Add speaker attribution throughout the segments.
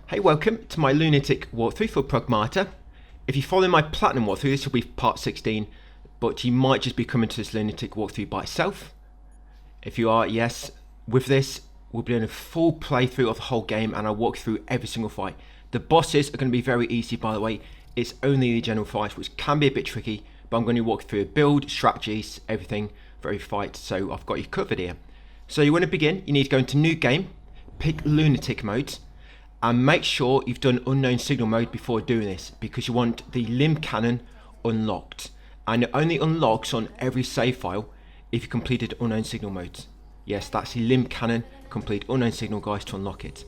Speaker 1: Hey, welcome to my Lunatic walkthrough for Pragmata. If you follow my Platinum walkthrough, this will be part 16, but you might just be coming to this Lunatic walkthrough by itself. If you are, yes, with this, we'll be doing a full playthrough of the whole game and I'll walk through every single fight. The bosses are going to be very easy, by the way. It's only the general fights, which can be a bit tricky, but I'm going to walk through a build, strategies, everything for every fight, so I've got you covered here. So you want to begin, you need to go into New Game, pick Lunatic mode, and make sure you've done Unknown Signal mode before doing this, because you want the Lim Cannon unlocked, and it only unlocks on every save file if you completed Unknown Signal mode. Yes, that's the Lim Cannon, complete Unknown Signal, guys, to unlock it.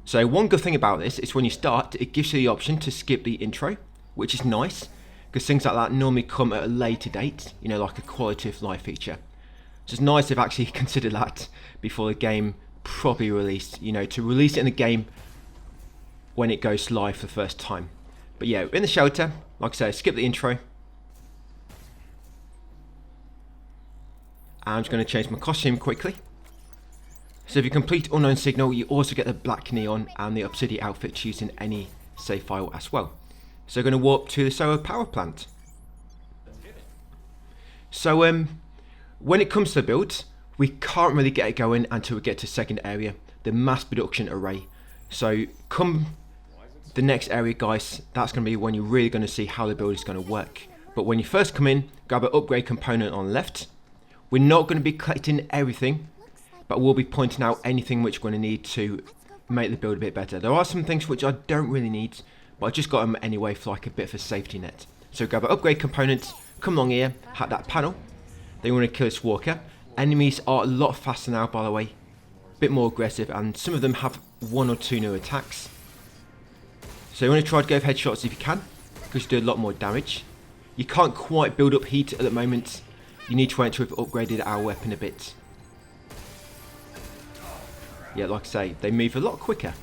Speaker 1: So one good thing about this is when you start, it gives you the option to skip the intro, which is nice, because things like that normally come at a later date, you know, like a quality of life feature. So it's nice they've actually considered that before the game properly released, you know, to release it in the game when it goes live for the first time. But yeah, in the shelter, like I said, skip the intro. I'm just going to change my costume quickly. So if you complete Unknown Signal, you also get the black neon and the obsidian outfit choosing any save file as well. So we're going to warp to the solar power plant. So when it comes to the builds, we can't really get it going until we get to second area, the mass production array. So come the next area, guys, that's going to be when you're really going to see how the build is going to work. But when you first come in, grab an upgrade component on the left. We're not going to be collecting everything, but we'll be pointing out anything which we're going to need to make the build a bit better. There are some things which I don't really need, but I just got them anyway for like a bit of a safety net. So grab an upgrade component, come along here, hack that panel. Then you want to kill this walker. Enemies are a lot faster now, by the way, a bit more aggressive, and some of them have 1 or 2 new attacks. So you want to try to go for headshots if you can, because you do a lot more damage. You can't quite build up heat at the moment. You need to wait until we've upgraded our weapon a bit. Yeah, like I say, they move a lot quicker.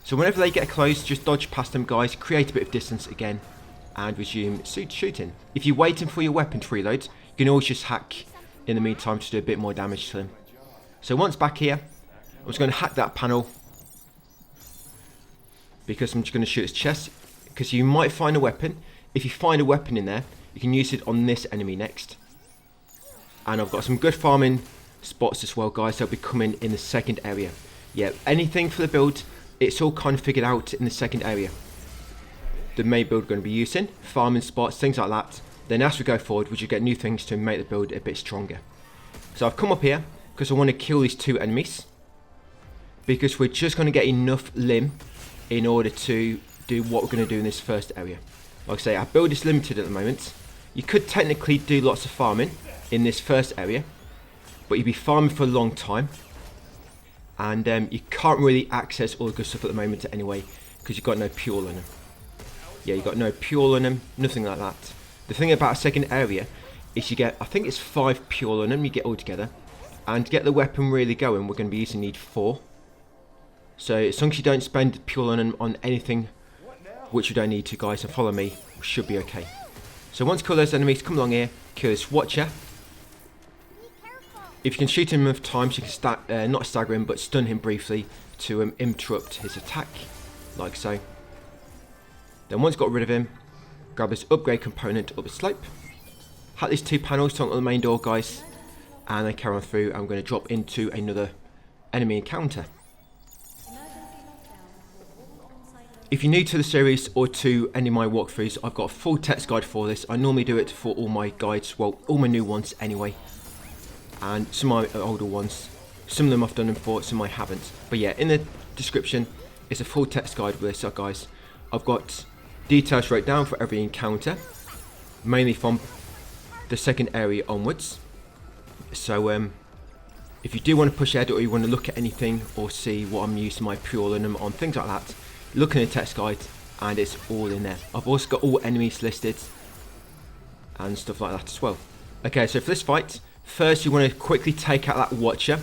Speaker 1: So whenever they get close, just dodge past them, guys, create a bit of distance again, and resume shooting. If you're waiting for your weapon to reload, you can always just hack in the meantime to do a bit more damage to them. So once back here, I'm just going to hack that panel, because I'm just going to shoot his chest, because you might find a weapon. If you find a weapon in there, you can use it on this enemy next. And I've got some good farming spots as well, guys. They'll be coming in the second area. Yeah, anything for the build, it's all kind of figured out in the second area. The main build we're going to be using, farming spots, things like that. Then as we go forward, we should get new things to make the build a bit stronger. So I've come up here because I want to kill these 2 enemies, because we're just going to get enough limb in order to do what we're going to do in this first area. Like I say, our build is limited at the moment. You could technically do lots of farming in this first area, but you'd be farming for a long time, and you can't really access all the good stuff at the moment anyway, because you've got no fuel in them. Yeah, you've got no fuel in them, nothing like that. The thing about a second area is you get, I think it's 5 fuel in them you get all together, and to get the weapon really going, we're going to be using need 4. So as long as you don't spend fuel on them on anything which you don't need to, guys, and follow me, we should be okay. So once you kill those enemies, come along here, kill this watcher. If you can shoot him enough times, you can not stagger him, but stun him briefly to interrupt his attack, like so. Then once got rid of him, grab this upgrade component up the slope. Hack these 2 panels to unlock the main door, guys, and then carry on through. I'm going to drop into another enemy encounter. If you're new to the series or to any of my walkthroughs, I've got a full text guide for this. I normally do it for all my guides, well, all my new ones anyway, and some of my older ones. Some of them I've done them for, some I haven't. But yeah, in the description is a full text guide with this, guys. I've got details wrote down for every encounter, mainly from the second area onwards. So if you do want to push ahead, or you want to look at anything or see what I'm using my fuel in them on, things like that, look in the text guide and it's all in there. I've also got all enemies listed and stuff like that as well. Okay, so for this fight, first you want to quickly take out that watcher.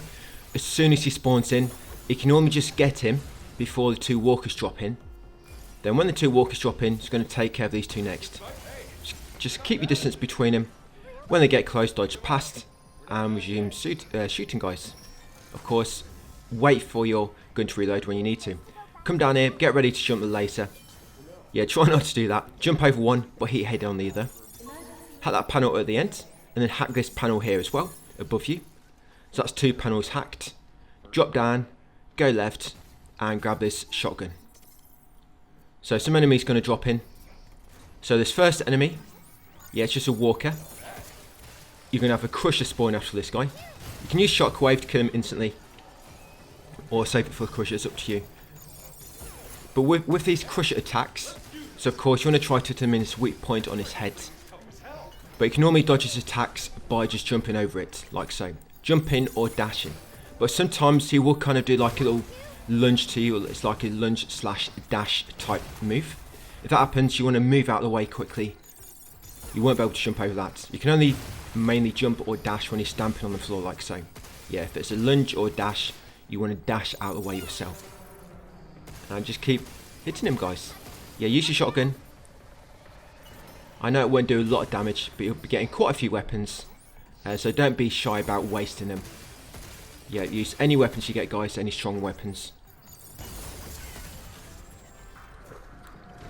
Speaker 1: As soon as he spawns in, you can only just get him before the 2 walkers drop in. Then when the 2 walkers drop in, it's going to take care of these 2 next. Just keep your distance between them. When they get close, dodge past and resume shooting, guys. Of course, wait for your gun to reload when you need to. come down here, get ready to jump the laser. Yeah, try not to do that. Jump over one, but hit head on the other. Hack that panel at the end, and then hack this panel here as well, above you. So that's 2 panels hacked. Drop down, go left, and grab this shotgun. So some enemies going to drop in. So this first enemy, yeah, it's just a walker. You're going to have a crusher spawn after this guy. You can use shockwave to kill him instantly, or save it for the crusher, it's up to you. But with these crusher attacks, so of course you want to try to determine his weak point on his head. But you can normally dodge his attacks by just jumping over it, like so. Jumping or dashing. But sometimes he will kind of do like a little lunge to you. It's like a lunge slash dash type move. If that happens, you want to move out of the way quickly. You won't be able to jump over that. You can only mainly jump or dash when he's stamping on the floor, like so. Yeah, if it's a lunge or dash, you want to dash out of the way yourself. And just keep hitting him, guys. Yeah, use your shotgun. I know it won't do a lot of damage, but you'll be getting quite a few weapons. So don't be shy about wasting them. Yeah, use any weapons you get, guys, any strong weapons.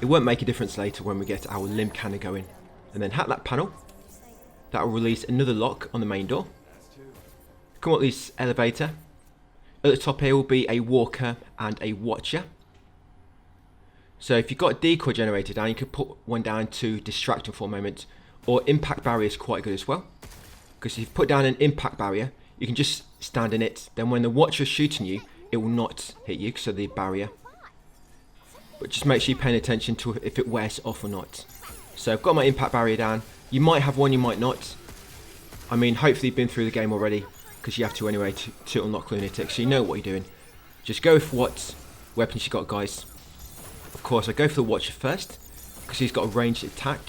Speaker 1: It won't make a difference later when we get our Lim Cannon going. And then hack that panel. That will release another lock on the main door. Come up this elevator. At the top here will be a walker and a watcher. So if you've got a decoy generator down, you could put one down to distract them for a moment. Or impact barrier is quite good as well. Because if you put down an impact barrier, you can just stand in it. Then when the watcher is shooting you, it will not hit you because of the barrier. But just make sure you're paying attention to if it wears off or not. So I've got my impact barrier down. You might have one, you might not. I mean, hopefully you've been through the game already, because you have to anyway to unlock Lunatic, so you know what you're doing. Just go with what weapons you got, guys. Of course, I go for the Watcher first, because he's got a ranged attack.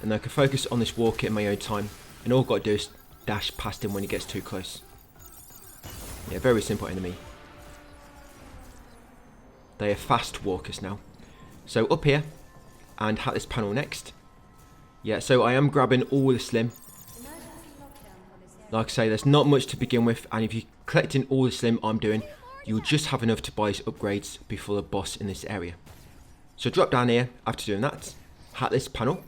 Speaker 1: And I can focus on this walker in my own time, and all I've got to do is dash past him when he gets too close. Yeah, very simple enemy. They are fast walkers now. So up here, and hack this panel next. Yeah, so I am grabbing all the slim. Like I say, there's not much to begin with, and if you're collecting all the slim I'm doing, you'll just have enough to buy his upgrades before the boss in this area. So drop down here after doing that, hack this panel,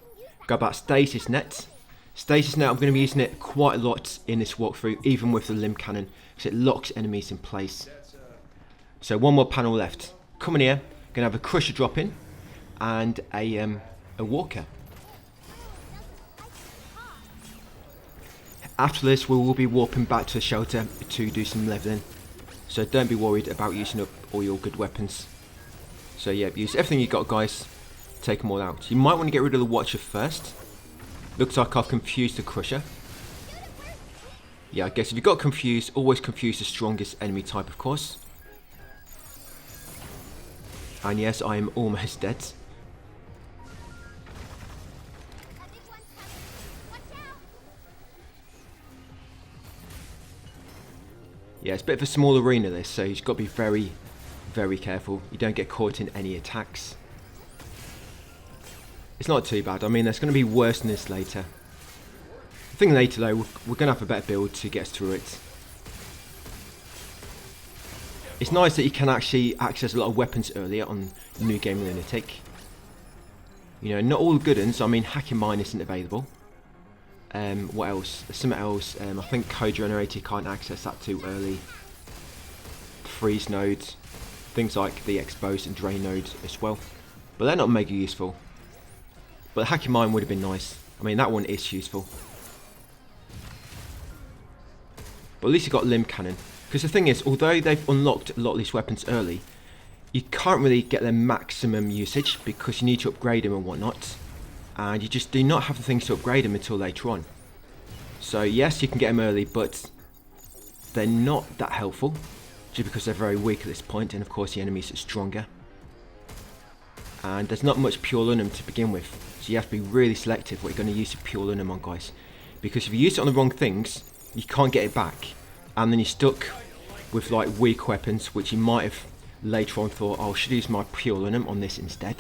Speaker 1: grab that stasis net. Stasis net, I'm going to be using it quite a lot in this walkthrough, even with the Lim Cannon, because it locks enemies in place. So one more panel left. Coming here, going to have a crusher drop in, and a walker. After this, we will be warping back to the shelter to do some leveling. So don't be worried about using up all your good weapons. So yeah, use everything you got, guys. Take them all out. You might want to get rid of the Watcher first. Looks like I've confused the Crusher. Yeah, I guess if you got confused, always confuse the strongest enemy type, of course. And yes, I am almost dead. Yeah, it's a bit of a small arena this, so you've got to be very, very careful. You don't get caught in any attacks. It's not too bad. I mean, there's going to be worse than this later. I think later, though, we're going to have a better build to get us through it. It's nice that you can actually access a lot of weapons earlier on New Game Lunatic. You know, not all the good ones. I mean, Hacking Mine isn't available. What else? There's something else. I think Code Generator can't access that too early. Freeze nodes. Things like the Expose and Drain nodes as well. But they're not mega useful. But the Hacking Mine would have been nice. I mean, that one is useful. But at least you got Lim Cannon. Because the thing is, although they've unlocked a lot of these weapons early, you can't really get their maximum usage because you need to upgrade them and whatnot. And you just do not have the things to upgrade them until later on. So yes, you can get them early, but they're not that helpful, just because they're very weak at this point, and of course the enemies are stronger. And there's not much pure Lunum to begin with, so you have to be really selective what you're going to use your pure Lunum on, guys. Because if you use it on the wrong things, you can't get it back, and then you're stuck with like weak weapons, which you might have later on thought, oh, I should use my pure Lunum on this instead.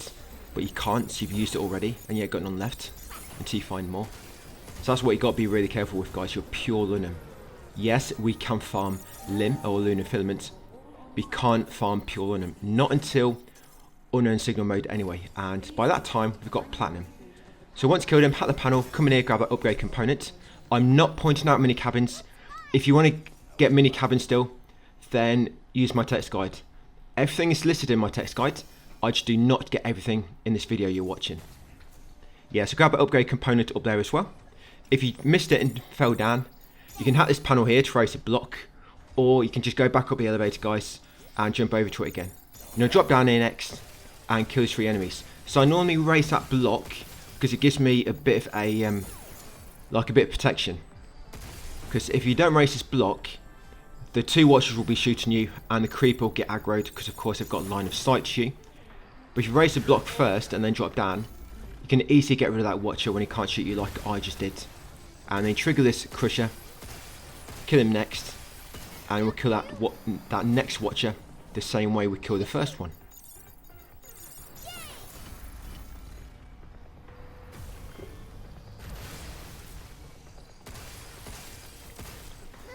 Speaker 1: But you can't, so you've used it already, and you ain't got none left until you find more. So that's what you got to be really careful with, guys, your pure Lunum. Yes, we can farm Lim or Lunar Filament, but you can't farm pure Unknown. Not until Unknown Signal mode anyway, and by that time we've got Platinum. So once killed him, hack the panel, come in here, grab that upgrade component. I'm not pointing out mini cabins. If you want to get mini cabins still, then use my text guide. Everything is listed in my text guide. I just do not get everything in this video you're watching. Yeah, so grab that upgrade component up there as well. If you missed it and fell down, you can hack this panel here to raise a block, or you can just go back up the elevator, guys, and jump over to it again. You're gonna drop down here next and kill these 3 enemies. So I normally raise that block because it gives me a bit of a like a bit of protection. Because if you don't raise this block, the 2 watchers will be shooting you, and the creeper will get aggroed because of course they've got line of sight to you. But if you raise the block first and then drop down, you can easily get rid of that watcher when he can't shoot you like I just did. And then trigger this crusher, kill him next, and we'll kill that next watcher the same way we killed the first one.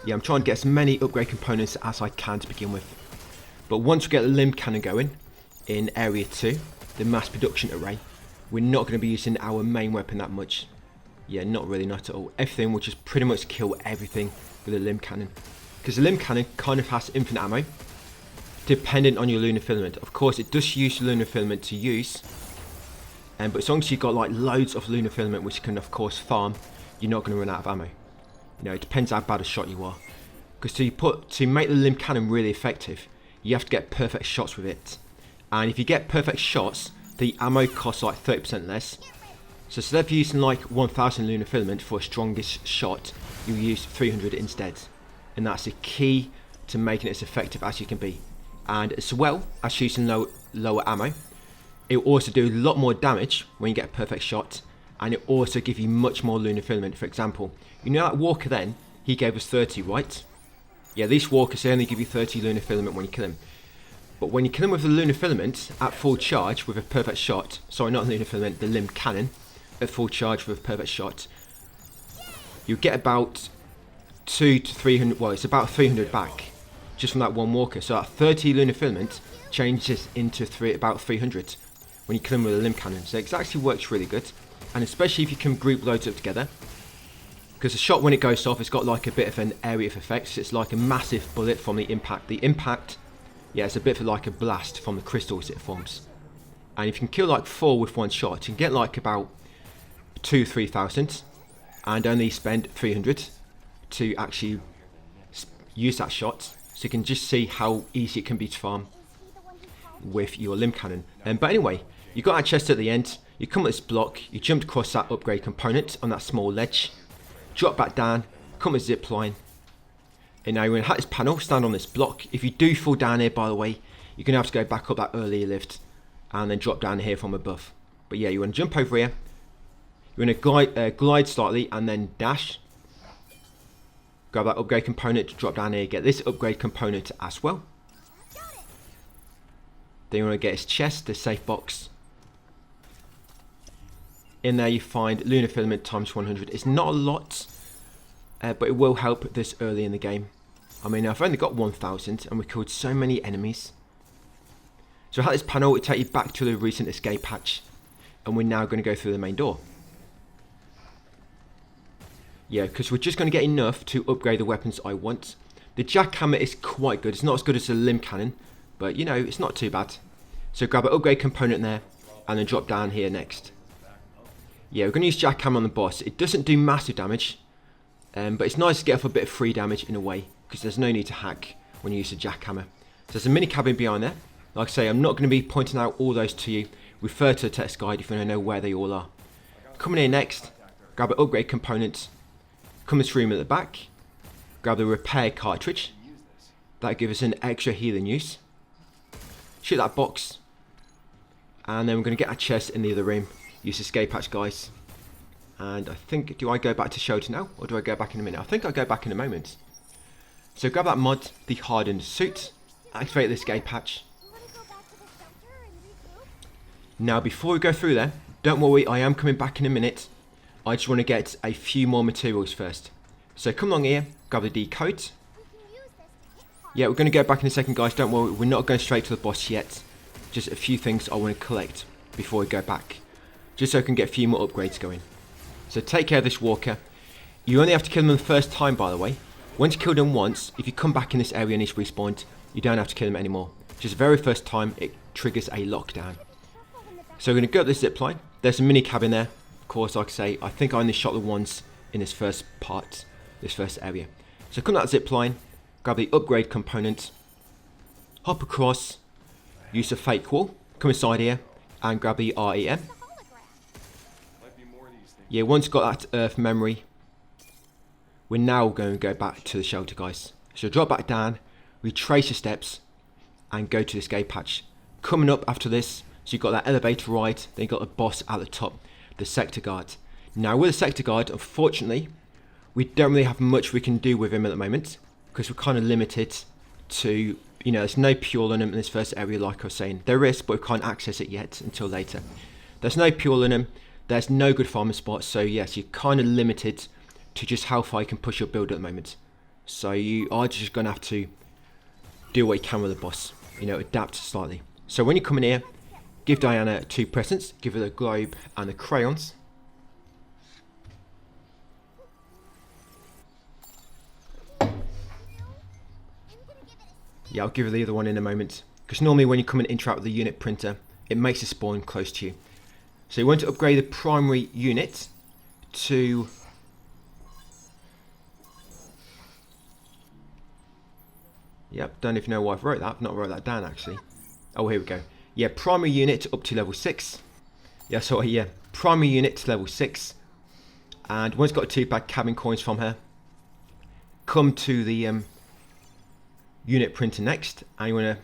Speaker 1: Yeah, I'm trying to get as many upgrade components as I can to begin with. But once we get the Lim Cannon going in area 2, the mass production array, we're not going to be using our main weapon that much. Yeah, not really, not at all. Everything will just pretty much kill everything with the Lim Cannon. Because the Lim Cannon kind of has infinite ammo, dependent on your lunar filament. Of course, it does use lunar filament to use, but as long as you've got like loads of lunar filament, which you can of course farm, you're not going to run out of ammo. You know, it depends how bad a shot you are. Because to make the Lim Cannon really effective, you have to get perfect shots with it. And if you get perfect shots, the ammo costs like 30% less. So instead of using like 1000 lunar filament for a strongest shot, you use 300 instead. And that's the key to making it as effective as you can be. And as well as using lower ammo, it will also do a lot more damage when you get a perfect shot. And it also gives you much more lunar filament. For example, you know that walker then, he gave us 30, right? Yeah, these walkers, they only give you 30 lunar filament when you kill him. But when you kill him with the lunar filament at full charge with a perfect shot, sorry, not lunar filament, the Lim Cannon, at full charge with a perfect shot, you get about 200 to 300, well, it's about 300 back just from that one walker. So that 30 lunar filament changes into about 300 when you kill him with a Lim Cannon. So it actually works really good. And especially if you can group loads up together, because the shot when it goes off, it's got like a bit of an area of effect. So it's like a massive bullet from the impact. The impact, yeah, it's a bit of like a blast from the crystals it forms. And if you can kill like 4 with one shot, you can get like about 3,000 and only spend 300 to actually use that shot. So you can just see how easy it can be to farm with your Lim Cannon. But anyway, you got that chest at the end. You come at this block, you jumped across that upgrade component on that small ledge, drop back down, come with zip line, and now you're going to hack this panel, stand on this block. If you do fall down here, by the way, you're going to have to go back up that earlier lift and then drop down here from above. But yeah, you want to jump over here, you're going to glide slightly and then dash, grab that upgrade component, drop down here, get this upgrade component as well. Then you want to get his chest, the safe box. In there you find lunar filament times 100. It's not a lot, but it will help this early in the game. I mean, I've only got 1000 and we killed so many enemies. So at this panel, it takes you back to the recent escape hatch, and we're now going to go through the main door. Yeah, because we're just going to get enough to upgrade the weapons I want. The jackhammer is quite good. It's not as good as the Lim Cannon, but you know, it's not too bad. So grab an upgrade component there and then drop down here next. Yeah, we're going to use jackhammer on the boss. It doesn't do massive damage, but it's nice to get off a bit of free damage in a way, because there's no need to hack when you use a jackhammer. So there's a mini cabin behind there. Like I say, I'm not going to be pointing out all those to you. Refer to the text guide if you want to know where they all are. Come in here next, grab an upgrade component, come this room at the back, grab the repair cartridge. That'll give us an extra healing use. Shoot that box, and then we're going to get our chest in the other room. Use escape hatch, guys. And I think, do I go back to shelter now, or do I go back in a minute? I think I'll go back in a moment. So grab that mod, the hardened suit, activate the escape hatch. Now before we go through there, don't worry, I am coming back in a minute. I just want to get a few more materials first. So come along here, grab the decode. Yeah, we're going to go back in a second, guys. Don't worry, we're not going straight to the boss yet. Just a few things I want to collect before we go back. Just so I can get a few more upgrades going. So take care of this walker. You only have to kill them the first time, by the way. Once you kill them once, if you come back in this area and he's respawned, you don't have to kill them anymore. Just the very first time, it triggers a lockdown. So we're going to go up this zip line. There's a mini cabin there. Of course, like I say, I think I only shot the ones in this first part, this first area. So come down that zip line, grab the upgrade component, hop across, use a fake wall, come inside here, and grab the REM. Yeah, once you've got that earth memory, we're now going to go back to the shelter, guys. So drop back down, retrace your steps, and go to the escape hatch. Coming up after this, so you've got that elevator ride, then you've got the boss at the top, the sector guard. Now with the sector guard, unfortunately, we don't really have much we can do with him at the moment, because we're kind of limited to, you know, there's no pure in him in this first area, like I was saying. There is, but we can't access it yet until later. There's no pure in him, there's no good farming spots, so yes, you're kind of limited to just how far you can push your build at the moment. So you are just going to have to do what you can with the boss, you know, adapt slightly. So when you come in here, give Diana 2 presents, give her the globe and the crayons. Yeah, I'll give her the other one in a moment, because normally when you come and interact with the unit printer, it makes a spawn close to you. So you want to upgrade the primary unit to... Yep, don't even know why I've wrote that. I've not wrote that down actually. Oh, here we go. Yeah, primary unit up to level 6. Yeah, so yeah, primary unit to level 6. And once got 2 bad cabin coins from her, come to the unit printer next, and you want to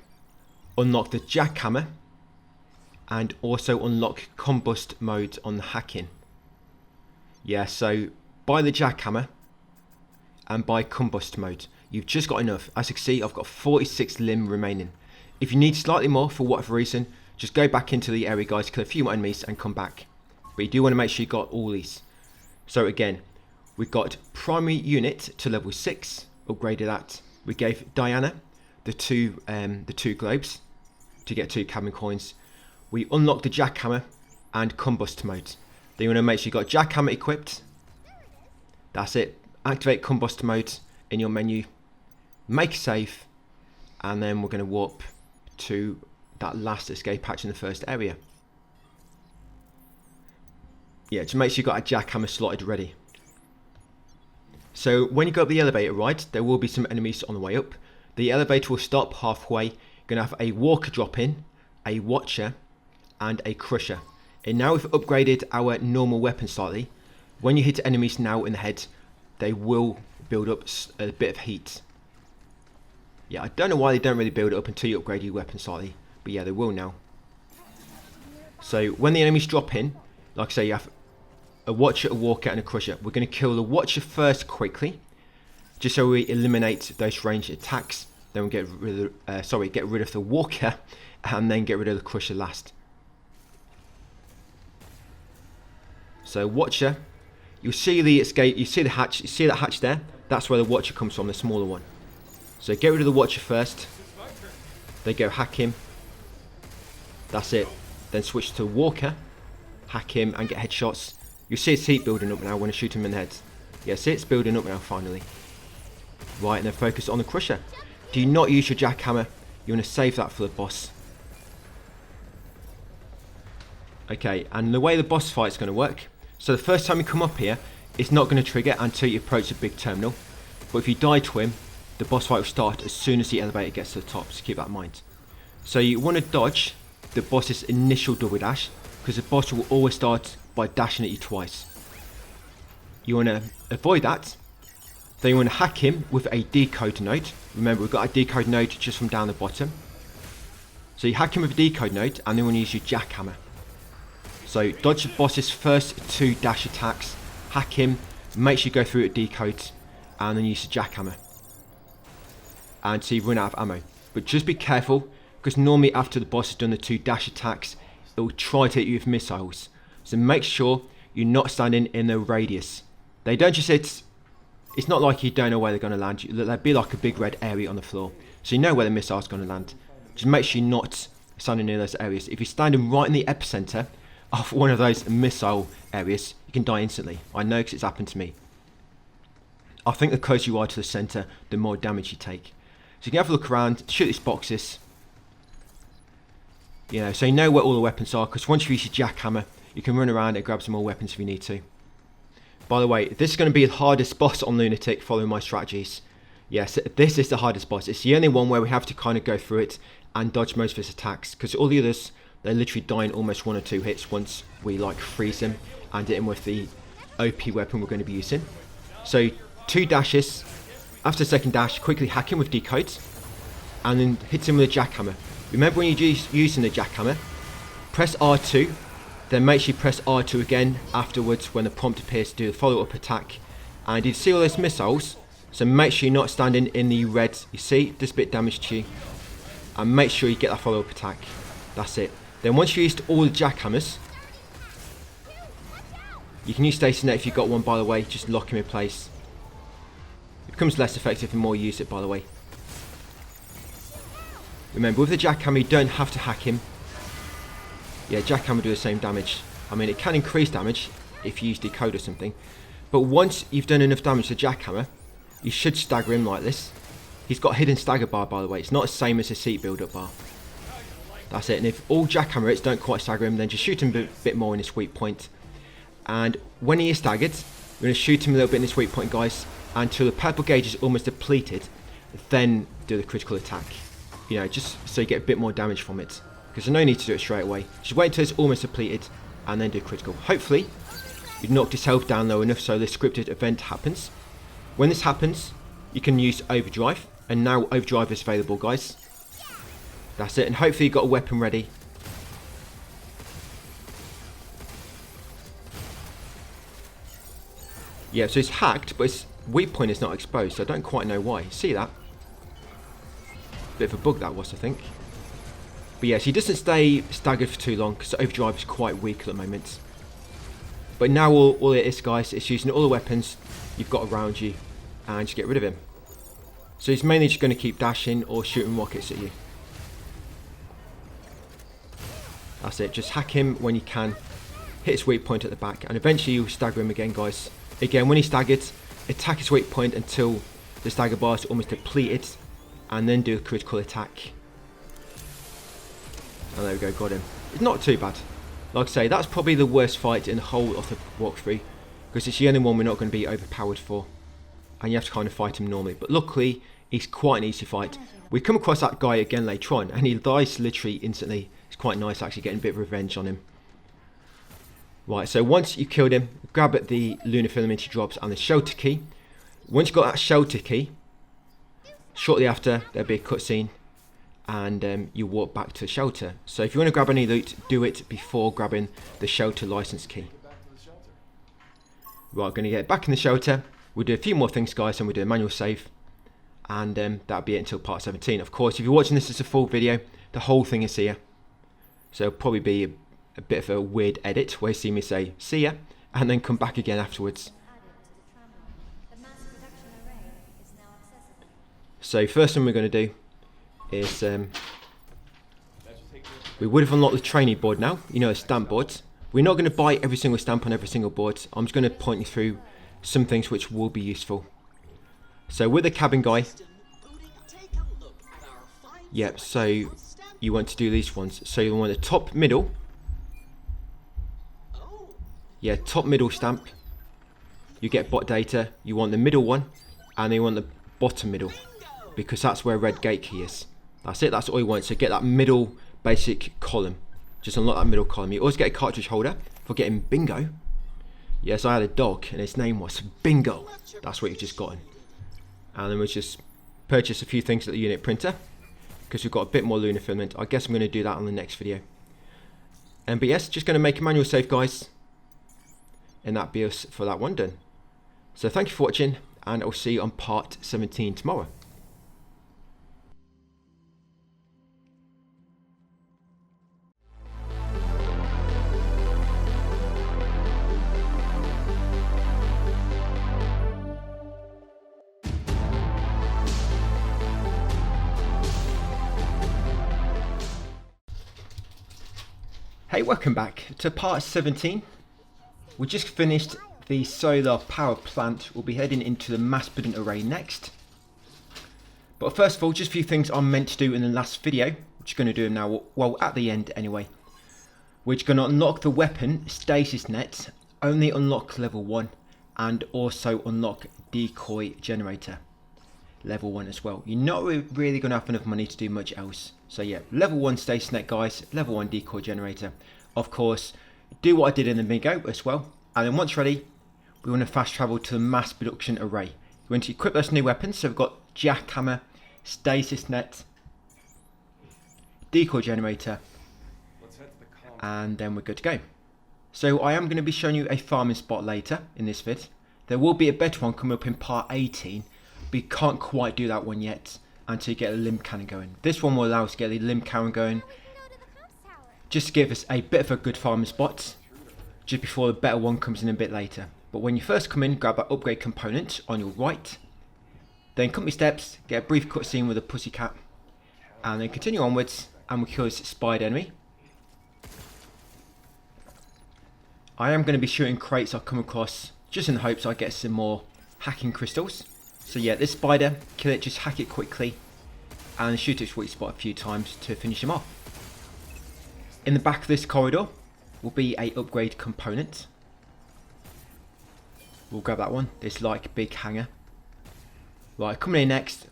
Speaker 1: unlock the jackhammer and also unlock combust mode on the hacking. Yeah, so buy the jackhammer and buy combust mode. You've just got enough. As you can see, I've got 46 limb remaining. If you need slightly more for whatever reason, just go back into the area, guys, kill a few more enemies and come back. But you do want to make sure you got all these. So again, we've got primary unit to level 6, upgraded that. We gave Diana the two globes to get 2 cabin coins. We unlocked the jackhammer and combust mode. Then you want to make sure you got jackhammer equipped. That's it. Activate combust mode in your menu. Make a save, and then we're going to warp to that last escape hatch in the first area. Yeah, just make sure you've got a jackhammer slotted ready. So when you go up the elevator ride, there will be some enemies on the way up. The elevator will stop halfway. You're going to have a walker drop in, a watcher, and a crusher. And now we've upgraded our normal weapon slightly. When you hit enemies now in the head, they will build up a bit of heat. Yeah, I don't know why they don't really build it up until you upgrade your weapon slightly, but yeah, they will now. So when the enemies drop in, like I say, you have a watcher, a walker, and a crusher. We're going to kill the watcher first quickly, just so we eliminate those ranged attacks. Then we'll get rid of the walker, and then get rid of the crusher last. So watcher, you'll see the escape. You see the hatch. You see that hatch there? That's where the watcher comes from, the smaller one. So get rid of the watcher first. They go hack him. That's it. Then switch to walker, hack him, and get headshots. You'll see his heat building up now when I shoot him in the head. Yeah, see it's building up now finally. Right, and then focus on the crusher. Do not use your jackhammer. You want to save that for the boss. Okay, and the way the boss fight is going to work. So the first time you come up here, it's not going to trigger until you approach the big terminal. But if you die to him, the boss fight will start as soon as the elevator gets to the top, so keep that in mind. So you want to dodge the boss's initial double dash, because the boss will always start by dashing at you twice. You want to avoid that. Then you want to hack him with a decode node. Remember, we've got a decode node just from down the bottom. So you hack him with a decode node, and then you want to use your jackhammer. So dodge the boss's first 2 dash attacks, hack him, make sure you go through it decode, and then use the jackhammer. And so you run out of ammo. But just be careful, because normally after the boss has done the 2 dash attacks, it will try to hit you with missiles. So make sure you're not standing in the radius. They don't just hit, it's not like you don't know where they're going to land. There'll be like a big red area on the floor. so you know where the missile's going to land. Just make sure you're not standing near those areas. If you're standing right in the epicenter of one of those missile areas, you can die instantly. I know because it's happened to me. I think the closer you are to the center, the more damage you take. So you can have a look around, shoot these boxes. You know, so you know where all the weapons are, because once you use your jackhammer, you can run around and grab some more weapons if you need to. By the way, this is going to be the hardest boss on Lunatic following my strategies. Yes, this is the hardest boss. It's the only one where we have to kind of go through it and dodge most of his attacks, because all the others, they literally die in almost 1 or 2 hits once we like freeze them and hit him with the OP weapon we're going to be using. So 2 dashes, after the second dash, quickly hack him with decodes and then hit him with a jackhammer. Remember when you're using the jackhammer, press R2, then make sure you press R2 again afterwards when the prompt appears to do the follow-up attack. And you see all those missiles, so make sure you're not standing in the red. You see, this bit damage to you. And make sure you get that follow-up attack. That's it. Then once you used all the jackhammers, you can use Stationate if you've got one, by the way, just lock him in place. It becomes less effective the more you use it, by the way. Remember, with the jackhammer, you don't have to hack him. Yeah, jackhammer do the same damage. I mean, it can increase damage if you use decode or something. But once you've done enough damage to jackhammer, you should stagger him like this. He's got a hidden stagger bar, by the way. It's not the same as a seat build-up bar. That's it. And if all jackhammer hits don't quite stagger him, then just shoot him a bit more in his weak point. And when he is staggered, we're going to shoot him a little bit in his weak point, guys, until the purple gauge is almost depleted. Then do the critical attack. You know, just so you get a bit more damage from it. Because there's no need to do it straight away. Just wait until it's almost depleted and then do critical. Hopefully, you've knocked his health down low enough so the scripted event happens. When this happens, you can use overdrive. And now overdrive is available, guys. That's it. And hopefully you've got a weapon ready. Yeah, so it's hacked, but its weak point is not exposed. So I don't quite know why. See that? Bit of a bug that was, I think. But yes, he doesn't stay staggered for too long because overdrive is quite weak at the moment. But now all it is, guys, is using all the weapons you've got around you and just get rid of him. So he's mainly just going to keep dashing or shooting rockets at you. That's it, just hack him when you can, hit his weak point at the back, and eventually you'll stagger him again, guys. Again, when he's staggered, attack his weak point until the stagger bar is almost depleted, and then do a critical attack. And there we go, got him. It's not too bad. Like I say, that's probably the worst fight in the whole of the walkthrough, because it's the only one we're not going to be overpowered for, and you have to kind of fight him normally. But luckily, he's quite an easy fight. We come across that guy again later on, and he dies literally instantly. It's quite nice actually getting a bit of revenge on him. Right, so once you've killed him, grab at the lunar filament he drops and the shelter key. Once you've got that shelter key, shortly after there'll be a cutscene, and you walk back to the shelter. So if you want to grab any loot, do it before grabbing the shelter license key. Right, going to get back in the shelter. We'll do a few more things, guys, and we'll do a manual save. And that'll be it until part 17. Of course, if you're watching this as a full video, the whole thing is here. So it'll probably be a bit of a weird edit where you see me say, see ya, and then come back again afterwards. So first thing we're going to do is, we would have unlocked the training board now, you know, the stamp boards. We're not going to buy every single stamp on every single board. I'm just going to point you through some things which will be useful. So with the cabin guy, yep, so you want to do these ones. So you want the top middle, yeah, top middle stamp, you get bot data. You want the middle one, and then you want the bottom middle, because that's where red gate key is. That's it, that's all you want. So get that middle basic column, just unlock that middle column. You always get a cartridge holder for getting bingo. Yes, I had a dog and its name was Bingo. That's what you've just gotten. And then we'll just purchase a few things at the unit printer, because we've got a bit more lunar filament. I guess I'm going to do that on the next video. But yes, just going to make a manual save, guys, and that'll be us for that one done. So thank you for watching, and I'll see you on part 17 tomorrow. Hey, welcome back to part 17. We just finished the solar power plant. We'll be heading into the mass building array next. But first of all, just a few things I meant to do in the last video, which I'm going to do now, well, at the end anyway. We're going to unlock the weapon, stasis net, only unlock level 1, and also unlock decoy generator, level 1 as well. You're not really going to have enough money to do much else. So yeah, level 1 stasis net guys, level 1 decoy generator. Of course, do what I did in the video as well. And then once ready, we want to fast travel to the mass production array. We want to equip those new weapons. So we've got jackhammer, stasis net, decoy generator, and then we're good to go. So I am going to be showing you a farming spot later in this vid. There will be a better one coming up in part 18, but you can't quite do that one yet until you get a Lim Cannon going. This one will allow us to get the Lim Cannon going, just to give us a bit of a good farming spot, just before the better one comes in a bit later. But when you first come in, grab that upgrade component on your right, then company steps, get a brief cutscene with a pussycat, and then continue onwards, and we kill this spider enemy. I am going to be shooting crates I come across, just in the hopes I get some more hacking crystals. So yeah, this spider, kill it, just hack it quickly, and shoot its sweet spot a few times to finish him off. In the back of this corridor will be a upgrade component. We'll grab that one, this like big hanger. Right, coming in next,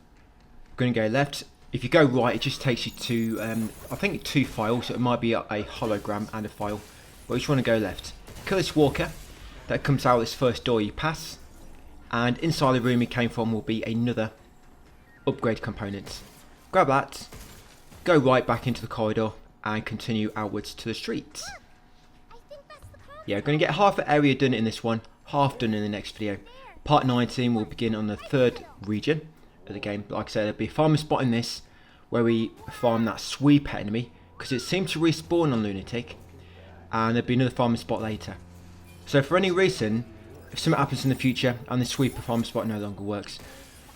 Speaker 1: we're going to go left. If you go right, it just takes you to, I think 2 files, so it might be a hologram and a file. But you just want to go left. Kill this walker that comes out this first door you pass. And inside the room he came from will be another upgrade component. Grab that, go right back into the corridor, and continue outwards to the streets. Yeah, we're going to get half the area done in this one, half done in the next video. Part 19 will begin on the 3rd region of the game. Like I said, there'll be a farming spot in this, where we farm that sweeper enemy, because it seems to respawn on Lunatic, and there'll be another farming spot later. So for any reason, if something happens in the future and the sweeper farming spot no longer works,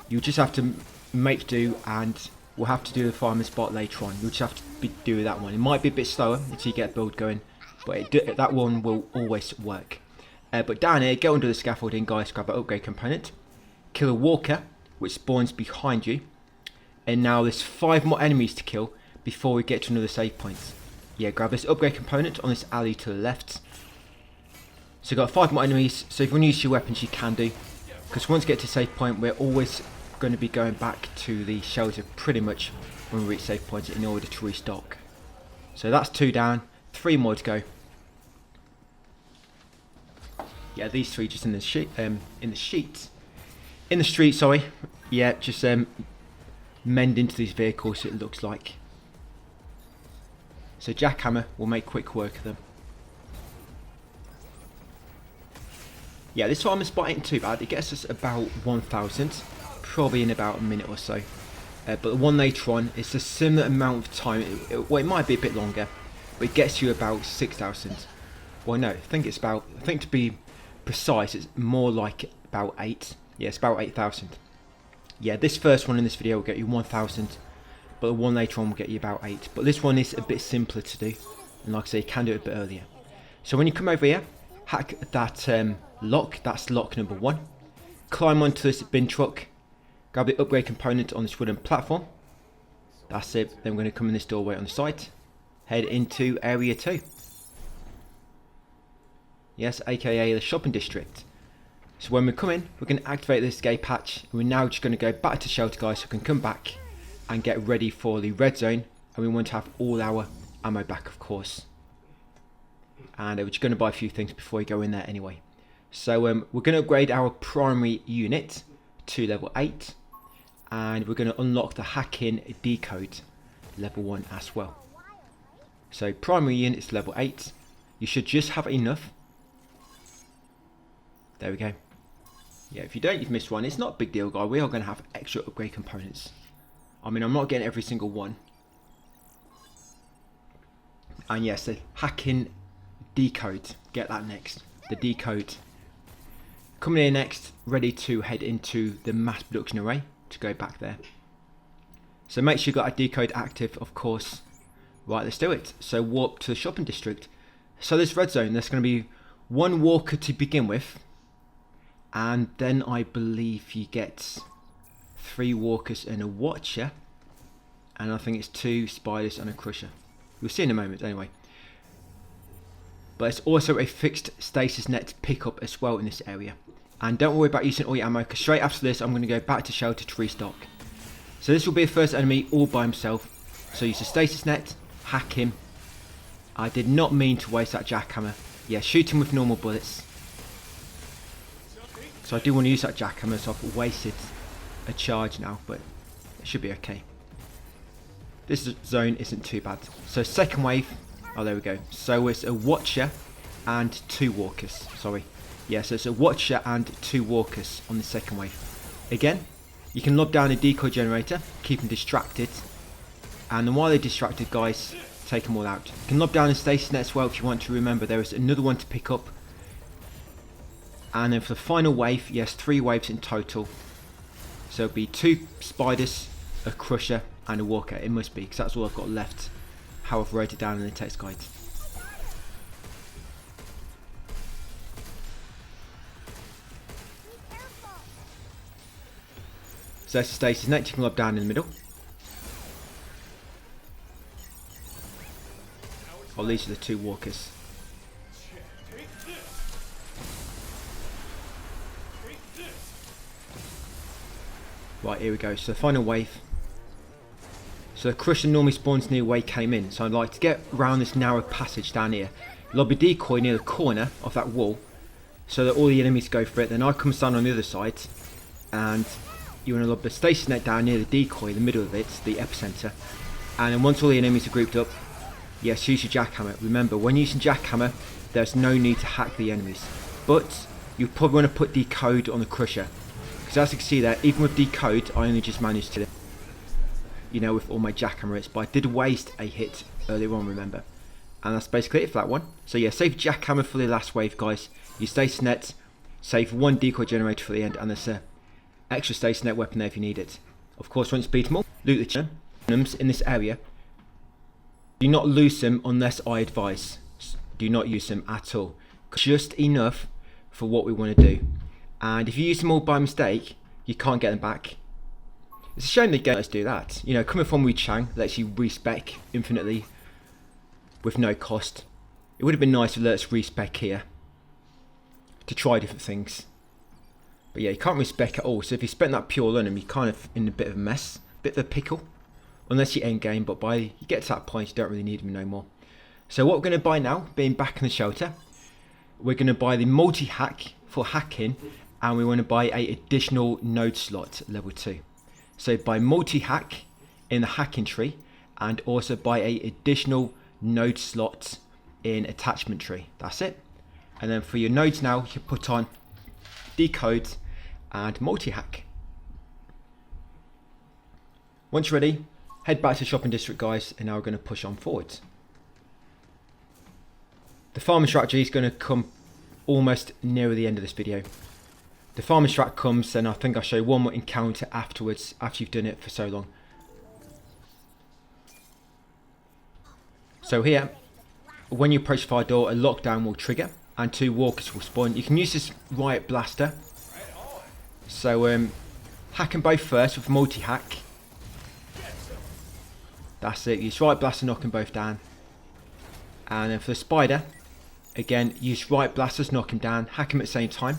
Speaker 1: you just have to make do, and we'll have to do the farming spot later on. You'll just have to do that one. It might be a bit slower until you get a build going, but that one will always work. But down here, go under the scaffolding, guys, grab an upgrade component, kill a walker, which spawns behind you, and now there's 5 more enemies to kill before we get to another save point. Yeah, grab this upgrade component on this alley to the left. So you've got 5 more enemies, so if you want to use your weapons you can do, because once you get to save point we're always going to be going back to the shelter pretty much when we reach save points in order to restock. So that's 2 down, 3 more to go. Yeah, these 3 just in the street, sorry. Yeah, just mend into these vehicles it looks like. So jackhammer will make quick work of them. Yeah, this farming spot ain't too bad. It gets us about 1,000, probably in about a minute or so. But the one later on, it's a similar amount of time. Well, it might be a bit longer, but it gets you about 6,000. Well, no, I think to be precise, it's more like about 8. Yeah, it's about 8,000. Yeah, this first one in this video will get you 1,000, but the one later on will get you about 8. But this one is a bit simpler to do, and like I say, you can do it a bit earlier. So when you come over here, hack that lock, that's lock number 1. Climb onto this bin truck, grab the upgrade component on this wooden platform. That's it. Then we're going to come in this doorway on the side, head into area 2. Yes, aka the shopping district. So when we come in, we're going to activate this escape hatch. We're now just going to go back to shelter, guys, so we can come back and get ready for the red zone. And we want to have all our ammo back, of course. And we're just going to buy a few things before we go in there anyway. So we're going to upgrade our primary unit to level 8. And we're going to unlock the hacking decode level 1 as well. So primary unit is level 8. You should just have enough. There we go. Yeah, if you don't, you've missed one. It's not a big deal, guys. We are going to have extra upgrade components. I mean, I'm not getting every single one. And yes, the hacking decode. Get that next. The decode. Coming in next, ready to head into the mass production array to go back there. So make sure you've got a decode active, of course. Right, let's do it. So warp to the shopping district. So this red zone, there's going to be one walker to begin with, and then I believe you get 3 walkers and a watcher, and I think it's 2 spiders and a crusher. We'll see in a moment anyway. But it's also a fixed stasis net pickup as well in this area. And don't worry about using all your ammo, because straight after this I'm going to go back to shelter to restock. So this will be the first enemy all by himself. So use the stasis net, hack him. I did not mean to waste that jackhammer. Yeah, shoot him with normal bullets. So I do want to use that jackhammer, so I've wasted a charge now, but it should be okay. This zone isn't too bad. So second wave, oh there we go. So it's a watcher and 2 walkers, sorry. Yeah, so it's a watcher and 2 walkers on the second wave. Again, you can lob down a decoy generator, keep them distracted. And then while they're distracted, guys, take them all out. You can lob down a stasis net as well if you want to. Remember, there is another one to pick up. And then for the final wave, yes, 3 waves in total. So it'll be 2 spiders, a crusher, and a walker. It must be, because that's all I've got left. How I've wrote it down in the text guide. So that's the stasis net. You can lob down in the middle. Oh, these are the 2 walkers. Right, here we go. So the final wave. So the crusher normally spawns near where he came in. So I'd like to get around this narrow passage down here. Lob a decoy near the corner of that wall, so that all the enemies go for it. Then I come stand on the other side, and you want to lob the stasis net down near the decoy, the middle of it, the epicenter. And then once all the enemies are grouped up, yes, use your jackhammer. Remember, when using jackhammer, there's no need to hack the enemies. But you probably want to put decode on the crusher. Because as you can see there, even with decode, I only just managed to, you know, with all my jackhammer hits. But I did waste a hit earlier on, remember. And that's basically it for that one. So yeah, save jackhammer for the last wave, guys. Use stasis net, save 1 decoy generator for the end, and there's an extra stasis net weapon there if you need it. Of course, once you beat them all, loot the chickens in this area. Do not lose them unless I advise. Do not use them at all. Just enough for what we want to do. And if you use them all by mistake, you can't get them back. It's a shame they don't let us do that. You know, coming from Wu Chang, lets you respec infinitely with no cost. It would have been nice to let us respec here to try different things. But yeah, you can't respec at all. So if you spent that pure on them, you're kind of in a bit of a mess, bit of a pickle. Unless you end game, but by you get to that point, you don't really need them no more. So what we're going to buy now, being back in the shelter, we're going to buy the multi-hack for hacking, and we want to buy a additional node slot, level 2. So buy multi-hack in the hacking tree, and also buy a additional node slot in attachment tree. That's it. And then for your nodes now, you put on decode and multi-hack. Once you're ready, head back to the shopping district, guys, and now we're going to push on forward. The farming strategy is going to come almost near the end of this video. The farming strat comes, and I think I'll show you one more encounter afterwards, after you've done it for so long. So here, when you approach the fire door, a lockdown will trigger, and 2 walkers will spawn. You can use this riot blaster. So hack them both first with multi-hack. That's it, use riot blaster, knock them both down. And then for the spider, again, use riot blasters, knock him down, hack him at the same time.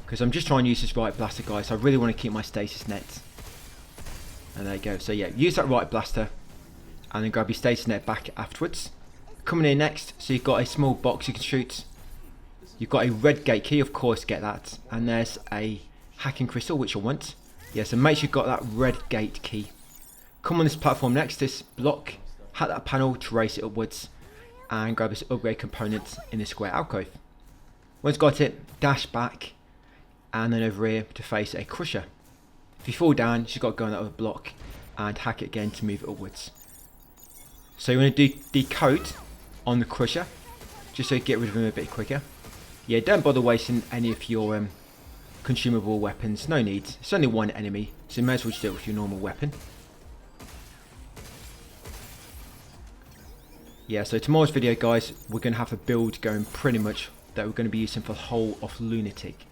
Speaker 1: Because I'm just trying to use this riot blaster, guys, so I really want to keep my stasis net. And there you go. So yeah, use that riot blaster, and then grab your stasis net back afterwards. Coming in next, so you've got a small box you can shoot. You've got a red gate key, of course, get that. And there's a hacking crystal, which I want. Yeah, so make sure you've got that red gate key. Come on this platform next, this block, hack that panel to raise it upwards, and grab this upgrade component in the square alcove. Once got it, dash back, and then over here to face a crusher. If you fall down, you've got to go on that other block and hack it again to move it upwards. So you want to do decode on the crusher, just so you get rid of him a bit quicker. Yeah, don't bother wasting any of your consumable weapons, no need. It's only one enemy, so you may as well just do it with your normal weapon. Yeah, so tomorrow's video, guys, we're going to have a build going pretty much that we're going to be using for the whole of Lunatic.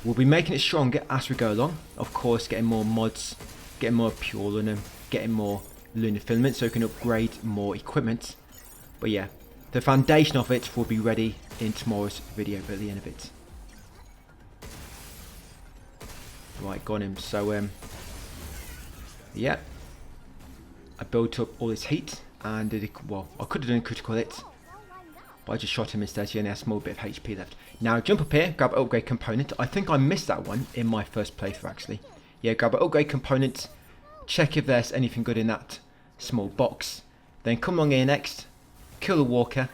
Speaker 1: We'll be making it stronger as we go along. Of course, getting more mods, getting more pure Luna, getting more Lunar filament so we can upgrade more equipment. But yeah, the foundation of it will be ready in tomorrow's video at the end of it. Right, got him. So, yeah. I built up all this heat and did it, well, I could have done a critical hit, but I just shot him instead. So he only has a small bit of HP left. Now jump up here, grab an upgrade component. I think I missed that one in my first playthrough actually. Yeah, grab an upgrade component, check if there's anything good in that small box. Then come along here next, kill the walker.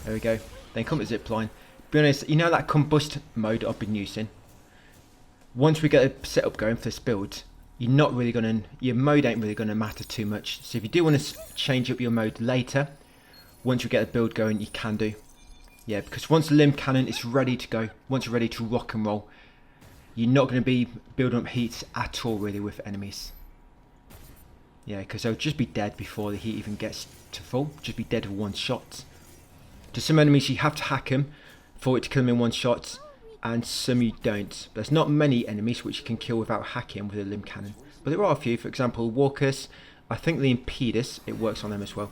Speaker 1: There we go. Then come to zipline. Be honest, you know that combust mode I've been using? Once we get a setup going for this build, you're not really gonna, your mode ain't really gonna matter too much. So if you do want to change up your mode later, once you get a build going, you can do. Yeah, because once the Lim Cannon is ready to go, once you're ready to rock and roll, you're not going to be building up heat at all really with enemies. Yeah, because they'll just be dead before the heat even gets to full. Just be dead with one shot. To some enemies you have to hack them for it to kill them in one shot, and some you don't. There's not many enemies which you can kill without hacking with a Lim Cannon, but there are a few. For example, walkers, I think the impeders, it works on them as well.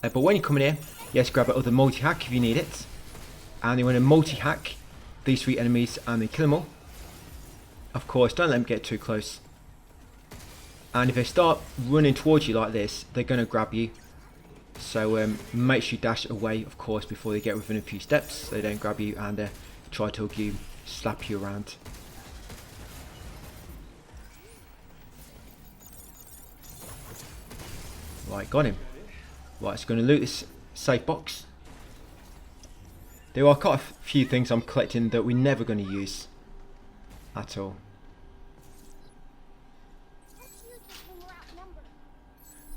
Speaker 1: But when you come in here, yes, grab another multi-hack if you need it, and you want to multi-hack these 3 enemies and then kill them all. Of course, don't let them get too close, and if they start running towards you like this, they're going to grab you. So make sure you dash away, of course, before they get within a few steps, so they don't grab you and try to hug you, slap you around. Right, got him. Right, so going to loot this safe box. There are quite a few things I'm collecting that we're never going to use at all.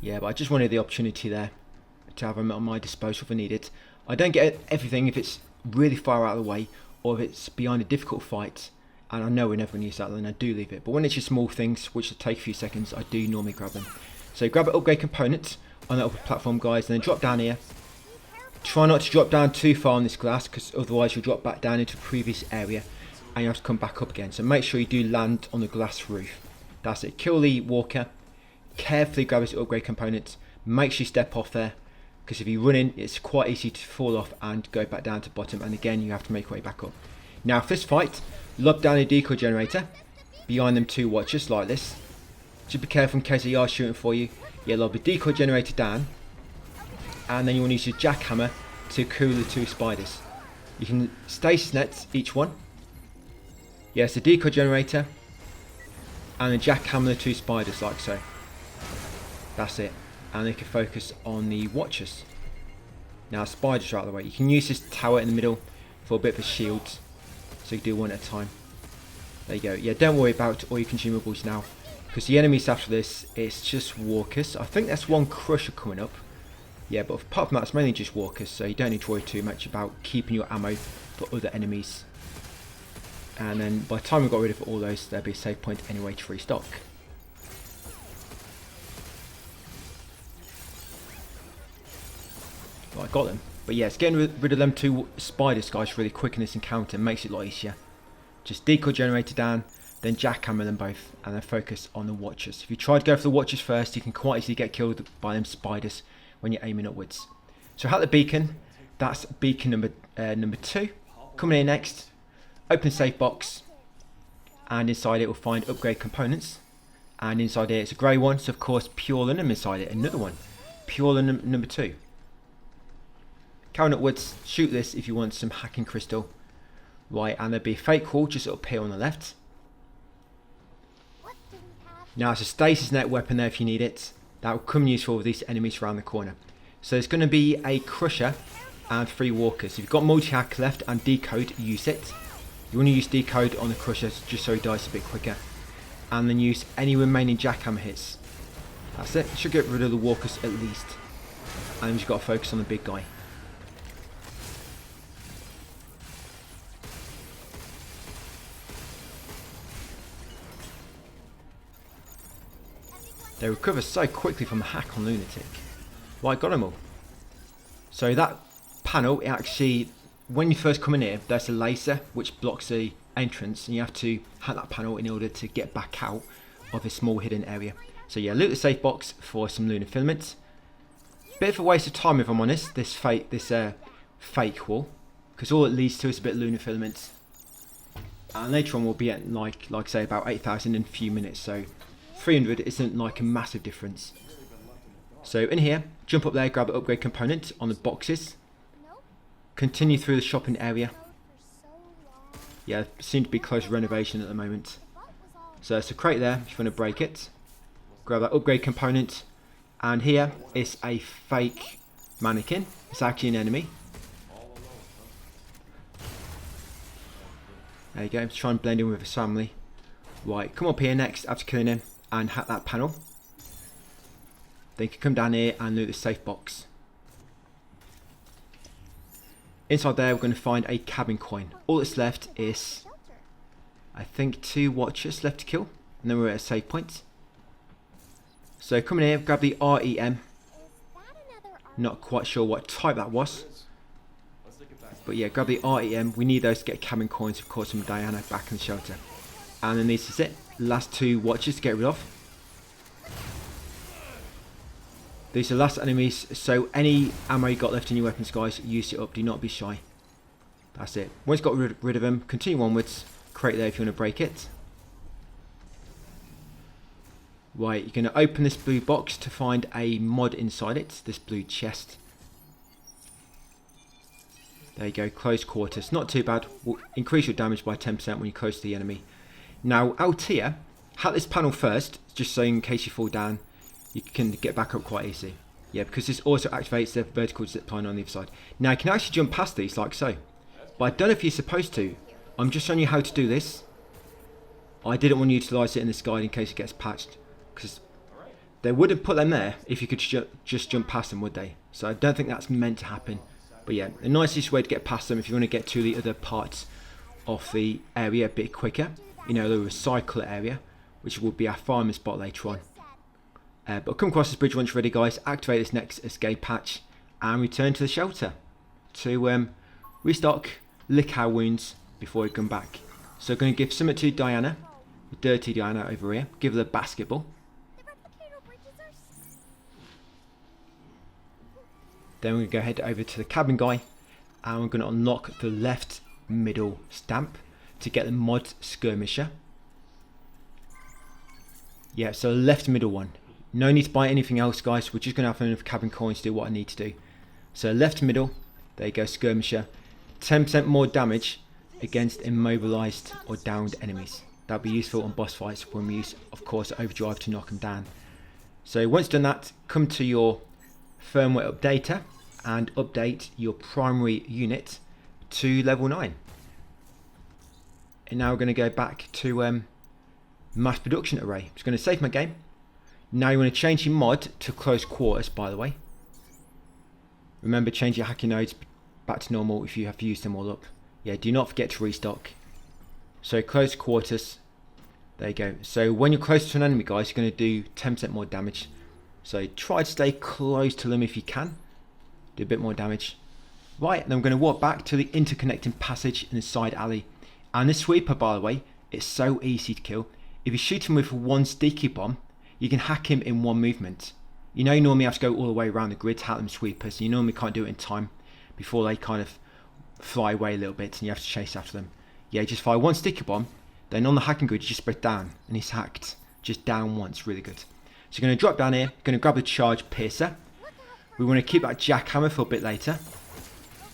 Speaker 1: Yeah, but I just wanted the opportunity there to have them at my disposal if I need it. I don't get everything if it's really far out of the way or if it's behind a difficult fight and I know we're never going to use that, then I do leave it. But when it's just small things which will take a few seconds, I do normally grab them. So grab an upgrade component on that upper platform, guys, and then drop down here. Try not to drop down too far on this glass because otherwise you'll drop back down into the previous area and you have to come back up again. So make sure you do land on the glass roof. That's it. Kill the walker. Carefully grab his upgrade component. Make sure you step off there, because if you run in, it's quite easy to fall off and go back down to the bottom, and again you have to make your way back up. Now for this fight, lob down a decoy generator behind them 2 watchers like this. Just be careful in case they are shooting for you. Yeah, lob a decoy generator down, and then you want to use your jackhammer to cool the 2 spiders. You can stasis net each one. Yes, the decoy generator and then jackhammer the 2 spiders like so. That's it. And they can focus on the watchers. Now spiders are out of the way. You can use this tower in the middle for a bit of a shield, so you can do one at a time. There you go. Yeah, don't worry about all your consumables now, because the enemies after this, it's just walkers. I think there's one crusher coming up. Yeah, but apart from that, it's mainly just walkers, so you don't need to worry too much about keeping your ammo for other enemies. And then by the time we got rid of all those, there'll be a save point anyway to restock. Well, I got them. But yeah, it's getting rid of them 2 spiders, guys, really quick in this encounter. Makes it a lot easier. Just decoy generator down, then jackhammer them both, and then focus on the watchers. If you try to go for the watchers first, you can quite easily get killed by them spiders when you're aiming upwards. So hack the beacon. That's beacon number 2. Coming in next, open safe box, and inside it we'll find upgrade components. And inside here it's a grey one, so of course pure Luna. Inside it another one, pure Luna number 2. Carrying upwards, shoot this if you want some hacking crystal. Right, and there'll be a fake wall just up here on the left. Now it's a stasis net weapon there if you need it. That will come useful with these enemies around the corner. So there's going to be a crusher and 3 walkers. If you've got multi-hack left and decode, use it. You want to use decode on the crusher just so he dies a bit quicker. And then use any remaining jackhammer hits. That's it. Should get rid of the walkers at least. And then you've got to focus on the big guy. They recover so quickly from the hack on Lunatic. Well, I got them all. So that panel, it actually, when you first come in here, there's a laser which blocks the entrance, and you have to hack that panel in order to get back out of a small hidden area. So yeah, loot the safe box for some lunar filaments. Bit of a waste of time if I'm honest, this fake fake wall, because all it leads to is a bit of lunar filaments. And later on we'll be at like say about 8,000 in a few minutes, so 300 isn't like a massive difference. So in here, jump up there, grab the upgrade component on the boxes. Continue through the shopping area. Yeah, seem to be close to renovation at the moment. So there's a crate there if you want to break it. Grab that upgrade component. And here is a fake mannequin. It's actually an enemy. There you go, try and blend in with his family. Right, come up here next after killing him and hack that panel. Then you can come down here and loot the safe box. Inside there we're going to find a cabin coin. All that's left is, I think, 2 watchers left to kill. And then we're at a save point. So come in here, grab the REM. Not quite sure what type that was. But yeah, grab the REM. We need those to get cabin coins, of course, from Diana back in the shelter. And then this is it. Last 2 watchers to get rid of. These are the last enemies, so any ammo you got left in your weapons, guys, use it up. Do not be shy. That's it. Once you've got rid of them, continue onwards. Crate there if you want to break it. Right, you're going to open this blue box to find a mod inside it. This blue chest. There you go, close quarters. Not too bad. Will increase your damage by 10% when you're close to the enemy. Now, out here, hack this panel first, just so in case you fall down, you can get back up quite easy. Yeah, because this also activates the vertical zip line on the other side. Now, you can actually jump past these like so. But I don't know if you're supposed to. I'm just showing you how to do this. I didn't want to utilise it in this guide in case it gets patched. Because they wouldn't put them there if you could just jump past them, would they? So I don't think that's meant to happen. But yeah, the nicest way to get past them if you want to get to the other parts of the area a bit quicker. You know, the recycler area, which will be our farming spot later on. But come across this bridge once you're ready, guys. Activate this next escape hatch and return to the shelter to restock, lick our wounds before we come back. So I'm going to give something to Diana, dirty Diana over here. Give her the basketball. Then we're going to go head over to the cabin guy and we're going to unlock the left middle stamp to get the mod skirmisher. Yeah, so left middle one. No need to buy anything else, guys. We're just going to have enough cabin coins to do what I need to do. So left middle, there you go, skirmisher. 10% more damage against immobilized or downed enemies. That'll be useful on boss fights when we use, of course, overdrive to knock them down. So once done that, come to your firmware updater and update your primary unit to level 9. And now we're going to go back to mass production array. I'm just going to save my game. Now you want to change your mod to close quarters, by the way. Remember, change your hacking nodes back to normal if you have used them all up. Yeah, do not forget to restock. So close quarters. There you go. So when you're close to an enemy, guys, you're going to do 10% more damage. So try to stay close to them if you can. Do a bit more damage. Right, and I'm going to walk back to the interconnecting passage in the side alley. And this sweeper, by the way, it's so easy to kill. If you shoot him with one sticky bomb, you can hack him in one movement. You know, you normally have to go all the way around the grid to hack them sweepers. You normally can't do it in time before they kind of fly away a little bit and you have to chase after them. Yeah, just fire one sticky bomb, then on the hacking grid you just spread down and he's hacked just down once. Really good. So you're going to drop down here, going to grab the charge piercer. We want to keep that jackhammer for a bit later.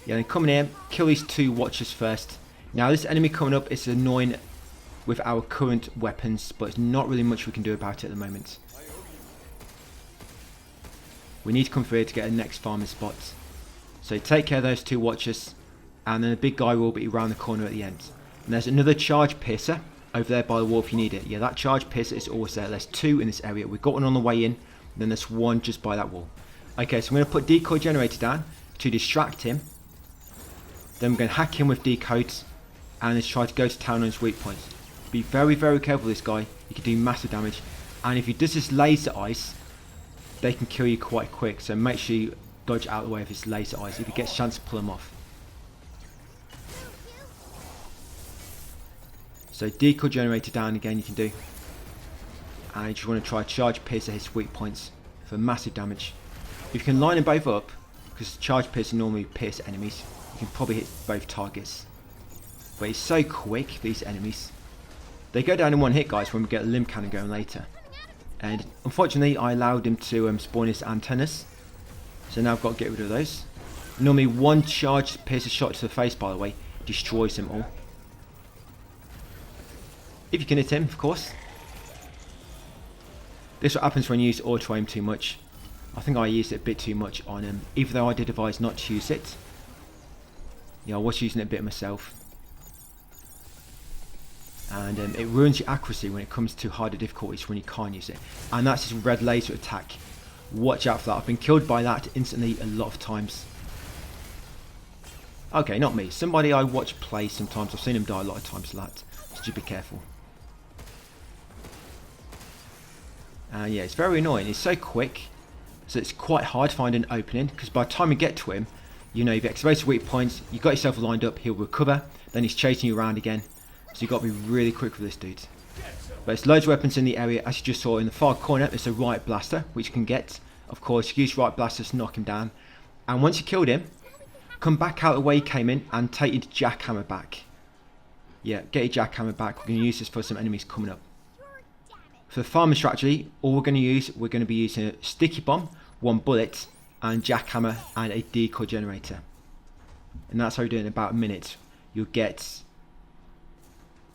Speaker 1: Yeah, then come in here, kill these 2 watchers first. Now this enemy coming up is annoying with our current weapons, but it's not really much we can do about it at the moment. We need to come through here to get the next farming spot. So take care of those 2 watchers, and then the big guy will be around the corner at the end. And there's another charge piercer over there by the wall if you need it. Yeah, that charge piercer is always there. There's 2 in this area. We've got one on the way in, and then there's 1 just by that wall. Okay, so I'm going to put decoy generator down to distract him. Then we're going to hack him with decodes, and let's try to go to town on his weak points. Be very, very careful with this guy. He can do massive damage. And if he does his laser eyes, they can kill you quite quick. So make sure you dodge out of the way of his laser eyes if he gets a chance to pull them off. So decoy generator down again you can do. And you just want to try charge piercer his weak points for massive damage. If you can line them both up, because charge piercer normally pierce enemies, you can probably hit both targets. But he's so quick, these enemies. They go down in one hit, guys, when we get a Lim Cannon going later. And unfortunately I allowed him to spawn his antennas. So now I've got to get rid of those. Normally one charge piercer shot to the face, by the way, destroys them all. If you can hit him, of course. This is what happens when you use auto aim too much. I think I used it a bit too much on him, even though I did advise not to use it. Yeah, I was using it a bit myself. And it ruins your accuracy when it comes to harder difficulties when you can't use it. And that's his red laser attack. Watch out for that. I've been killed by that instantly a lot of times. Okay, not me. Somebody I watch play sometimes. I've seen him die a lot of times for that. So just be careful. And yeah, it's very annoying. He's so quick. So it's quite hard to find an opening. Because by the time you get to him, you know, you've exposed weak points. You've got yourself lined up. He'll recover. Then he's chasing you around again. So you've got to be really quick with this dude. But there's loads of weapons in the area. As you just saw in the far corner, there's a right blaster, which you can get. Of course, you use right blasters to knock him down. And once you killed him, come back out the way you came in and take your jackhammer back. Yeah, get your jackhammer back. We're going to use this for some enemies coming up. For the farming strategy, all we're going to be using a sticky bomb, 1 bullet, and jackhammer, and a decoy generator. And that's how you do it in about a minute. You'll get,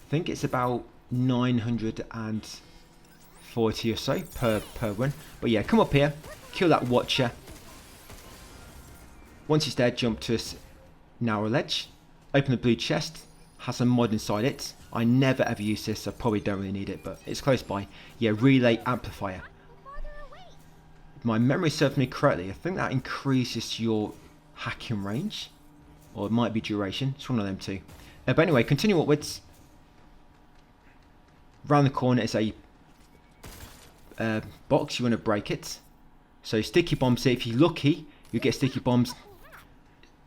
Speaker 1: I think it's about 940 or so per run. But yeah, come up here, kill that watcher. Once he's dead, jump to this narrow ledge, open the blue chest, has a mod inside it. I never ever use this, so I probably don't really need it, but it's close by. Yeah, relay amplifier. If my memory serves me correctly, I think that increases your hacking range, or it might be duration. It's one of them two. But anyway, continue upwards. Round the corner is a box. You want to break it. So sticky bombs here. If you're lucky, you get sticky bombs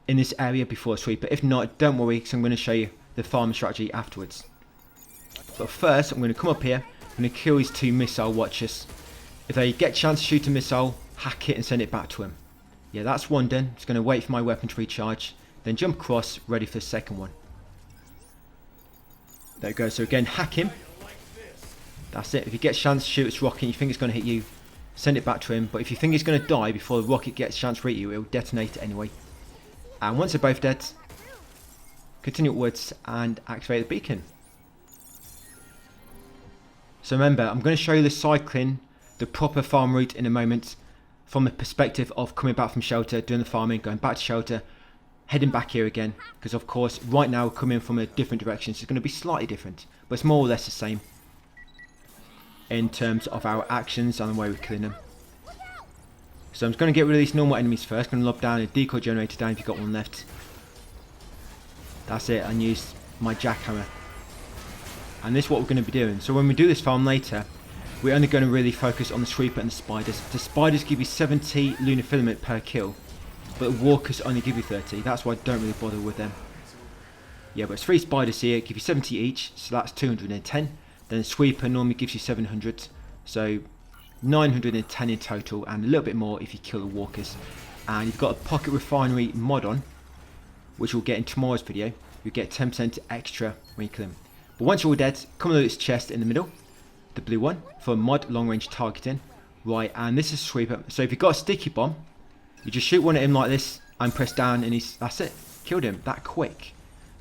Speaker 1: in this area before a sweeper. If not, don't worry, because I'm going to show you the farming strategy afterwards. But first, I'm going to come up here. I'm going to kill these 2 missile watchers. If they get a chance to shoot a missile, hack it and send it back to him. Yeah, that's one done. Just going to wait for my weapon to recharge. Then jump across, ready for the second one. There we go. So again, hack him. That's it. If you get a chance to shoot its rocket and you think it's going to hit you, send it back to him. But if you think he's going to die before the rocket gets a chance to hit you, it will detonate it anyway. And once they're both dead, continue upwards and activate the beacon. So remember, I'm going to show you the cycling, the proper farm route in a moment, from the perspective of coming back from shelter, doing the farming, going back to shelter, heading back here again. Because of course, right now we're coming from a different direction, so it's going to be slightly different. But it's more or less the same in terms of our actions and the way we're killing them. So I'm just going to get rid of these normal enemies first. I'm going to lob down a decoy generator down if you've got one left. That's it, and use my jackhammer. And this is what we're going to be doing. So when we do this farm later, we're only going to really focus on the sweeper and the spiders. The spiders give you 70 lunar filament per kill, but the walkers only give you 30. That's why I don't really bother with them. Yeah, but it's 3 spiders here, give you 70 each, so that's 210. Then the sweeper normally gives you 700, so 910 in total, and a little bit more if you kill the walkers. And you've got a pocket refinery mod on, which we'll get in tomorrow's video. You get 10% extra when you kill them. But once you're all dead, come to this chest in the middle, the blue one, for mod long range targeting. Right, and this is sweeper. So if you've got a sticky bomb, you just shoot one at him like this and press down, and that's it. Killed him that quick.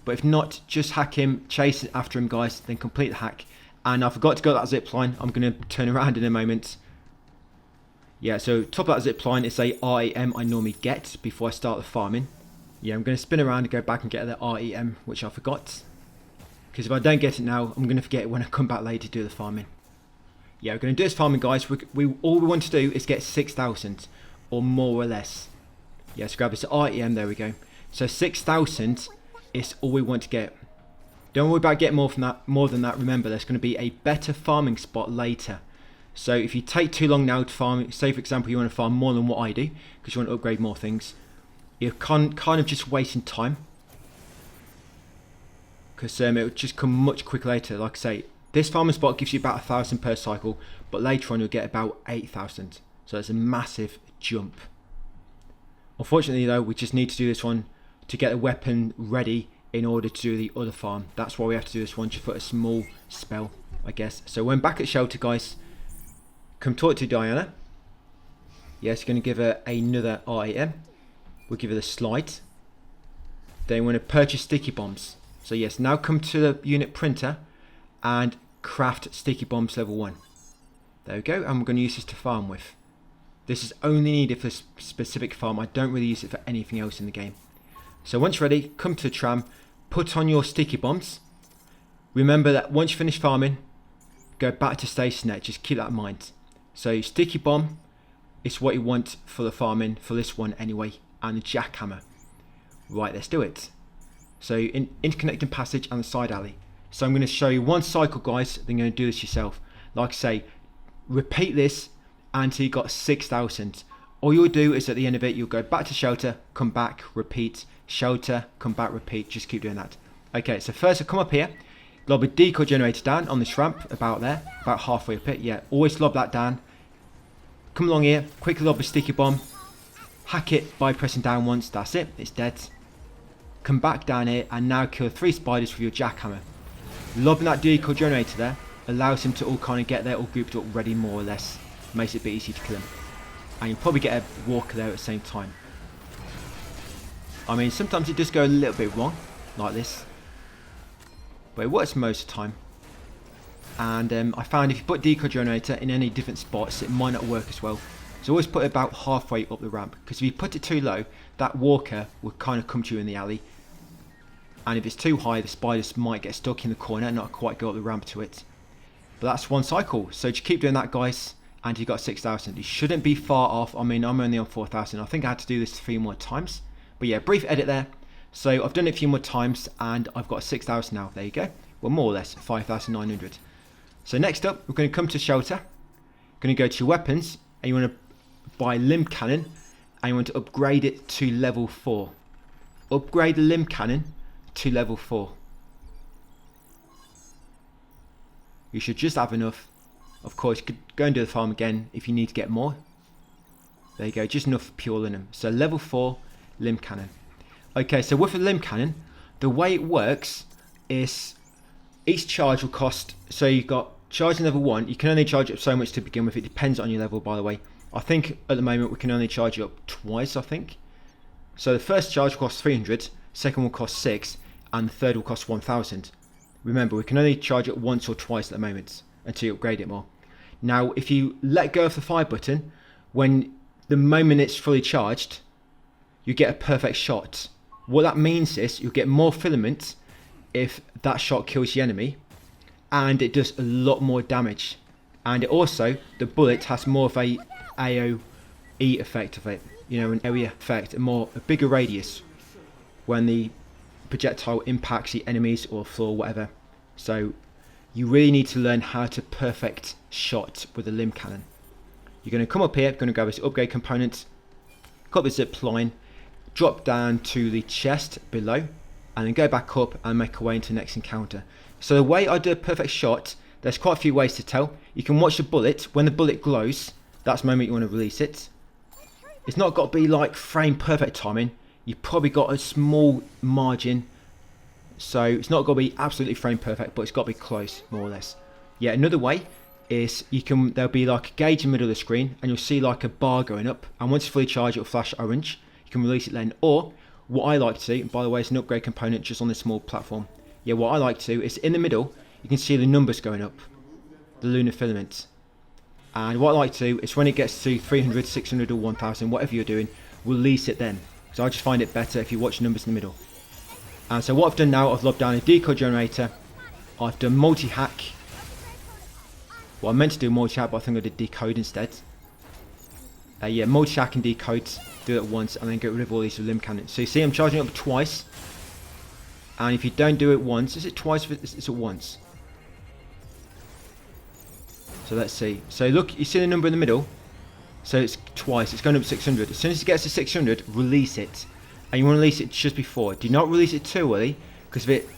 Speaker 1: But if not, just hack him, chase after him, guys, then complete the hack. And I forgot to go that zip line. I'm going to turn around in a moment. Yeah, so top of that zip line is a REM I normally get before I start the farming. Yeah, I'm going to spin around and go back and get the REM, which I forgot. Because if I don't get it now, I'm going to forget it when I come back later to do the farming. Yeah, we're going to do this farming, guys. All we want to do is get 6,000 or more or less. Yeah, so grab this REM, there we go. So 6,000 is all we want to get. Don't worry about getting more than that. Remember, there's going to be a better farming spot later. So if you take too long now to farm, say for example you want to farm more than what I do, because you want to upgrade more things, you're kind of just wasting time. Because it will just come much quicker later. Like I say, this farming spot gives you about 1,000 per cycle, but later on you'll get about 8,000. So it's a massive jump. Unfortunately though, we just need to do this one to get a weapon ready in order to do the other farm. That's why we have to do this one, just for a small spell, I guess. So when back at shelter, guys, come talk to Diana. Yes, going to give her another item. We'll give her the slide. Then we want to purchase sticky bombs. So yes, now come to the unit printer and craft sticky bombs level 1. There we go, and we're going to use this to farm with. This is only needed for a specific farm. I don't really use it for anything else in the game. So once you're ready, come to the tram, put on your sticky bombs. Remember that once you finish farming, go back to stationary. Just keep that in mind. So sticky bomb is what you want for the farming, for this one anyway, and the jackhammer. Right, let's do it. So interconnecting passage and the side alley. So I'm going to show you one cycle, guys, then you're going to do this yourself. Like I say, repeat this until you got 6,000. All you'll do is at the end of it, you'll go back to shelter, come back, repeat, shelter, come back, repeat. Just keep doing that. Okay, so first I'll come up here, lob a decoy generator down on this ramp, about there, about halfway up it. Yeah, always lob that down. Come along here, quickly lob a sticky bomb, hack it by pressing down once. That's it, it's dead. Come back down here and now kill 3 spiders with your jackhammer. Lobbing that decoy generator there allows him to all kind of get there, all grouped up ready more or less. Makes it a bit easy to kill him. And you'll probably get a walker there at the same time. I mean, sometimes it does go a little bit wrong, like this. But it works most of the time. And I found if you put decoy generator in any different spots, it might not work as well. So always put it about halfway up the ramp. Because if you put it too low, that walker will kind of come to you in the alley. And if it's too high, the spiders might get stuck in the corner and not quite go up the ramp to it. But that's one cycle. So just keep doing that, guys. And you got 6,000. You shouldn't be far off. I mean, I'm only on 4,000. I think I had to do this 3 more times. But yeah, brief edit there. So I've done it a few more times and I've got 6,000 now. There you go. Well, more or less 5,900. So next up, we're going to come to shelter. Going to go to your weapons and you want to buy Lim Cannon and you want to upgrade it to level 4. Upgrade the Lim Cannon to level 4. You should just have enough. Of course, you could go and do the farm again if you need to get more. There you go, just enough pure linen. So level 4 Lim Cannon. Okay, so with the Lim Cannon, the way it works is each charge will cost, so you've got charging level 1, you can only charge up so much to begin with. It depends on your level, by the way. I think at the moment we can only charge you up twice, I think. So the first charge will cost 300, second will cost 6, and the third will cost 1,000. Remember, we can only charge it once or twice at the moment until you upgrade it more. Now, if you let go of the fire button, when the moment it's fully charged, you get a perfect shot. What that means is you'll get more filament if that shot kills the enemy, and it does a lot more damage. And it also, the bullet has more of a AoE effect of it, you know, an area effect, a bigger radius when the projectile impacts the enemies or floor, whatever. So you really need to learn how to perfect shot with a Lim Cannon. You're going to come up here, going to grab this upgrade component, cut the zip line, drop down to the chest below, and then go back up and make our way into the next encounter. So the way I do a perfect shot, there's quite a few ways to tell. You can watch the bullet. When the bullet glows, that's the moment you want to release it. It's not got to be like frame perfect timing. You've probably got a small margin, so it's not got to be absolutely frame perfect, but it's got to be close, more or less. Yeah, another way is there'll be like a gauge in the middle of the screen, and you'll see like a bar going up, and once it's fully charged, it'll flash orange. You can release it then, or what I like to do, and by the way, it's an upgrade component just on this small platform. Yeah, what I like to do is in the middle, you can see the numbers going up, the lunar filament. And what I like to do is when it gets to 300, 600 or 1000, whatever you're doing, release it then. So I just find it better if you watch the numbers in the middle. And so what I've done now, I've logged down a decoy generator. I've done multi-hack. Well, I meant to do multi-hack, but I think I did decode instead. Yeah, multi-hack and decode, do it at once, and then get rid of all these Lim Cannons. So you see I'm charging up twice. And if you don't do it once, is it twice? It's at once. So let's see. So look, you see the number in the middle? So it's twice. It's going up to 600. As soon as it gets to 600, release it. And you want to release it just before. Do not release it too early, because if it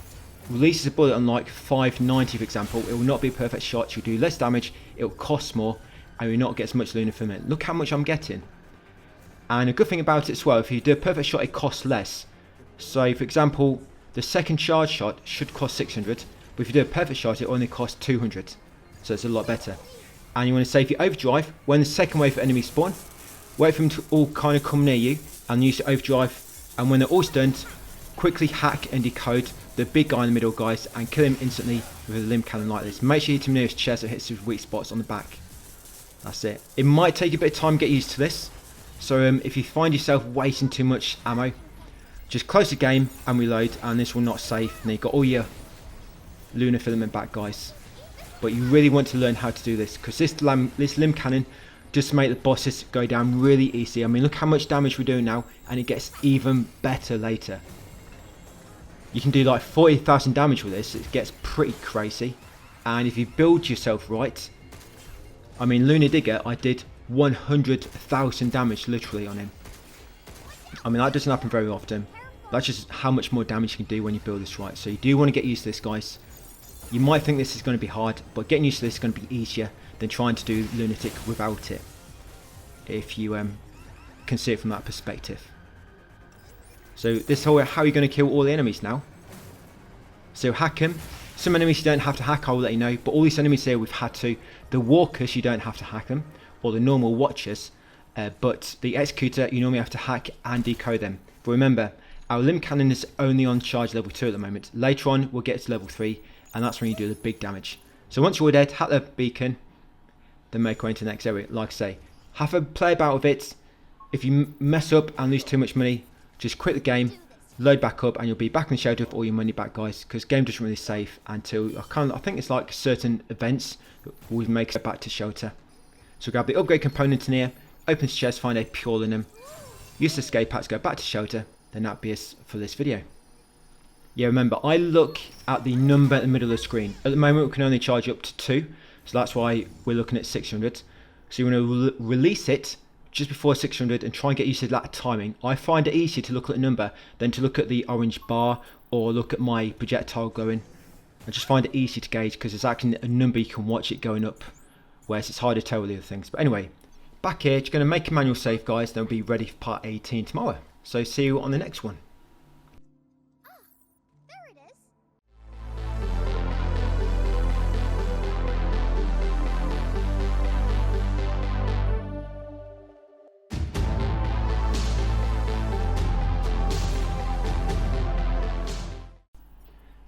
Speaker 1: releases a bullet on like 590, for example, it will not be a perfect shot. You'll do less damage, it will cost more, and you'll not get as much lunar filament. Look how much I'm getting. And a good thing about it as well, if you do a perfect shot, it costs less. So for example, the second charge shot should cost 600, but if you do a perfect shot, it only costs 200. So it's a lot better. And you want to save your overdrive when the second wave of enemies spawn. Wait for them to all kind of come near you and use your overdrive. And when they're all stunned, quickly hack and decode the big guy in the middle, guys, and kill him instantly with a limb cannon like this. Make sure you hit him near his chest and hits his weak spots on the back. That's it. It might take a bit of time to get used to this. So if you find yourself wasting too much ammo, just close the game and reload, and this will not save. And you've got all your lunar filament back, guys. But you really want to learn how to do this, because this limb cannon does make the bosses go down really easy. I mean, look how much damage we're doing now, and it gets even better later. You can do like 40,000 damage with this. It gets pretty crazy. And if you build yourself right, I mean, Lunatic, I did 100,000 damage literally on him. I mean, that doesn't happen very often. That's just how much more damage you can do when you build this right. So you do want to get used to this, guys. You might think this is going to be hard, but getting used to this is going to be easier than trying to do Lunatic without it, if you can see it from that perspective. So this whole how you're going to kill all the enemies now. So hack them. Some enemies you don't have to hack, I'll let you know, but all these enemies here we've had to. The walkers, you don't have to hack them, or the normal watchers, but the executor, you normally have to hack and decode them. But remember, our limb cannon is only on charge level 2 at the moment. Later on we'll get to level 3, and that's when you do the big damage. So once you're dead, hack the beacon, then make way into the next area. Like I say, have a play about with it. If you mess up and lose too much money, just quit the game, load back up, and you'll be back in the shelter with all your money back, guys, because game doesn't really save until I think it's like certain events will make it back to shelter. So grab the upgrade component in here, open the chest, find a pure linen, use the escape pack to go back to shelter. Then that'll be us for this video. Yeah, remember, I look at the number in the middle of the screen. At the moment we can only charge up to 2, so that's why we're looking at 600. So you want to release it just before 600 and try and get used to that timing. I find it easier to look at the number than to look at the orange bar or look at my projectile going. I just find it easy to gauge because it's actually a number you can watch it going up, whereas it's hard to tell with the other things. But anyway, back here, just going to make a manual save, guys, then we'll be ready for part 18 tomorrow. So see you on the next one.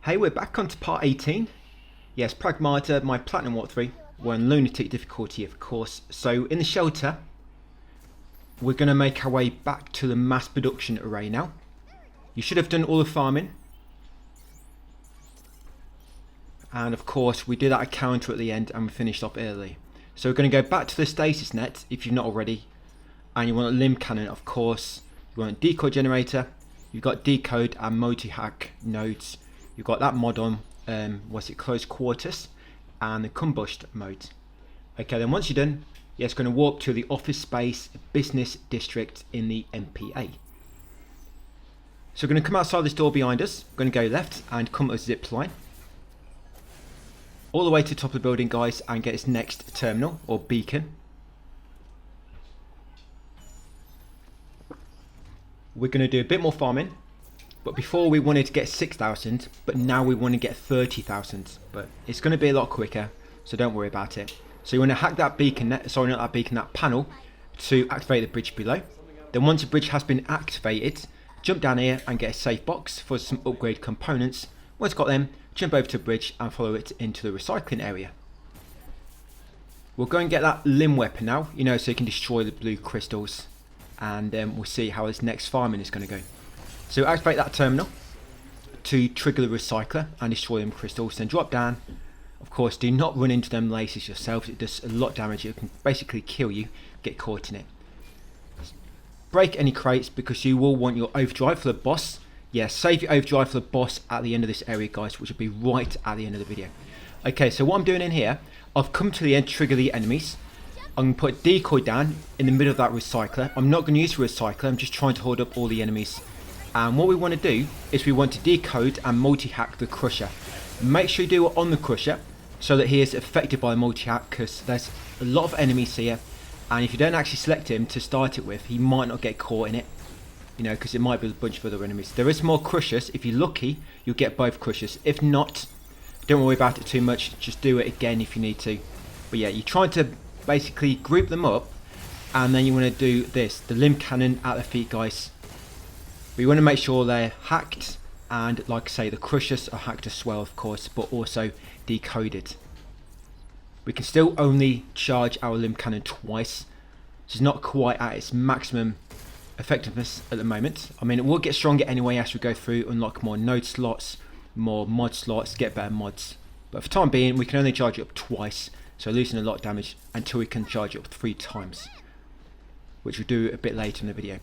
Speaker 1: Hey, we're back on to part 18. Yes, Pragmata, my Platinum walkthrough. We're on Lunatic difficulty, of course. So in the shelter, we're going to make our way back to the mass production array now. You should have done all the farming. And of course, we did that encounter at the end and we finished up early. So we're going to go back to the stasis net, if you've not already. And you want a limb cannon, of course. You want a decoy generator. You've got decode and multi-hack nodes. You've got that mod on, close quarters, and the combust mode. Okay, then once you're done, yeah, it's going to walk to the office space business district in the MPA. So we're going to come outside this door behind us. We're going to go left and come a zip line all the way to the top of the building, guys, and get its next terminal or beacon. We're going to do a bit more farming. But before we wanted to get 6,000, but now we want to get 30,000. But it's going to be a lot quicker, so don't worry about it. So you want to hack that beacon, that panel to activate the bridge below. Then once the bridge has been activated, jump down here and get a safe box for some upgrade components. Once got them, jump over to the bridge and follow it into the recycling area. We'll go and get that limb weapon now, so you can destroy the blue crystals. And we'll see how this next farming is going to go. So activate that terminal to trigger the recycler and destroy them crystals. Then drop down. Of course, do not run into them lasers yourself. It does a lot of damage. It can basically kill you, get caught in it. Break any crates because you will want your overdrive for the boss. Yeah, save your overdrive for the boss at the end of this area, guys, which will be right at the end of the video. Okay, so what I'm doing in here, I've come to the end to trigger the enemies. I'm going to put a decoy down in the middle of that recycler. I'm not going to use the recycler, I'm just trying to hold up all the enemies. And what we want to do is we want to decode and multi-hack the crusher. Make sure you do it on the crusher so that he is affected by the multi-hack, because there's a lot of enemies here, and if you don't actually select him to start it with, he might not get caught in it, you know, because it might be a bunch of other enemies. There is more crushers. If you're lucky, you'll get both crushers. If not, don't worry about it too much, just do it again if you need to. But yeah, you're trying to basically group them up, and then you want to do this, the Lim Cannon at their feet, guys. But you want to make sure they're hacked, and like I say, the crushers are hacked as well, of course, but also decoded. We can still only charge our Lim Cannon twice, so it's not quite at its maximum effectiveness at the moment. I mean, it will get stronger anyway as we go through, unlock more node slots, more mod slots, get better mods. But for the time being, we can only charge it up twice, so losing a lot of damage until we can charge it up 3 times, which we'll do a bit later in the video.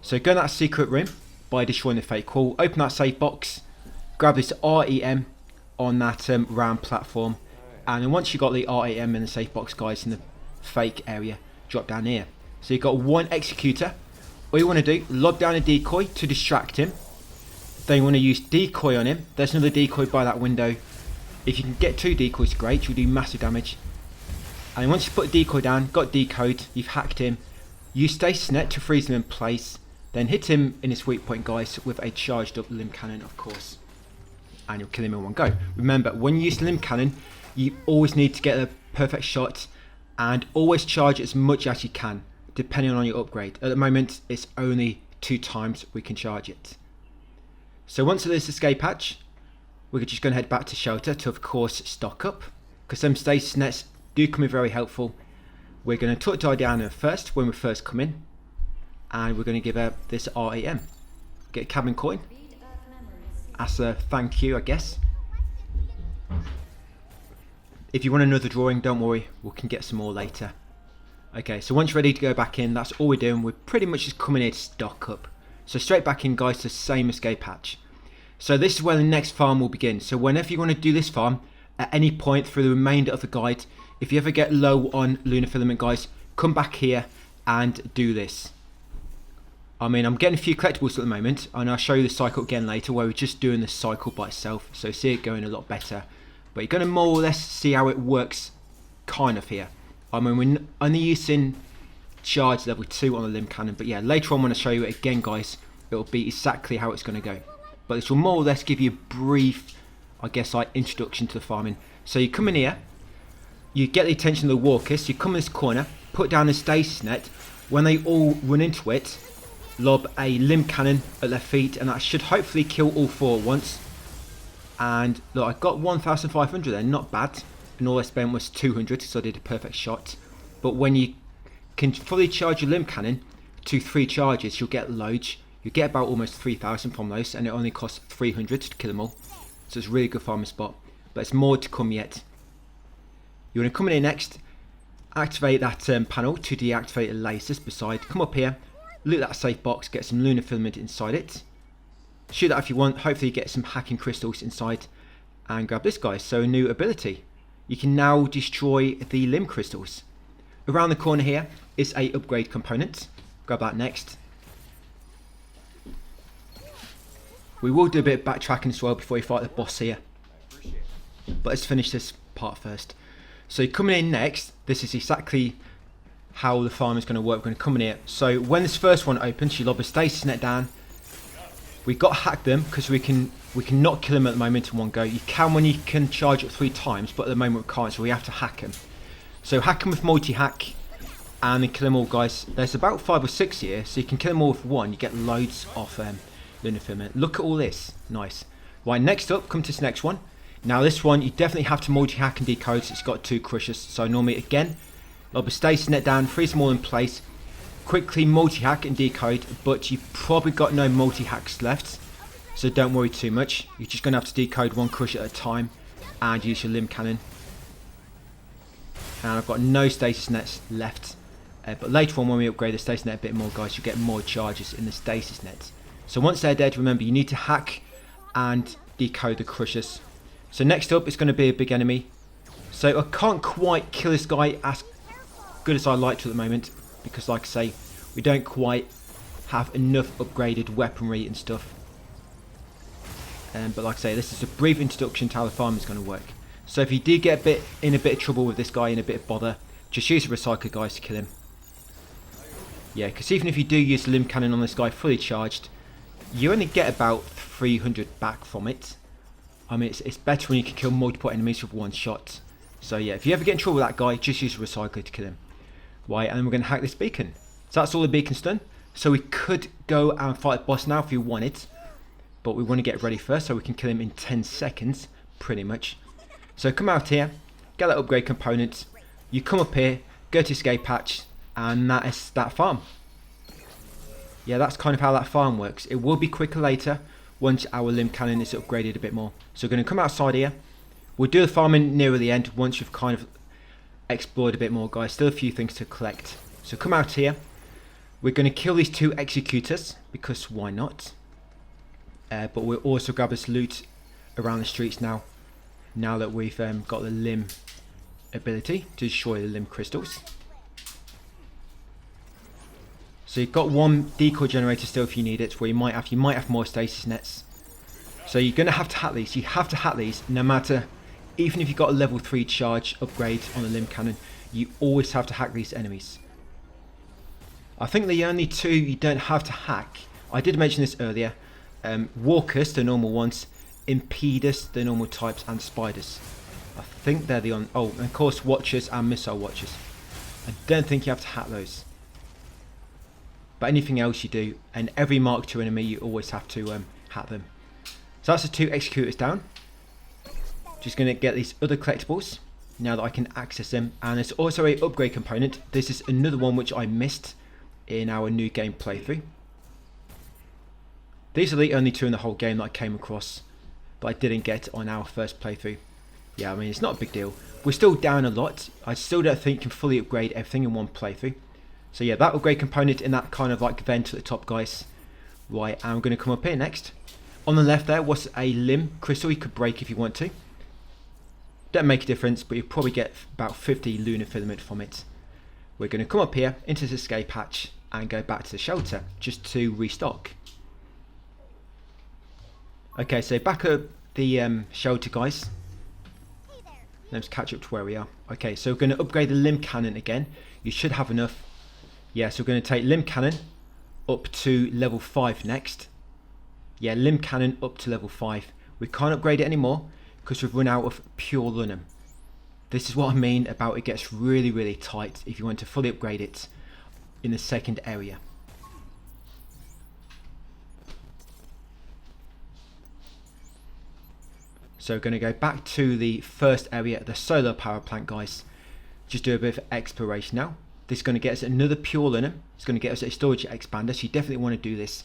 Speaker 1: So go in that secret room by destroying the fake wall, open that safe box, grab this REM on that round platform, and then once you've got the REM in the safe box, guys, in the fake area, drop down here. So you've got 1 executor. All you want to do, lob down a decoy to distract him. Then you want to use decoy on him. There's another decoy by that window. If you can get 2 decoys, great, you'll do massive damage. And once you put a decoy down, got decode, you've hacked him, use stasis net to freeze him in place, then hit him in his weak point, guys, with a charged up Lim Cannon, of course, and you'll kill him in one go. Remember, when you use Lim Cannon, you always need to get a perfect shot, and always charge as much as you can, depending on your upgrade. At the moment, it's only 2 times we can charge it. So once this escape hatch, we're just going to head back to shelter to, of course, stock up, because some stasis nets do come in very helpful. We're going to talk to Diana first when we first come in, and we're going to give her this REM. Get a cabin coin as a thank you, I guess. If you want another drawing, don't worry, we can get some more later. Okay, so once you're ready to go back in, that's all we're doing. We're pretty much just coming here to stock up. So straight back in, guys, to the same escape hatch. So this is where the next farm will begin. So whenever you want to do this farm, at any point through the remainder of the guide, if you ever get low on lunar filament, guys, come back here and do this. I mean, I'm getting a few collectibles at the moment, and I'll show you the cycle again later, where we're just doing the cycle by itself, so see it going a lot better. But you're going to more or less see how it works, kind of here. I mean, we're only using charge level 2 on the Lim Cannon, but yeah, later on when I show you it again, guys, it'll be exactly how it's going to go. But this will more or less give you a brief, I guess, like introduction to the farming. So you come in here, you get the attention of the walkers, you come in this corner, put down a stasis net. When they all run into it, lob a Lim Cannon at their feet, and that should hopefully kill all 4 at once. And look, I got 1,500 there, not bad. And all I spent was 200, so I did a perfect shot. But when you can fully charge your Lim Cannon to 3 charges, you'll get loads. You get about almost 3,000 from those, and it only costs 300 to kill them all. So it's a really good farming spot, but it's more to come yet. You want to come in here next, activate that panel to deactivate the lasers beside. Come up here, loot that safe box, get some lunar filament inside it. Shoot that if you want, hopefully get some hacking crystals inside, and grab this guy. So a new ability. You can now destroy the limb crystals. Around the corner here is a upgrade component. Grab that next. We will do a bit of backtracking as well before we fight the boss here. But let's finish this part first. So coming in next, this is exactly how the farm is going to work. We're going to come in here. So when this first one opens, you lob a stasis net down. We got to hack them because we can not kill them at the moment in one go. You can when you can charge it 3 times, but at the moment we can't, so we have to hack them. So hack them with multi-hack and then kill them all, guys. There's about 5 or 6 here, so you can kill them all with 1. You get loads of lunar filament. Look at all this. Nice. Right, next up, come to this next one. Now this one, you definitely have to multi-hack and decode, so it's got 2 crushers. So normally, again, lob a stasis net down, freeze them all in place. Quickly multi-hack and decode, but you've probably got no multi-hacks left, so don't worry too much. You're just going to have to decode 1 crusher at a time and use your Lim Cannon. And I've got no stasis nets left, but later on when we upgrade the stasis net a bit more, guys, you'll get more charges in the stasis net. So once they're dead, remember you need to hack and decode the crushers. So next up is going to be a big enemy. So I can't quite kill this guy as good as I like to at the moment, because like I say, we don't quite have enough upgraded weaponry and stuff. But like I say, this is a brief introduction to how the farm is going to work. So if you do get in a bit of trouble with this guy, in a bit of bother, just use the recycler guys to kill him. Yeah, because even if you do use the Lim Cannon on this guy fully charged, you only get about 300 back from it. I mean, it's better when you can kill multiple enemies with one shot. So yeah, if you ever get in trouble with that guy, just use the recycler to kill him. Right, and then we're going to hack this beacon. So that's all the beacon's done. So we could go and fight the boss now if you want it. But we want to get ready first so we can kill him in 10 seconds, pretty much. So come out here, get that upgrade component. You come up here, go to escape hatch, and that is that farm. Yeah, that's kind of how that farm works. It will be quicker later once our Lim Cannon is upgraded a bit more. So we're going to come outside here. We'll do the farming nearer the end once we've kind of explored a bit more, guys. Still a few things to collect. So come out here. We're going to kill these 2 executors, because why not? But we'll also grab this loot around the streets now that we've got the Lim ability to destroy the Lim crystals. So you've got 1 decoy generator still if you need it, where you might have more stasis nets. So you're going to have to hack these. You have to hack these no matter, even if you've got a level 3 charge upgrade on the Lim Cannon, you always have to hack these enemies. I think the only 2 you don't have to hack, I did mention this earlier, walkers, the normal ones, impeders, the normal types, and spiders. I think they're the oh, and of course watchers and missile watchers. I don't think you have to hack those. But anything else you do, and every Mark 2 enemy you always have to hack them. So that's the 2 executors down. Just going to get these other collectibles now that I can access them. And there's also a upgrade component. This is another one which I missed in our new game playthrough. These are the only 2 in the whole game that I came across, but I didn't get on our first playthrough. Yeah, I mean, it's not a big deal. We're still down a lot. I still don't think you can fully upgrade everything in one playthrough. So yeah, that upgrade component in that kind of like vent at the top, guys. Right, and I'm going to come up here next. On the left there was a Lim crystal you could break if you want to. Don't make a difference, but you'll probably get about 50 lunar filament from it. We're going to come up here into this escape hatch and go back to the shelter just to restock. Okay, so back at the shelter, guys. Let's catch up to where we are. Okay, so we're going to upgrade the Lim Cannon again. You should have enough. Yeah, so we're going to take Lim Cannon up to level 5 next. Yeah, Lim Cannon up to level 5. We can't upgrade it anymore because we've run out of pure Lunam. This is what I mean about it gets really, really tight if you want to fully upgrade it in the second area. So we're going to go back to the first area, the solar power plant, guys. Just do a bit of exploration now. This is going to get us another pure Lunam. It's going to get us a storage expander, so you definitely want to do this.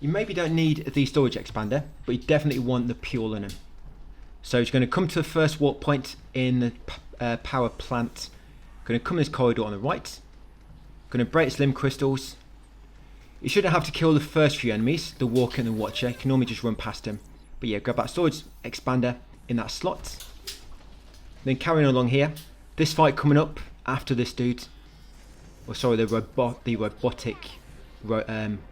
Speaker 1: You maybe don't need the storage expander, but you definitely want the pure Lunam. So it's going to come to the first warp point in the power plant. Going to come in this corridor on the right. Going to break its Lim crystals. You shouldn't have to kill the first few enemies, the walker and the watcher. You can normally just run past them. But yeah, grab that storage expander in that slot. Then carrying along here. This fight coming up after this dude. Or sorry, the robotic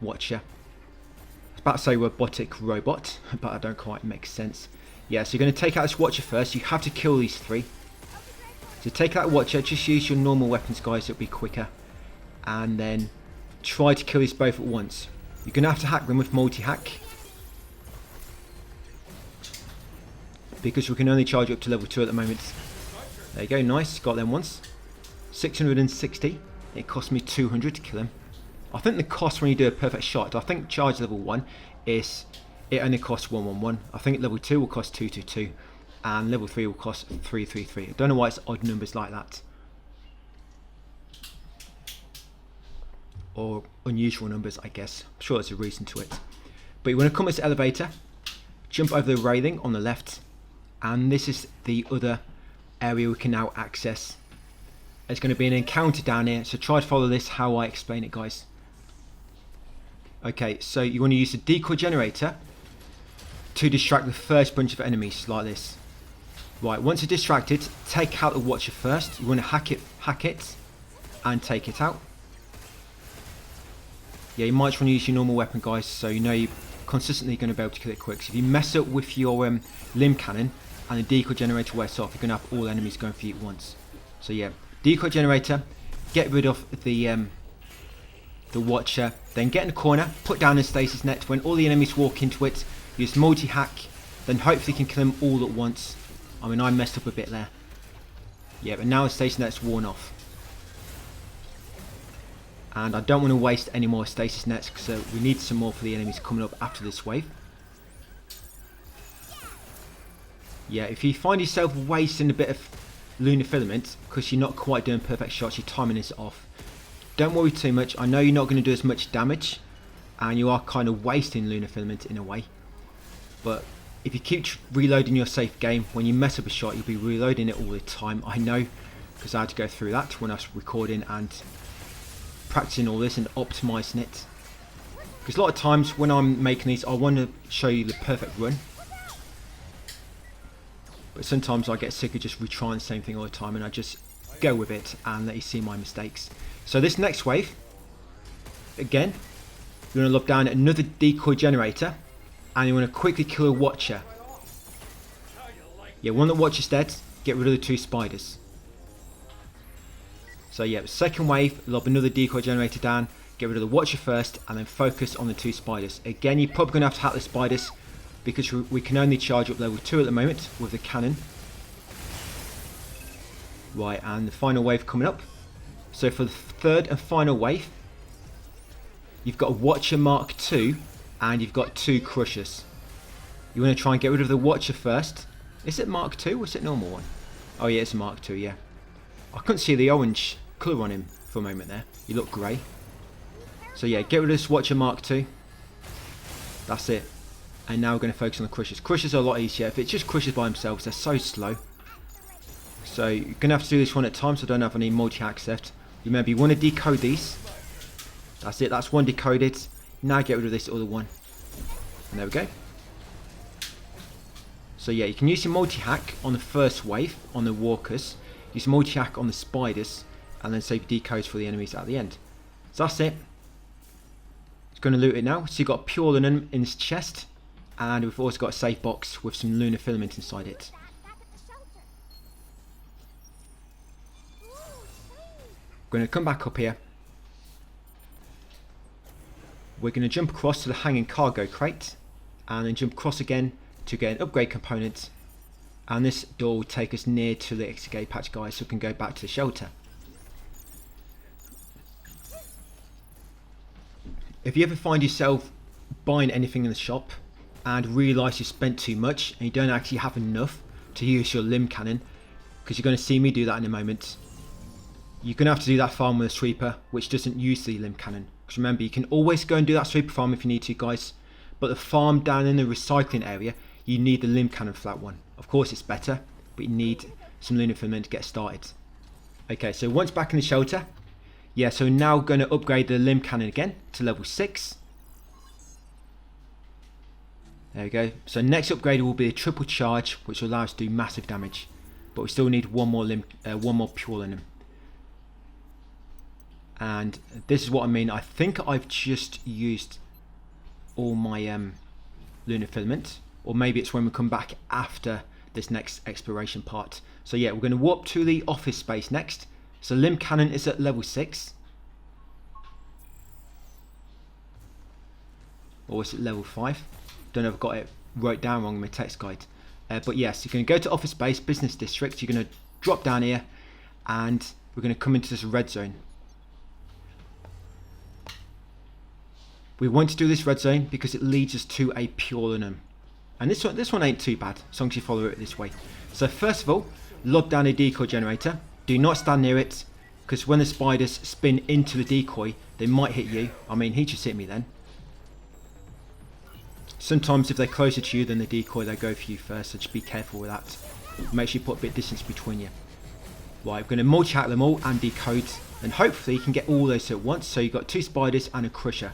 Speaker 1: watcher. I was about to say robotic robot, but I don't quite make sense. Yeah, so you're going to take out this watcher first. You have to kill these 3. So take out watcher, just use your normal weapons, guys, it'll be quicker. And then try to kill these both at once. You're going to have to hack them with multi-hack. Because we can only charge up to level 2 at the moment. There you go, nice, got them once. 660, it cost me 200 to kill him. I think the cost when you do a perfect shot, I think charge level 1 is, it only costs 111. I think level 2 will cost 222. And level 3 will cost 333. I don't know why it's odd numbers like that. Or unusual numbers, I guess. I'm sure there's a reason to it. But you want to come to this elevator, jump over the railing on the left, and this is the other area we can now access. There's going to be an encounter down here, so try to follow this how I explain it, guys. Okay, so you want to use the decoy generator to distract the first bunch of enemies like this. Right, once you're distracted, take out the watcher first. You want to hack it, and take it out. Yeah, you might just want to use your normal weapon, guys, so you know you're consistently going to be able to kill it quick. So if you mess up with your Lim Cannon and the decoy generator wears off, you're going to have all enemies going for you at once. So yeah, decoy generator, get rid of the watcher, then get in the corner, put down a stasis net. When all the enemies walk into it, use multi-hack, then hopefully you can kill them all at once. I mean, I messed up a bit there. Yeah, but now the stasis net's worn off. And I don't want to waste any more stasis nets, so we need some more for the enemies coming up after this wave. Yeah, if you find yourself wasting a bit of lunar filament because you're not quite doing perfect shots, your timing is off, don't worry too much. I know you're not going to do as much damage, and you are kind of wasting lunar filament in a way. But if you keep reloading your safe game, when you mess up a shot, you'll be reloading it all the time. I know, because I had to go through that when I was recording and practicing all this and optimizing it. Because a lot of times when I'm making these, I want to show you the perfect run. But sometimes I get sick of just retrying the same thing all the time, and I just go with it and let you see my mistakes. So this next wave, again, you're going to look down at another decoy generator, and you want to quickly kill a watcher. Yeah, one that watches dead, get rid of the 2 spiders. So yeah, second wave, lob another decoy generator down, get rid of the watcher first, and then focus on the 2 spiders. Again, you're probably going to have to hack the spiders, because we can only charge up level 2 at the moment with the cannon. Right, and the final wave coming up. So for the third and final wave, you've got a watcher Mark II, and you've got 2 crushers. You want to try and get rid of the watcher first. Is it Mark II or is it normal one? Oh yeah, it's a Mark II, yeah. I couldn't see the orange colour on him for a moment there. He looked grey. So yeah, get rid of this watcher Mark II. That's it. And now we're going to focus on the crushers. Crushers are a lot easier. If it's just crushers by themselves, they're so slow. So you're going to have to do this one at a time, so I don't have any multi-hacks left. Remember, you want to decode these. That's it, that's one decoded. Now get rid of this other one. And there we go. So yeah, you can use your multi-hack on the first wave, on the walkers. Use multi-hack on the spiders, and then save decodes for the enemies at the end. So that's it. It's going to loot it now. So you've got pure linen in this chest, and we've also got a safe box with some lunar filament inside it. We're going to come back up here. We're going to jump across to the hanging cargo crate, and then jump across again to get an upgrade component. And this door will take us near to the escape hatch, guys, so we can go back to the shelter. If you ever find yourself buying anything in the shop and realise you spent too much and you don't actually have enough to use your Lim Cannon, because you're going to see me do that in a moment, you're going to have to do that farm with a sweeper, which doesn't use the Lim Cannon. Because remember, you can always go and do that sweeper farm if you need to, guys, but the farm down in the recycling area, you need the Lim Cannon for that one. Of course it's better, but you need some lunar filament to get started. Okay, so once back in the shelter, yeah, so we're now going to upgrade the Lim Cannon again to level 6. There we go. So next upgrade will be a triple charge, which will allow us to do massive damage. But we still need one more pure linen. And this is what I mean. I think I've just used all my lunar filament, or maybe it's when we come back after this next exploration part. So yeah, we're going to warp to the office space next. So Lim Cannon is at level 6. Or is it level 5? Don't know if I've got it wrote down wrong in my text guide. But yes, you're going to go to office space, business district. You're going to drop down here, and we're going to come into this red zone. We want to do this red zone because it leads us to a pure linen. And this one ain't too bad, as long as you follow it this way. So first of all, lob down a decoy generator. Do not stand near it, because when the spiders spin into the decoy, they might hit you. I mean, he just hit me then. Sometimes if they're closer to you than the decoy, they go for you first, so just be careful with that. Make sure you put a bit of distance between you. Right, we're going to multi-hack them all and decode, and hopefully you can get all those at once. So you've got 2 spiders and a crusher.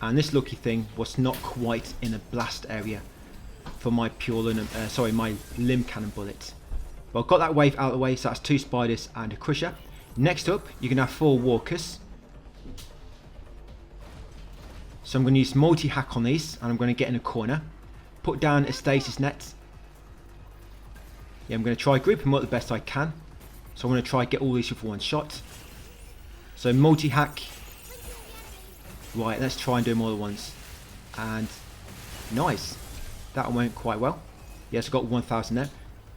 Speaker 1: And this lucky thing was not quite in a blast area. for my my Lim Cannon bullets. Well, I've got that wave out of the way, so that's 2 spiders and a crusher. Next up, you're going to have 4 walkers. So I'm going to use multi-hack on these, and I'm going to get in a corner. Put down a stasis net. Yeah, I'm going to try group them up the best I can. So I'm going to try get all these with one shot. So multi-hack. Right, let's try and do them all at once. And nice. That one went quite well. Yes, I got 1,000 there.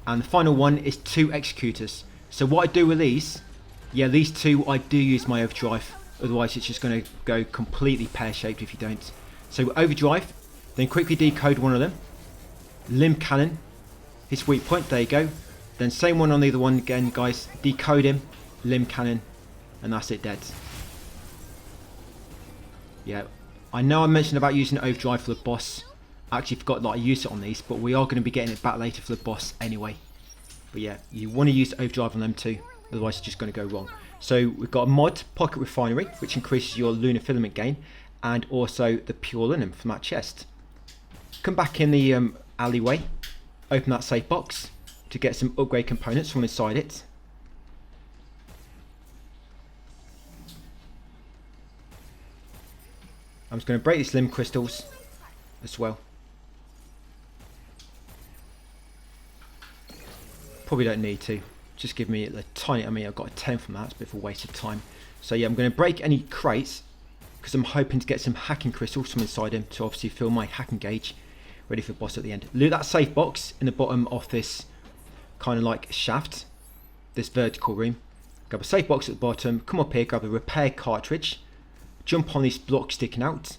Speaker 1: And the final one is 2 executors. So what I do with these, yeah, these 2 I do use my overdrive. Otherwise it's just going to go completely pear-shaped if you don't. So overdrive, then quickly decode one of them. Lim Cannon, his weak point, there you go. Then same one on the other one again, guys. Decode him, Lim Cannon, and that's it, dead. Yeah, I know I mentioned about using overdrive for the boss. I actually forgot that I used it on these, but we are going to be getting it back later for the boss anyway. But yeah, you want to use overdrive on them too, otherwise it's just going to go wrong. So we've got a mod, Pocket Refinery, which increases your lunar filament gain, and also the pure linen from that chest. Come back in the alleyway, open that safe box to get some upgrade components from inside it. I'm just going to break these limb crystals as well. Probably don't need to. Just give me the tiny, I mean I've got a 10 from that, it's a bit of a waste of time. So yeah, I'm going to break any crates because I'm hoping to get some hacking crystals from inside them to obviously fill my hacking gauge ready for the boss at the end. Loot that safe box in the bottom of this kind of like shaft, this vertical room. Grab a safe box at the bottom, come up here, grab a repair cartridge, jump on this block sticking out,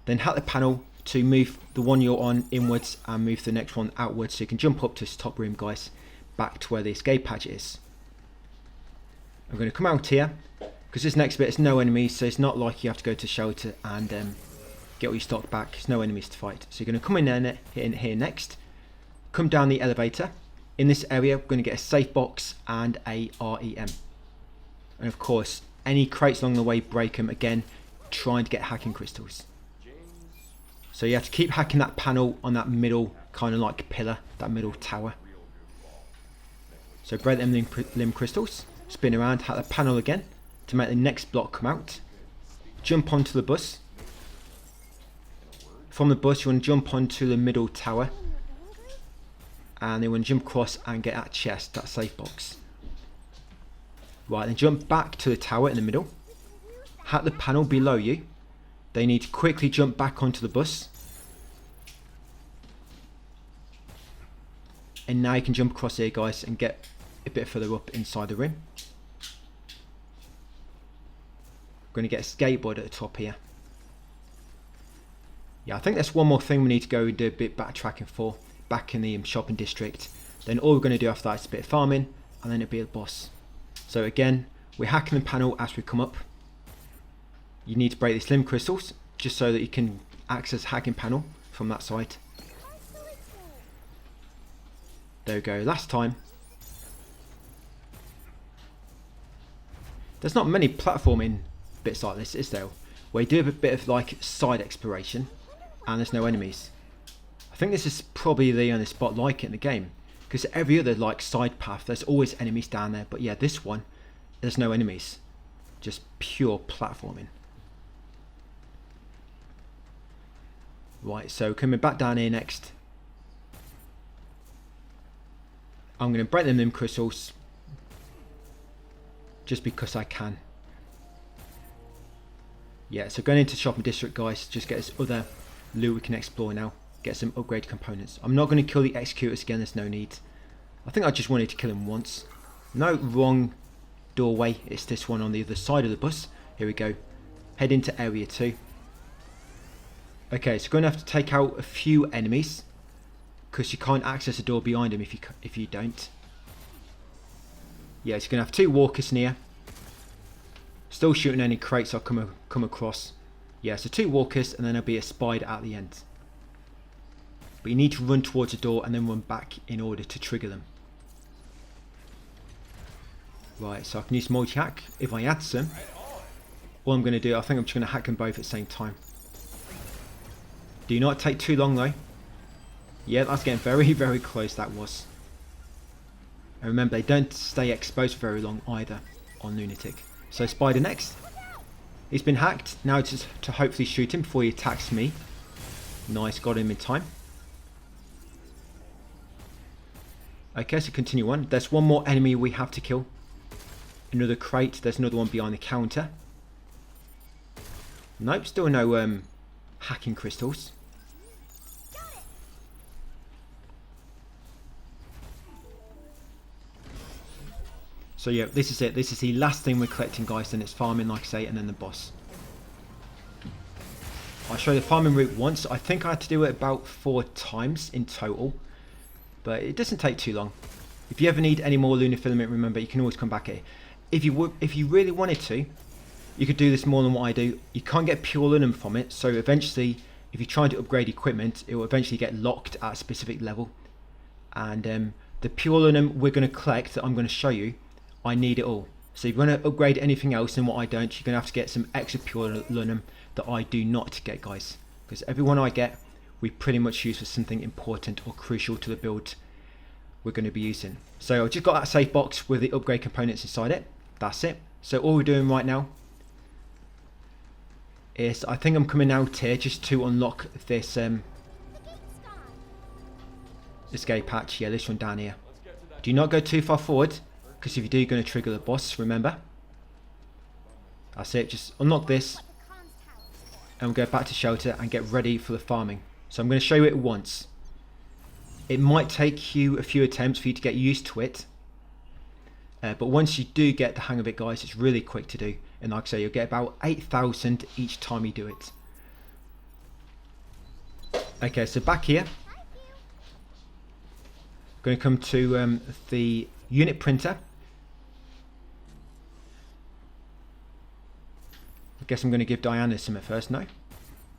Speaker 1: then hack the panel to move the one you're on inwards and move the next one outwards so you can jump up to this top room, guys, back to where the escape hatch is. I'm going to come out here because this next bit is no enemies, so it's not like you have to go to shelter and get all your stock back. There's no enemies to fight, so you're going to come in there, here next, come down the elevator. In this area we're going to get a safe box and a REM, and of course any crates along the way, break them again, trying to get hacking crystals. So you have to keep hacking that panel on that middle kind of like pillar, that middle tower. So break them limb crystals, spin around, hack the panel again to make the next block come out. Jump onto the bus. From the bus you want to jump onto the middle tower. And then you want to jump across and get that chest, that safe box. Right, then jump back to the tower in the middle. Hack the panel below you. They need to quickly jump back onto the bus. And now you can jump across here, guys, and get a bit further up inside the room. We're going to get a skateboard at the top here. Yeah, I think there's one more thing we need to go and do a bit backtracking for, back in the shopping district. Then all we're going to do after that is a bit of farming, and then it'll be a boss. So again, we're hacking the panel as we come up. You need to break these limb crystals, just so that you can access hacking panel from that side. There we go, last time. There's not many platforming bits like this, is there? Where you do a bit of like side exploration and there's no enemies. I think this is probably the only spot like it in the game, because every other like side path there's always enemies down there, but yeah, this one there's no enemies, just pure platforming. Right, so coming back down here next, I'm going to break them crystals just because I can. Yeah, so going into shopping district, guys, just get this other loot we can explore now, get some upgrade components. I'm not going to kill the executors again, there's no need. I think I just wanted to kill him once. No, wrong doorway, it's this one on the other side of the bus. Here we go, head into area 2. Okay, so going to have to take out a few enemies, because you can't access a door behind him if you don't. Yeah, so you're going to have 2 walkers in here. Still shooting any crates I'll come across. Yeah, so 2 walkers and then there'll be a spider at the end. But you need to run towards the door and then run back in order to trigger them. Right, so I can use multi-hack if I add some. All I'm going to do, I think I'm just going to hack them both at the same time. Do not take too long though. Yeah, that's getting very, very close, that was. And remember, they don't stay exposed for very long either on Lunatic. So Spider next. He's been hacked. Now it's to hopefully shoot him before he attacks me. Nice, got him in time. Okay, so continue on. There's one more enemy we have to kill. Another crate. There's another one behind the counter. Nope, still no hacking crystals. So yeah, this is it. This is the last thing we're collecting, guys. Then it's farming, like I say, and then the boss. I'll show you the farming route once. I think I had to do it about 4 times in total. But it doesn't take too long. If you ever need any more lunar filament, remember, you can always come back here. If you really wanted to, you could do this more than what I do. You can't get pure lunum from it. So eventually, if you're trying to upgrade equipment, it will eventually get locked at a specific level. And the pure lunum we're going to collect, that I'm going to show you, I need it all. So if you want to upgrade anything else than what I don't, you're going to have to get some extra pure lunum that I do not get, guys. Because every one I get, we pretty much use for something important or crucial to the build we're going to be using. So I've just got that safe box with the upgrade components inside it. That's it. So all we're doing right now is, I think I'm coming out here just to unlock this escape hatch. Yeah, this one down here. Do not go too far forward, because if you do, you're going to trigger the boss, remember. That's it, just unlock this, and we'll go back to shelter and get ready for the farming. So I'm going to show you it once. It might take you a few attempts for you to get used to it. But once you do get the hang of it, guys, it's really quick to do. And like I say, you'll get about 8,000 each time you do it. Okay, so back here. Going to come to the unit printer. I guess I'm going to give Diana some at first. No,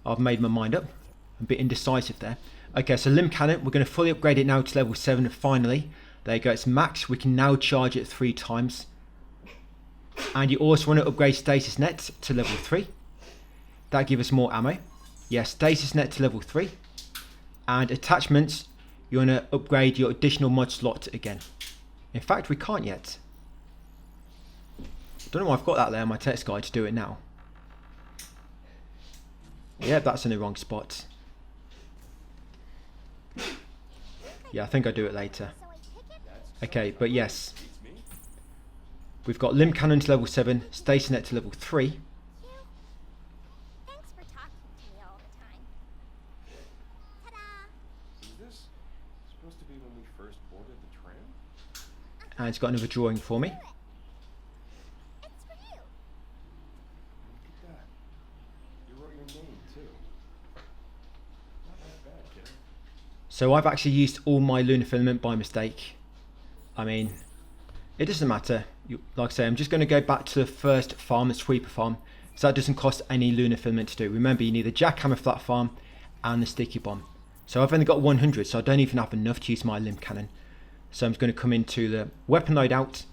Speaker 1: I've made my mind up. I'm a bit indecisive there. Okay, so Lim Cannon, we're going to fully upgrade it now to level 7 finally. There you go, it's max. We can now charge it 3 times. And you also want to upgrade Stasis Net to level 3. That gives us more ammo. Yeah, Stasis Net to level 3. And attachments, you want to upgrade your additional mod slot again. In fact, we can't yet. Don't know why I've got that there on my text guide to do it now. Yeah, that's in the wrong spot. Yeah, I think I'll do it later. Okay, but yes. We've got Lim Cannon to level 7, Stasis Net to level 3. And it's got another drawing for me. So I've actually used all my lunar filament by mistake. I mean, it doesn't matter. Like I say, I'm just going to go back to the first farm, the sweeper farm, so that doesn't cost any lunar filament to do. Remember, you need the jackhammer for that farm and the sticky bomb. So I've only got 100, so I don't even have enough to use my Lim Cannon. So I'm just going to come into the weapon loadout,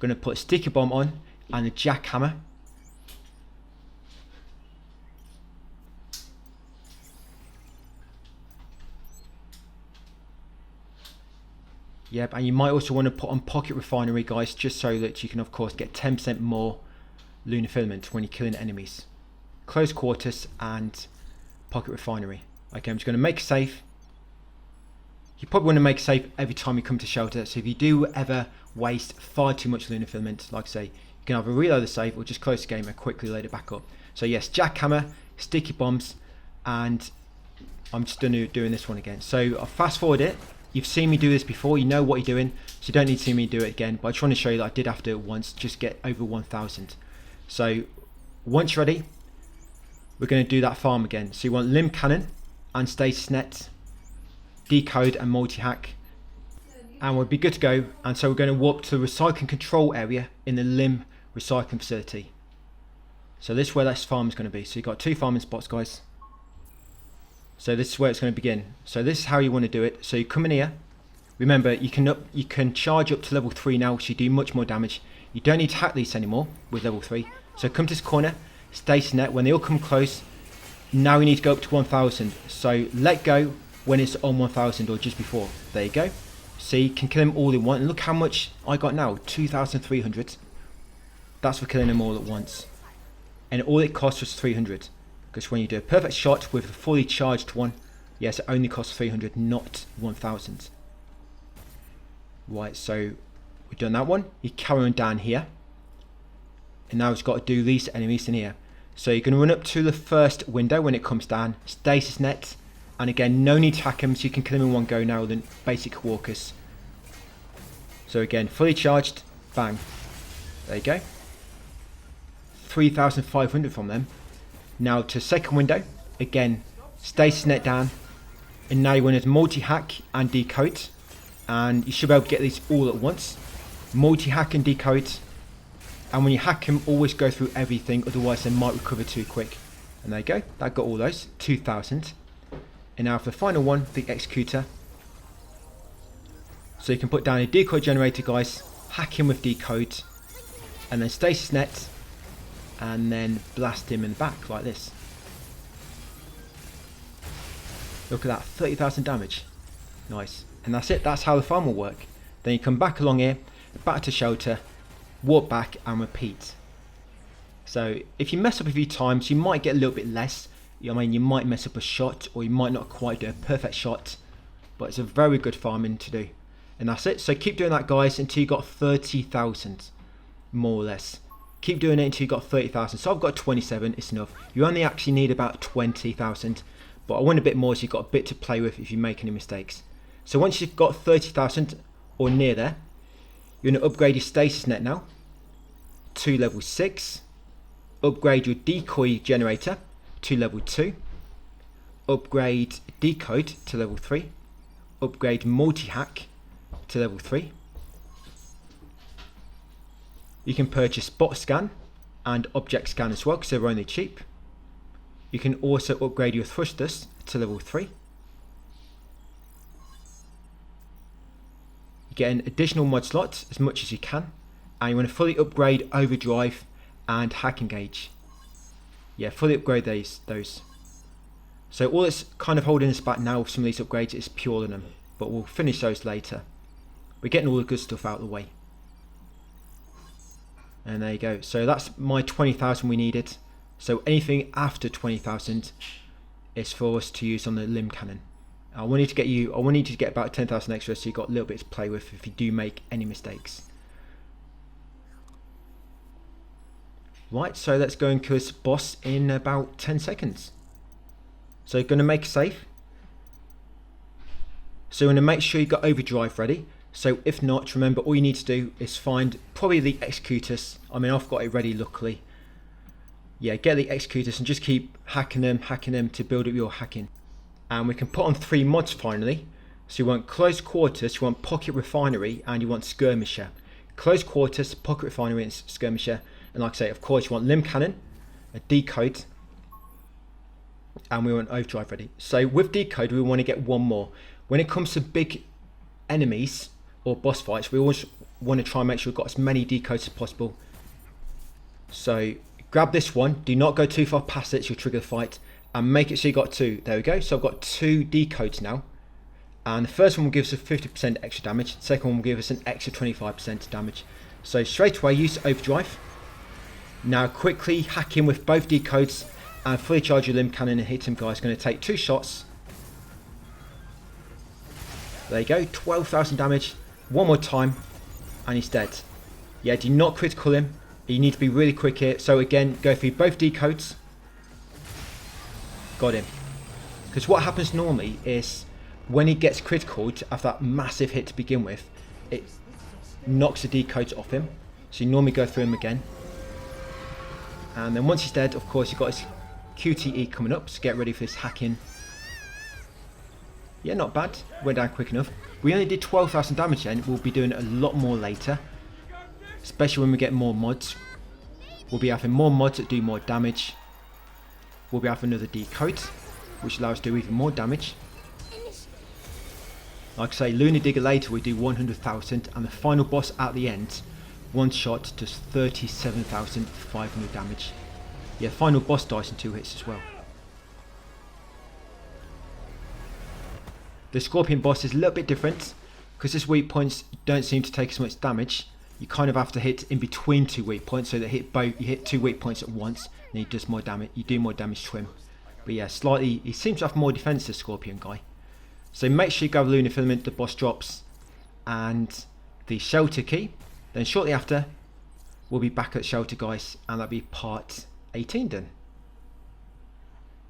Speaker 1: going to put a sticky bomb on and the jackhammer. Yep, and you might also want to put on pocket refinery, guys, just so that you can, of course, get 10% more lunar filament when you're killing enemies. Close quarters and pocket refinery. Okay, I'm just going to make a save. You probably want to make a save every time you come to shelter, so if you do ever waste far too much lunar filament, like I say, you can either reload the save or just close the game and quickly load it back up. So yes, jackhammer, sticky bombs, and I'm just doing this one again. So I'll fast forward it. You've seen me do this before, you know what you're doing, so you don't need to see me do it again, but I just want to show you that I did have to do it once, just get over 1,000. So once you're ready, we're going to do that farm again. So you want Lim Cannon and Stasis Net, decode and multi-hack, and we'll be good to go. And so we're going to walk to the recycling control area in the Lim recycling facility. So this is where this farm is going to be. So you've got 2 farming spots, guys. So this is where it's going to begin. So this is how you want to do it. So you come in here. Remember, you can charge up to level 3 now, so you do much more damage. You don't need to hack these anymore with level 3. So come to this corner, Stasis Net. When they all come close, now we need to go up to 1,000. So let go when it's on 1000 or just before. There you go. So you can kill him all in one. And look how much I got now, 2,300. That's for killing them all at once. And all it costs was 300. Because when you do a perfect shot with a fully charged one, yes, it only costs 300, not 1,000. Right, so we've done that one. You carry on down here. And now it's got to do these enemies in here. So you're going to run up to the first window when it comes down. Stasis net. And again, no need to hack them, so you can kill them in one go now than basic walkers. So again, fully charged. Bang. There you go. 3,500 from them. Now to second window. Again, stasis net down. And now you want to multi-hack and decode. And you should be able to get these all at once. Multi-hack and decode. And when you hack them, always go through everything, otherwise they might recover too quick. And there you go, that got all those, 2,000. And now for the final one, the executor. So you can put down a decoy generator, guys, hack him with decode, and then stasis net, and then blast him in the back like this. Look at that, 30,000 damage. Nice. And that's it, that's how the farm will work. Then you come back along here, back to shelter, walk back and repeat. So if you mess up a few times, you might get a little bit less. I mean, you might mess up a shot, or you might not quite do a perfect shot, but it's a very good farming to do. And that's it. So keep doing that, guys, until you got 30,000, more or less. Keep doing it until you got 30,000. So I've got 27, it's enough. You only actually need about 20,000, but I want a bit more, so you've got a bit to play with if you make any mistakes. So once you've got 30,000 or near there, you're going to upgrade your stasis net now to level 6. Upgrade your decoy generator to level 2. Upgrade decode to level 3. Upgrade multi-hack to level 3. You can purchase bot scan and object scan as well, because they're only cheap. You can also upgrade your thrusters to level 3. You get an additional mod slots as much as you can, and you want to fully upgrade overdrive and hack engage. Yeah, fully upgrade those. So all that's kind of holding us back now with some of these upgrades is pure them, but we'll finish those later. We're getting all the good stuff out of the way. And there you go. So that's my 20,000 we needed. So anything after 20,000 is for us to use on the Lim Cannon. I want you to get about 10,000 extra, so you've got a little bit to play with if you do make any mistakes. Right, so let's go and kill this boss in about 10 seconds. So you're going to make a save. So you're going to make sure you've got overdrive ready. So if not, remember, all you need to do is find probably the executors. I mean, I've got it ready, luckily. Yeah, get the executors and just keep hacking them to build up your hacking. And we can put on 3 mods finally. So you want close quarters, you want pocket refinery, and you want skirmisher. Close quarters, pocket refinery, and skirmisher. And like I say, of course, you want Lim Cannon, a decode, and we want overdrive ready. So with decode, we want to get one more. When it comes to big enemies or boss fights, we always want to try and make sure we've got as many decodes as possible. So grab this one, do not go too far past it, so you'll trigger the fight, and make it so you got 2. There we go. So I've got 2 decodes now, and the first one will give us a 50% extra damage, the second one will give us an extra 25% damage. So straight away use overdrive. Now quickly hack in with both decodes and fully charge your Lim Cannon and hit him, guys. Going to take 2 shots. There you go, 12,000 damage. One more time and he's dead. Yeah, do not critical him. You need to be really quick here. So again, go through both decodes. Got him. Because what happens normally is when he gets critical after that massive hit to begin with, it knocks the decodes off him. So you normally go through him again. And then once he's dead, of course, you've got his QTE coming up, so get ready for this hacking. Yeah, not bad. Went down quick enough. We only did 12,000 damage then. We'll be doing a lot more later, especially when we get more mods. We'll be having more mods that do more damage. We'll be having another decode, which allows us to do even more damage. Like I say, Lunatic later we do 100,000, and the final boss at the end, one shot does 37,500 damage. Yeah, final boss dies in 2 hits as well. The Scorpion boss is a little bit different because his weak points don't seem to take as much damage. You kind of have to hit in between 2 weak points, so that you hit 2 weak points at once, and he does more damage. You do more damage to him. But yeah, slightly, he seems to have more defense, the Scorpion guy. So make sure you grab Lunar Filament, the boss drops, and the shelter key. Then shortly after, we'll be back at shelter, guys, and that'll be part 18 done.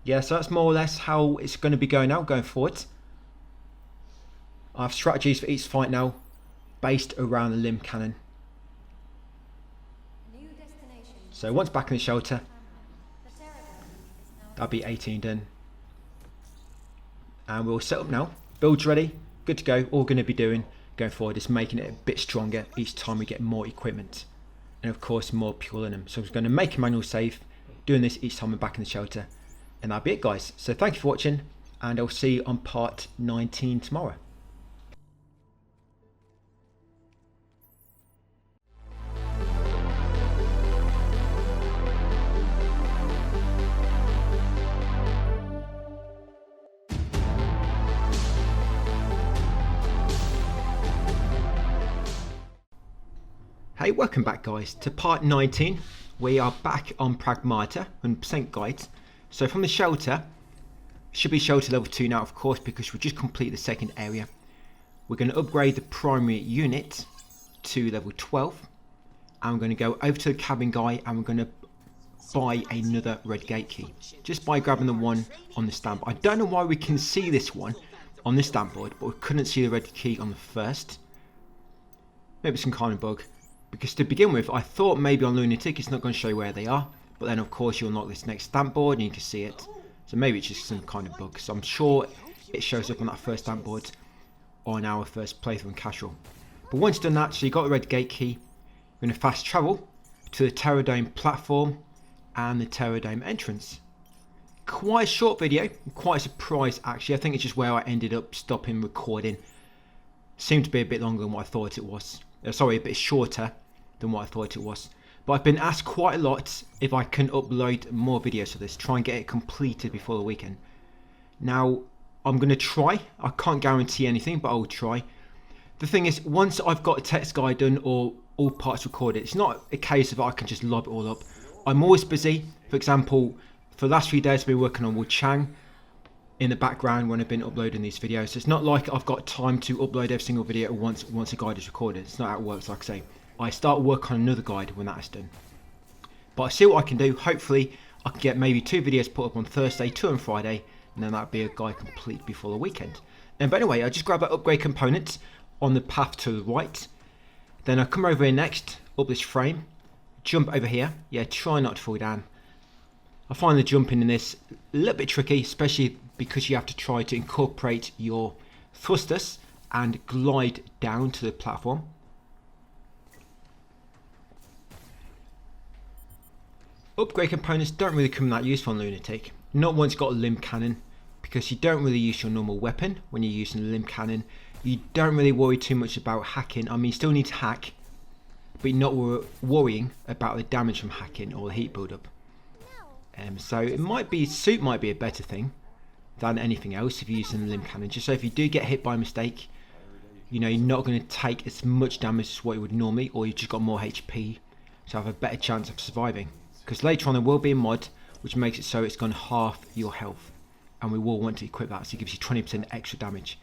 Speaker 1: Yeah, so that's more or less how it's going to be going now, going forward. I have strategies for each fight now, based around the Lim Cannon. So once back in the shelter, that'll be 18 done. And we'll set up now. Build's ready, good to go. All we're going to be doing going forward is making it a bit stronger each time we get more equipment. And of course more pure linen. So I'm going to make a manual save, doing this each time we're back in the shelter. And that'll be it, guys. So thank you for watching, and I'll see you on part 19 tomorrow. Hey, welcome back, guys, to part 19. We are back on Pragmata, 100% guides. So from the shelter, should be shelter level 2 now, of course, because we just completed the second area. We're going to upgrade the primary unit to level 12. And we're going to go over to the cabin guy, and we're going to buy another red gate key. Just by grabbing the one on the stamp. I don't know why we can see this one on this stamp board, but we couldn't see the red key on the first. Maybe some kind of bug. Because to begin with, I thought maybe on Lunatic it's not going to show you where they are. But then of course you'll unlock this next stamp board and you can see it. So maybe it's just some kind of bug. So I'm sure it shows up on that first stamp board on our first playthrough in Casual. But once done that, so you got the red gate key, you're going to fast travel to the Terror Dome platform and the Terror Dome entrance. Quite a short video, quite a surprise actually. I think it's just where I ended up stopping recording. Seemed to be a bit longer than what I thought it was. Sorry, a bit shorter than what I thought it was. But I've been asked quite a lot if I can upload more videos of this, try and get it completed before the weekend. Now, I'm going to try. I can't guarantee anything, but I'll try. The thing is, once I've got a text guide done or all parts recorded, it's not a case of I can just lob it all up. I'm always busy. For example, for the last few days I've been working on Wu Chang in the background when I've been uploading these videos. So it's not like I've got time to upload every single video at once a guide is recorded. It's not how it works, like I say. I start work on another guide when that is done. But I see what I can do. Hopefully I can get maybe 2 videos put up on Thursday, 2 on Friday, and then that'll be a guide complete before the weekend. But anyway, I just grab that upgrade component on the path to the right. Then I come over here next, up this frame, jump over here. Yeah, try not to fall down. I find the jumping in this a little bit tricky, especially because you have to try to incorporate your thrusters and glide down to the platform. Upgrade components don't really come that useful on Lunatic. Not once got a Lim Cannon, because you don't really use your normal weapon when you're using a Lim Cannon. You don't really worry too much about hacking. I mean, you still need to hack, but you're not worrying about the damage from hacking or the heat buildup. So it might be, suit might be a better thing than anything else if you're using a Lim Cannon. Just so if you do get hit by mistake, you know, you're not going to take as much damage as what you would normally, or you've just got more HP, so have a better chance of surviving. Because later on there will be a mod which makes it so it's gone half your health, and we will want to equip that, so it gives you 20% extra damage.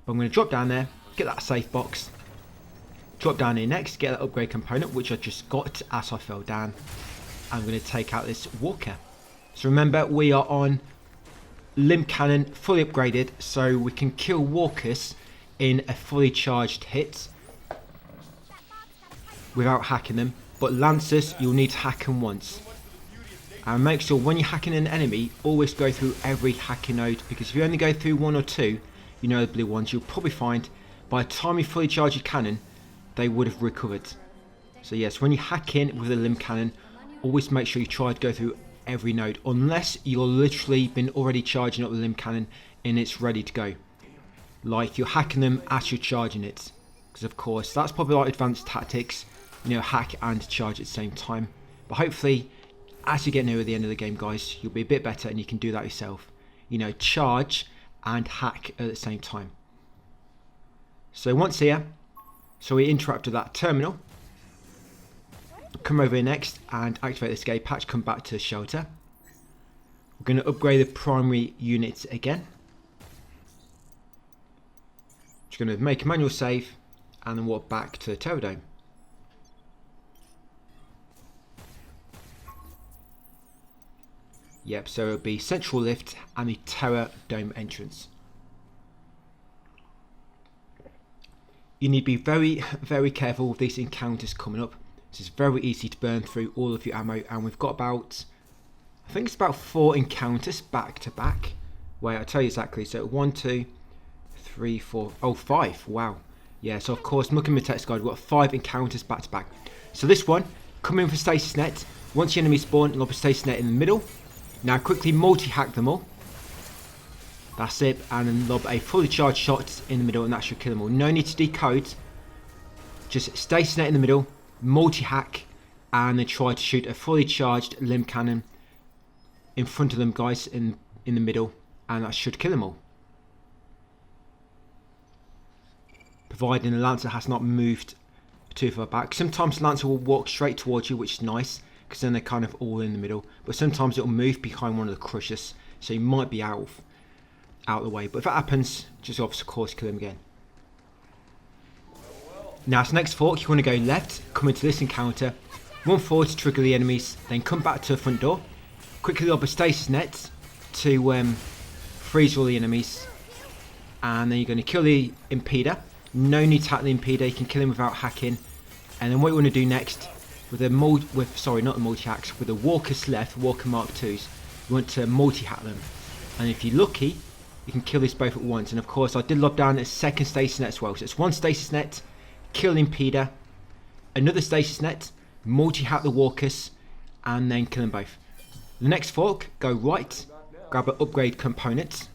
Speaker 1: But I'm going to drop down there, get that safe box, drop down here next, get that upgrade component which I just got as I fell down. I'm going to take out this walker. So remember, we are on Lim Cannon fully upgraded, so we can kill walkers in a fully charged hit without hacking them. But lancers, you'll need to hack them once. And make sure when you're hacking an enemy, always go through every hacking node, because if you only go through 1 or 2, you know, the blue ones, you'll probably find by the time you fully charge your cannon, they would have recovered. So yes, when you hack in with a Lim Cannon, always make sure you try to go through every node, unless you're literally been already charging up the Lim Cannon and it's ready to go. Like you're hacking them as you're charging it, because of course that's probably like advanced tactics, you know, hack and charge at the same time. But hopefully as you get near the end of the game, guys, you'll be a bit better and you can do that yourself. You know, charge and hack at the same time. So once here, so we interact with that terminal. Come over here next and activate the escape hatch, come back to the shelter. We're going to upgrade the primary units again. Just going to make a manual save and then walk back to the Terror Dome. Yep, so it'll be Central Lift and the Terror Dome entrance. You need to be very, very careful with these encounters coming up. It's very easy to burn through all of your ammo, and we've got about, I think it's about 4 encounters back to back. Wait, I'll tell you exactly. So 1, 2, 3, 4, oh 5. Wow. Yeah, so of course, looking at the text guide, we've got 5 encounters back to back. So this one, come in for stasis net. Once the enemy spawn, lob a stasis net in the middle. Now quickly multi-hack them all. That's it, and then lob a fully charged shot in the middle, and that should kill them all. No need to decode. Just stasis net in the middle, multi-hack, and then try to shoot a fully charged Lim Cannon in front of them guys in the middle, and that should kill them all. Providing the Lancer has not moved too far back. Sometimes the Lancer will walk straight towards you, which is nice, because then they're kind of all in the middle. But sometimes it will move behind one of the Crushers, so you might be out of the way. But if that happens, just of course kill him again. Now, as next fork, you want to go left, come into this encounter, run forward to trigger the enemies, then come back to the front door, quickly lob a stasis net to freeze all the enemies, and then you're going to kill the Impeder. No need to hack the Impeder, you can kill him without hacking. And then what you want to do next, with the multi-hacks, with the Walkers left, Walker Mark IIs, you want to multi-hack them. And if you're lucky, you can kill this both at once. And of course, I did lob down a second stasis net as well. So it's one stasis net, kill Impeder, another stasis net, multi-hack the Walkers, and then kill them both. The next fork, go right, grab an upgrade component,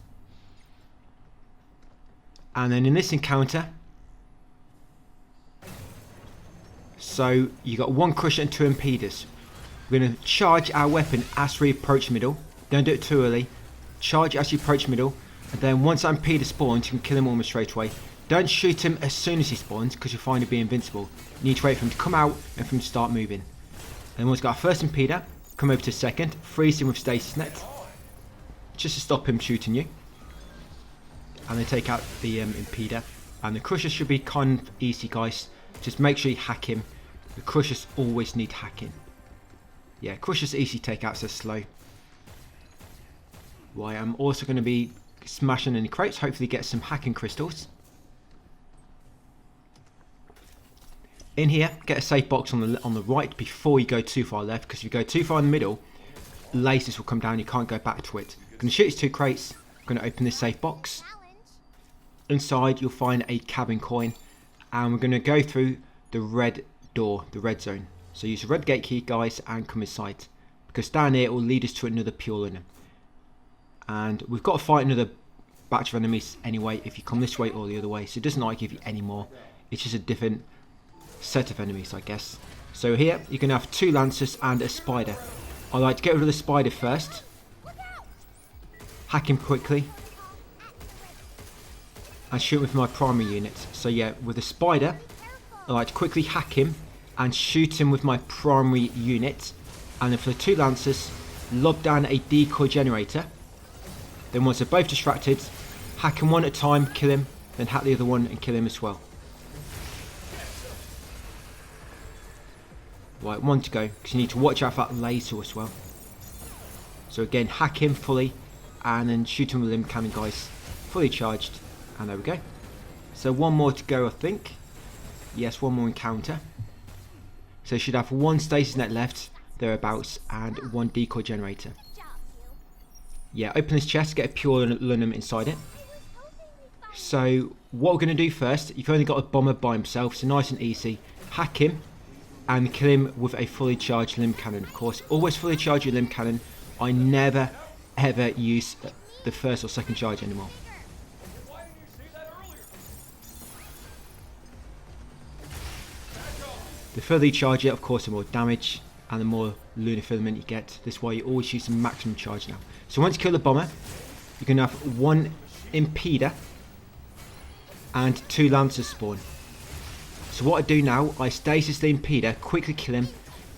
Speaker 1: and then in this encounter, so you got 1 Crusher and 2 Impeders. We're going to charge our weapon as we approach middle. Don't do it too early. Charge as you approach middle, and then once that Impeder spawns, you can kill him almost straight away. Don't shoot him as soon as he spawns, because you'll find he'll be invincible. You need to wait for him to come out and for him to start moving. And once we've got our first Impeder, come over to second, freeze him with stasis net, just to stop him shooting you. And then take out the Impeder. And the Crusher should be kind of easy, guys. Just make sure you hack him. The Crushers always need hacking. Yeah, Crushers easy takeouts, they're slow. Right, I'm also going to be smashing any crates, hopefully get some hacking crystals. In here, get a safe box on the right before you go too far left, because if you go too far in the middle, lasers will come down, you can't go back to it. I'm going to shoot these 2 crates, I'm going to open this safe box. Inside you'll find a cabin coin, and we're going to go through the red door, the red zone. So use the red gate key, guys, and come inside, because down here it will lead us to another pure lunar. And we've got to fight another batch of enemies anyway, if you come this way or the other way, so it doesn't like give you any more, it's just a different set of enemies, I guess. So here you can have 2 Lancers and a Spider. I like to get rid of the Spider first, hack him quickly, and shoot with my primary unit. So yeah, with the Spider, I like to quickly hack him and shoot him with my primary unit. And then for the 2 Lancers, lob down a decoy generator. Then once they're both distracted, hack him one at a time, kill him, then hack the other one and kill him as well. Right, 1 to go, because you need to watch out for that laser as well. So again, hack him fully, and then shoot him with Lim Cannon, guys. Fully charged, and there we go. So 1 more to go, I think. Yes, 1 more encounter. So you should have 1 stasis net left, thereabouts, and 1 decoy generator. Yeah, open this chest, get a pure lunum inside it. So what we're going to do first, you've only got a bomber by himself, so nice and easy. Hack him and kill him with a fully charged Lim Cannon, of course. Always fully charge your Lim Cannon. I never ever use the first or second charge anymore. The further you charge it, of course, the more damage and the more lunar filament you get. This is why you always use the maximum charge now. So once you kill the bomber, you can have 1 Impeder. and 2 Lancers spawn. So what I do now, I stasis the Impeder, quickly kill him,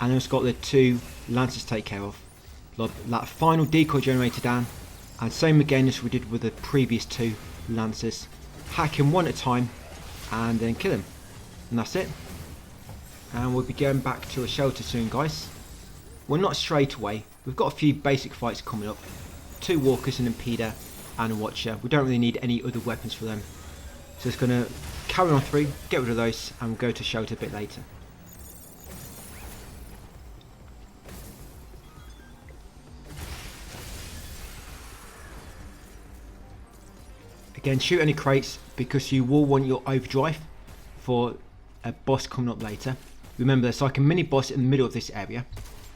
Speaker 1: and then I've got the 2 Lancers to take care of. Lob that final decoy generator down, and same again as we did with the previous 2 Lancers. Hack him one at a time, and then kill him. And that's it. And we'll be going back to a shelter soon, guys. Well, not straight away. We've got a few basic fights coming up. 2 walkers, an Impeder, and a watcher. We don't really need any other weapons for them. So it's going to carry on through, get rid of those, and we'll go to shelter a bit later. Again, shoot any crates because you will want your overdrive for a boss coming up later. Remember, there's like a mini boss in the middle of this area.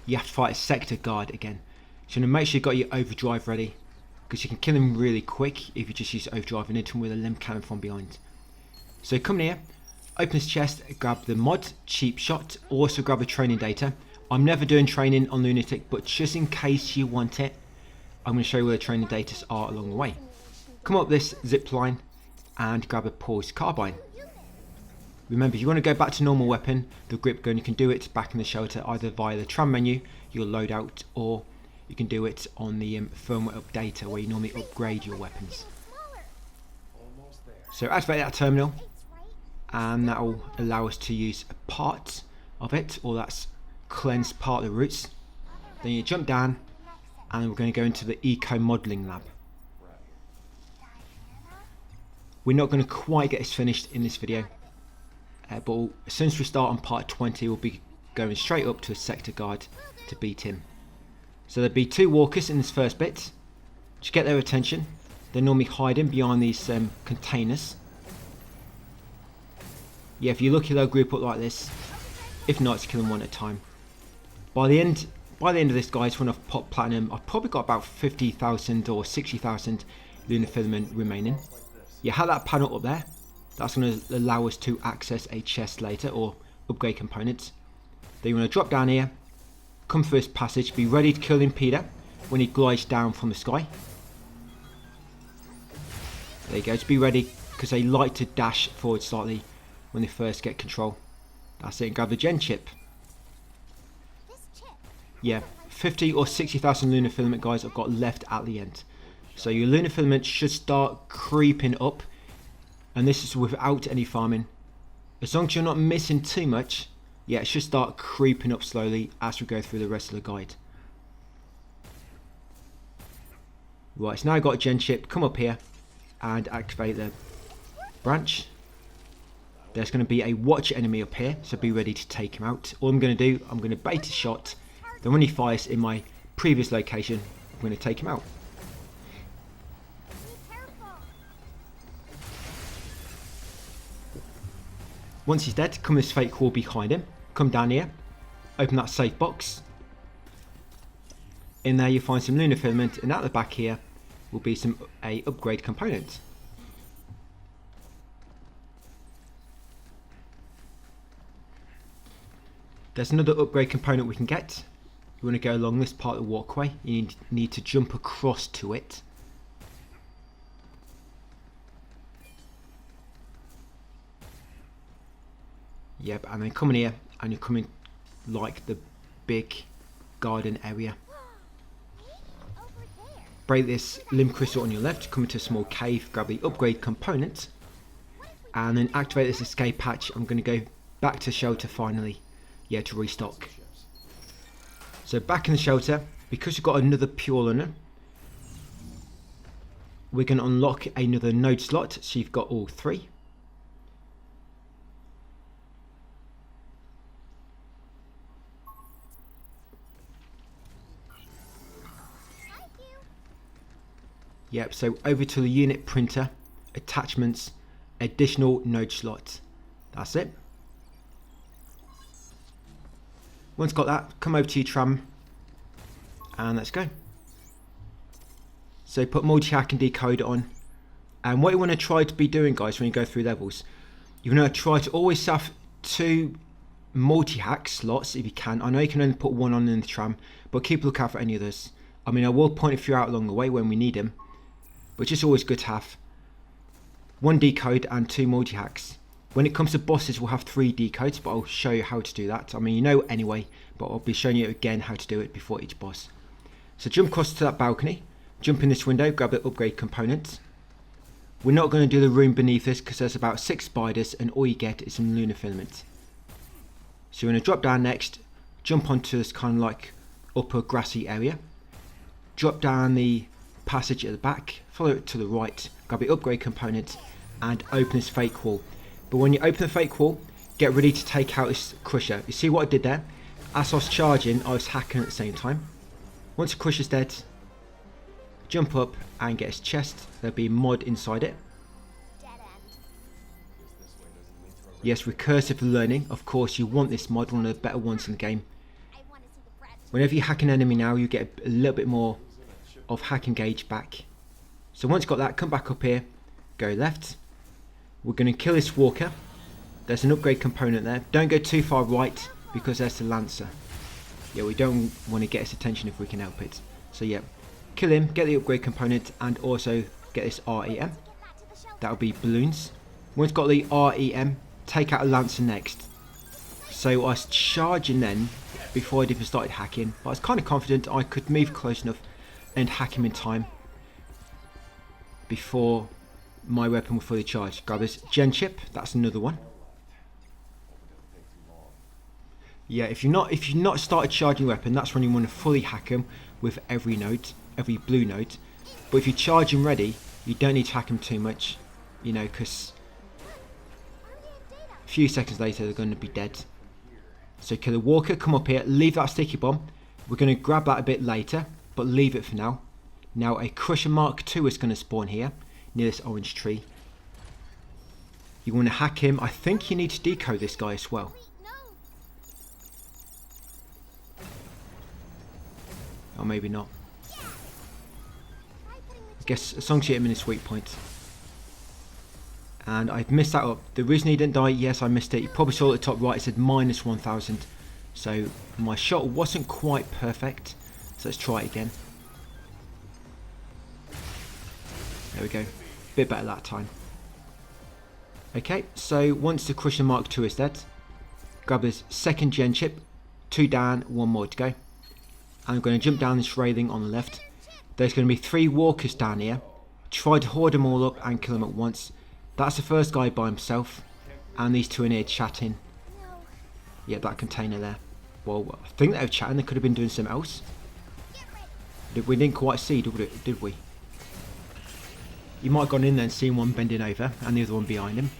Speaker 1: You have to fight a sector guard again. So make sure you got your overdrive ready, because you can kill him really quick if you just use overdrive and hit him with a Lim Cannon from behind. So come in here, open this chest, grab the mod, cheap shot, also grab the training data. I'm never doing training on Lunatic, but just in case you want it, I'm going to show you where the training data are along the way. Come up this zip line and grab a paused carbine. Remember, if you want to go back to normal weapon, the grip gun, you can do it back in the shelter either via the tram menu, your loadout, or you can do it on the firmware updater where you normally upgrade your weapons. So activate that terminal, and that will allow us to use a part of it, or that's cleansed part of the roots. Then you jump down, and we're going to go into the eco modelling lab. We're not going to quite get this finished in this video, but as soon as we start on part 20, we'll be going straight up to a sector guard to beat him. So there'll be 2 walkers in this first bit. Just get their attention. They're normally hiding behind these containers. Yeah, if you're lucky, they'll group up like this. If not, it's kill them one at a time. By the end of this, guys, when I've popped platinum, I've probably got about 50,000 or 60,000 lunar filament remaining. You have that panel up there. That's going to allow us to access a chest later, or upgrade components. Then you want to drop down here, come through this passage, be ready to kill Impeder when he glides down from the sky. There you go, just be ready, because they like to dash forward slightly when they first get control. That's it, and grab the gen chip. Yeah, 50 or 60,000 lunar filament, guys, I've got left at the end. So your lunar filament should start creeping up, and this is without any farming. As long as you're not missing too much, yeah, it should start creeping up slowly as we go through the rest of the guide. Right, so now I've got a gen chip. Come up here and activate the branch. There's going to be a watch enemy up here, so be ready to take him out. All I'm going to do, I'm going to bait a shot. Then when he fires in my previous location, I'm going to take him out. Once he's dead, come this fake wall behind him. Come down here, open that safe box. In there you'll find some lunar filament, and at the back here will be a upgrade component. There's another upgrade component we can get. You want to go along this part of the walkway. You need to jump across to it. Yep, and then come in here, and you're coming like the big garden area. Break this limb crystal on your left, come into a small cave, grab the upgrade component, and then activate this escape hatch. I'm going to go back to shelter finally, yeah, to restock. So back in the shelter, because you've got another pure lunar, we're going to unlock another node slot, so you've got all 3. Yep, so over to the unit printer, attachments, additional node slot. That's it. Once got that, come over to your tram and let's go. So put multi-hack and decoder on. And what you want to try to be doing, guys, when you go through levels, you want to try to always have 2 multi-hack slots if you can. I know you can only put 1 on in the tram, but keep a lookout for any others. I mean, I will point a few out along the way when we need them, but just always good to have. 1 decode and 2 multi-hacks. When it comes to bosses, we'll have 3 decodes, but I'll show you how to do that. I mean, you know anyway, but I'll be showing you again how to do it before each boss. So jump across to that balcony, jump in this window, grab the upgrade component. We're not going to do the room beneath this because there's about 6 spiders and all you get is some lunar filament. So you're going to drop down next, jump onto this kind of like upper grassy area, drop down the passage at the back, follow it to the right, grab the upgrade component and open this fake wall. But when you open the fake wall, get ready to take out this crusher. You see what I did there? As I was charging, I was hacking at the same time. Once the crusher's dead, jump up and get his chest. There'll be mod inside it. Yes, recursive learning. Of course, you want this mod, one of the better ones in the game. Whenever you hack an enemy now, you get a little bit more of hacking gauge back. So once you've got that, come back up here, go left. We're going to kill this walker. There's an upgrade component there. Don't go too far right because there's the lancer. Yeah, we don't want to get his attention if we can help it. So yeah, kill him, get the upgrade component and also get this REM. That'll be balloons. Once got the REM, take out a lancer next. So I was charging then before I'd even started hacking, but I was kind of confident I could move close enough and hack him in time before my weapon will fully charge. Grab this gen chip, that's another one. Yeah, if you've not started charging your weapon, that's when you want to fully hack them with every node, every blue node. But if you charge them ready, you don't need to hack them too much, you know, because a few seconds later they're going to be dead. So kill the walker, come up here, leave that sticky bomb. We're going to grab that a bit later, but leave it for now. Now a Crusher Mark II is going to spawn here, near this orange tree. You want to hack him. I think you need to decode this guy as well. Or maybe not. I guess as long as you hit him in his weak point. And I've missed that up. The reason he didn't die, yes, I missed it. You probably saw at the top right, it said minus 1000. So my shot wasn't quite perfect. So let's try it again. There we go. Bit better that time. Okay, so once the Crusher Mark II is dead, grab his second gen chip. 2 down, 1 more to go. And I'm going to jump down this railing on the left. There's going to be 3 walkers down here. Try to hoard them all up and kill them at once. That's the first guy by himself. And these 2 in here chatting. Yeah, that container there. Well, I think they were chatting. They could have been doing something else. We didn't quite see, did we? You might have gone in there and seen one bending over and the other one behind him.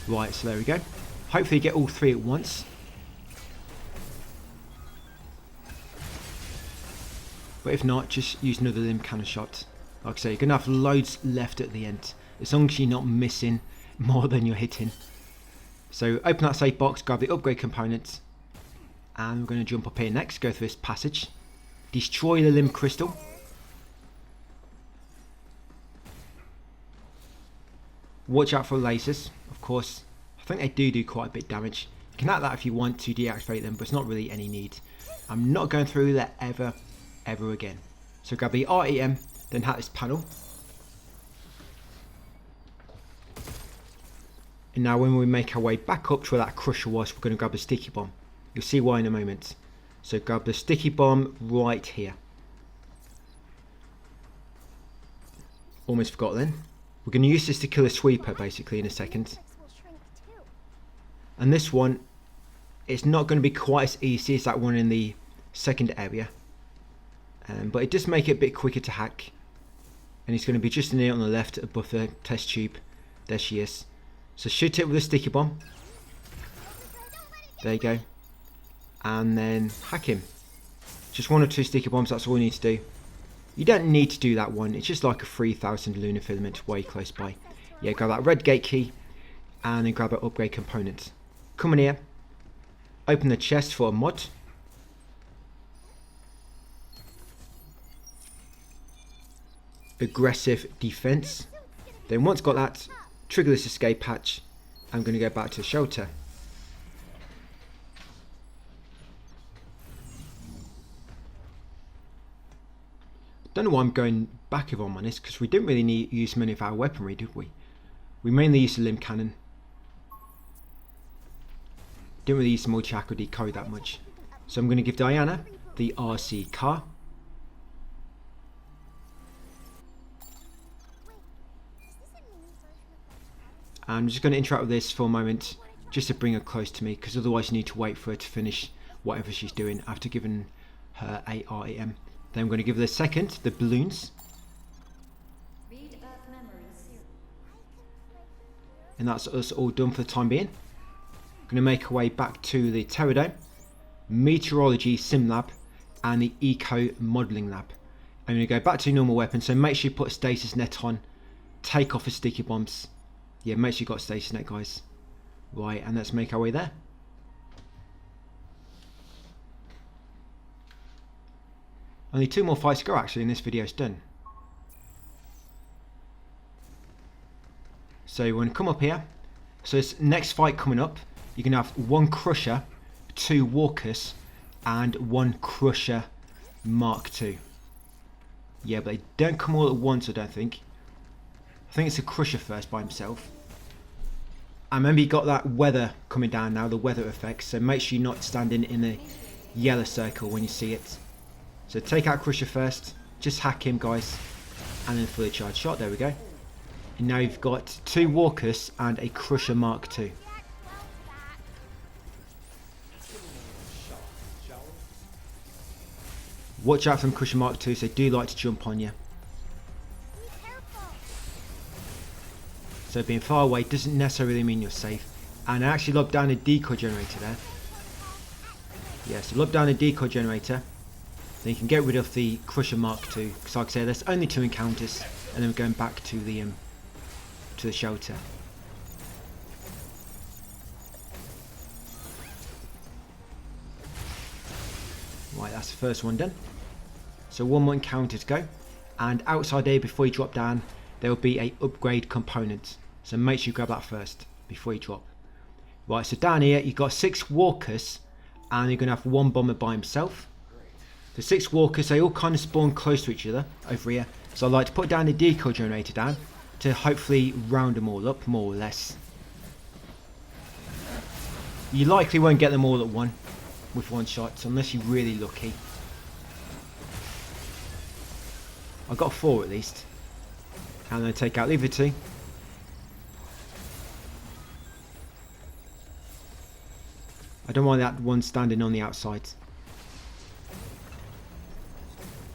Speaker 1: Right, so there we go. Hopefully you get all 3 at once. But if not, just use another Lim Cannon shot. Like I say, you're going to have loads left at the end. As long as you're not missing more than you're hitting. So open that safe box, grab the upgrade components. And we're going to jump up here next, go through this passage. Destroy the Lim crystal. Watch out for lasers, of course. I think they do quite a bit of damage. You can add that if you want to deactivate them, but it's not really any need. I'm not going through that ever again. So grab the REM, then hack this panel. And now when we make our way back up to where that crusher was, we're going to grab the sticky bomb. You'll see why in a moment. So grab the sticky bomb right here. Almost forgot then. We're going to use this to kill a sweeper basically in a second. And this one, it's not going to be quite as easy as that one in the second area. But it does make it a bit quicker to hack. And it's going to be just in here on the left above the test tube. There she is. So shoot it with a sticky bomb. There you go. And then hack him. Just 1 or 2 sticky bombs, that's all you need to do. You don't need to do that one, it's just like a 3000 lunar filament way close by. Yeah, grab that red gate key and then grab an upgrade component. Come in here, open the chest for a mod. Aggressive defense. Then once got that, trigger this escape hatch. I'm going to go back to the shelter. Don't know why I'm going back if I'm honest, because we didn't really use many of our weaponry, did we? We mainly used the Lim Cannon. Didn't really use the multi-hack or decode that much. So I'm going to give Diana the RC car. I'm just going to interact with this for a moment, just to bring her close to me, because otherwise you need to wait for her to finish whatever she's doing after giving her a REM. Then I'm going to give her the second, the balloons. And that's us all done for the time being. I'm going to make our way back to the Pterodome, Meteorology Sim Lab, and the Eco Modelling Lab. I'm going to go back to normal weapon, so make sure you put a stasis net on, take off the sticky bombs. Yeah, make sure you got stasis net, guys. Right, and let's make our way there. Only 2 more fights to go actually, and this video's done. So you want to come up here. So this next fight coming up, you can have 1 Crusher, 2 Walkers, and 1 Crusher Mark II. Yeah, but they don't come all at once, I don't think. I think it's a Crusher first by himself. And remember, you got that weather coming down now, the weather effects, so make sure you're not standing in the yellow circle when you see it. So take out Crusher first, just hack him, guys, and then fully charged shot. There we go. And now you've got 2 Walkers and a Crusher Mark II. Watch out for them Crusher Mark II, so they do like to jump on you. So being far away doesn't necessarily mean you're safe. And I actually locked down a decoy generator there. Yeah, so lock down a decoy generator. Then you can get rid of the Crusher Mark II. Because like I say, there's only 2 encounters. And then we're going back to the shelter. Right, that's the first one done. So 1 more encounter to go. And outside here, before you drop down, there will be a upgrade component. So make sure you grab that first before you drop. Right, so down here you've got 6 Walkers, and you're going to have 1 Bomber by himself. The 6 Walkers, they all kind of spawn close to each other over here. So I like to put down the decoy generator down to hopefully round them all up, more or less. You likely won't get them all at one with 1 shot, unless you're really lucky. I got 4 at least. And then take out the other 2. I don't want that one standing on the outside.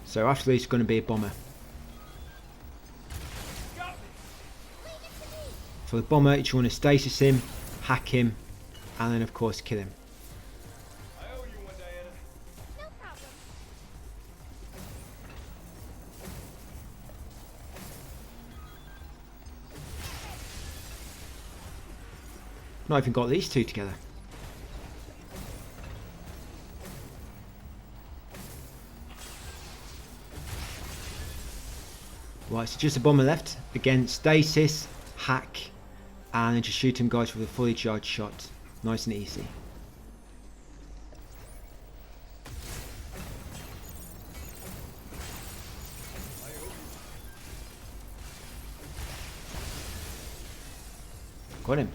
Speaker 1: So after this, it's going to be a bomber. For the bomber, you just want to stasis him, hack him, and then of course kill him.
Speaker 2: I owe you one, Diana.
Speaker 3: No problem.
Speaker 1: Not even got these 2 together. Right, so just a bomber left. Again, stasis, hack, and then just shoot him, guys, with a fully charged shot. Nice and easy. Got him.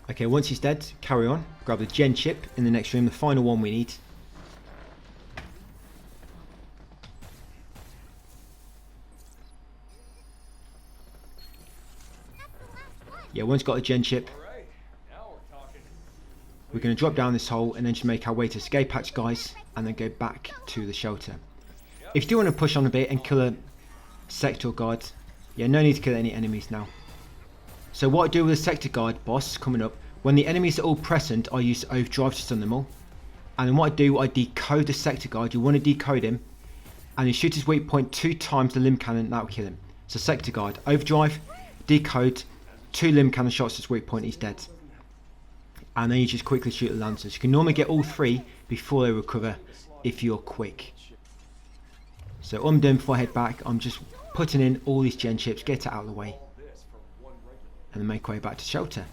Speaker 1: Okay, once he's dead, carry on. Grab the gen chip in the next room, the final one we need. Yeah, once you've got a gen chip,
Speaker 2: Alright, now we're talking.
Speaker 1: we're going to drop down this hole and then just make our way to escape hatch, guys, and then go back to the shelter. If you do want to push on a bit and kill a sector guard, yeah, no need to kill any enemies now. So what I do with the sector guard boss coming up, when the enemies are all present, I use overdrive to stun them all. And then what I do, I decode the sector guard. You want to decode him, and you shoot his weak point 2 times the Lim Cannon, that will kill him. So sector guard, overdrive, decode, 2 Lim Cannon shots to his weak point, he's dead. And then you just quickly shoot the lancers. You can normally get all 3 before they recover if you're quick. So all I'm doing before I head back, I'm just putting in all these gen chips, get it out of the way, and then make our way back to shelter.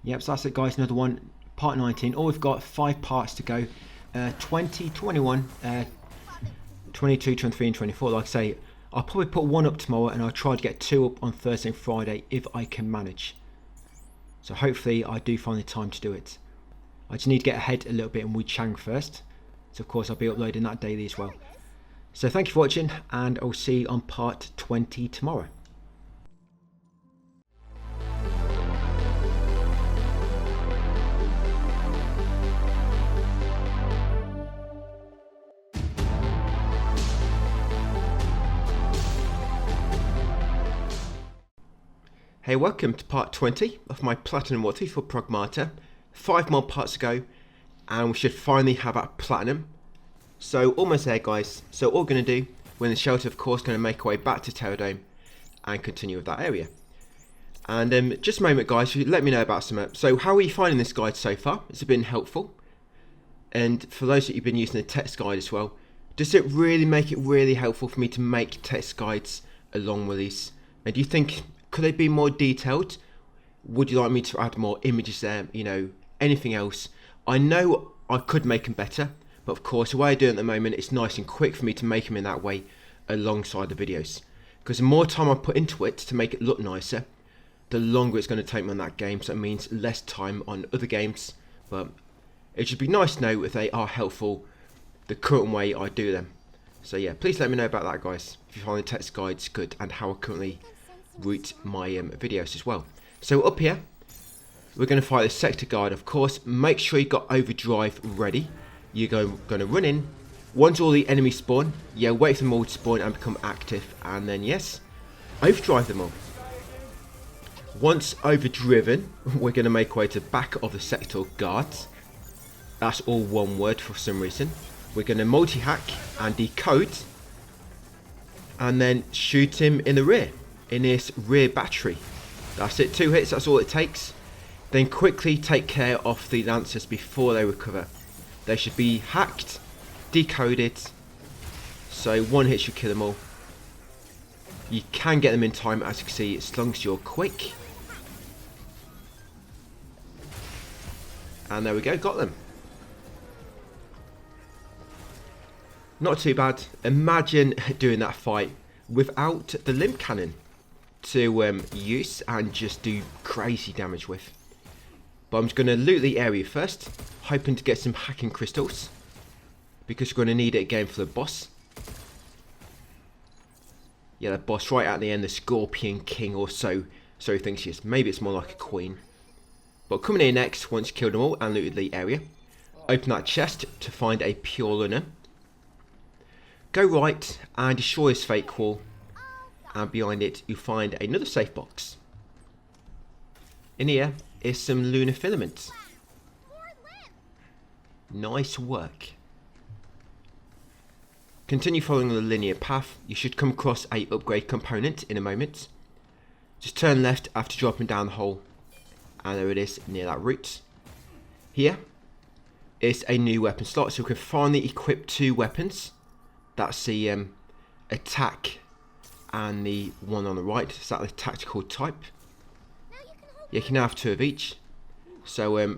Speaker 1: Yep, so that's it guys, another one, part 19. All we've got 5 parts to go, 20, 21, 22, 23 and 24. Like I say, I'll probably put one up tomorrow and I'll try to get 2 up on Thursday and Friday if I can manage. So hopefully I do find the time to do it. I just need to get ahead a little bit in Wu Chang first. So of course I'll be uploading that daily as well. So thank you for watching and I'll see you on part 20 tomorrow. Hey, welcome to part 20 of my Platinum walkthrough for Pragmata. 5 more parts to go and we should finally have our Platinum. So almost there guys. So all we're going to do, we're in the shelter of course, going to make our way back to Terradome and continue with that area. And just a moment guys, let me know about some. So how are you finding this guide so far? Has it been helpful? And for those that you've been using the text guide as well, does it really make it really helpful for me to make text guides along with these? And do you think, could they be more detailed? Would you like me to add more images there? You know, anything else? I know I could make them better, but of course the way I do it at the moment, it's nice and quick for me to make them in that way alongside the videos. Because the more time I put into it to make it look nicer, the longer it's going to take me on that game, so it means less time on other games. But it should be nice to know if they are helpful the current way I do them. So yeah, please let me know about that guys, if you find the text guides good and how I currently route my videos as well. So up here we're going to fight the sector guard. Of course make sure you got overdrive ready. You're going to run in once all the enemies spawn, yeah, wait for them all to spawn and become active, and then yes, overdrive them all. Once overdriven, we're going to make our way to the back of the sector guards. That's all one word for some reason. We're going to multi-hack and decode and then shoot him in the rear, in this rear battery. That's it, 2 hits, that's all it takes. Then quickly take care of the lancers before they recover. They should be hacked, decoded, so 1 hit should kill them all. You can get them in time, as you can see, as long as you're quick. And there we go, got them. Not too bad. Imagine doing that fight without the Lim Cannon to use and just do crazy damage with. But I'm just going to loot the area first, hoping to get some hacking crystals, because we're going to need it again for the boss. Yeah, the boss right at the end, the Scorpion King or so he thinks he is. Maybe it's more like a queen. But coming here next, once you killed them all and looted the area, open that chest to find a pure Luna. Go right and destroy this fake wall. And behind it you find another safe box. In here is some lunar filaments. Nice work. Continue following the linear path. You should come across a upgrade component in a moment. Just turn left after dropping down the hole, and there it is near that root. Here is a new weapon slot, so we can finally equip 2 weapons. That's the attack and the one on the right. Is that the tactical type? You can have 2 of each. So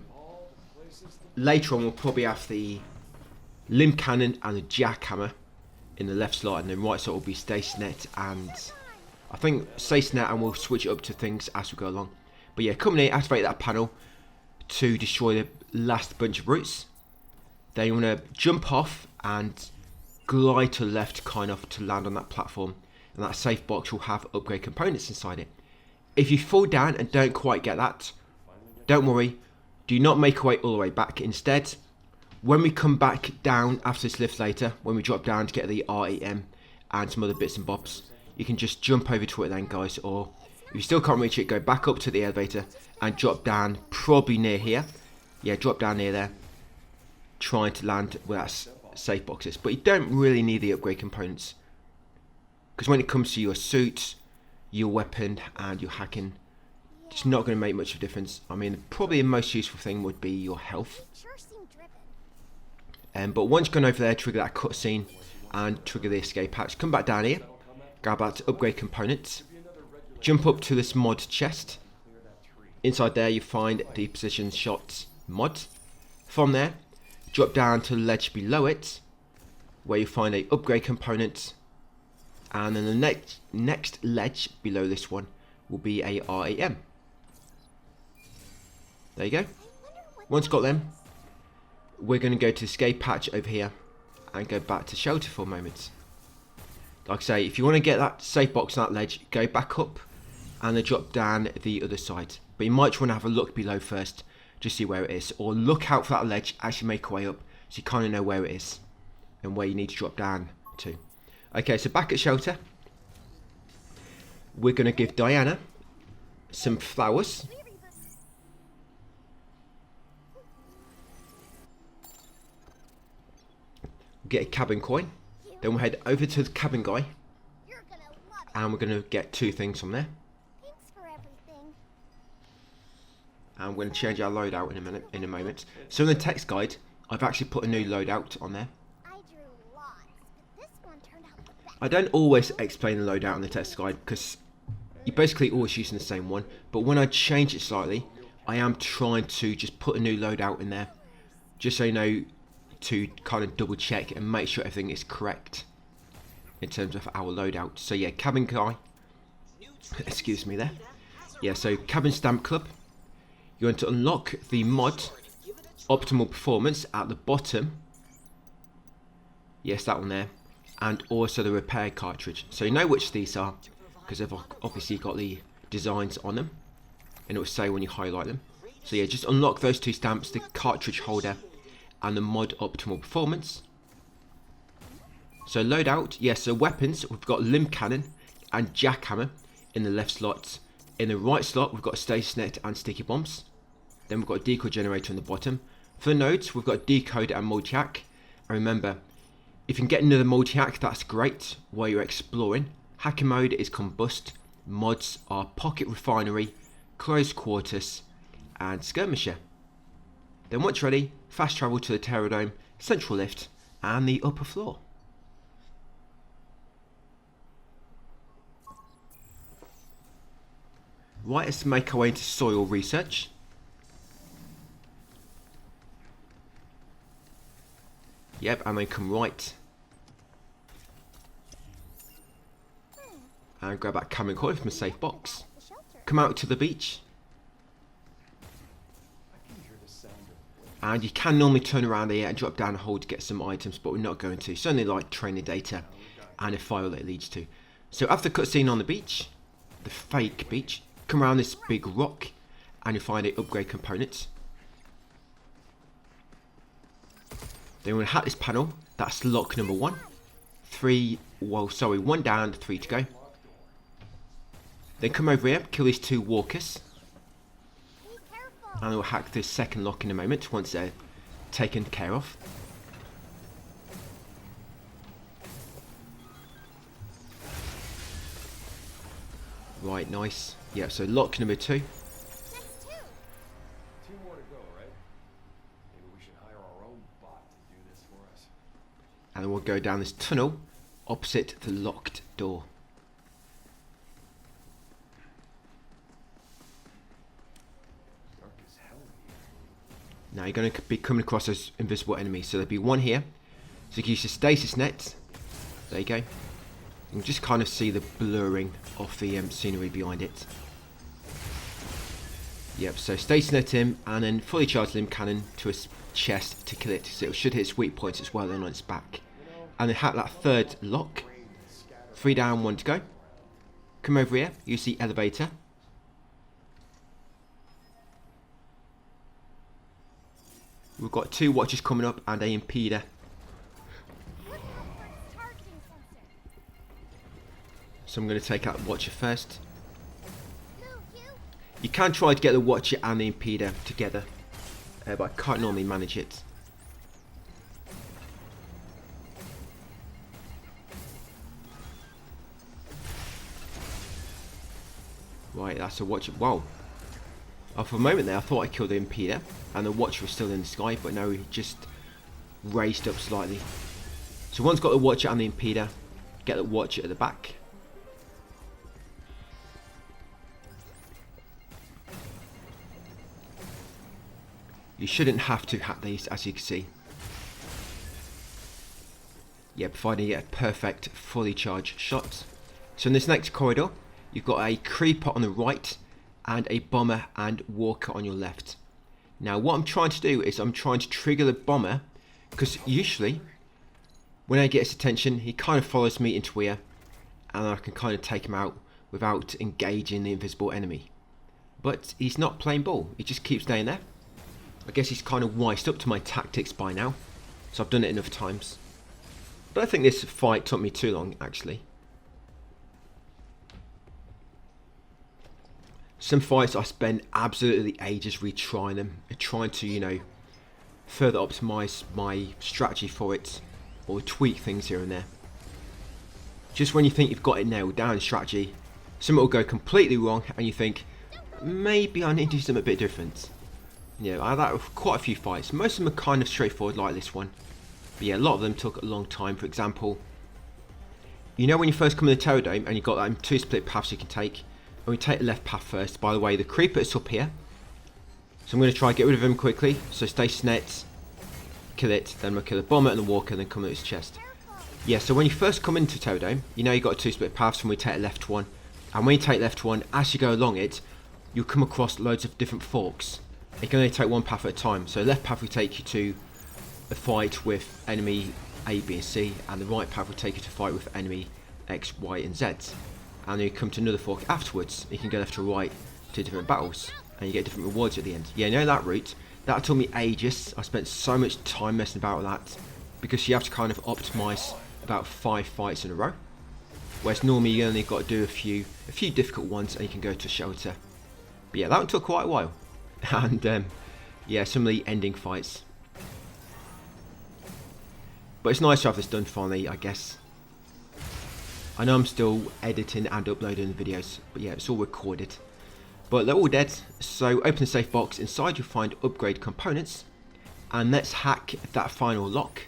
Speaker 1: later on we'll probably have the Lim Cannon and the jackhammer in the left slot, and then right slot will be Stationet and I think Stationet, and we'll switch it up to things as we go along. But yeah, come in here, activate that panel to destroy the last bunch of roots. Then you want to jump off and glide to the left kind of to land on that platform, and that safe box will have upgrade components inside it. If you fall down and don't quite get that, don't worry, do not make your way all the way back. Instead, when we come back down after this lift later, when we drop down to get the REM and some other bits and bobs, you can just jump over to it then guys, or if you still can't reach it, go back up to the elevator and drop down probably near here. Yeah, drop down near there, trying to land where that safe box is. But you don't really need the upgrade components, because when it comes to your suit, your weapon and your hacking, it's not going to make much of a difference. I mean, probably the most useful thing would be your health. But once you've gone over there, trigger that cutscene and trigger the escape hatch. Come back down here, grab that upgrade components, jump up to this mod chest, Inside there you find the precision shots mod. From there, drop down to the ledge below it, where you find a upgrade component, and then the next ledge below this one will be a RAM. There you go. Once got them, we're going to go to the escape hatch over here and go back to shelter for a moment. Like I say, if you want to get that safe box on that ledge, go back up and then drop down the other side. But you might want to have a look below first, just see where it is, or look out for that ledge, actually make your way up, so you kind of know where it is and where you need to drop down to. Okay, so back at shelter, we're going to give Diana some flowers. Get a cabin coin. Then we'll head over to the cabin guy, and we're going to get 2 things from there. And we're going to change our loadout in a moment. So in the text guide, I've actually put a new loadout on there. I don't always explain the loadout in the text guide because you're basically always using the same one. But when I change it slightly, I am trying to just put a new loadout in there, just so you know, to kind of double check and make sure everything is correct in terms of our loadout. So yeah, cabin guy, excuse me there. Yeah, so cabin stamp club, you're going to unlock the mod optimal performance at the bottom. Yes, that one there. And also the repair cartridge. So you know which these are, because they've obviously got the designs on them, and it will say when you highlight them. So yeah, just unlock those 2 stamps, the cartridge holder and the mod optimal performance. So loadout, yes, so weapons, we've got Lim Cannon and jackhammer in the left slot. In the right slot, we've got stasis net and sticky bombs. Then we've got a decoy generator on the bottom. For the nodes, we've got decoder and multi-hack. And remember, if you can get another multi-hack, that's great while you're exploring. Hacking mode is combust. Mods are pocket refinery, close quarters, and skirmisher. Then once ready, fast travel to the Terradome, central lift, and the upper floor. Right, let's make our way into soil research. Yep, and then come right. And grab that cabin coin from a safe box. Come out to the beach. And you can normally turn around here and drop down a hole to get some items, but we're not going to. Certainly like training data and a file that it leads to. So after the cutscene on the beach, the fake beach, come around this big rock and you'll find an upgrade component. Then we're going to hack this panel. That's lock number 1. 1 down, 3 to go. Then come over here, kill these 2 walkers. And we'll hack this second lock in a moment once they're taken care of. Right, nice. Yeah, so lock number 2.
Speaker 2: 2 more to go, right? Maybe we should hire our own bot to do this for us.
Speaker 1: And then we'll go down this tunnel opposite the locked door.
Speaker 2: Dark as hell in here.
Speaker 1: Now you're going to be coming across those invisible enemies. So there'll be one here. So you can use the stasis net. There you go. You can just kind of see the blurring of the scenery behind it. Yep, so stasis net him and then fully charge Lim Cannon to his chest to kill it. So it should hit its weak points as well then on its back. And then hack that third lock. 3 down, 1 to go. Come over here, use the elevator. We've got 2 watches coming up and a impeder. So I'm going to take out the watcher first. You can try to get the watcher and the impeder together, but I can't normally manage it. Right, that's a watcher. Wow. For a moment there I thought I killed the impeder and the watcher was still in the sky, but no, he just raised up slightly. So one's got the watcher and the impeder, get the watcher at the back. You shouldn't have to hack these, as you can see. Yeah, providing you get a perfect, fully charged shot. So in this next corridor, you've got a creeper on the right and a bomber and walker on your left. Now what I'm trying to do is I'm trying to trigger the bomber, because usually when I get his attention, he kind of follows me into here, and I can kind of take him out without engaging the invisible enemy. But he's not playing ball, he just keeps staying there. I guess he's kind of wised up to my tactics by now, so I've done it enough times. But I think this fight took me too long, actually. Some fights I spend absolutely ages retrying them, and trying to, you know, further optimise my strategy for it, or tweak things here and there. Just when you think you've got it nailed down in strategy, something will go completely wrong, and you think, maybe I need to do something a bit different. Yeah, I had that with quite a few fights. Most of them are kind of straightforward, like this one. But yeah, a lot of them took a long time. For example, you know when you first come in the Terror Dome and you've got like, 2 split paths you can take, and we take the left path first. By the way, the creeper is up here, so I'm going to try and get rid of him quickly. So Stasis Net, kill it, then we'll kill the bomber and the walker, and then come at his chest. Yeah, so when you first come into Terror Dome, you know you've got 2 split paths, and we take the left one. And when you take the left one, as you go along it, you'll come across loads of different forks. You can only take one path at a time. So the left path will take you to a fight with enemy A, B and C, and the right path will take you to fight with enemy X, Y and Z. And then you come to another fork afterwards. You can go left to right to different battles, and you get different rewards at the end. Yeah, you know that route? That took me ages. I spent so much time messing about with that, because you have to kind of optimise about 5 fights in a row. Whereas normally you only got to do a few difficult ones, and you can go to shelter. But yeah, that one took quite a while. And yeah, some of the ending fights. But it's nice to have this done finally, I guess. I know I'm still editing and uploading the videos, but yeah, it's all recorded. But they're all dead, so open the safe box. Inside you'll find upgrade components, and let's hack that final lock.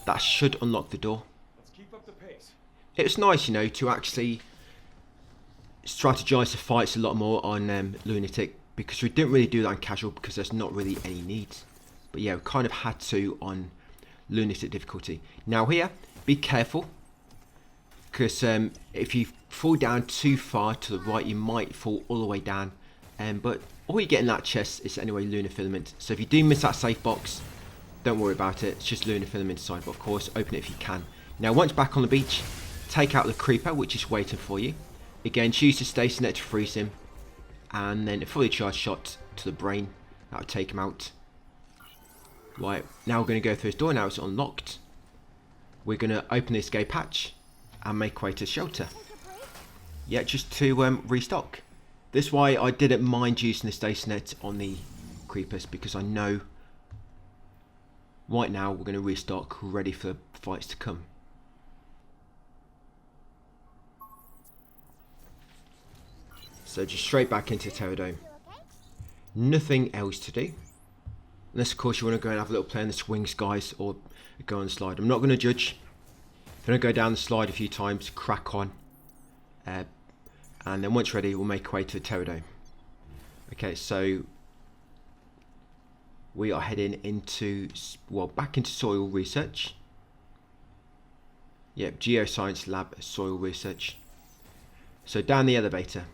Speaker 1: That should unlock the door.
Speaker 2: Let's keep up the pace.
Speaker 1: It's nice, you know, to actually strategize the fights a lot more on Lunatic, because we didn't really do that on casual because there's not really any need. But yeah, we kind of had to on Lunatic difficulty. Now here, be careful, because if you fall down too far to the right, you might fall all the way down. But all you get in that chest is anyway lunar filament. So if you do miss that safe box, don't worry about it. It's just lunar filament inside. But of course, open it if you can. Now once back on the beach, take out the creeper, which is waiting for you. Again, choose the Stasis Net to freeze him, and then a fully charged shot to the brain. That'll take him out. Right, now we're going to go through this door. Now it's unlocked. We're going to open the escape hatch and make way to shelter. Yeah, just to restock. This is why I didn't mind using the Stasis Net on the creepers, because I know right now we're going to restock, ready for the fights to come. So just straight back into Terror Dome. Nothing else to do. Unless of course you want to go and have a little play on the swings, guys, or go on the slide. I'm not going to judge. If you want to go down the slide a few times, crack on. And then once ready, we'll make our way to the Terror Dome. Okay, so we are heading into, well, back into soil research. Yep, Geoscience Lab, soil research. So down the elevator.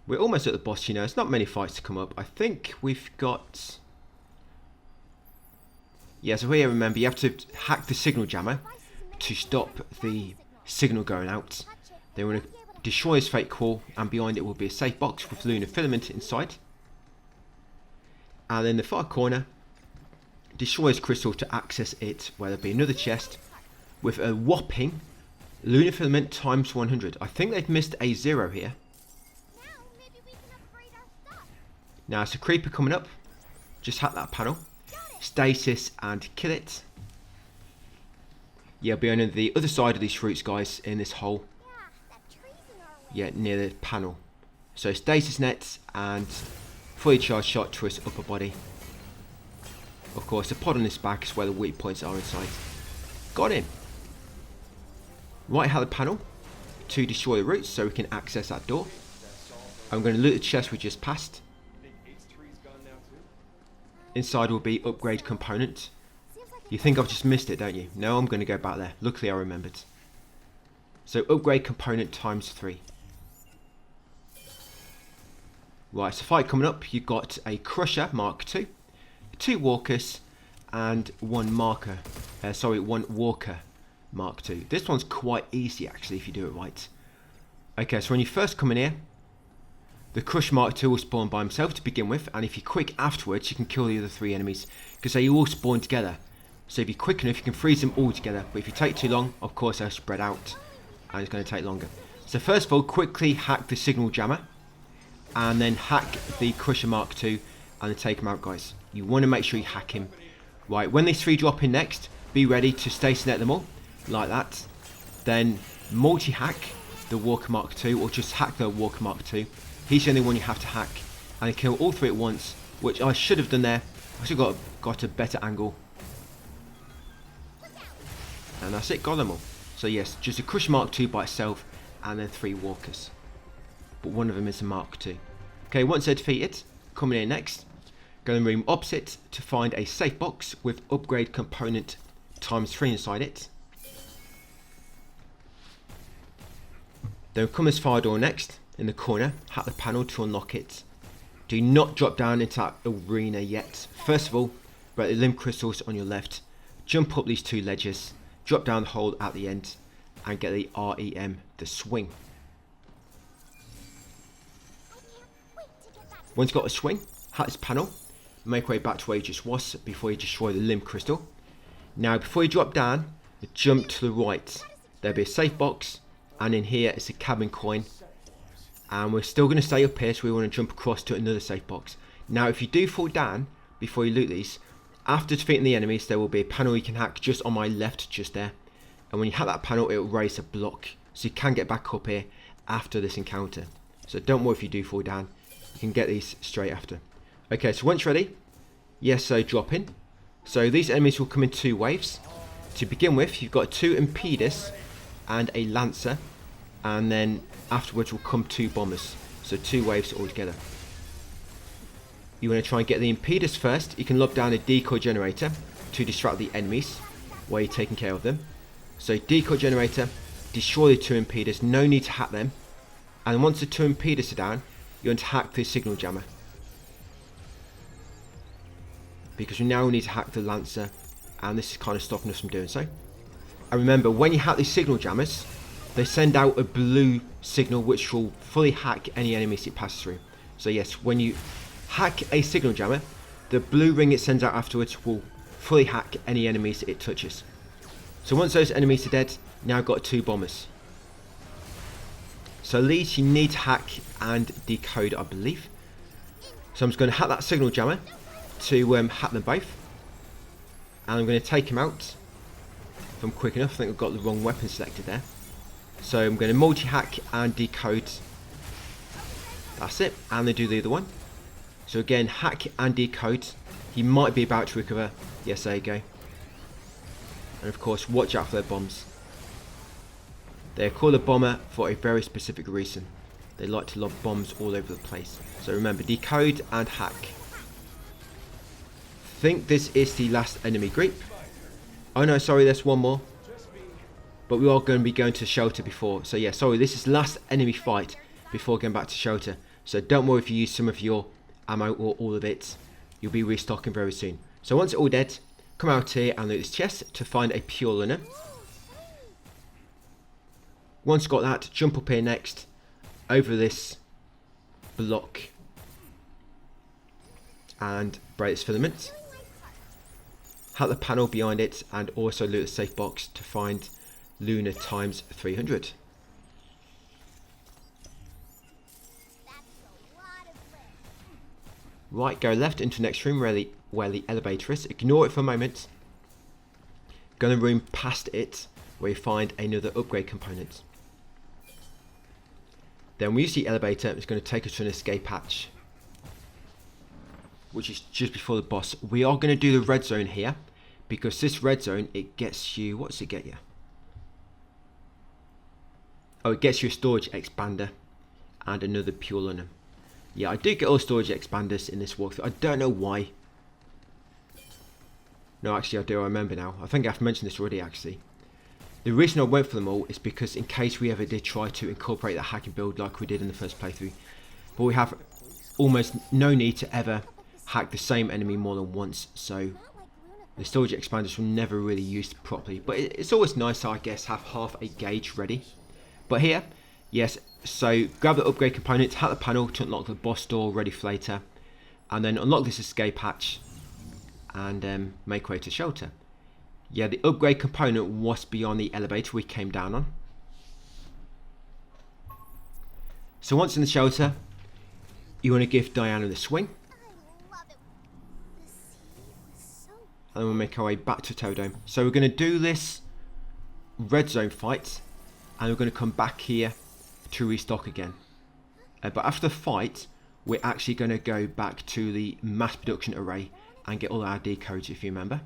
Speaker 1: We're almost at the boss, you know. It's not many fights to come up. I think we've got... Yeah, so here, remember, you have to hack the signal jammer to stop the signal going out. Then we're going to destroy his fake core, and behind it will be a safe box with lunar filament inside. And in the far corner, destroy his crystal to access it, where there'll be another chest with a whopping lunar filament times 100. I think they've missed a 0 here. Now it's a creeper coming up. Just hack that panel. Stasis and kill it. Yeah, be on the other side of these fruits, guys, in this hole. Yeah, near the panel. So Stasis Net and fully charged shot to his upper body. Of course, the pod on his back is where the weak points are inside. Got him. Right, have the panel to destroy the roots so we can access that door. I'm going to loot the chest we just passed.
Speaker 2: Think H3's gone now too?
Speaker 1: Inside will be upgrade component. You think I've just missed it, don't you? No, I'm going to go back there. Luckily I remembered. So upgrade component ×3. Right, so fight coming up. You've got a Crusher Mark II, 2 Walkers, and 1 Walker Mark II. This one's quite easy actually if you do it right. Okay, so when you first come in here, the Crush Mark II will spawn by himself to begin with, and if you're quick afterwards, you can kill the other 3 enemies because they all spawn together. So if you're quick enough, you can freeze them all together. But if you take too long, of course they'll spread out, and it's going to take longer. So first of all, quickly hack the Signal Jammer, and then hack the Crusher Mark II, and then take him out, guys. You want to make sure you hack him. Right, when these 3 drop in next, be ready to stationate them all, like that. Then multi-hack the Walker Mark II, or just hack the Walker Mark II. He's the only one you have to hack, and kill all 3 at once, which I should have done there. I should have got a better angle. And that's it, got them all. So yes, just a Crusher Mark II by itself, and then 3 Walkers. But one of them is a Mark II. Okay, once they're defeated, coming in next, go in the room opposite to find a safe box with upgrade component ×3 inside it. Then come this fire door next, in the corner, hack the panel to unlock it. Do not drop down into that arena yet. First of all, break the limb crystals on your left, jump up these 2 ledges, drop down the hole at the end, and get the REM, the swing. Once you've got a swing, hack this panel, make way back to where you just was before you destroy the limb crystal. Now before you drop down, jump to the right. There'll be a safe box, and in here it's a cabin coin. And we're still going to stay up here, so we want to jump across to another safe box. Now if you do fall down before you loot these, after defeating the enemies there will be a panel you can hack just on my left, just there. And when you hack that panel it will raise a block, so you can get back up here after this encounter. So don't worry if you do fall down, you can get these straight after. Okay, so once ready, yes, so drop in. So these enemies will come in 2 waves. To begin with, you've got 2 Impedus and a Lancer, and then afterwards will come 2 Bombers. So 2 waves altogether. You want to try and get the Impedus first. You can lock down a decoy generator to distract the enemies while you're taking care of them. So decoy generator, destroy the 2 Impedus, no need to hack them. And once the 2 Impedus are down, you want to hack the Signal Jammer, because we now need to hack the Lancer, and this is kind of stopping us from doing so. And remember, when you hack these Signal Jammers, they send out a blue signal which will fully hack any enemies it passes through. So yes, when you hack a Signal Jammer, the blue ring it sends out afterwards will fully hack any enemies it touches. So once those enemies are dead, now I've got 2 Bombers. So these you need to hack and decode, I believe. So I'm just going to hack that Signal Jammer to hack them both. And I'm going to take him out. If I'm quick enough, I think I've got the wrong weapon selected there. So I'm going to multi-hack and decode. That's it. And then do the other one. So again, hack and decode. He might be about to recover. Yes, there you go. And of course, watch out for their bombs. They're called a bomber for a very specific reason. They like to lob bombs all over the place. So remember, decode and hack. I think this is the last enemy group. Oh no, sorry, there's one more. But we are going to be going to shelter before. So yeah, sorry, this is the last enemy fight before going back to shelter. So don't worry if you use some of your ammo or all of it. You'll be restocking very soon. So once it's all dead, come out here and loot this chest to find a pure Luna. Once you've got that, jump up here next, over this block, and break this filament. Hack the panel behind it, and also loot the safe box to find Luna ×300. Right, go left into the next room where the elevator is. Ignore it for a moment. Go in the room past it, where you find another upgrade component. Then we use the elevator, it's going to take us to an escape hatch, which is just before the boss. We are going to do the red zone here, because this red zone, it gets you, what does it get you? Oh, it gets you a storage expander and another pure Luna. Yeah, I do get all storage expanders in this walkthrough. I don't know why. No, actually I do, I remember now. I think I've mentioned this already actually. The reason I went for them all is because in case we ever did try to incorporate the hacking build like we did in the first playthrough. But we have almost no need to ever hack the same enemy more than once. So the storage expanders were never really used properly. But it's always nice, I guess, have half a gauge ready. But here, yes, so grab the upgrade component, hack the panel to unlock the boss door ready for later. And then unlock this escape hatch and make way to shelter. Yeah, the upgrade component was beyond the elevator we came down on. So once in the shelter, you want to give Diana the swing. And then we'll make our way back to Toadome. So we're going to do this red zone fight, and we're going to come back here to restock again. But after the fight, we're actually going to go back to the mass production array and get all our decodes, if you remember.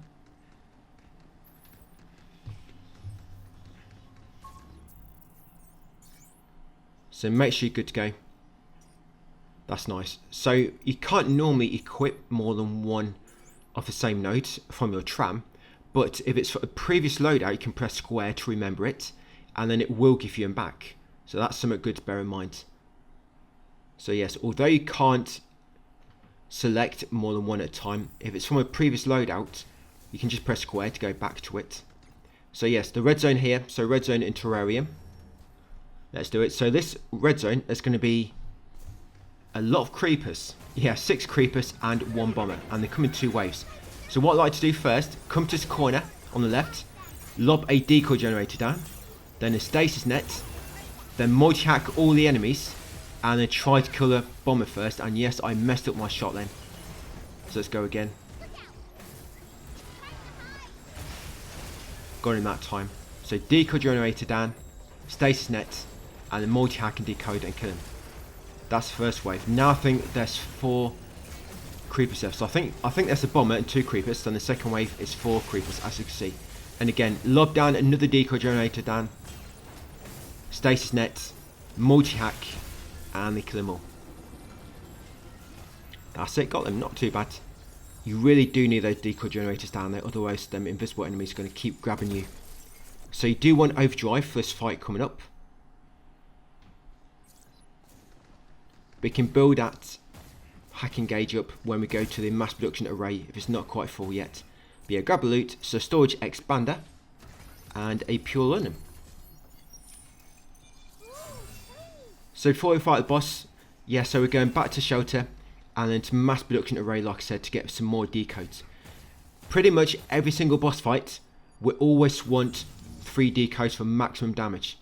Speaker 1: So make sure you're good to go. That's nice. So you can't normally equip more than one of the same nodes from your tram, but if it's for a previous loadout, you can press square to remember it, and then it will give you them back. So that's something good to bear in mind. So yes, although you can't select more than one at a time, if it's from a previous loadout, you can just press square to go back to it. So yes, the red zone here, so red zone in terrarium. Let's do it. So this red zone is going to be a lot of creepers. Yeah, 6 creepers and 1 bomber, and they come in 2 waves. So what I like to do first, come to this corner on the left, lob a decoy generator down, then a stasis net, then multi-hack all the enemies, and then try to kill the bomber first. And yes, I messed up my shot then. So let's go again. Got him that time. So decoy generator down, stasis net, and then multi-hack and decode and kill him. That's the first wave. Now I think there's 4 creepers left. So I think there's a bomber and 2 creepers. Then the second wave is 4 creepers, as you can see. And again, lob down another decoy generator down, stasis net, multi-hack, and they kill them all. That's it, got them, not too bad. You really do need those decoy generators down there, otherwise them invisible enemies are going to keep grabbing you. So you do want overdrive for this fight coming up. We can build that hacking gauge up when we go to the mass production array if it's not quite full yet. But yeah, grab a loot, so storage expander and a pure linen. So before we fight the boss, yeah, so we're going back to shelter and then to mass production array, like I said, to get some more decodes. Pretty much every single boss fight, we always want 3 decodes for maximum damage.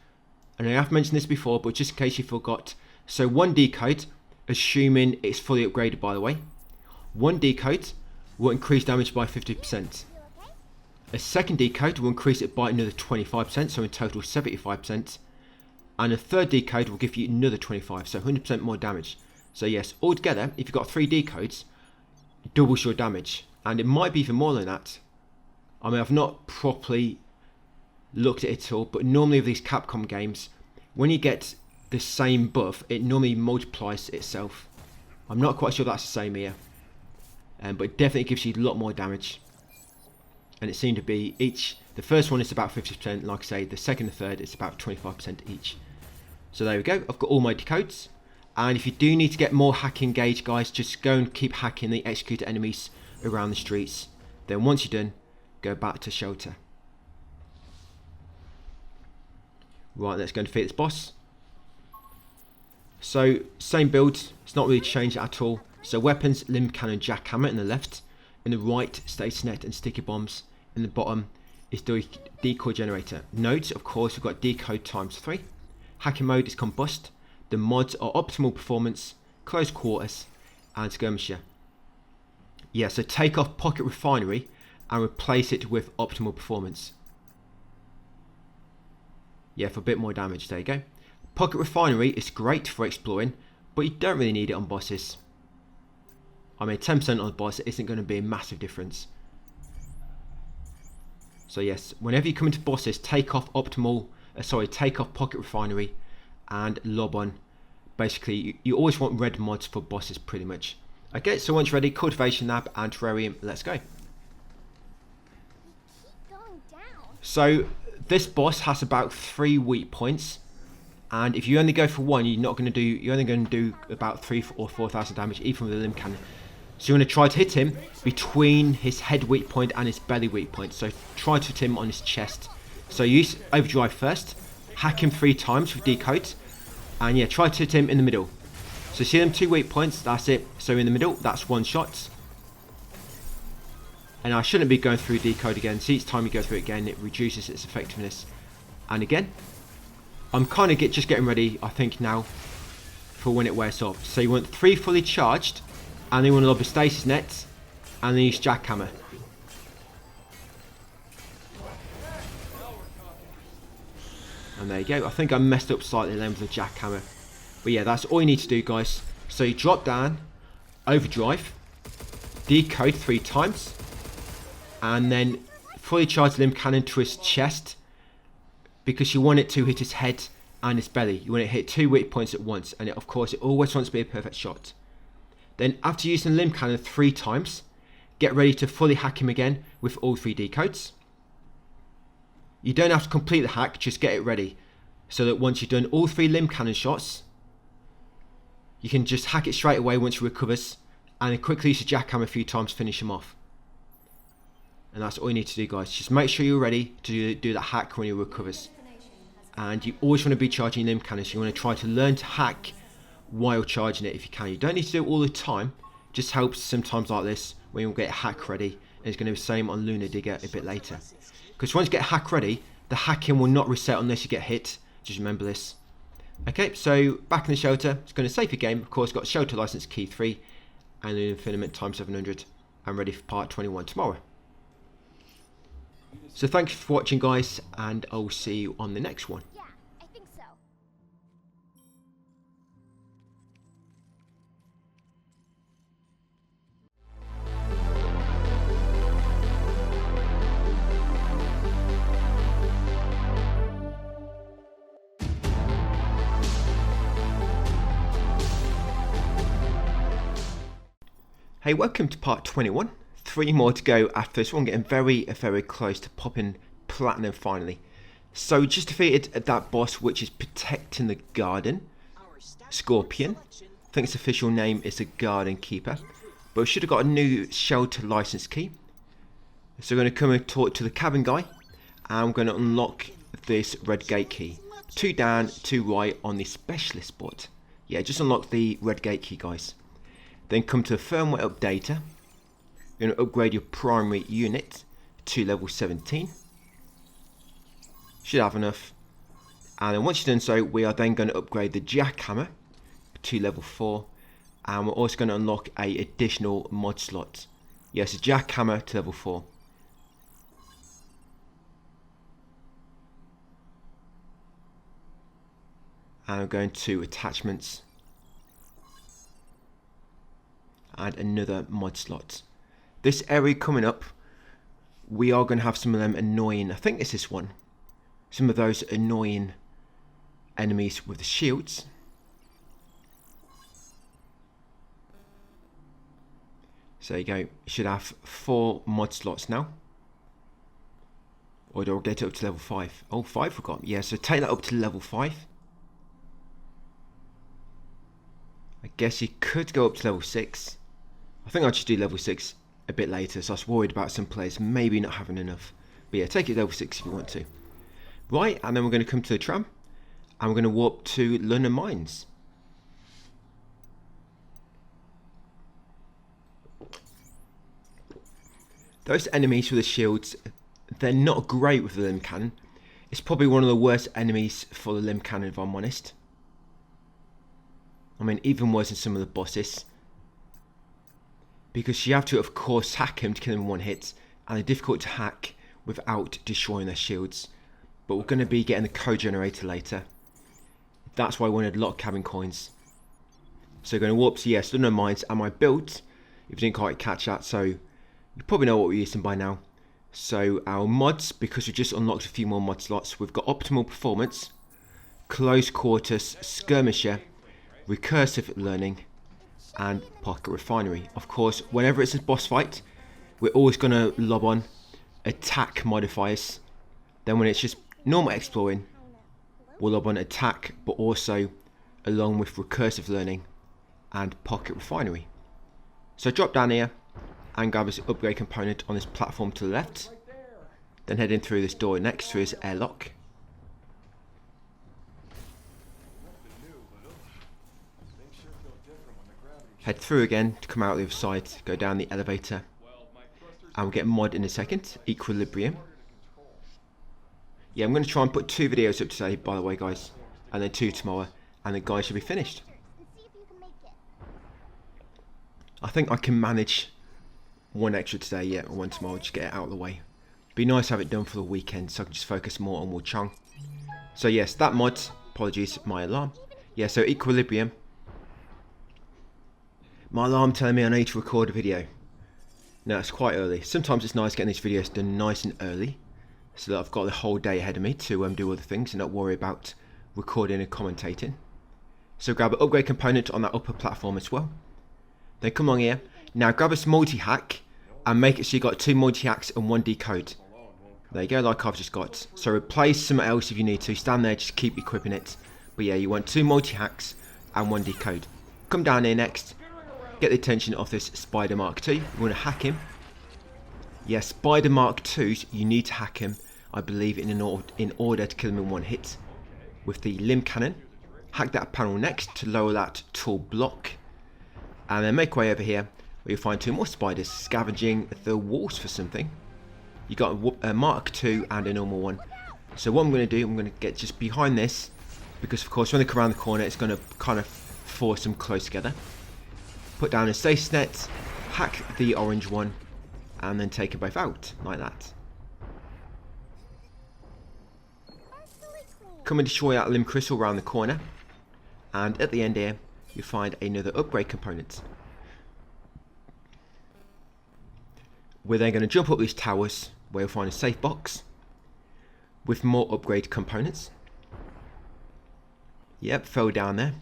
Speaker 1: And I have mentioned this before, but just in case you forgot, so 1 decode, assuming it's fully upgraded by the way, 1 decode will increase damage by 50%. A second decode will increase it by another 25%, so in total 75%. And a third decode will give you another 25%, so 100% more damage. So yes, altogether, if you've got 3 decodes, doubles your damage. And it might be even more than that. I mean, I've not properly looked at it all, but normally with these Capcom games, when you get the same buff, it normally multiplies itself. I'm not quite sure that's the same here, but it definitely gives you a lot more damage. And it seemed to be each, the first one is about 50%, like I say, the second and third is about 25% each. So there we go, I've got all my decodes. And if you do need to get more hacking gauge, guys, just go and keep hacking the executed enemies around the streets. Then once you're done, go back to shelter. Right, let's go and defeat this boss. So, same build, it's not really changed at all. So weapons, Lim Cannon, jackhammer in the left. In the right, stasis net and sticky bombs. In the bottom is the decoy generator. Nodes, of course, we've got decode ×3. Hacking mode is combust. The mods are optimal performance, close quarters, and skirmisher. Yeah, so take off pocket refinery and replace it with optimal performance. Yeah, for a bit more damage, there you go. Pocket refinery is great for exploring, but you don't really need it on bosses. I mean, 10% on the boss isn't going to be a massive difference. So yes, whenever you come into bosses, take off pocket refinery and lob on basically, you always want red mods for bosses pretty much. Okay, so once ready, Cultivation Lab and Terrarium, let's go. So this boss has about 3 weak points, and if you only go for one, you're only going to do about 3,000 or 4,000 damage, even with the Lim Cannon. So you're going to try to hit him between his head weak point and his belly weak point. So try to hit him on his chest. So use Overdrive first, hack him 3 times with Decode, and yeah, try to hit him in the middle. So see them 2 weak points, that's it. So in the middle, that's 1 shot. And I shouldn't be going through Decode again. So each time you go through it again, it reduces its effectiveness. And again, I'm kind of just getting ready, I think now, for when it wears off. So you want 3 fully charged, and then you want to lob a stasis net, and then use Jackhammer. And there you go. I think I messed up slightly then with the Jackhammer. But yeah, that's all you need to do, guys. So you drop down, Overdrive, Decode 3 times, and then fully charge Lim Cannon to his chest, because you want it to hit his head and his belly. You want it to hit 2 weak points at once, and of course it always wants to be a perfect shot. Then after using Lim Cannon 3 times, get ready to fully hack him again with all 3 decodes. You don't have to complete the hack, just get it ready, so that once you've done all 3 Lim Cannon shots, you can just hack it straight away once he recovers, and then quickly use your Jackhammer a few times to finish him off. And that's all you need to do, guys. Just make sure you're ready to do that hack when he recovers. And you always want to be charging Lim Cannon, so you want to try to learn to hack while charging it if you can. You don't need to do it all the time, just helps sometimes like this when you'll get hack ready. And it's going to be the same on Lunatic a bit later. Because once you get hack ready, the hacking will not reset unless you get hit. Just remember this. Okay, so back in the shelter, it's going to save your game. Of course, got shelter license key 3 and an infiniment times 700. I'm ready for part 21 tomorrow. So thanks for watching, guys, and I'll see you on the next one.
Speaker 3: Yeah, I think so.
Speaker 1: Hey, welcome to part 21. 3 more to go after this one, getting very close to popping platinum finally. So just defeated that boss, which is protecting the garden, Scorpion. I think its official name is the Garden Keeper, but we should have got a new shelter license key. So we're going to come and talk to the cabin guy, and we're going to unlock this red gate key. 2 down, 2 right on the specialist spot. Yeah, just unlock the red gate key, guys. Then come to the firmware updater. You're going to upgrade your primary unit to level 17. Should have enough. And then once you've done so, we are then going to upgrade the Jackhammer to level 4. And we're also going to unlock a additional mod slot. Yes, a Jackhammer to level 4. And we're going to attachments. And another mod slot. This area coming up, we are going to have some of them annoying, I think it's this one, some of those annoying enemies with the shields. So there you go, you should have 4 mod slots now. Or do I get it up to level 5? Oh, 5 forgot. Yeah, so take that up to level 5. I guess you could go up to level 6. I think I'll just do level 6 a bit later, so I was worried about some players maybe not having enough. But yeah, take it to level 6 if you want to. Right, and then we're going to come to the tram, and we're going to warp to London Mines. Those enemies with the shields, they're not great with the Lim Cannon. It's probably one of the worst enemies for the Lim Cannon, if I'm honest. I mean, even worse than some of the bosses. Because you have to, of course, hack him to kill him in 1 hit, and they're difficult to hack without destroying their shields. But we're going to be getting the code generator later. That's why I wanted a lot of cabin coins. So we're going to warp to, yes, London Mines, and my build, if you didn't quite catch that, so you probably know what we're using by now. So our mods, because we just unlocked a few more mod slots, we've got Optimal Performance, Close Quarters, Skirmisher, recursive learning, and pocket refinery. Of course, whenever it's a boss fight, we're always going to lob on attack modifiers. Then when it's just normal exploring, we'll lob on attack, but also along with recursive learning and pocket refinery. So drop down here and grab this upgrade component on this platform to the left. Then head in through this door next to his airlock. Head through again to come out the other side, go down the elevator, and we'll get a mod in a second, Equilibrium. Yeah, I'm going to try and put 2 videos up today, by the way, guys, and then 2 tomorrow, and the guys should be finished. I think I can manage 1 extra today, yeah, or 1 tomorrow, just get it out of the way. Be nice to have it done for the weekend, so I can just focus more on Wu Chang. So yes, that mod, apologies, my alarm. Yeah, so Equilibrium. My alarm telling me I need to record a video. Now it's quite early. Sometimes it's nice getting these videos done nice and early, so that I've got the whole day ahead of me to do other things and not worry about recording and commentating. So grab an upgrade component on that upper platform as well. Then come along here. Now grab this multi-hack and make it so you got 2 multi-hacks and 1 decode. There you go, like I've just got. So replace something else if you need to. Stand there, just keep equipping it. But yeah, you want 2 multi-hacks and 1 decode. Come down here next. Get the attention of this Spider Mark II. You want to hack him. Yeah, Spider Mark IIs, you need to hack him, I believe, in order to kill him in 1 hit. With the Lim Cannon. Hack that panel next to lower that tool block. And then make way over here where you'll find 2 more spiders scavenging the walls for something. You got a Mark II and a normal one. So what I'm going to do, I'm going to get just behind this, because of course when they come around the corner it's going to kind of force them close together. Put down a stasis net, hack the orange one, and then take them both out, like that. Come and destroy that Lim Crystal around the corner, and at the end here, you find another upgrade component. We're then going to jump up these towers, where you'll find a safe box, with more upgrade components. Yep, fell down there.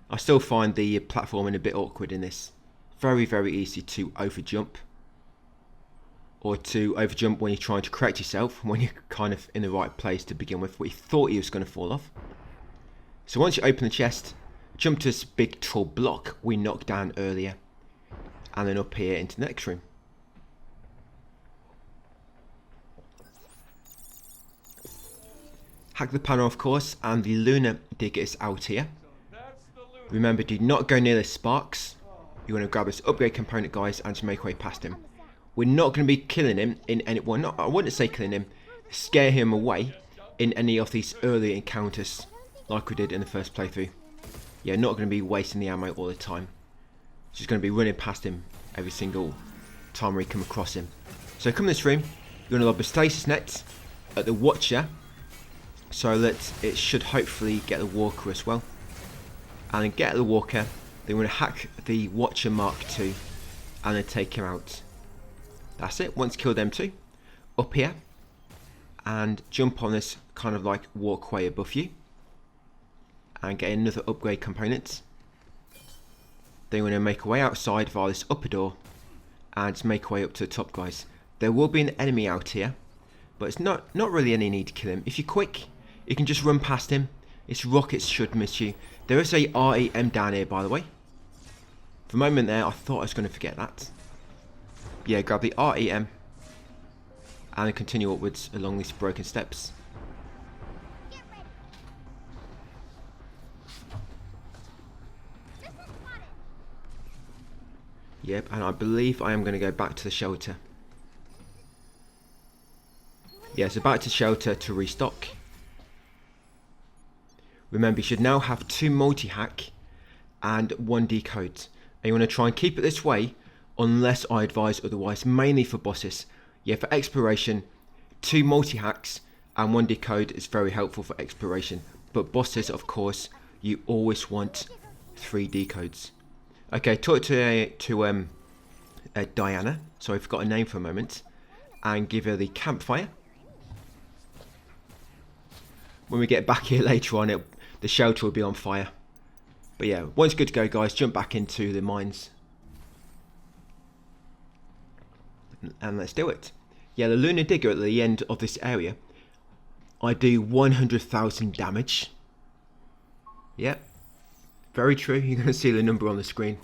Speaker 1: I still find the platforming a bit awkward in this. Very, very easy to overjump. Or to overjump when you're trying to correct yourself, when you're kind of in the right place to begin with, where you thought you was going to fall off. So once you open the chest, jump to this big tall block we knocked down earlier. And then up here into the next room. Hack the panel, of course, and the Lunatic is out here. Remember, do not go near the sparks. You want to grab this upgrade component, guys, and just make way past him. We're not going to be killing him in any... Well, not, I wouldn't say killing him. Scare him away in any of these early encounters, like we did in the first playthrough. Yeah, not going to be wasting the ammo all the time. Just going to be running past him every single time we come across him. So come in this room. You're going to lob a stasis net at the Watcher, so that it should hopefully get the Walker as well. And then get the Walker, then we're going to hack the Watcher Mark II, and then take him out. That's it. Once killed them 2, up here, and jump on this kind of like walkway above you, and get another upgrade component. Then we're going to make our way outside via this upper door, and just make our way up to the top, guys. There will be an enemy out here, but it's not really any need to kill him. If you're quick, you can just run past him. His rockets should miss you. There is a REM down here, by the way. For a moment there, I thought I was going to forget that. Yeah, grab the REM and continue upwards along these broken steps. Yep, and I believe I am going to go back to the shelter. Yeah, so back to shelter to restock. Remember, you should now have 2 multi-hack and 1 decode. And you want to try and keep it this way, unless I advise otherwise, mainly for bosses. Yeah, for exploration, 2 multi-hacks and 1 decode is very helpful for exploration. But bosses, of course, you always want 3 decodes. Okay, talk to Diana, sorry I forgot her name for a moment, and give her the campfire. When we get back here later on, the shelter will be on fire. But yeah, once good to go, guys, jump back into the mines. And let's do it. Yeah, the Lunar Digger at the end of this area, I do 100,000 damage. Yep, very true. You're going to see the number on the screen.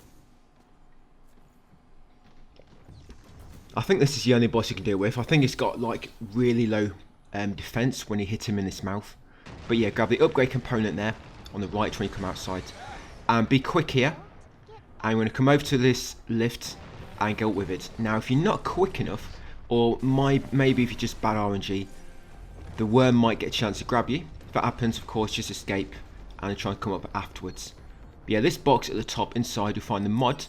Speaker 1: I think this is the only boss you can deal with. I think it's got like really low defense when you hit him in his mouth. But yeah, grab the upgrade component there on the right when you come outside. And be quick here. I'm going to come over to this lift and go with it. Now, if you're not quick enough, or maybe if you're just bad RNG, the worm might get a chance to grab you. If that happens, of course, just escape and try and come up afterwards. But yeah, this box at the top inside, you'll find the mod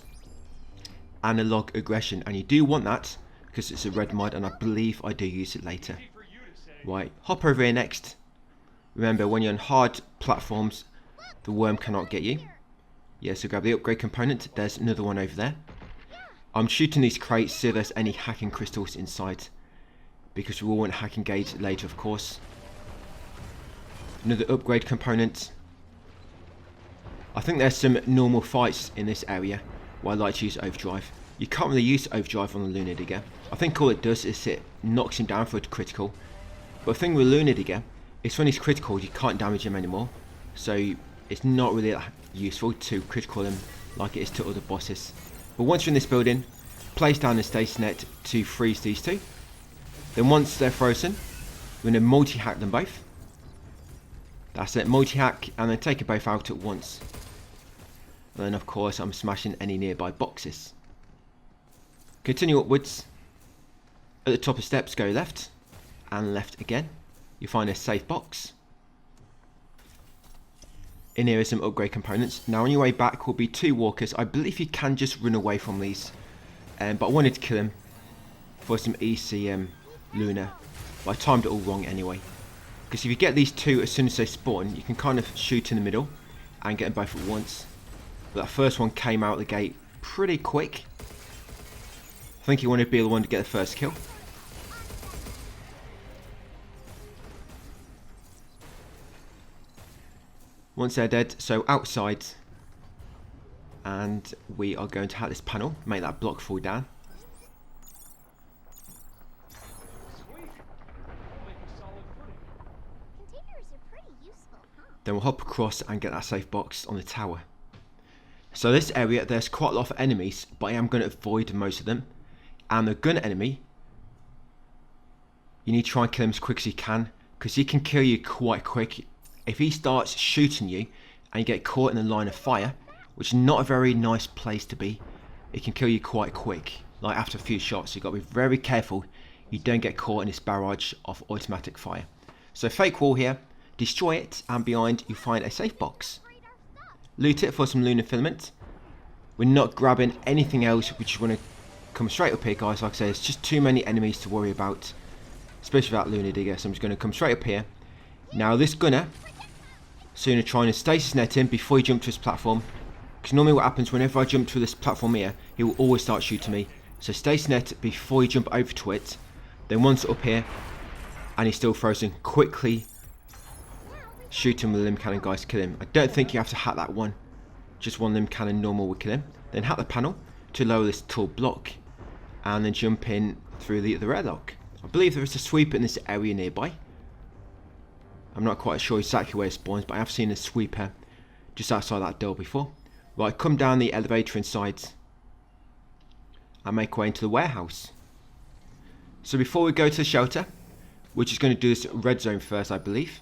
Speaker 1: Analog Aggression, and you do want that because it's a red mod, and I believe I do use it later. Right, hop over here next. Remember, when you're on hard platforms, the worm cannot get you. Yeah, so grab the upgrade component. There's another one over there. I'm shooting these crates to see if there's any hacking crystals inside, because we will want hacking gauge later, of course. Another upgrade component. I think there's some normal fights in this area where I like to use overdrive. You can't really use overdrive on the Lunar Digger. I think all it does is it knocks him down for a critical. But the thing with Lunar Digger is when he's critical, you can't damage him anymore. So it's not really that useful to critical him like it is to other bosses. But once you're in this building, place down the stasis net to freeze these two. Then once they're frozen, we're going to multi-hack them both. That's it, multi-hack, and then take them both out at once. And then of course I'm smashing any nearby boxes. Continue upwards. At the top of steps, go left and left again. You find a safe box. In here are some upgrade components. Now on your way back will be 2 walkers. I believe you can just run away from these, but I wanted to kill him for some ECM Luna, but I timed it all wrong anyway. Because if you get these 2 as soon as they spawn, you can kind of shoot in the middle and get them both at once. But that first one came out the gate pretty quick. I think you want to be the one to get the first kill. Once they're dead, so outside, and we are going to hack this panel, make that block fall down. Then we'll hop across and get that safe box on the tower. So this area, there's quite a lot of enemies, but I am going to avoid most of them. And the gun enemy, you need to try and kill him as quick as you can, because he can kill you quite quick. If he starts shooting you and you get caught in the line of fire, which is not a very nice place to be, it can kill you quite quick, like after a few shots. You've got to be very careful you don't get caught in this barrage of automatic fire. So fake wall here, destroy it, and behind you find a safe box. Loot it for some lunar filament. We're not grabbing anything else. We just want to come straight up here, guys. Like I say, it's just too many enemies to worry about, especially that Lunar Digger. So I'm just going to come straight up here. Now this gunner, sooner trying to stasis net him before he jumps to his platform, because normally what happens whenever I jump to this platform here, he will always start shooting me. So stasis net before you jump over to it. Then once up here and he's still frozen, quickly shoot him with a Lim Cannon, guys, to kill him. I don't think you have to hack that one. Just one Lim Cannon normal will kill him. Then hack the panel to lower this tall block, and then jump in through the airlock. I believe there is a sweeper in this area nearby. I'm not quite sure exactly where it spawns, but I have seen a sweeper just outside that door before. Right, come down the elevator inside and make our way into the warehouse. So before we go to the shelter, we're just going to do this red zone first, I believe.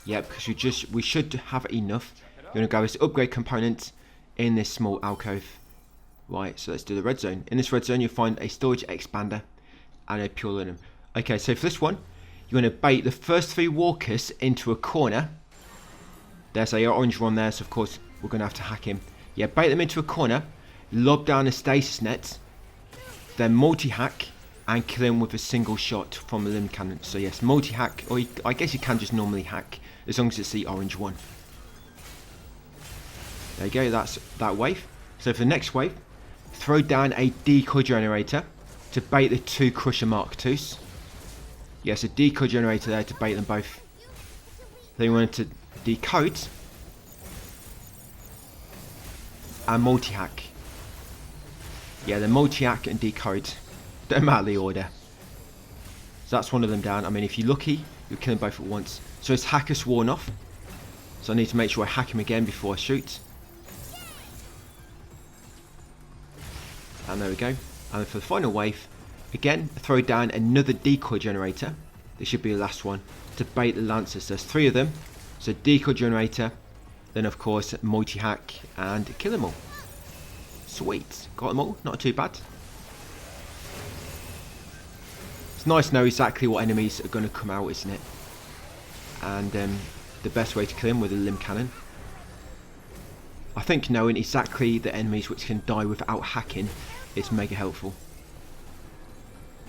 Speaker 1: Yep, because we should have enough. You're going to grab this upgrade component in this small alcove. Right, so let's do the red zone. In this red zone, you'll find a storage expander and a pure linen. Okay, so for this one, you're going to bait the first 3 walkers into a corner. There's a orange one there, so of course we're going to have to hack him. Yeah, bait them into a corner, lob down a stasis net, then multi-hack and kill him with a single shot from a Lim Cannon. So yes, multi-hack, or I guess you can just normally hack, as long as it's the orange one. There you go, that's that wave. So for the next wave, throw down a decoy generator to bait the 2 Crusher Mark IIs. Yes, a decoy generator there to bait them both. Then we wanted to decode and multi-hack. Yeah, the multi-hack and decode. Don't matter the order. So that's one of them down. I mean, if you're lucky, you'll kill them both at once. So his hacker sworn off. So I need to make sure I hack him again before I shoot. And there we go. And for the final wave, again, throw down another decoy generator. This should be the last one to bait the lancers. There's 3 of them. So decoy generator, then of course multi-hack and kill them all. Sweet, got them all. Not too bad. It's nice to know exactly what enemies are going to come out, isn't it? And the best way to kill them with a Lim Cannon. I think knowing exactly the enemies which can die without hacking is mega helpful.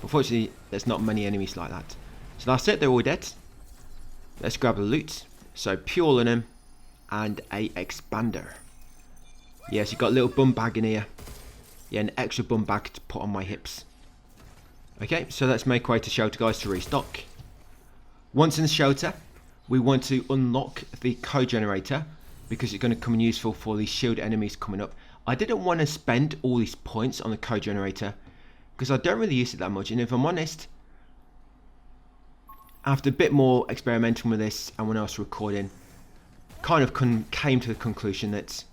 Speaker 1: Unfortunately, there's not many enemies like that. So that's it, they're all dead. Let's grab the loot. So pure Lunum and a expander. Yes, you've got a little bum bag in here. Yeah, an extra bum bag to put on my hips. Okay, so let's make our way to shelter, guys, to restock. Once in the shelter, we want to unlock the code generator because it's going to come in useful for the shield enemies coming up. I didn't want to spend all these points on the code generator because I don't really use it that much, and if I'm honest, after a bit more experimenting with this and when I was recording, kind of came to the conclusion that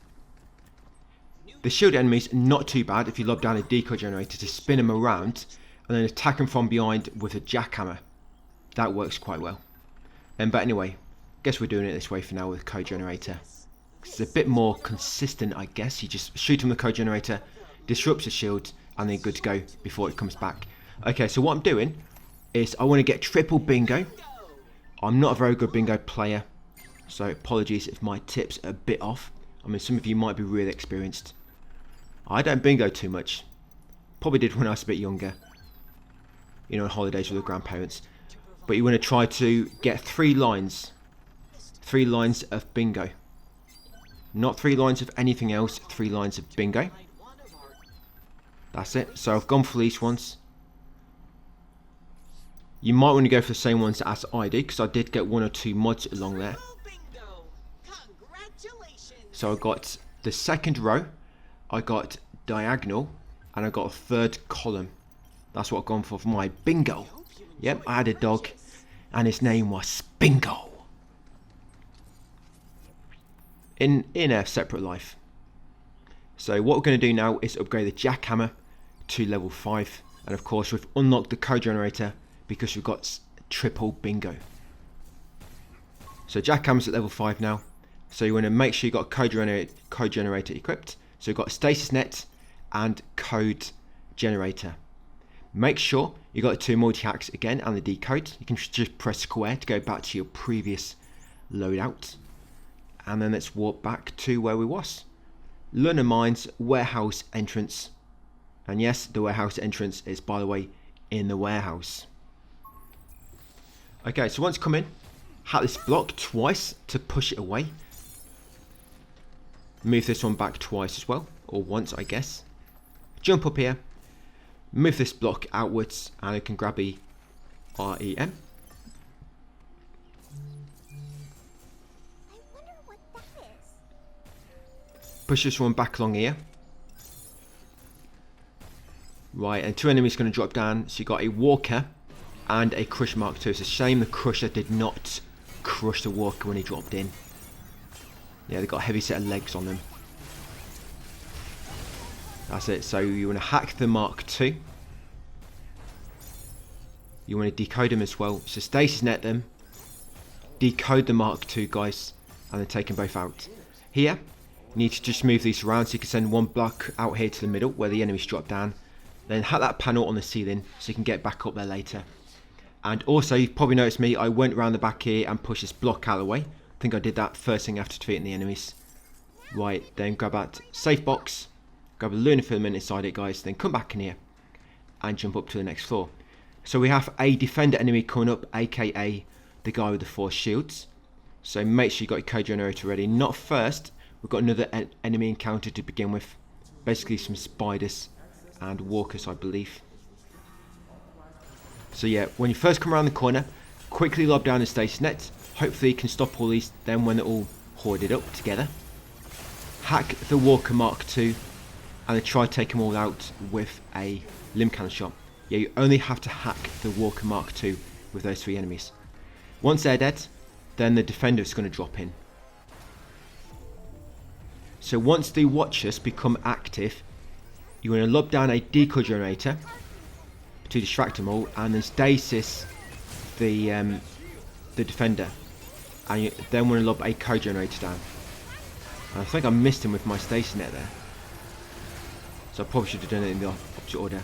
Speaker 1: the shield enemies are not too bad if you lob down a decoy generator to spin them around and then attack them from behind with a jackhammer. That works quite well. But anyway, guess we're doing it this way for now with code generator. It's a bit more consistent, I guess. You just shoot them with the code generator, disrupts the shield, and then good to go before it comes back. Okay, so what I'm doing is I want to get triple bingo. I'm not a very good bingo player, so apologies if my tips are a bit off. I mean, some of you might be really experienced. I don't bingo too much. Probably did when I was a bit younger. You know, on holidays with the grandparents. But you want to try to get 3 lines. 3 lines of bingo. Not 3 lines of anything else, 3 lines of bingo. That's it. So I've gone for these ones. You might want to go for the same ones as I did, because I did get 1 or 2 mods along there. So I got the second row, I got diagonal, and I got a 3rd column. That's what I've gone for my bingo. Yep, I had a dog, and his name was Bingo. In a separate life. So what we're going to do now is upgrade the jackhammer to level 5, and of course we've unlocked the code generator because we've got triple bingo. So jackhammer's at level 5 now. So you want to make sure you've got a code generator equipped. So you've got stasis net and code generator. Make sure you got the 2 multi-hacks again and the decode. You can just press square to go back to your previous loadout. And then let's walk back to where we was. Luna Mines warehouse entrance. And yes, the warehouse entrance is, by the way, in the warehouse. Okay, so once you come in, hack this block twice to push it away. Move this one back twice as well, or once I guess. Jump up here, move this block outwards, and I can grab a REM. Push this one back along here. Right, and 2 enemies going to drop down. So you got a Walker and a Crush Mark II. It's a shame the Crusher did not crush the Walker when he dropped in. Yeah, they've got a heavy set of legs on them. That's it. So you want to hack the Mark II. You want to decode them as well. So stasis net them. Decode the Mark II, guys. And then take them both out. Here, you need to just move these around so you can send 1 block out here to the middle where the enemies drop down. Then hack that panel on the ceiling so you can get back up there later. And also, you've probably noticed me, I went around the back here and pushed this block out of the way. I think I did that first thing after defeating the enemies. Right, then grab that safe box, grab a lunar filament inside it, guys, then come back in here and jump up to the next floor. So we have a defender enemy coming up, aka the guy with the 4 shields. So make sure you got your code generator ready. Not first, we've got another enemy encounter to begin with. Basically some spiders and walkers, I believe. So yeah, when you first come around the corner, quickly lob down the stasis net, Hopefully you can stop all these then when they're all hoarded up together. Hack the Walker Mark II and then try to take them all out with a Lim Cannon shot. Yeah, you only have to hack the Walker Mark II with those 3 enemies. Once they're dead, then the defender is going to drop in. So once the Watchers become active, you're going to lob down a decoy generator to distract them all, and then stasis the defender, and you then want to lob a code generator down. And I think I missed him with my stasis net there, so I probably should have done it in the opposite order.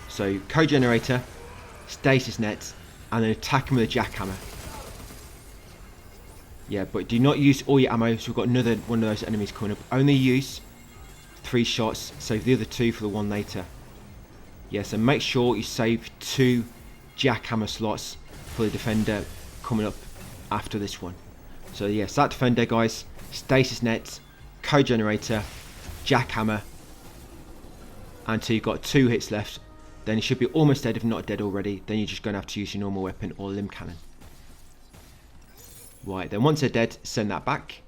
Speaker 1: So code generator, stasis net, and then attack him with a jackhammer. Yeah, but do not use all your ammo, so we've got another one of those enemies coming up. Only use 3 shots, save the other 2 for the one later. Yeah, so make sure you save 2 jackhammer slots for the defender coming up after this one. So yes, that defender, guys, stasis net, code generator, jackhammer, until you've got 2 hits left. Then you should be almost dead, if not dead already. Then you're just going to have to use your normal weapon or Lim Cannon. Right, then once they're dead, send that back.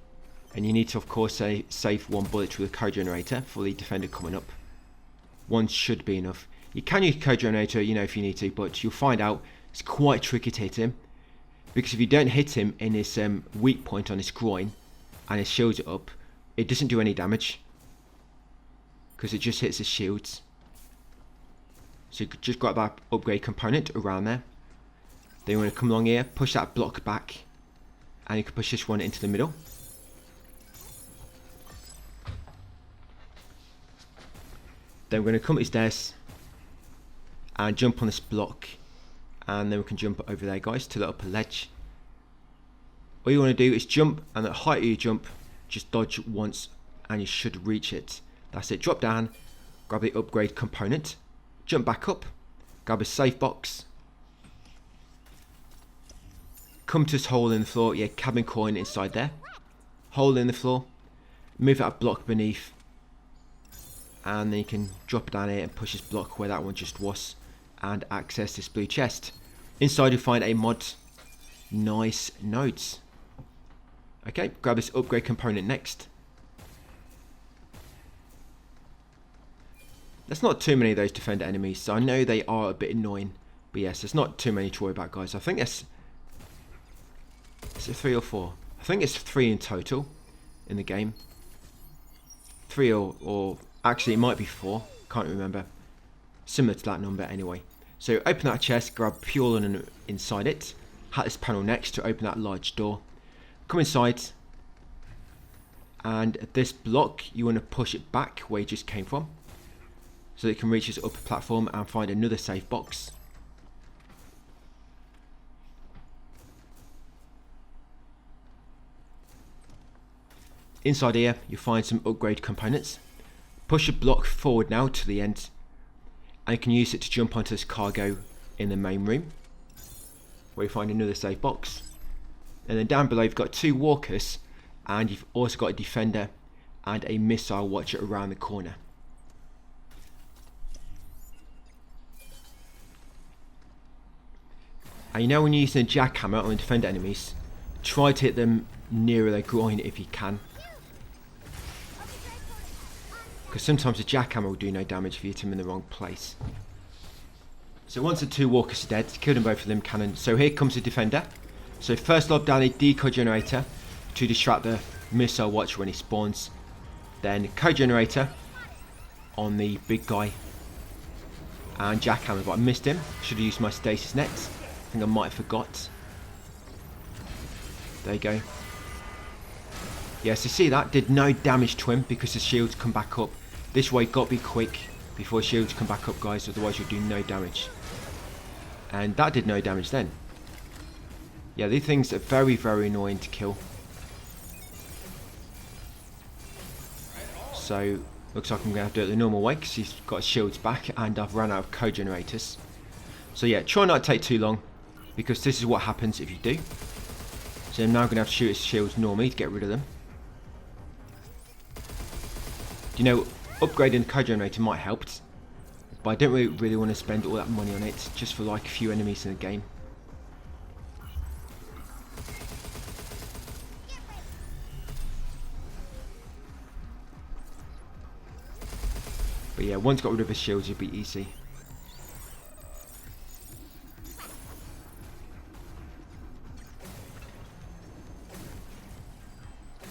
Speaker 1: And you need to, of course, save 1 bullet with a code generator for the defender coming up. 1 should be enough. You can use code generator, you know, if you need to, but you'll find out it's quite tricky to hit him. Because if you don't hit him in his weak point on his groin, and his shields are up, it doesn't do any damage. Because it just hits his shields. So you could just grab that upgrade component around there. Then you want to come along here, push that block back, and you can push this one into the middle. Then we're going to come upstairs and jump on this block, and then we can jump over there, guys, to the upper ledge. All you want to do is jump, and at the height of your jump, just dodge once and you should reach it. That's it. Drop down, grab the upgrade component, jump back up, grab a safe box, come to this hole in the floor. Yeah, cabin coin inside there, hole in the floor, move that block beneath, and then you can drop it down here and push this block where that one just was, and access this blue chest. Inside you find a mod. Nice notes. Okay, grab this upgrade component next. There's not too many of those defender enemies, so I know they are a bit annoying, but yes, there's not too many to worry about, guys. I think it's, is it 3 or 4? I think it's 3 in total in the game. 3 or actually it might be 4, can't remember. Similar to that number anyway. So open that chest, grab fuel inside it, hack this panel next to open that large door. Come inside, and this block you want to push it back where you just came from, so that you can reach this upper platform and find another safe box. Inside here you find some upgrade components. Push a block forward now to the end, and you can use it to jump onto this cargo in the main room, where you find another safe box. And then down below you've got 2 walkers, and you've also got a defender and a missile watcher around the corner. And you know, when you're using a jackhammer on the defender enemies, try to hit them nearer their groin if you can. Because sometimes a jackhammer will do no damage if you hit them in the wrong place. So once the 2 walkers are dead, killed them both with Lim Cannon. So here comes the defender. So first lob down a decoy generator to distract the missile watcher when he spawns. Then code generator on the big guy. And jackhammer, but I missed him. Should have used my stasis net. I think I might have forgot. There you go. Yes, you see that did no damage to him because the shields come back up. This way, got to be quick before shields come back up, guys, otherwise you'll do no damage. And that did no damage then. Yeah, these things are very, very annoying to kill. So, looks like I'm going to have to do it the normal way because he's got his shields back and I've run out of code generators. So yeah, try not to take too long because this is what happens if you do. So I'm now going to have to shoot his shields normally to get rid of them. You know, upgrading the code generator might help, but I don't really want to spend all that money on it just for like a few enemies in the game. But yeah, once got rid of his shields, it'd be easy.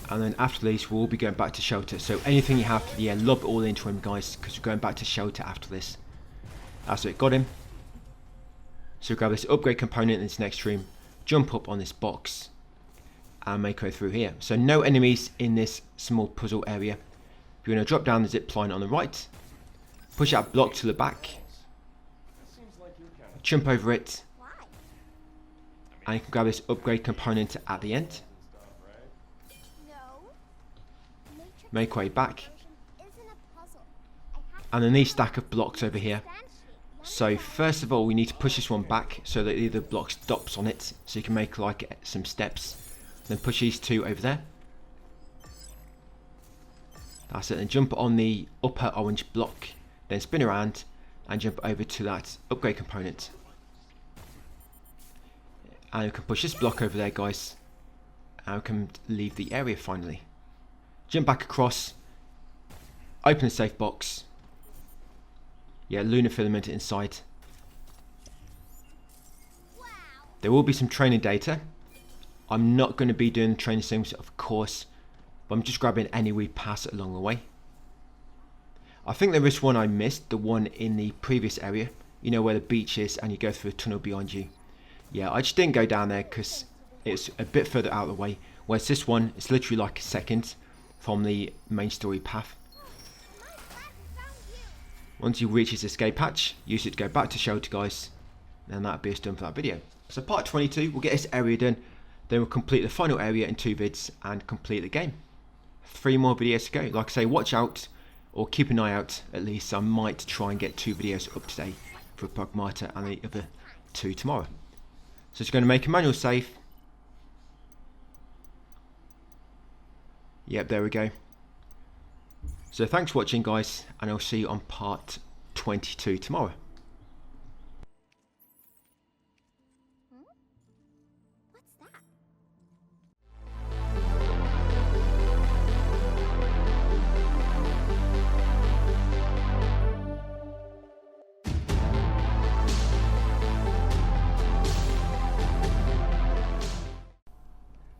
Speaker 1: And then after these, we'll all be going back to shelter. So anything you have, yeah, lob it all into him, guys, because we're going back to shelter after this. That's it, got him. So grab this upgrade component in this next room, jump up on this box, and make our way through here. So no enemies in this small puzzle area. You're going to drop down the zip line on the right, push that block to the back, jump over it, and you can grab this upgrade component at the end. Make way back, and then these stack of blocks over here. So first of all, we need to push this one back so that the other block stops on it, so you can make like some steps. Then push these two over there. That's it. Then jump on the upper orange block, then spin around and jump over to that upgrade component. And we can push this block over there, guys, and we can leave the area finally. Jump back across, open the safe box. Yeah, lunar filament inside. There will be some training data. I'm not going to be doing the training sims, of course, but I'm just grabbing any we pass along the way. I think there is one I missed, the one in the previous area. You know where the beach is and you go through a tunnel behind you. Yeah, I just didn't go down there because it's a bit further out of the way. Whereas this one, it's literally like a second from the main story path. Once you reach this escape hatch, use it to go back to shelter, guys, and that'll be us done for that video. So part 22, we'll get this area done, then we'll complete the final area in 2 vids and complete the game. 3 more videos to go. Like I say, watch out, or keep an eye out at least. I might try and get 2 videos up today for Pragmata and the other 2 tomorrow. So it's going to make a manual save. Yep, there we go. So thanks for watching, guys, and I'll see you on part 22 tomorrow.
Speaker 3: What's that?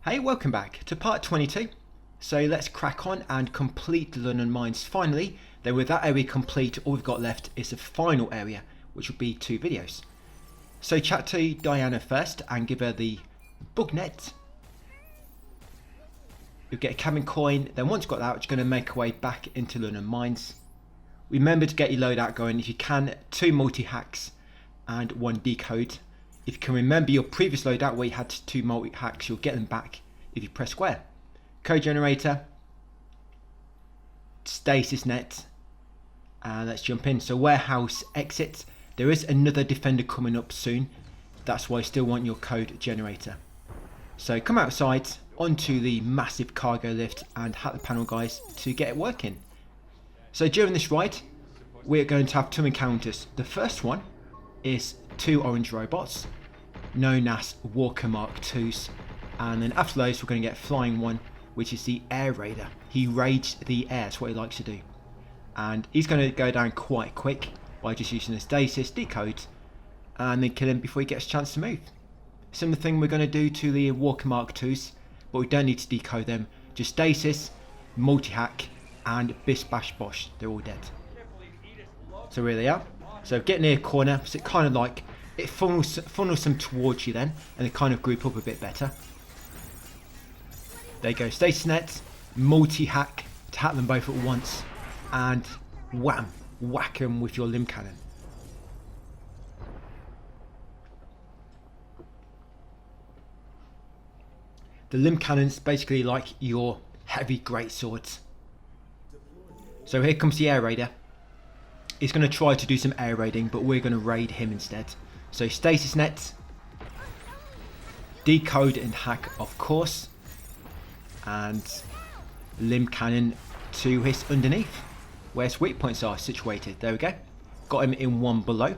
Speaker 1: Hey, welcome back to part 22. So let's crack on and complete the London Mines finally. Then with that area complete, all we've got left is the final area, which will be 2 videos. So chat to Diana first and give her the bug net. You'll get a cabin coin. Then once you've got that, you're going to make our way back into London Mines. Remember to get your loadout going if you can. 2 multi-hacks and 1 decode. If you can remember your previous loadout where you had 2 multi-hacks, you'll get them back if you press square. Code generator, stasis net, and let's jump in. So warehouse exit. There is another defender coming up soon. That's why I still want your code generator. So come outside onto the massive cargo lift and hack the panel, guys, to get it working. So during this ride, we're going to have 2 encounters. The first one is 2 orange robots known as Walker Mark IIs, and then after those we're going to get flying one, which is the air raider. He raids the air, that's what he likes to do. And he's going to go down quite quick by just using the stasis, decode, and then kill him before he gets a chance to move. Similar thing we're going to do to the Walker Mark IIs, but we don't need to decode them. Just stasis, multi-hack, and bish bash bosh. They're all dead. So here they are. So get near a corner, so it kind of like, it funnels them towards you then, and they kind of group up a bit better. There you go, stasis net, multi-hack to hack them both at once, and wham, whack them with your Lim Cannon. The Lim Cannon's basically like your heavy greatswords. So here comes the air raider. He's going to try to do some air raiding, but we're going to raid him instead. So stasis net, decode and hack, of course, and Lim Cannon to his underneath where sweet points are situated. There we go, got him in one below.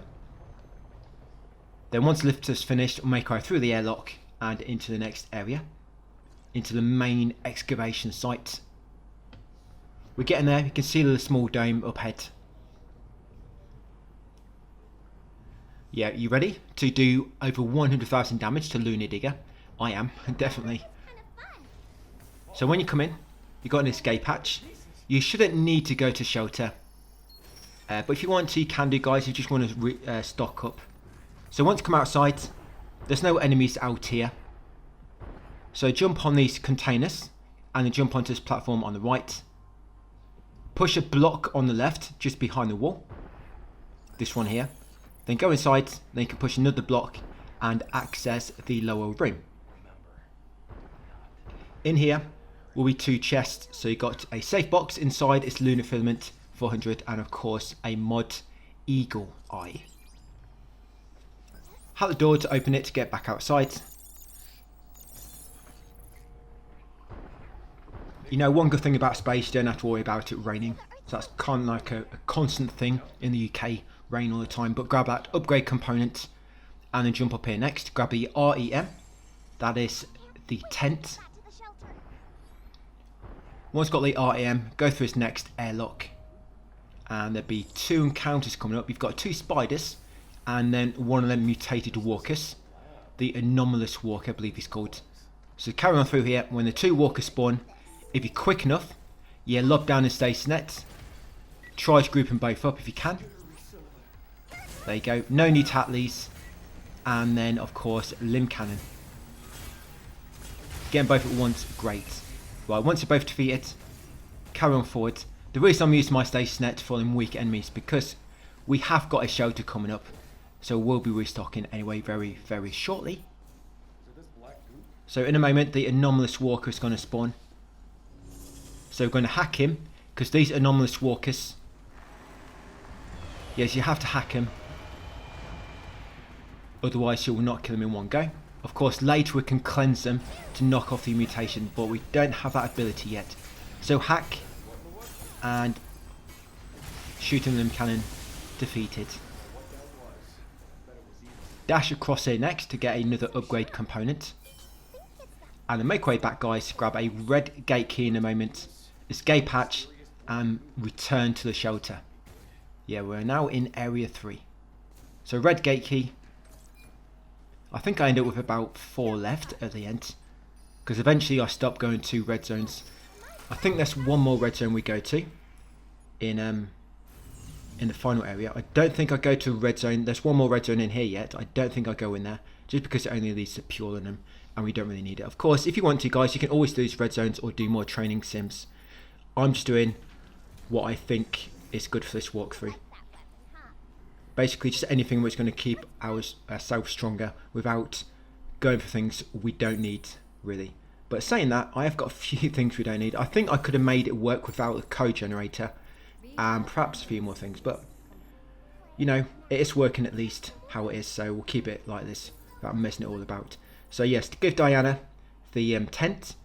Speaker 1: Then once the lift is finished, we'll make our way through the airlock and into the next area, into the main excavation site. We're getting there. You can see the small dome up ahead. Yeah, you ready to do over 100,000 damage to Lunatic? I am, definitely. So when you come in, you've got an escape hatch. You shouldn't need to go to shelter. But if you want to, you can do, guys. You just want to stock up. So once you come outside, there's no enemies out here. So jump on these containers and then jump onto this platform on the right. Push a block on the left, just behind the wall. This one here. Then go inside, then you can push another block and access the lower room. In here will be 2 chests. So you've got a safe box inside, it's Lunar Filament 400, and of course a mod Eagle Eye. Have the door to open it to get back outside. You know, one good thing about space, you don't have to worry about it raining. So that's kind of like a constant thing in the UK, rain all the time. But grab that upgrade component and then jump up here next. Grab the REM, that is the tent. Once you've got the REM, go through this next airlock. And there'll be 2 encounters coming up. You've got 2 spiders and then one of them mutated walkers. The anomalous walker, I believe he's called. So carry on through here. When the 2 walkers spawn, if you're quick enough, yeah, lock down and stay net. Try to group them both up if you can. There you go. No need to hat these. And then, of course, Lim Cannon. Get them both at once, great. Right, once you're both defeated, carry on forward. The reason I'm using my station net for them weak enemies because we have got a shelter coming up. So we'll be restocking anyway very, very shortly. So in a moment, the anomalous walker is going to spawn. So we're going to hack him because these anomalous walkers, yes, you have to hack him, otherwise you will not kill him in one go. Of course later we can cleanse them to knock off the mutation, but we don't have that ability yet. So hack and shoot him. Lim Cannon defeated. Dash across here next to get another upgrade component. And then make way back, guys. Grab a red gate key in a moment. Escape hatch and return to the shelter. Yeah, we're now in area 3. So red gate key. I think I end up with about 4 left at the end. Because eventually I stopped going to red zones. I think there's one more red zone we go to. In the final area. I don't think I go to red zone. There's one more red zone in here yet. I don't think I go in there. Just because it only leads to pure in them. And we don't really need it. Of course, if you want to, guys, you can always do these red zones or do more training sims. I'm just doing what I think is good for this walkthrough. Basically, just anything which is going to keep ourselves stronger without going for things we don't need, really. But saying that, I have got a few things we don't need. I think I could have made it work without a code generator and perhaps a few more things. But, you know, it is working at least how it is. So we'll keep it like this without messing it all about. So yes, to give Diana the tent,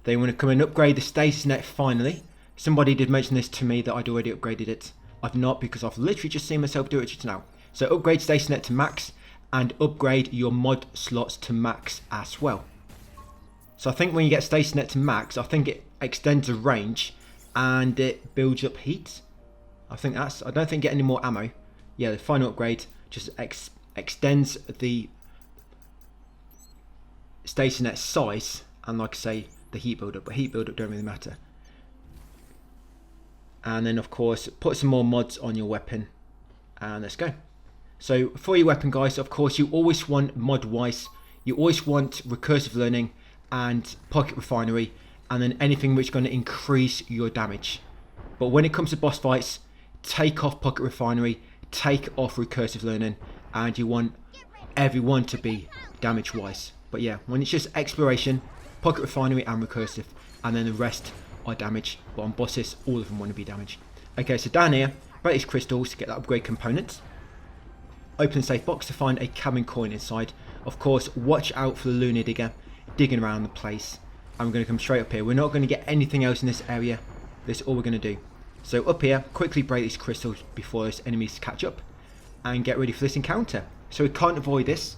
Speaker 1: they want to come and upgrade the stasis net finally. Somebody did mention this to me that I'd already upgraded it. I've not because I've literally just seen myself do it just now. So upgrade stasis net to max and upgrade your mod slots to max as well. So I think when you get stasis net to max, I think it extends the range and it builds up heat. I don't think you get any more ammo. Yeah, the final upgrade just extends the stasis net size and, like I say, the heat build-up. But heat build-up don't really matter. And then, of course, put some more mods on your weapon. And let's go. So for your weapon, guys, of course, you always want mod-wise. You always want recursive learning and pocket refinery. And then anything which is going to increase your damage. But when it comes to boss fights, take off pocket refinery. Take off recursive learning. And you want everyone to be damage-wise. But yeah, when it's just exploration, pocket refinery and recursive. And then the rest are damage, but on bosses all of them want to be damage. Okay, so down here, break these crystals to get that upgrade component. Open the safe box to find a cabin coin inside. Of course, watch out for the Lunatic digging around the place. And we're going to come straight up here. We're not going to get anything else in this area. This is all we're going to do. So up here, quickly break these crystals before those enemies catch up. And get ready for this encounter. So we can't avoid this.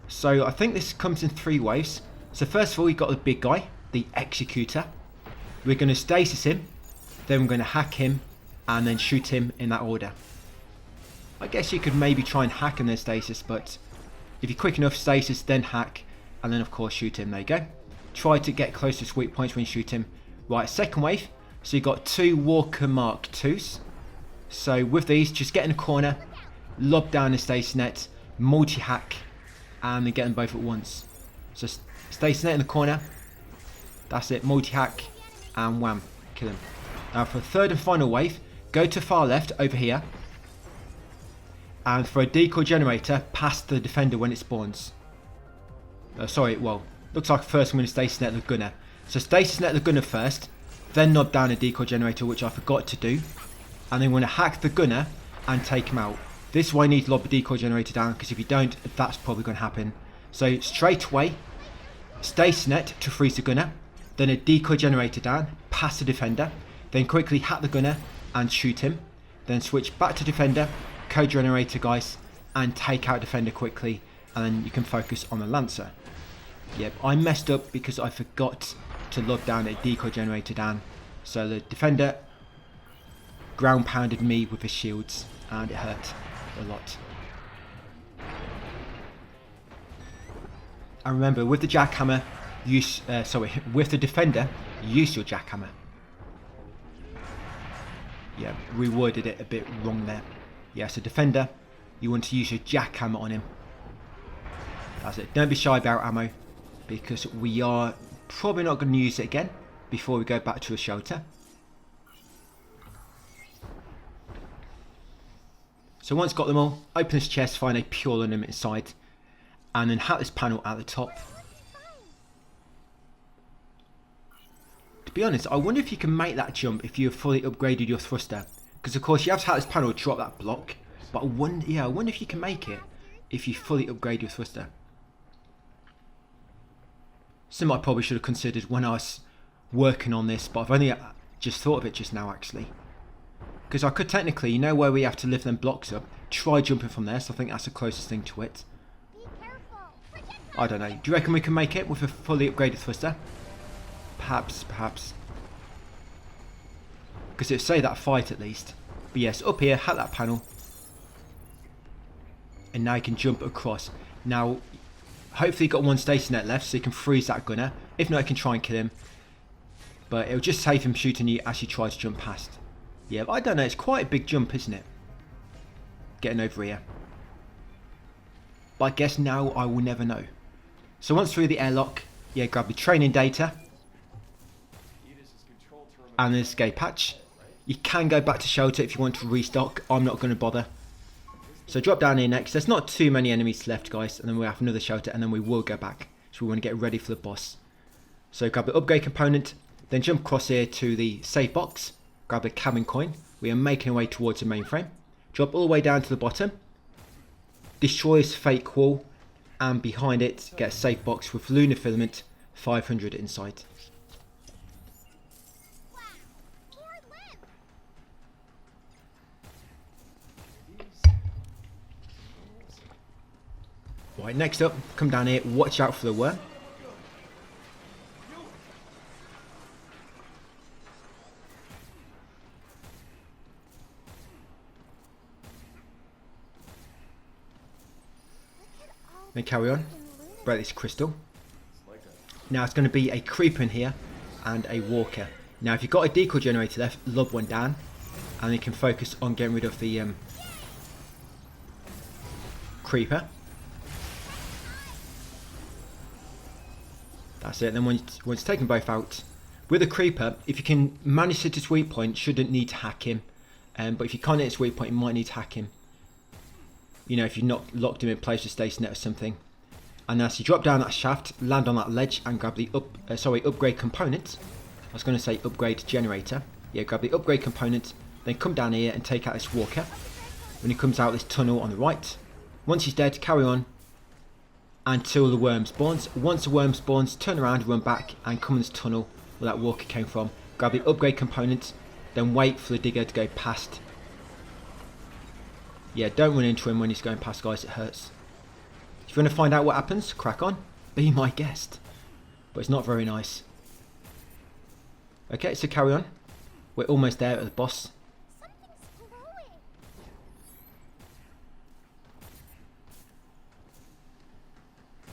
Speaker 1: So I think this comes in 3 waves. So first of all, you've got the big guy, the Executor. We're going to stasis him, then we're going to hack him, and then shoot him in that order. I guess you could maybe try and hack in their stasis, but if you're quick enough, stasis, then hack, and then of course shoot him. There you go. Try to get close to sweet points when you shoot him. Right, second wave. So you've got 2 Walker Mark IIs. So with these, just get in a corner, lob down the stasis net, multi-hack, and then get them both at once. So stasis net in the corner. That's it, multi-hack, and wham, kill him. Now for the third and final wave, go to far left over here. And for a decoy generator, past the defender when it spawns. Sorry, well, looks like first I'm going to stasis net the gunner. So stasis net the gunner first, then knob down a decoy generator, which I forgot to do. And then we're going to hack the gunner and take him out. This is why you need to lob the decoy generator down, because if you don't, that's probably going to happen. So straight away, stasis net to freeze the gunner, then a decoy generator down, past the defender, then quickly hack the gunner and shoot him. Then switch back to defender, code generator guys, and take out defender quickly, and then you can focus on the lancer. Yep, I messed up because I forgot to lob down a decoy generator down, so the defender ground pounded me with his shields and it hurt a lot. And remember, with the jackhammer, with the defender, use your jackhammer. Yeah, reworded it a bit wrong there. Yeah, so defender, you want to use your jackhammer on him. That's it. Don't be shy about ammo, because we are probably not going to use it again before we go back to a shelter. So once got them all, open this chest, find a pure limit inside, and then hack this panel at the top. To be honest, I wonder if you can make that jump if you have fully upgraded your thruster. Because of course you have to hack this panel to drop that block. But I wonder if you can make it if you fully upgrade your thruster. Something I probably should have considered when I was working on this, but I've only just thought of it just now actually. Because I could technically, you know where we have to lift them blocks up, try jumping from there, so I think that's the closest thing to it. I don't know, do you reckon we can make it with a fully upgraded thruster? Perhaps. Because it'd say that fight at least. But yes, up here, hack that panel. And now you can jump across. Now, hopefully you've got one stasis net left so you can freeze that gunner. If not, you can try and kill him. But it'll just save him shooting you as you try to jump past. Yeah, but I don't know, it's quite a big jump, isn't it? Getting over here. But I guess now I will never know. So once through the airlock, yeah, grab the training data. And an escape hatch. You can go back to shelter if you want to restock. I'm not going to bother. So drop down here next. There's not too many enemies left, guys. And then we'll have another shelter and then we will go back. So we want to get ready for the boss. So grab the upgrade component. Then jump across here to the save box. Grab the cabin coin. We are making our way towards the mainframe. Drop all the way down to the bottom. Destroy this fake wall. And behind it, get a safe box with lunar filament 500 inside. Right, next up, come down here, watch out for the worm. Then carry on, break this crystal. Now it's going to be a creeper in here and a walker. Now if you've got a decoy generator left, lob one down and you can focus on getting rid of the creeper. That's it. Then once taken both out, with a creeper, if you can manage to hit a sweet point, shouldn't need to hack him. But if you can't hit a sweet point, you might need to hack him. You know, if you're not locked him in place with stasis net or something. And as you drop down that shaft, land on that ledge and grab the upgrade component. I was going to say upgrade generator. Yeah, grab the upgrade component, then come down here and take out this walker. When he comes out this tunnel on the right. Once he's dead, carry on until the worm spawns. Once the worm spawns, turn around, run back and come in this tunnel where that walker came from. Grab the upgrade component, then wait for the digger to go past. Yeah, don't run into him when he's going past, guys, it hurts. If you want to find out what happens, crack on, be my guest. But it's not very nice. Okay, so carry on. We're almost there at the boss.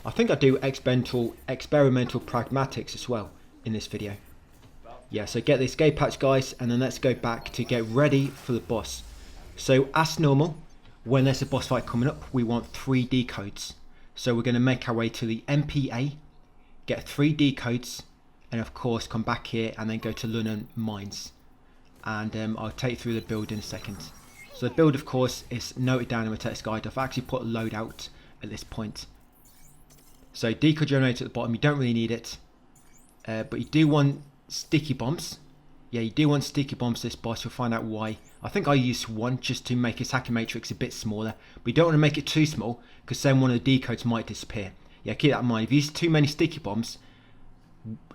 Speaker 1: I think I do experimental pragmatics as well in this video. Yeah, so get the escape hatch, guys, and then let's go back to get ready for the boss. So as normal, when there's a boss fight coming up, we want 3 decodes. So we're going to make our way to the MPA, get 3 decodes, and of course come back here and then go to Lunatic Mines. And I'll take you through the build in a second. So the build, of course, is noted down in my text guide. I've actually put a loadout at this point. So decode generator at the bottom, you don't really need it. But you do want sticky bombs. Yeah, you do want sticky bombs this boss. You'll find out why. I think I used 1 just to make his hacking matrix a bit smaller. But you don't want to make it too small, because then one of the decodes might disappear. Yeah, keep that in mind. If you use too many sticky bombs,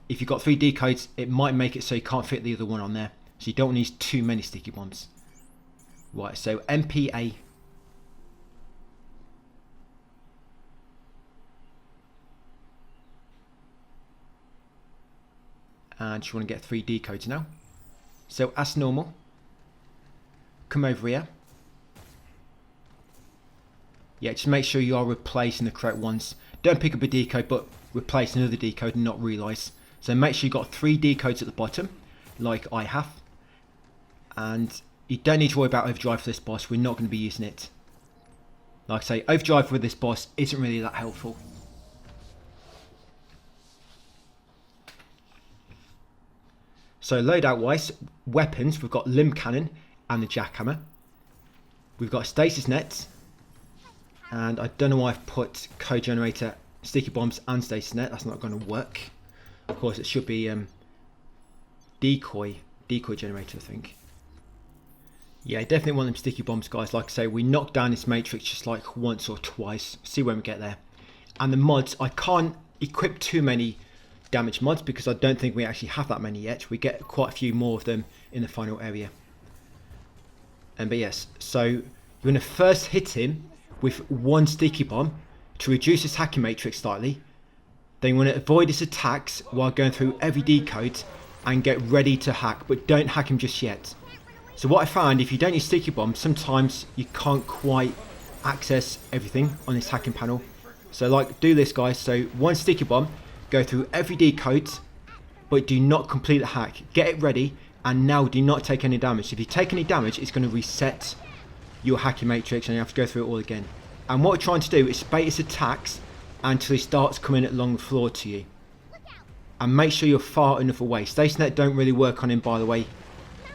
Speaker 1: if you've got 3 decodes, it might make it so you can't fit the other one on there. So you don't want to use too many sticky bombs. Right, so MPA. And you want to get 3 decodes now. So as normal, come over here. Yeah, just make sure you are replacing the correct ones. Don't pick up a decode, but replace another decode and not realise. So make sure you've got 3 decodes at the bottom, like I have. And you don't need to worry about overdrive for this boss. We're not going to be using it. Like I say, overdrive with this boss isn't really that helpful. So loadout wise, weapons, we've got Lim Cannon and the jackhammer. We've got stasis nets. And I don't know why I've put code generator, sticky bombs and stasis net. That's not going to work. Of course, it should be decoy generator, I think. Yeah, definitely want them sticky bombs, guys. Like I say, we knocked down this matrix just like once or twice. See when we get there. And the mods, I can't equip too many damage mods because I don't think we actually have that many yet. We get quite a few more of them in the final area. But yes, so you're going to first hit him with 1 sticky bomb to reduce his hacking matrix slightly. Then you want to avoid his attacks while going through every decode and get ready to hack, but don't hack him just yet. So what I found, if you don't use sticky bombs, sometimes you can't quite access everything on this hacking panel. So like, do this, guys. So 1 sticky bomb, go through every decode, but do not complete the hack. Get it ready, and now do not take any damage. If you take any damage, it's going to reset your hacking matrix and you have to go through it all again. And what we're trying to do is bait his attacks until he starts coming along the floor to you. And make sure you're far enough away. Stasis net don't really work on him, by the way.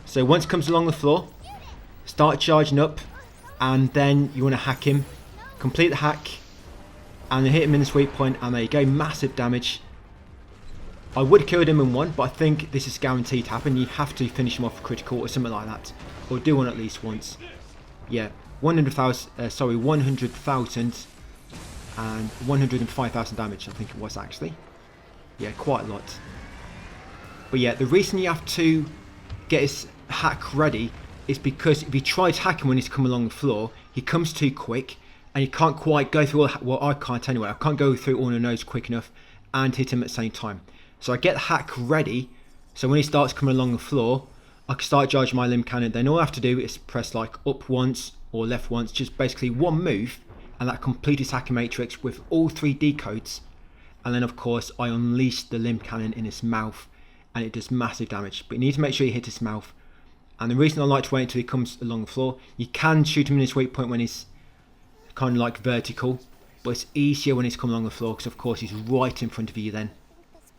Speaker 1: So once he comes along the floor, start charging up, and then you want to hack him. Complete the hack, and then hit him in the sweet point, and there you go, massive damage. I would have killed him in 1, but I think this is guaranteed to happen. You have to finish him off critical or something like that, or do one at least once. Yeah, 100,000 and 105,000 damage, I think it was actually. Yeah, quite a lot. But yeah, the reason you have to get his hack ready is because if you try to hack him when he's coming along the floor, he comes too quick and you can't quite go through all, well, I can't anyway, I can't go through all the nodes quick enough and hit him at the same time. So I get the hack ready, so when he starts coming along the floor, I can start charging my Lim Cannon. Then all I have to do is press like up once or left once, just basically 1 move, and that completes his hacking matrix with all 3 decodes. And then of course I unleash the Lim Cannon in his mouth, and it does massive damage. But you need to make sure you hit his mouth. And the reason I like to wait until he comes along the floor, you can shoot him in his weak point when he's kind of like vertical, but it's easier when he's coming along the floor because of course he's right in front of you then.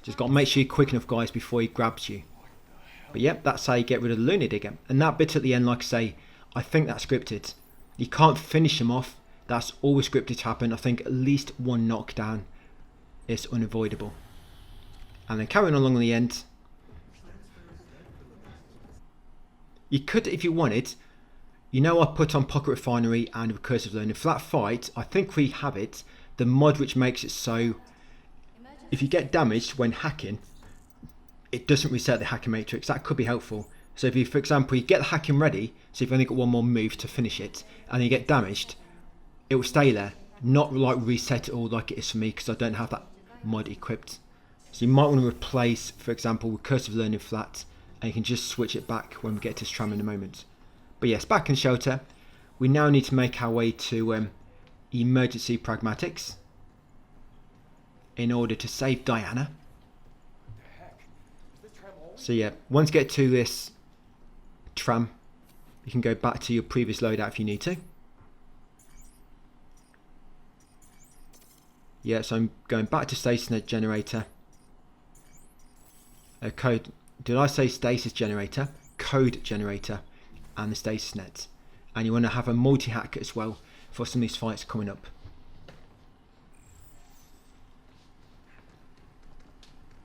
Speaker 1: Just got to make sure you're quick enough, guys, before he grabs you. But yep, that's how you get rid of the Lunatic. And that bit at the end, like I say, I think that's scripted. You can't finish him off. That's always scripted to happen. I think at least 1 knockdown is unavoidable. And then carrying along the end, you could, if you wanted, you know, I put on Pocket Refinery and Recursive Learning. For that fight, I think we have it, the mod which makes it so if you get damaged when hacking, it doesn't reset the hacking matrix. That could be helpful. So if you, for example, you get the hacking ready, so you've only got 1 more move to finish it, and you get damaged, it will stay there, not like reset it all like it is for me, because I don't have that mod equipped. So you might want to replace, for example, Recursive Learning flat, and you can just switch it back when we get to Stram in a moment. But yes, back in shelter, we now need to make our way to emergency pragmatics. in order to save Diana.
Speaker 2: The heck? Is this tram home?
Speaker 1: So yeah, once you get to this tram, you can go back to your previous loadout if you need to. Yeah, so I'm going back to stasis generator. Code. Did I say stasis generator? Code generator and the stasis net. And you want to have a multi-hack as well for some of these fights coming up.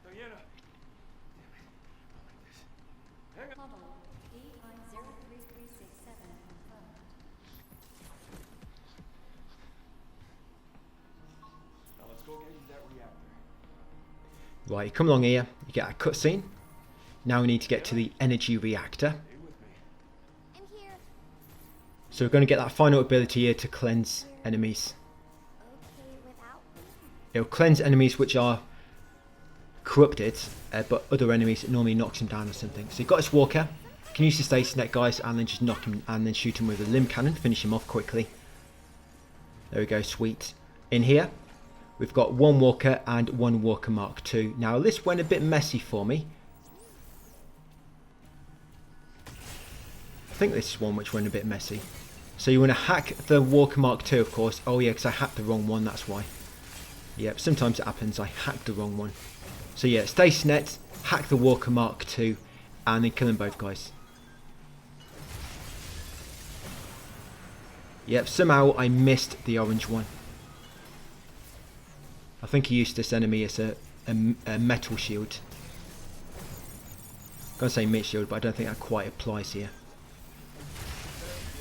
Speaker 2: Diana! Hang on.
Speaker 3: Model AI-03367 confirmed.
Speaker 2: Now let's go get you that reactor.
Speaker 1: Right, you come along here, you get a cutscene. Now we need to get to the energy reactor.
Speaker 2: Stay with me.
Speaker 3: I'm here.
Speaker 1: So we're going to get that final ability here to cleanse enemies.
Speaker 3: Okay without me?
Speaker 1: It'll cleanse enemies which are corrupted, but other enemies it normally knocks them down or something. So you've got this walker. You can use the stasis net, guys, and then just knock him and then shoot him with a Lim Cannon, finish him off quickly. There we go, sweet. In here, we've got one walker and one walker Mark II. Now this went a bit messy for me. I think this is one which went a bit messy. So you want to hack the walker Mark II, of course. Oh yeah, because I hacked the wrong one, that's why. Yep, sometimes it happens, I hacked the wrong one. So yeah, stasis net, hack the walker Mark II, and then kill them both, guys. Yep, somehow I missed the orange one. I think he used this enemy as a metal shield. I'm going to say meat shield, but I don't think that quite applies here.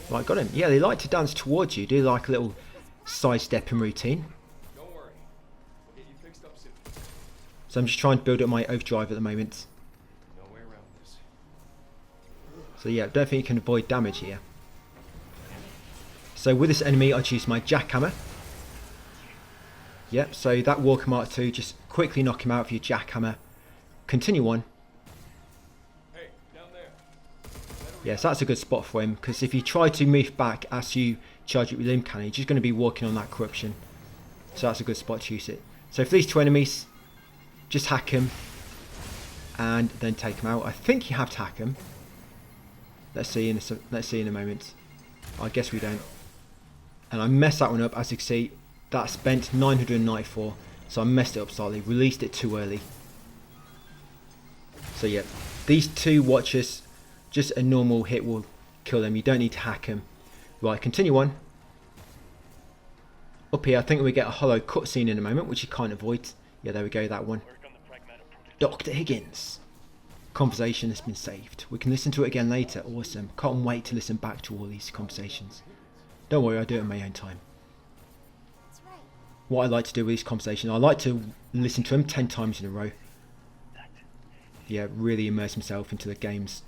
Speaker 1: Right, got him. Yeah, they like to dance towards you. Do like a little sidestepping routine.
Speaker 2: Don't worry. We'll get you fixed up soon.
Speaker 1: So I'm just trying to build up my overdrive at the moment.
Speaker 2: No way around this.
Speaker 1: So yeah, don't think you can avoid damage here. So with this enemy, I choose my jackhammer. Yep, so that walker Mark II, just quickly knock him out with your jackhammer. Continue on.
Speaker 2: Hey, down there.
Speaker 1: Yes, that's a good spot for him, because if you try to move back as you charge it with Lim Cannon, you're just going to be walking on that corruption. So that's a good spot to use it. So for these two enemies, just hack him and then take him out. I think you have to hack him. Let's see in a moment. I guess we don't. And I messed that one up, as you can see. That spent 994, so I messed it up slightly, released it too early. So yeah, these two watchers, just a normal hit will kill them. You don't need to hack them. Right, continue on. Up here, I think we get a hollow cutscene in a moment, which you can't avoid. Yeah, there we go, that one. Dr. Higgins. Conversation has been saved. We can listen to it again later. Awesome. Can't wait to listen back to all these conversations. Don't worry, I'll do it in my own time.
Speaker 3: That's right.
Speaker 1: What I like to do with these conversations, I like to listen to them 10 times in a row. Yeah, really immerse myself into the game's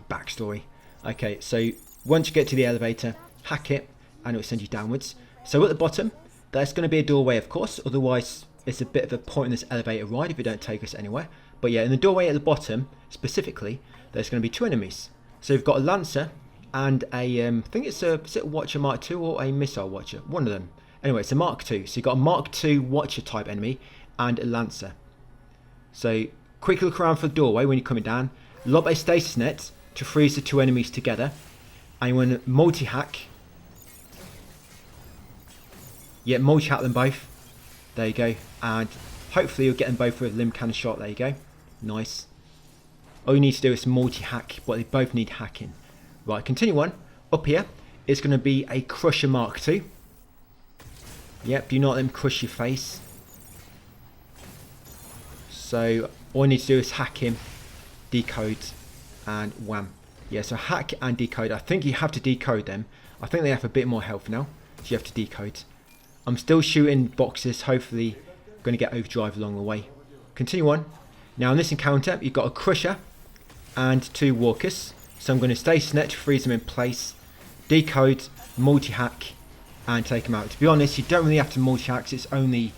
Speaker 1: backstory. Okay, so once you get to the elevator, hack it, and it will send you downwards. So at the bottom, there's going to be a doorway, of course, otherwise it's a bit of a pointless elevator ride if it don't take us anywhere. But yeah, in the doorway at the bottom, specifically, there's going to be two enemies. So you've got a Lancer and a, I think is it a Watcher Mark II or a Missile Watcher? One of them. Anyway, it's a Mark II. So you've got a Mark II Watcher type enemy and a Lancer. So quickly look around for the doorway when you're coming down. Lob a stasis net to freeze the two enemies together. And you want to multi-hack. Yeah, multi-hack them both. There you go. And hopefully you'll get them both with a Lim Cannon shot. There you go. Nice. All you need to do is multi-hack, but they both need hacking. Right, continue on. Up here is going to be a Crusher Mark II. Yep, do not let them crush your face. So all you need to do is hack him, decode, and wham. Yeah, so hack and decode. I think you have to decode them. I think they have a bit more health now, so you have to decode. I'm still shooting boxes, hopefully going to get overdrive along the way. Continue on. Now in this encounter, you've got a Crusher and two Walkers. So I'm going to stasis net to freeze them in place, decode, multi-hack, and take them out. To be honest, you don't really have to multi-hack, it's only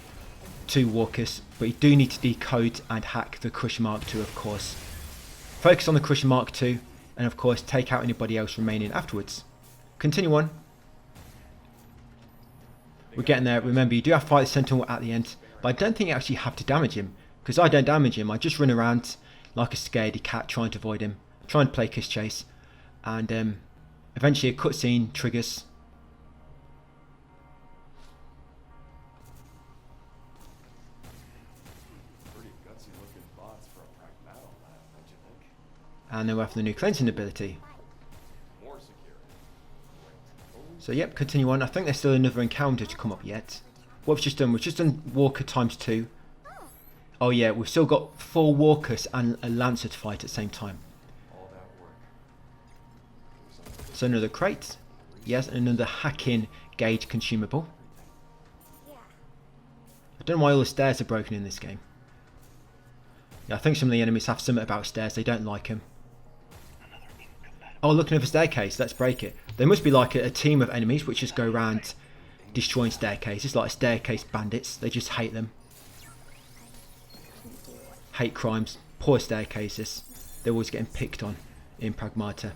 Speaker 1: two Walkers, but you do need to decode and hack the Crusher Mark II, of course. Focus on the Crusher Mark II, and of course take out anybody else remaining afterwards. Continue on. We're getting there. Remember, you do have to fight the Sentinel at the end, but I don't think you actually have to damage him, because I don't damage him. I just run around like a scaredy cat trying to avoid him, trying to play kiss chase, and eventually a cutscene triggers.
Speaker 2: Pretty gutsy looking bots for a Pragmata lab, don't you think?
Speaker 1: And then we have the new cleansing ability.
Speaker 2: More security.
Speaker 1: So yep, continue on. I think there's still another encounter to come up yet. What we've just done, Walker times 2. Oh yeah, we've still got 4 Walkers and a Lancer to fight at the same time.
Speaker 2: All that work.
Speaker 1: So another crate. Yes, and another hacking gauge consumable.
Speaker 3: Yeah.
Speaker 1: I don't know why all the stairs are broken in this game. Yeah, I think some of the enemies have something about stairs. They don't like them. Oh, look, another staircase. Let's break it. There must be like a team of enemies which just go around destroying staircases, like staircase bandits. They just hate them. Hate crimes. Poor staircases. They're always getting picked on in Pragmata.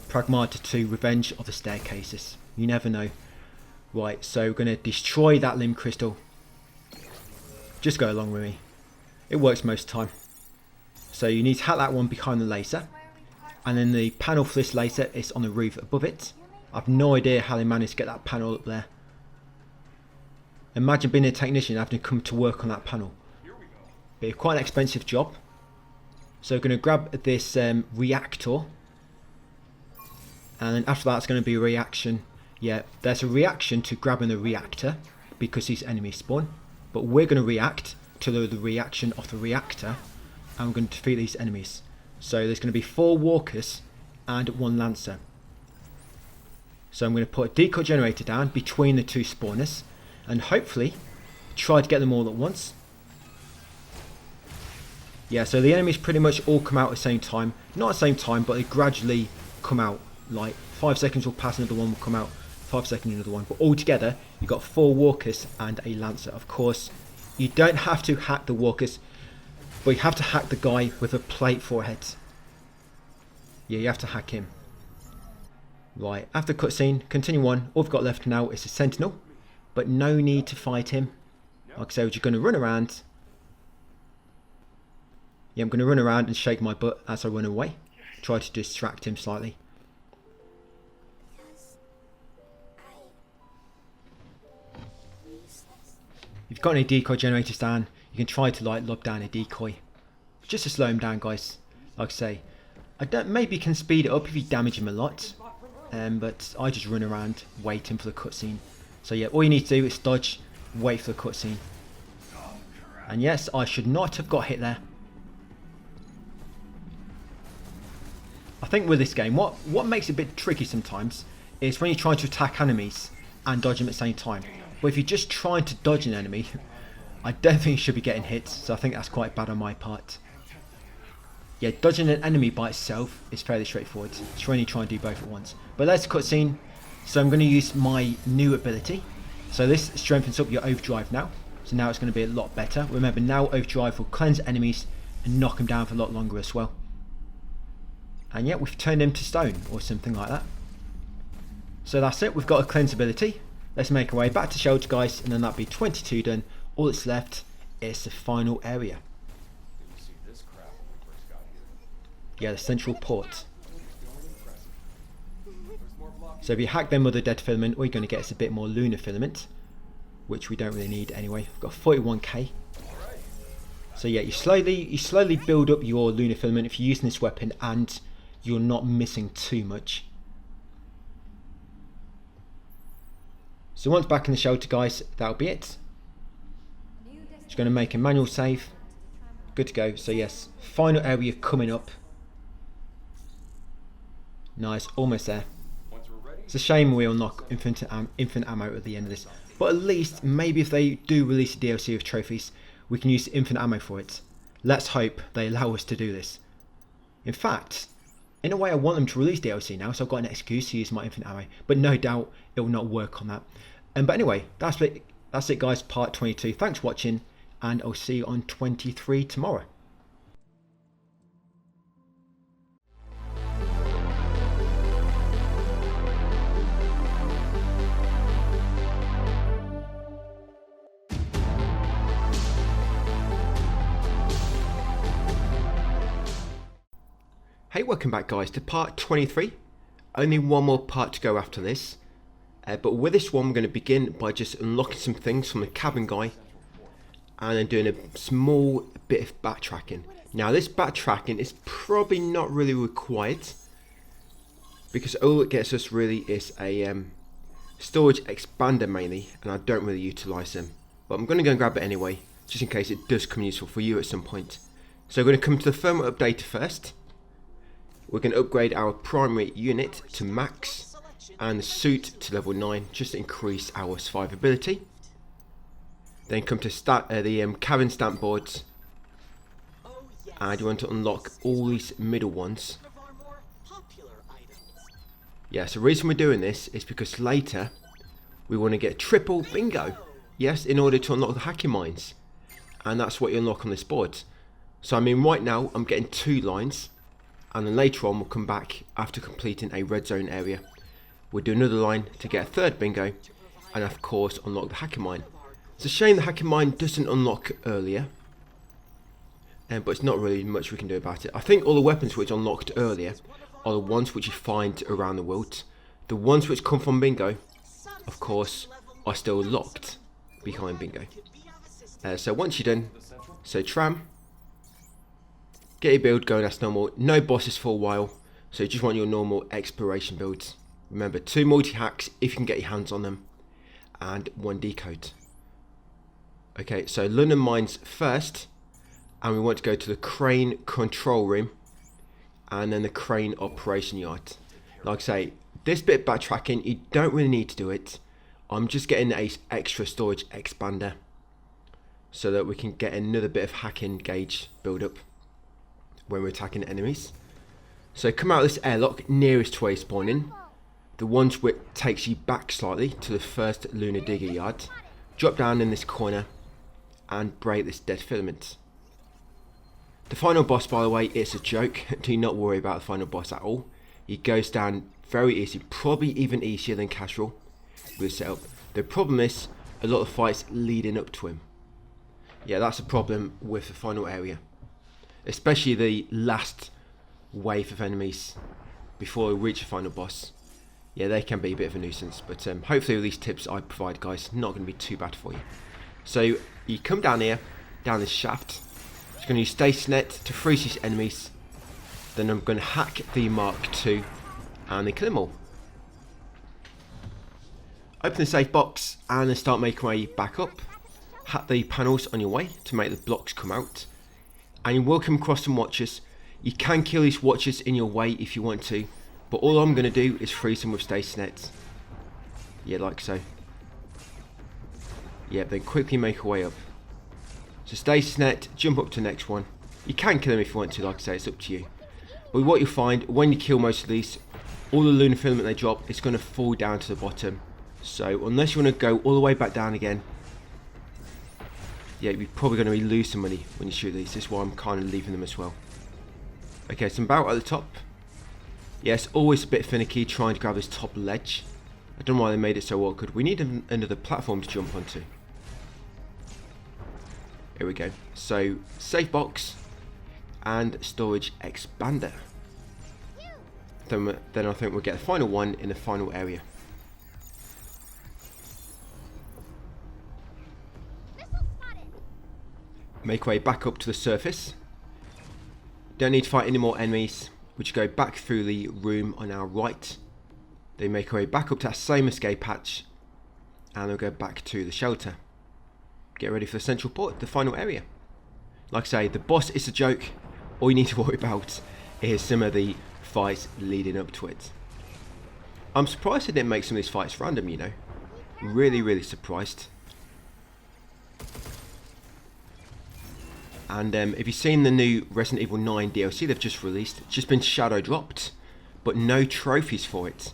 Speaker 1: Pragmata 2, Revenge of the Staircases. You never know. Right, so we're going to destroy that limb crystal. Just go along with me. It works most of the time. So you need to hack that one behind the laser. And then the panel for this laser is on the roof above it. I've no idea how they managed to get that panel up there. Imagine being a technician and having to come to work on that panel. Be quite an expensive job. So we're going to grab this reactor. And then after that it's going to be a reaction. Yeah, there's a reaction to grabbing the reactor because these enemies spawn. But we're going to react to the reaction of the reactor. And we're going to defeat these enemies. So there's going to be 4 Walkers and 1 Lancer. So I'm going to put a decoy generator down between the 2 spawners. And hopefully try to get them all at once. Yeah, so the enemies pretty much all come out at the same time. Not at the same time, but they gradually come out. Like 5 seconds will pass, another one will come out. 5 seconds, another one. But all together, you've got 4 Walkers and a Lancer. Of course, you don't have to hack the Walkers, but you have to hack the guy with a plate forehead. Yeah, you have to hack him. Right, after cutscene, continue on. All we've got left now is a Sentinel, but no need to fight him. Like I said, we're just going to run around. Yeah, I'm going to run around and shake my butt as I run away. Try to distract him slightly. If you've got any decoy generators down, you can try to like lob down a decoy. Just to slow him down, guys. Like I say, maybe you can speed it up if you damage him a lot. But I just run around waiting for the cutscene. So yeah, all you need to do is dodge, wait for the cutscene. And yes, I should not have got hit there. I think with this game, what makes it a bit tricky sometimes is when you're trying to attack enemies and dodge them at the same time. But if you're just trying to dodge an enemy, I don't think you should be getting hit. So I think that's quite bad on my part. Yeah, dodging an enemy by itself is fairly straightforward. Just when you try and do both at once. But let's cutscene. So I'm going to use my new ability. So this strengthens up your overdrive now. So now it's going to be a lot better. Remember, now overdrive will cleanse enemies and knock them down for a lot longer as well. And yeah, we've turned him to stone or something like that. So that's it. We've got a cleanse ability. Let's make our way back to shelter, guys, and then that'll be 22 done. All that's left is the final area.
Speaker 2: Didn't see this crap when we first got here.
Speaker 1: Yeah, the central port.
Speaker 2: There's more blocks.
Speaker 1: So if you hack them with the dead filament, all you're going to get is a bit more lunar filament, which we don't really need anyway. We've got 41k. So yeah, you slowly build up your lunar filament if you're using this weapon and you're not missing too much. So once back in the shelter, guys, that'll be it. Just going to make a manual save. Good to go. So yes, final area coming up. Nice, almost there.
Speaker 2: Once we're ready,
Speaker 1: It's a shame we'll unlock infinite ammo at the end of this. But at least, maybe if they do release a DLC with trophies, we can use infinite ammo for it. Let's hope they allow us to do this. In fact, in a way I want them to release DLC now, so I've got an excuse to use my infinite ammo. But no doubt it will not work on that. But anyway, that's it guys, part 22. Thanks for watching, and I'll see you on 23 tomorrow. Hey, welcome back guys to part 23. Only one more part to go after this. But with this one, we're going to begin by just unlocking some things from the cabin guy. And then doing a small bit of backtracking. Now this backtracking is probably not really required. Because all it gets us really is a storage expander mainly. And I don't really utilise them. But I'm going to go and grab it anyway. Just in case it does come useful for you at some point. So we're going to come to the firmware update first. We're going to upgrade our primary unit to max and the suit to level 9 just to increase our survivability. Then come to the cabin stamp boards, and you want to unlock all these middle ones. Yeah, so the reason we're doing this is because later we want to get triple bingo. Yes, in order to unlock the hacking mines, and that's what you unlock on this board. So I mean, right now I'm getting 2 lines, and then later on we'll come back after completing a red zone area. We'll do another line to get a 3rd bingo, and of course unlock the hacking mine. It's a shame the hacking mine doesn't unlock earlier, but it's not really much we can do about it. I think all the weapons which unlocked earlier are the ones which you find around the world. The ones which come from bingo, of course, are still locked behind bingo. So once you're done, so tram, get your build going as normal. No bosses for a while, so you just want your normal exploration builds. Remember, 2 multi-hacks if you can get your hands on them, and 1 decode. Okay, so London mines first, and we want to go to the crane control room, and then the crane operation yard. Like I say, this bit of backtracking, you don't really need to do it. I'm just getting a extra storage expander, so that we can get another bit of hacking gauge build up when we're attacking enemies. So come out of this airlock nearest to where you spawn in. The ones which takes you back slightly to the first lunar digger yard. Drop down in this corner and break this dead filament. The final boss, by the way, it's a joke. Do not worry about the final boss at all. He goes down very easy, probably even easier than casual with setup. The problem is a lot of fights leading up to him. Yeah, that's a problem with the final area, especially the last wave of enemies before we reach the final boss. Yeah, they can be a bit of a nuisance, but hopefully with these tips I provide, guys, not going to be too bad for you. So you come down here, down this shaft. Just going to use Stasis-Net to freeze these enemies. Then I'm going to hack the Mark II and then kill them all. Open the safe box and then start making my way back up. Hack the panels on your way to make the blocks come out. And you will come across some watchers. You can kill these watchers in your way if you want to, but all I'm going to do is freeze them with Stasis-Net. Yeah, like so. Yeah, then quickly make your way up. So Stasis-Net, jump up to the next one. You can kill them if you want to, like I say, it's up to you. But what you'll find, when you kill most of these, all the lunar filament they drop is going to fall down to the bottom. So unless you want to go all the way back down again, yeah, you're probably going to lose some money when you shoot these. This is why I'm kind of leaving them as well. Okay, so I'm about at the top. Yes, always a bit finicky trying to grab this top ledge. I don't know why they made it so awkward. We need another platform to jump onto. Here we go. So, safe box and storage expander. Then I think we'll get the final one in the final area. Make way back up to the surface. Don't need to fight any more enemies. We just go back through the room on our right. They make our way back up to that same escape hatch, and they'll go back to the shelter. Get ready for the central port, the final area. Like I say, the boss is a joke. All you need to worry about is some of the fights leading up to it. I'm surprised they didn't make some of these fights random, you know. Really, really surprised. And if you've seen the new Resident Evil 9 DLC they've just released, it's just been shadow dropped, but no trophies for it.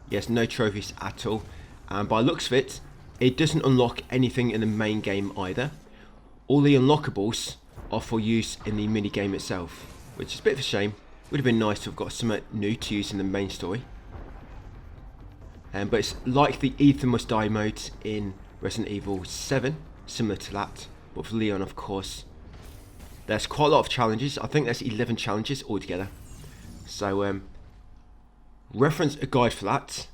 Speaker 1: Yes, no trophies at all. And by the looks of it, it doesn't unlock anything in the main game either. All the unlockables are for use in the mini game itself, which is a bit of a shame. Would have been nice to have got something new to use in the main story. But it's like the Ethan Must Die mode in Resident Evil 7, similar to that, but for Leon, of course. There's quite a lot of challenges. I think there's 11 challenges altogether. So reference a guide for that.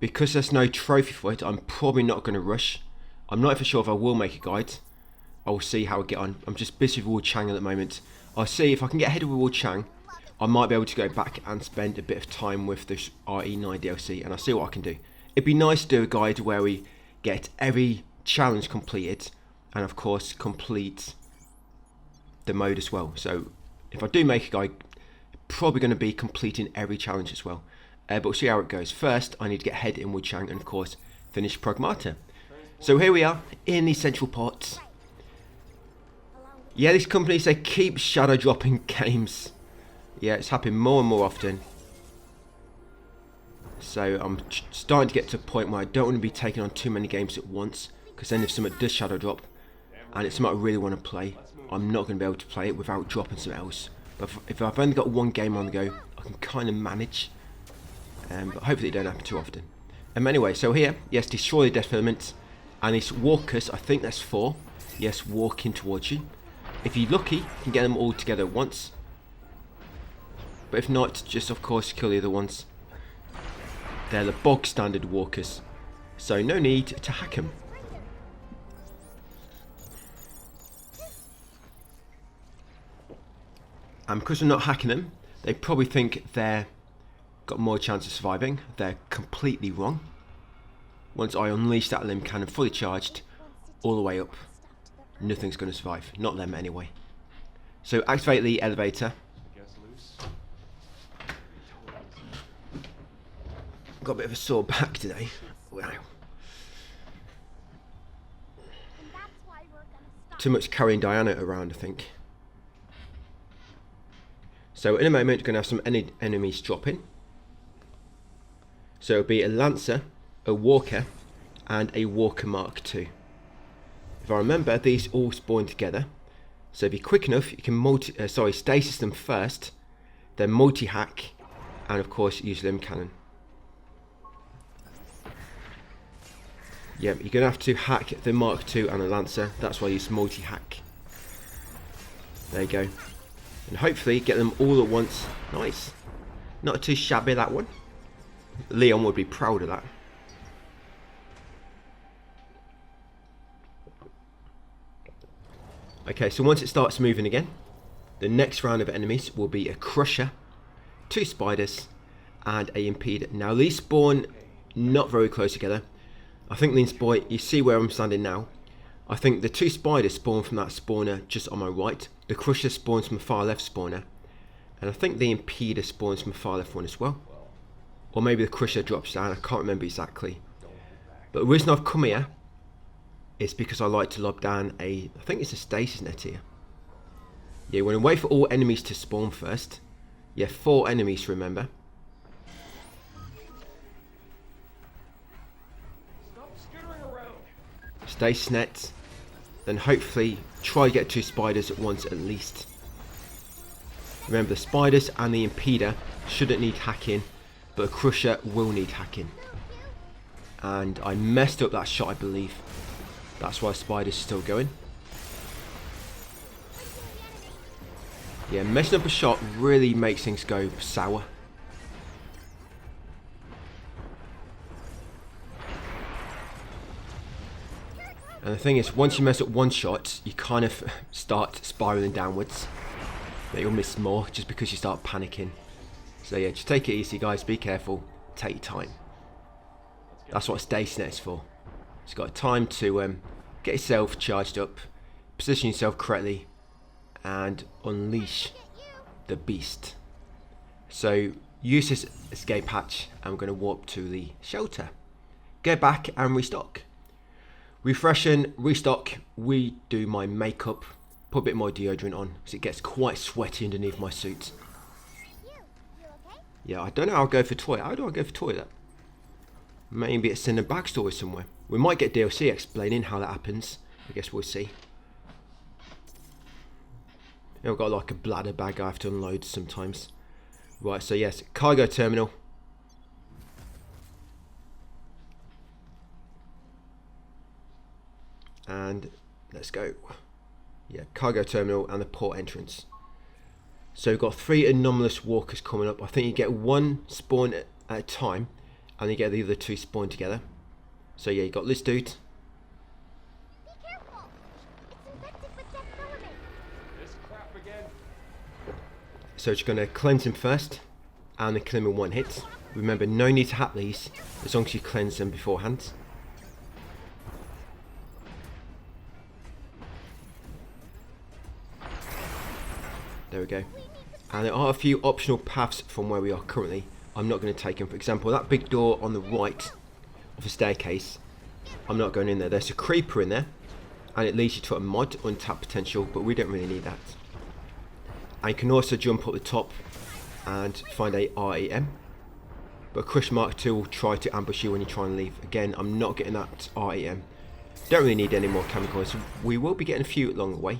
Speaker 1: Because there's no trophy for it, I'm probably not going to rush. I'm not even sure if I will make a guide. I will see how I get on. I'm just busy with Wu Chang at the moment. I'll see if I can get ahead of Wu Chang. I might be able to go back and spend a bit of time with this RE9 DLC, and I'll see what I can do. It'd be nice to do a guide where we get every challenge completed, and of course complete the mode as well. So if I do make a guide, probably going to be completing every challenge as well. But we'll see how it goes. First, I need to get ahead in Wu Chang and of course finish Pragmata. So here we are in the central parts. Yeah, these companies, they keep shadow dropping games. Yeah, it's happening more and more often. So I'm starting to get to a point where I don't want to be taking on too many games at once, because then if something does shadow drop and it's something I really want to play, I'm not going to be able to play it without dropping something else. But if I've only got one game on the go, I can kind of manage. But hopefully it don't happen too often. Anyway, so here, yes, destroy the death filaments, and it's walkers. I think that's 4. Yes, walking towards you. If you're lucky, you can get them all together at once. But if not, just of course kill the other ones. They're the bog standard walkers, so no need to hack them. And because we're not hacking them, they probably think they're got more chance of surviving. They're completely wrong. Once I unleash that Lim Cannon fully charged, all the way up, nothing's going to survive. Not them anyway. So activate the elevator. Got a bit of a sore back today. Wow. Too much carrying Diana around, I think. So in a moment, we're going to have some enemies drop in. So it'll be a Lancer, a Walker, and a Walker Mark II. If I remember, these all spawn together. So if you're quick enough, you can stasis them first, then multi-hack, and of course use Lim Cannon. Yep, you're going to have to hack the Mark II and the Lancer. That's why I use multi-hack. There you go. And hopefully get them all at once. Nice. Not too shabby, that one. Leon would be proud of that. Okay, so once it starts moving again, the next round of enemies will be a Crusher, 2 Spiders, and a Impeder. Now these spawn not very close together. I think these you see where I'm standing now. I think the 2 Spiders spawn from that spawner just on my right. The Crusher spawns from the far left spawner. And I think the Impeder spawns from the far left one as well. Or maybe the Crusher drops down, I can't remember exactly. But the reason I've come here is because I like to lob down I think it's a stasis net here. Yeah, you want to wait for all enemies to spawn first. Yeah, 4 enemies, remember. Stasis net. Then hopefully try to get 2 Spiders at once at least. Remember, the Spiders and the Impeder shouldn't need hacking, but a Crusher will need hacking. And I messed up that shot, I believe. That's why Spider's still going. Yeah, messing up a shot really makes things go sour. And the thing is, once you mess up one shot, you kind of start spiraling downwards. But you'll miss more just because you start panicking. So yeah, just take it easy, guys. Be careful. Take your time. That's what stasis net is for. It's got time to get yourself charged up, position yourself correctly, and unleash the beast. So use this escape hatch, and we're going to warp to the shelter. Go back and restock. Refresh and restock. We do my makeup. Put a bit more deodorant on because it gets quite sweaty underneath my suit.
Speaker 3: You okay?
Speaker 1: Yeah, I don't know how I'll go for toy. How do I go for toilet? Maybe it's in a backstory somewhere. We might get DLC explaining how that happens. I guess we'll see. I've got like a bladder bag I have to unload sometimes. Right, so yes, cargo terminal. And let's go. Yeah, cargo terminal and the port entrance. So we've got 3 anomalous walkers coming up. I think you get 1 spawn at a time, and you get the other 2 spawn together. So yeah, you got this dude.
Speaker 3: Be careful! It's infected with death filament.
Speaker 2: This crap again.
Speaker 1: So it's going to cleanse him first, and then kill him in 1 hit. Remember, no need to hack these, as long as you cleanse them beforehand. There we go. And there are a few optional paths from where we are currently. I'm not going to take them. For example, that big door on the right of the staircase, I'm not going in there. There's a creeper in there, and it leads you to a mod, untapped potential, but we don't really need that. And you can also jump up the top and find a REM. But Crush Mark 2 will try to ambush you when you try and leave. Again, I'm not getting that REM. Don't really need any more chemicals. We will be getting a few along the way,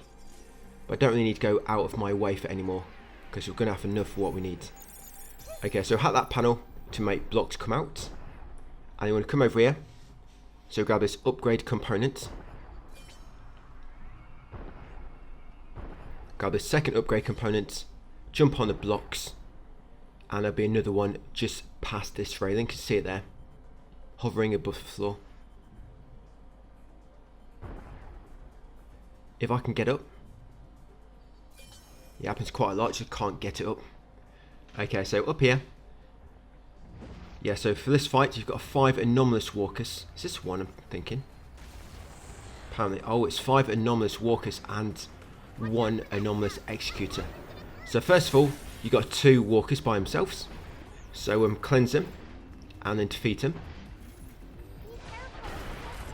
Speaker 1: but I don't really need to go out of my way for any more, because we're going to have enough for what we need. Okay, so hack that panel to make blocks come out. And you want to come over here. So grab this upgrade component. Grab the second upgrade component. Jump on the blocks. And there'll be another one just past this railing. You can see it there, hovering above the floor. If I can get up. It happens quite a lot, just can't get it up. Okay, so up here. Yeah, so for this fight, you've got 5 anomalous walkers. Is this one I'm thinking? Apparently, oh, it's 5 anomalous walkers and 1 anomalous executor. So first of all, you got 2 walkers by themselves. So cleanse them and then defeat them.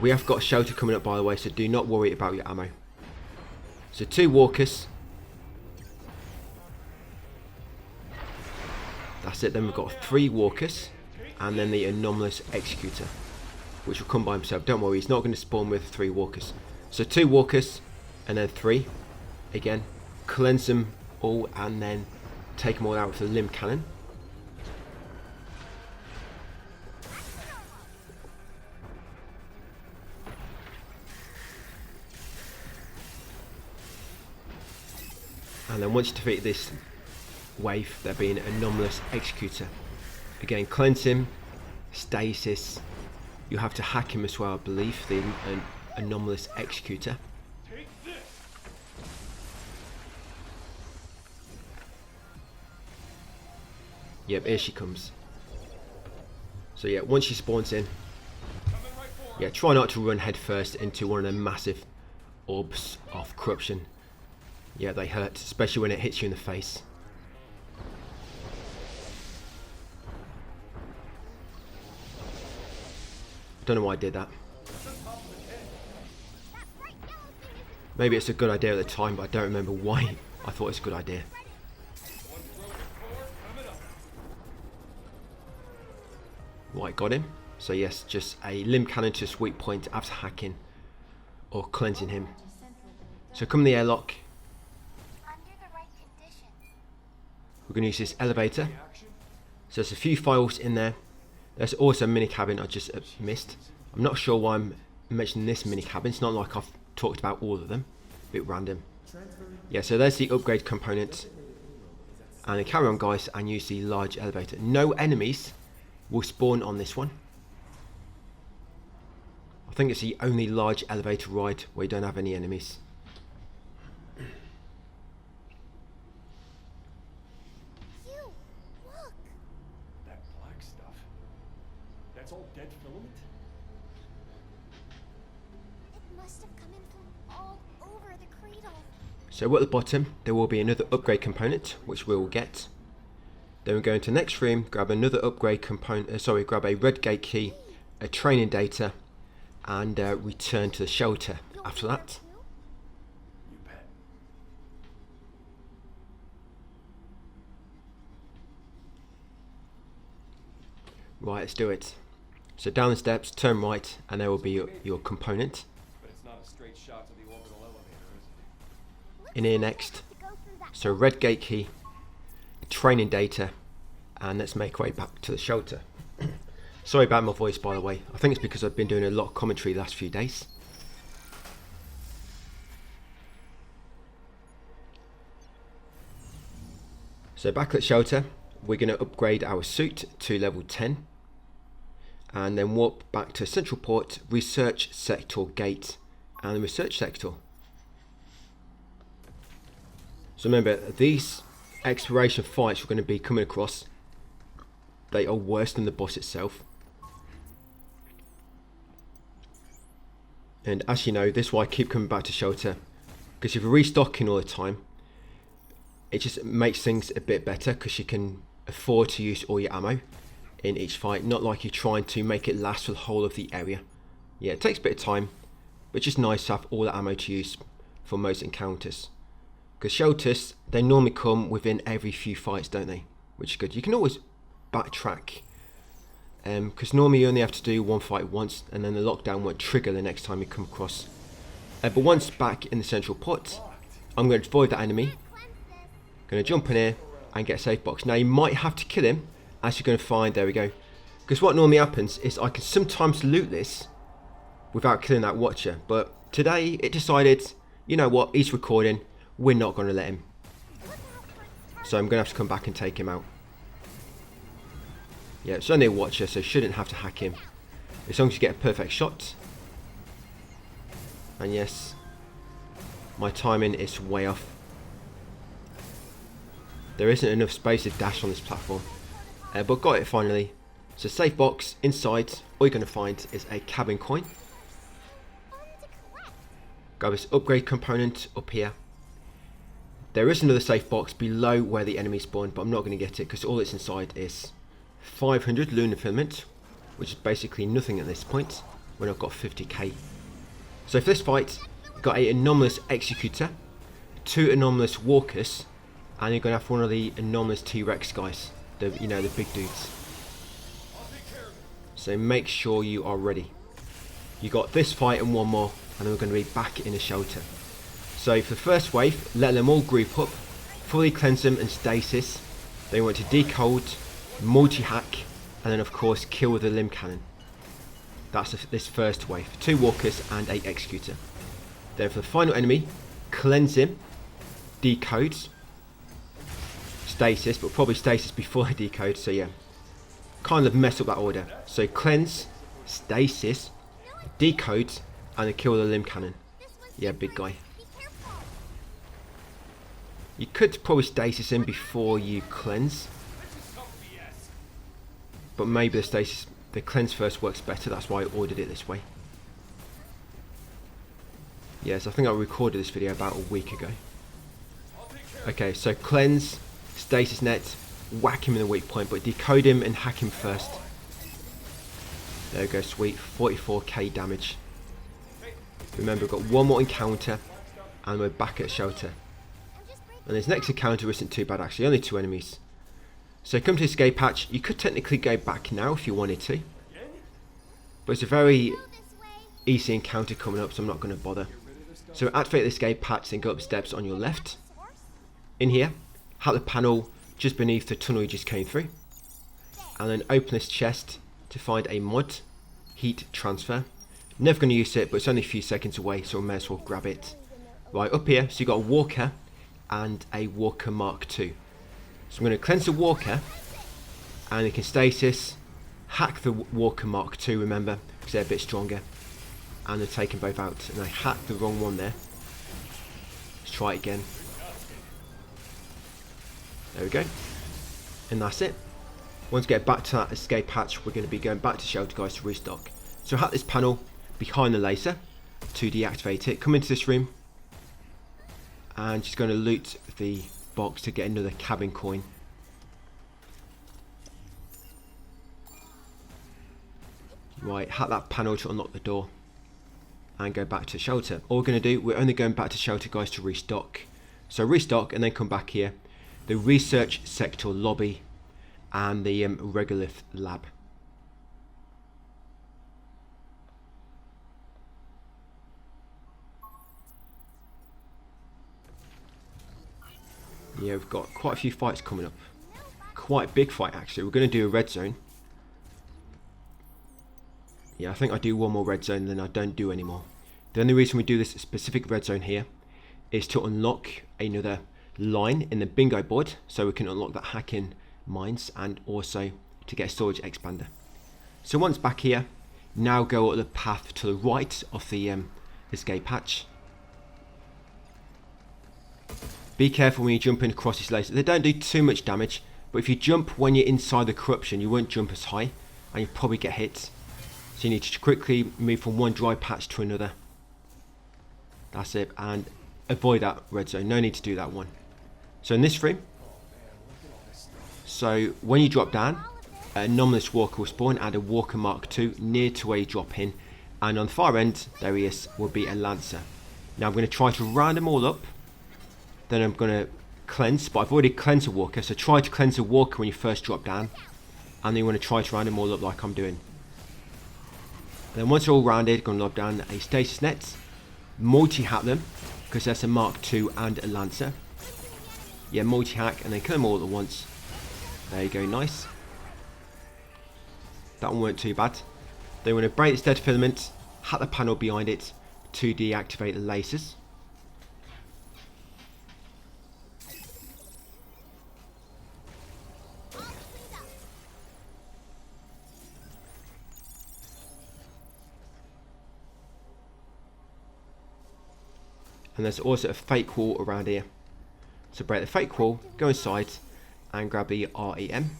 Speaker 1: We have got a shelter coming up, by the way, so do not worry about your ammo. So 2 walkers. That's it. Then we've got 3 walkers, and then the anomalous executor, which will come by himself. Don't worry, he's not going to spawn with 3 walkers. So 2 walkers, and then 3. Again, cleanse them all, and then take them all out with the Lim Cannon. And then once you defeat this wave, there being an anomalous executor. Again, cleanse him, stasis. You have to hack him as well, I believe, the anomalous executor. Yep, here she comes. So yeah, once she spawns in, yeah, try not to run head first into one of them massive orbs of corruption. Yeah, they hurt, especially when it hits you in the face. Don't know why I did that. Maybe it's a good idea at the time, but I don't remember why I thought it's a good idea. Right, got him. So yes, just a Lim Cannon to a sweet point after hacking or cleansing him. So come in the airlock.
Speaker 3: Under the right conditions.
Speaker 1: We're going to use this elevator. So there's a few files in there. There's also a mini cabin I just missed. I'm not sure why I'm mentioning this mini cabin. It's not like I've talked about all of them. A bit random. Yeah, so there's the upgrade component. And then carry on, guys, and use the large elevator. No enemies will spawn on this one. I think it's the only large elevator ride where you don't have any enemies.
Speaker 3: You, look.
Speaker 2: That black stuff. That's all dead filament?
Speaker 3: It must have come in from all over the cradle.
Speaker 1: So at the bottom, there will be another upgrade component, which we will get. Then we go into the next room, grab another upgrade component, grab a red gate key, a training data, and return to the shelter after that.
Speaker 2: You bet.
Speaker 1: Right, let's do it. So down the steps, turn right, and there will be your component.
Speaker 2: But it's not a straight shot to the orbital elevator, is it?
Speaker 1: In here next.
Speaker 3: To go through that.
Speaker 1: So red gate key, training data, and let's make our way back to the shelter. Sorry about my voice, by the way. I think it's because I've been doing a lot of commentary the last few days. So back at shelter, we're going to upgrade our suit to level 10. And then warp back to Central Port, Research Sector Gate, and the Research Sector. So remember, these exploration fights we're going to be coming across, they are worse than the boss itself. And as you know, this is why I keep coming back to shelter, because if you're restocking all the time, it just makes things a bit better, because you can afford to use all your ammo in each fight, not like you're trying to make it last for the whole of the area. Yeah, it takes a bit of time, but it's just nice to have all the ammo to use for most encounters. Because shelters, they normally come within every few fights, don't they? Which is good. You can always backtrack, because normally you only have to do one fight once, and then the lockdown won't trigger the next time you come across. But once back in the Central Port, I'm going to avoid that enemy. Going to jump in here and get a safe box. Now you might have to kill him, as you're going to find, there we go. Because what normally happens is I can sometimes loot this without killing that watcher. But today it decided, you know what, he's recording, we're not going to let him. So I'm going to have to come back and take him out. Yeah, it's only a watcher, so shouldn't have to hack him. As long as you get a perfect shot. And yes, my timing is way off. There isn't enough space to dash on this platform. But got it finally. So safe box, inside, all you're going to find is a cabin coin. Got this upgrade component up here. There is another safe box below where the enemy spawned, but I'm not going to get it because all that's inside is 500 lunar filament, which is basically nothing at this point when I've got 50k. So for this fight, we've got a anomalous executor, 2 anomalous walkers, and you're going to have one of the anomalous T-Rex guys, the big dudes. So make sure you are ready. You got this fight and one more, and then we're going to be back in a shelter. So for the first wave, let them all group up, fully cleanse them and stasis. Then we want to decode, multi-hack, and then of course kill with the Lim Cannon. That's this first wave. 2 walkers and a executor. Then for the final enemy, cleanse him, decode, stasis, but probably stasis before I decode, so yeah. Kind of mess up that order. So cleanse, stasis, decode, and then kill the Lim Cannon. Yeah, big guy. You could probably stasis him before you cleanse, but maybe the cleanse first works better. That's why I ordered it this way. Yes, I think I recorded this video about a week ago. Okay, so cleanse, stasis net, whack him in the weak point, but decode him and hack him first. There we go, sweet, 44k damage. Remember, we've got one more encounter and we're back at shelter. And this next encounter isn't too bad actually, only 2 enemies. So come to escape hatch. You could technically go back now if you wanted to, but it's a very easy encounter coming up, so I'm not going to bother. So activate the escape hatch and go up steps on your left. In here, hack the panel just beneath the tunnel you just came through, and then open this chest to find a mod, heat transfer. Never going to use it, but it's only a few seconds away, so I may as well grab it. Right, up here, so you've got a walker and a walker mark 2. So I'm going to cleanse the walker, and you can stasis, hack the walker mark 2, remember, because they're a bit stronger, and they're taking both out. And I hacked the wrong one there. Let's try it again. There we go. And that's it. Once we get back to that escape hatch, we're going to be going back to shelter, guys, to restock. So hack this panel behind the laser to deactivate it. Come into this room, and she's going to loot the box to get another cabin coin. Right, hack that panel to unlock the door and go back to shelter. All we're going to do, we're only going back to shelter, guys, to restock. So restock and then come back here. The research sector lobby and the regolith lab. Yeah, we've got quite a few fights coming up. Quite a big fight actually. We're going to do a red zone. Yeah, I think I do one more red zone, then I don't do any more. The only reason we do this specific red zone here is to unlock another line in the bingo board, so we can unlock that hacking mines and also to get a storage expander. So once back here, now go up the path to the right of the escape hatch. Be careful when you're jumping across these lasers. They don't do too much damage, but if you jump when you're inside the corruption, you won't jump as high and you probably get hit. So you need to quickly move from one dry patch to another. That's it, and avoid that red zone. No need to do that one. So in this room, so when you drop down, an anomalous walker will spawn and a walker Mark II near to where you drop in, and on the far end, there he is, will be a lancer. Now I'm going to try to round them all up, then I'm going to cleanse, but I've already cleansed a walker, so try to cleanse a walker when you first drop down, and then you want to try to round them all up like I'm doing. Then once they're all rounded, going to lob down a stasis net, multi-hack them, because that's a Mark II and a lancer. Yeah, multi-hack, and then kill them all at once. There you go, nice. That one weren't too bad. Then we're going to break this dead filament, hack the panel behind it to deactivate the lasers. And there's also a fake wall around here. So break the fake wall, go inside and grab the REM.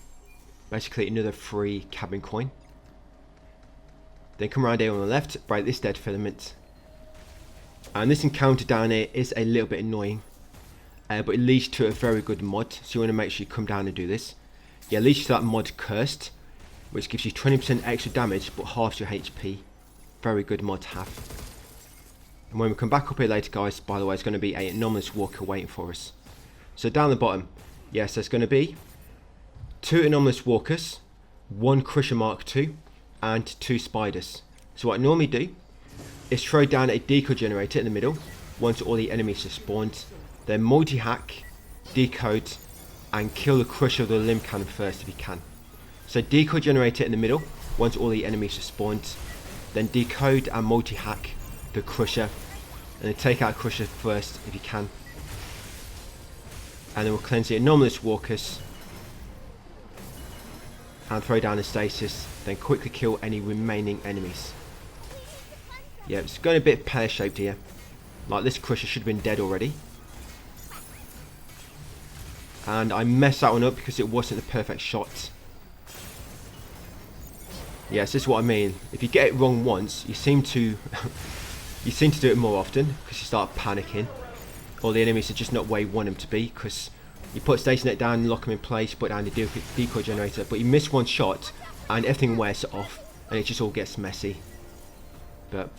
Speaker 1: Basically another free cabin coin. Then come around here on the left, break this dead filament. And this encounter down here is a little bit annoying. But it leads to a very good mod. So you want to make sure you come down and do this. Yeah, it leads to that mod Cursed, which gives you 20% extra damage but halves your HP. Very good mod to have. And when we come back up here later, guys, by the way, it's going to be an anomalous walker waiting for us. So down the bottom, yes, there's going to be 2 anomalous walkers, 1 Crusher Mark II, and 2 spiders. So what I normally do is throw down a decoy generator in the middle once all the enemies are spawned, then multi-hack, decode, and kill the Crusher of the Lim Cannon first if you can. So decoy generator in the middle once all the enemies are spawned, then decode and multi-hack the Crusher, and then take out Crusher first if you can, and then we'll cleanse the anomalous walkers and throw down the stasis, then quickly kill any remaining enemies. Yeah, it's going a bit pear-shaped here, like this Crusher should have been dead already, and I messed that one up because it wasn't the perfect shot. Yes, this is what I mean. If you get it wrong once, you seem to you seem to do it more often because you start panicking. All the enemies are just not where you want them to be because you put Stasis Net down, lock them in place, put down the decoy generator, but you miss one shot and everything wears off and it just all gets messy. But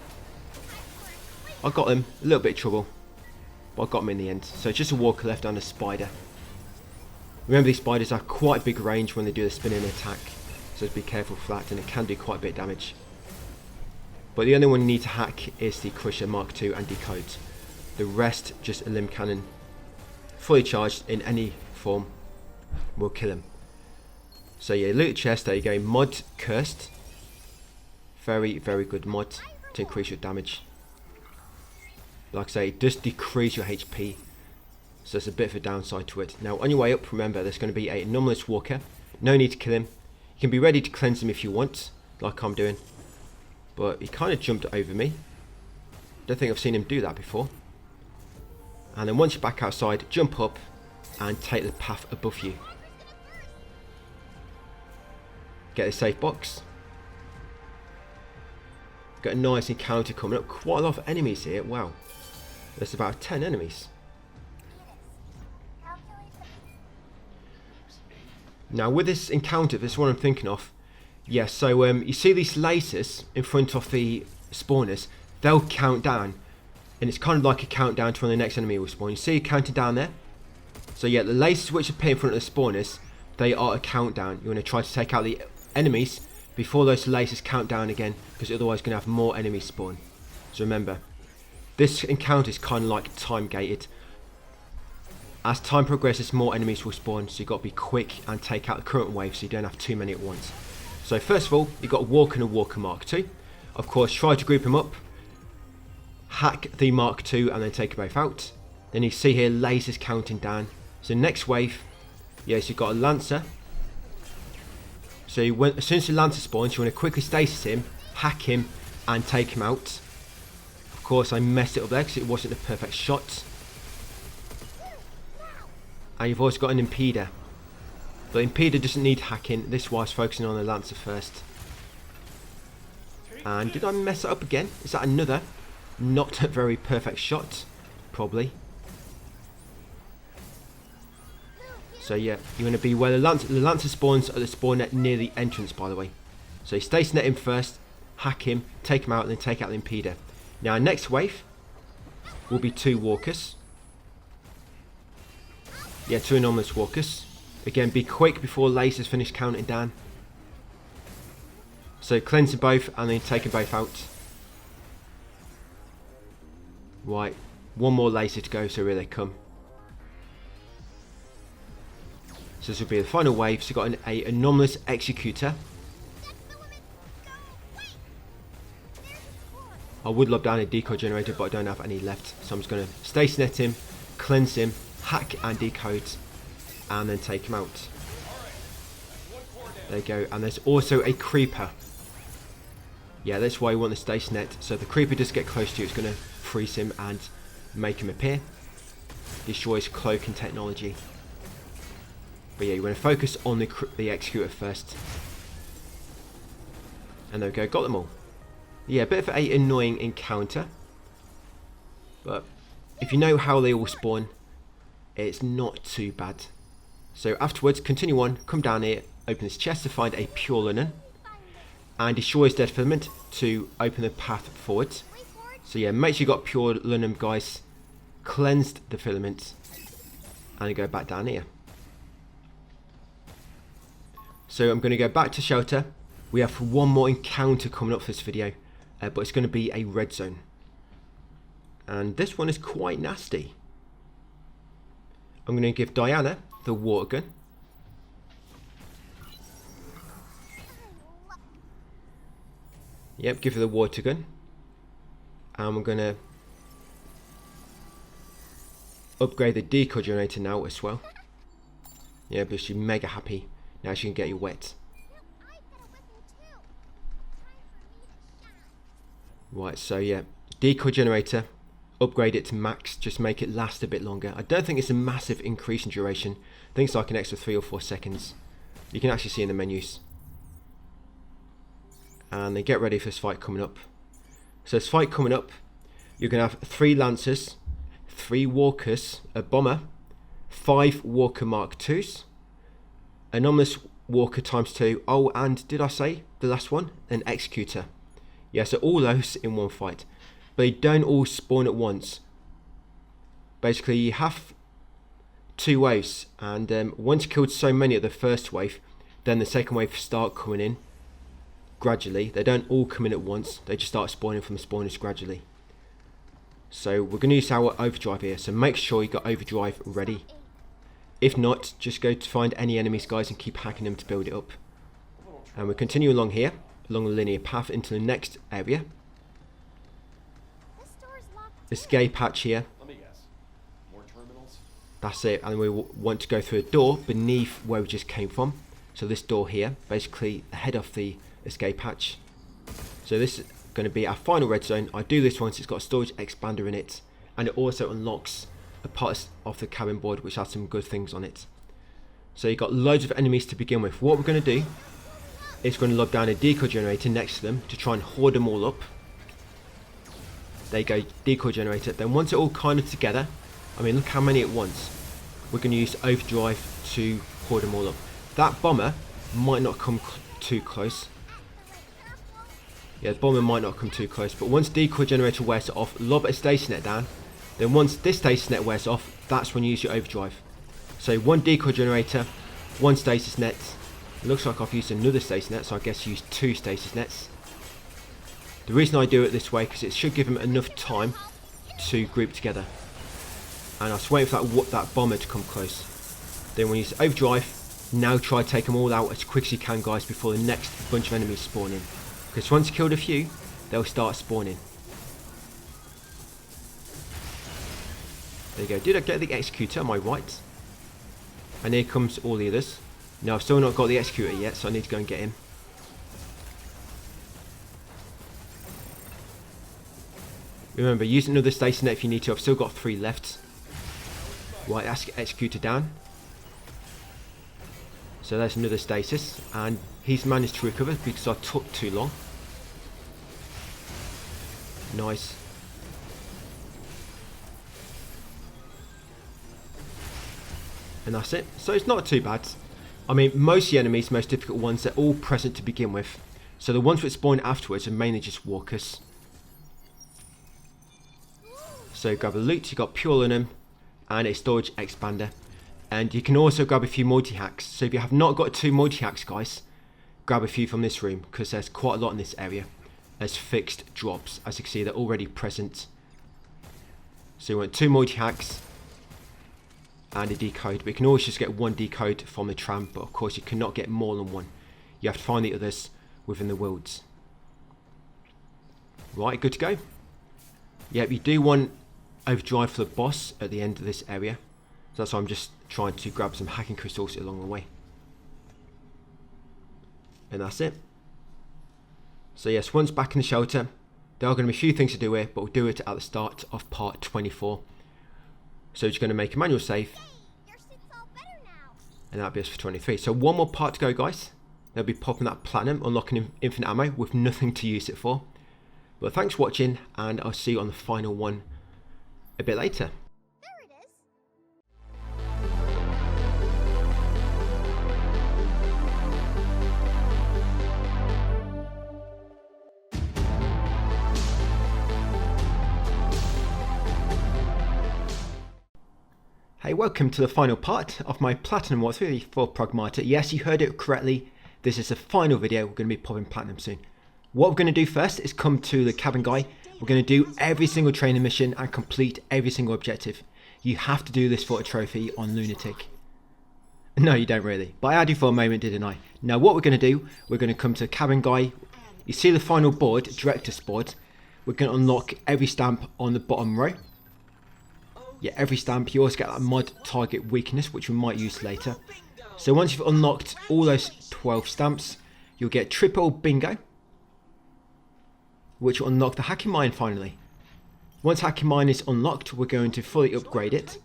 Speaker 1: I got them, a little bit of trouble, but I got them in the end. So it's just a walker left and a spider. Remember, these spiders have quite big range when they do the spinning attack, so just be careful for that, and it can do quite a bit of damage. But the only one you need to hack is the Crusher Mark II and decode. The rest, just a Lim Cannon, fully charged in any form, will kill him. So yeah, loot chest, there you go, mod Cursed. Very, very good mod to increase your damage. Like I say, it does decrease your HP, so there's a bit of a downside to it. Now on your way up, remember there's going to be a anomalous walker. No need to kill him. You can be ready to cleanse him if you want, like I'm doing. But he kind of jumped over me. Don't think I've seen him do that before. And then once you're back outside, jump up and take the path above you. Get a safe box. Got a nice encounter coming up. Quite a lot of enemies here. Wow. There's about 10 enemies. Now with this encounter, this is what I'm thinking of. Yeah, so you see these lasers in front of the spawners, they'll count down. And it's kind of like a countdown to when the next enemy will spawn. You see it counting down there? So yeah, the lasers which appear in front of the spawners, they are a countdown. You want to try to take out the enemies before those lasers count down again, because otherwise you're going to have more enemies spawn. So remember, this encounter is kind of like time gated. As time progresses, more enemies will spawn, so you've got to be quick and take out the current wave so you don't have too many at once. So first of all, you've got a Walker and a Walker Mark II. Of course, try to group them up, hack the Mark II and then take them both out. Then you see here lasers counting down. So next wave, yes, you've got a Lancer. So as soon as the Lancer spawns, you want to quickly stasis him, hack him, and take him out. Of course, I messed it up there because it wasn't a perfect shot. And you've also got an Impeeder. But Impeeder doesn't need hacking. This is why I was focusing on the Lancer first. And did I mess it up again? Is that another not a very perfect shot? Probably. So yeah, you want to be where the Lancer spawns at the spawn net near the entrance, by the way. So you stasis net him first, hack him, take him out, and then take out the Impeeder. Now next wave will be 2 walkers. Yeah, 2 anomalous walkers. Again, be quick before lasers finish counting down. So cleanse them both and then take them both out. Right, 1 more laser to go, so here they come. So this will be the final wave. So you've got an anomalous executor. I would lob down a decoy generator, but I don't have any left. So I'm just going to stasis net him, cleanse him, hack and decode, and then take him out. There you go. And there's also a creeper. Yeah, that's why you want the stasis net. So if the creeper does get close to you, it's going to freeze him and make him appear. Destroys cloak and technology. But yeah, you want to focus on the executor first. And there we go, got them all. Yeah, a bit of an annoying encounter. But if you know how they all spawn, it's not too bad. So afterwards, continue on, come down here, open this chest to find a pure linen. And destroy his dead filament to open the path forward. So yeah, make sure you got pure linen, guys. Cleansed the filament. And go back down here. So I'm going to go back to shelter. We have 1 more encounter coming up for this video. But it's going to be a red zone. And this one is quite nasty. I'm going to give Diana the water gun. Yep, give her the water gun. And we're going to upgrade the decoy generator now as well. Yeah, but she's mega happy. Now she can get you wet. Right, so yeah, decoy generator, upgrade it to max, just make it last a bit longer. I don't think it's a massive increase in duration. I think it's like an extra 3 or 4 seconds. You can actually see in the menus. And then get ready for this fight coming up. So this fight coming up, you're going to have 3 Lancers, 3 Walkers, a Bomber, 5 Walker Mark IIs, Anomalous Walker ×2, oh, and did I say the last one? An Executor. Yeah, so all those in one fight. But they don't all spawn at once. Basically, you have 2 waves. And once you killed so many of the first wave, then the second wave start coming in gradually. They don't all come in at once. They just start spawning from the spawners gradually. So we're going to use our overdrive here. So make sure you got overdrive ready. If not, just go to find any enemies, guys, and keep hacking them to build it up. And we continue along here, along the linear path into the next area. Escape hatch here.
Speaker 2: Let me guess. More terminals?
Speaker 1: That's it. And we want to go through a door beneath where we just came from. So this door here, basically ahead of the escape hatch. So this is going to be our final red zone. I do this once it's got a storage expander in it. And it also unlocks a part of the cabin board which has some good things on it. So you've got loads of enemies to begin with. What we're going to do is going to lob down a decoy generator next to them to try and hoard them all up. There you go, decoy generator. Then once it all kind of together, I mean look how many at once, we're going to use overdrive to hoard them all up. That bomber might not come too close. Yeah, the bomber might not come too close, but once decoy generator wears it off, lob a stasis net down. Then once this stasis net wears off, that's when you use your overdrive. So 1 decoy generator, 1 stasis net. It looks like I've used another stasis net, so I guess use 2 stasis nets. The reason I do it this way, because it should give them enough time to group together. And I was waiting for that bomber to come close. Then when you use overdrive, now try to take them all out as quick as you can, guys, before the next bunch of enemies spawn in. Because once you killed a few, they'll start spawning. There you go. Did I get the executor? Am I right? And here comes all the others. No, I've still not got the executor yet, so I need to go and get him. Remember, use another station net if you need to. I've still got 3 left. Right, that's executor down. So there's another stasis, and he's managed to recover because I took too long. Nice. And that's it. So it's not too bad. I mean, most of the enemies, most difficult ones, they're all present to begin with. So the ones that spawn afterwards are mainly just walkers. So grab a loot, you got pure linen and a storage expander. And you can also grab a few multi-hacks. So if you have not got 2 multi-hacks, guys, grab a few from this room, because there's quite a lot in this area. There's fixed drops. As you can see, they're already present. So you want 2 multi-hacks and a decode. But you can always just get 1 decode from the tram, but of course you cannot get more than 1. You have to find the others within the worlds. Right, good to go. Yep, you do want overdrive for the boss at the end of this area. So that's why I'm just trying to grab some hacking crystals along the way. And that's it. So yes, once back in the shelter, there are going to be a few things to do here, but we'll do it at the start of part 24. So you're going to make a manual save,
Speaker 3: Your suit's all better now.
Speaker 1: and that'll be us for 23. So one more part to go, guys. They'll be popping that platinum, unlocking infinite ammo with nothing to use it for. But thanks for watching, and I'll see you on the final one a bit later.
Speaker 3: There it is.
Speaker 1: Hey, welcome to the final part of my platinum walkthrough for Pragmata. Yes, you heard it correctly. This is the final video. We're going to be popping platinum soon. What we're going to do first is come to the cabin guy. We're going to do every single training mission and complete every single objective. You have to do this for a trophy on Lunatic. No, you don't really. But I had you for a moment, didn't I? Now what we're going to do, we're going to come to the cabin guy. You see the final board, director's board. We're going to unlock every stamp on the bottom row. Yeah, every stamp. You also get that mod target weakness, which we might use later. So once you've unlocked all those 12 stamps, you'll get triple bingo, which will unlock the hacking mine finally. Once hacking mine is unlocked, we're going to fully upgrade it.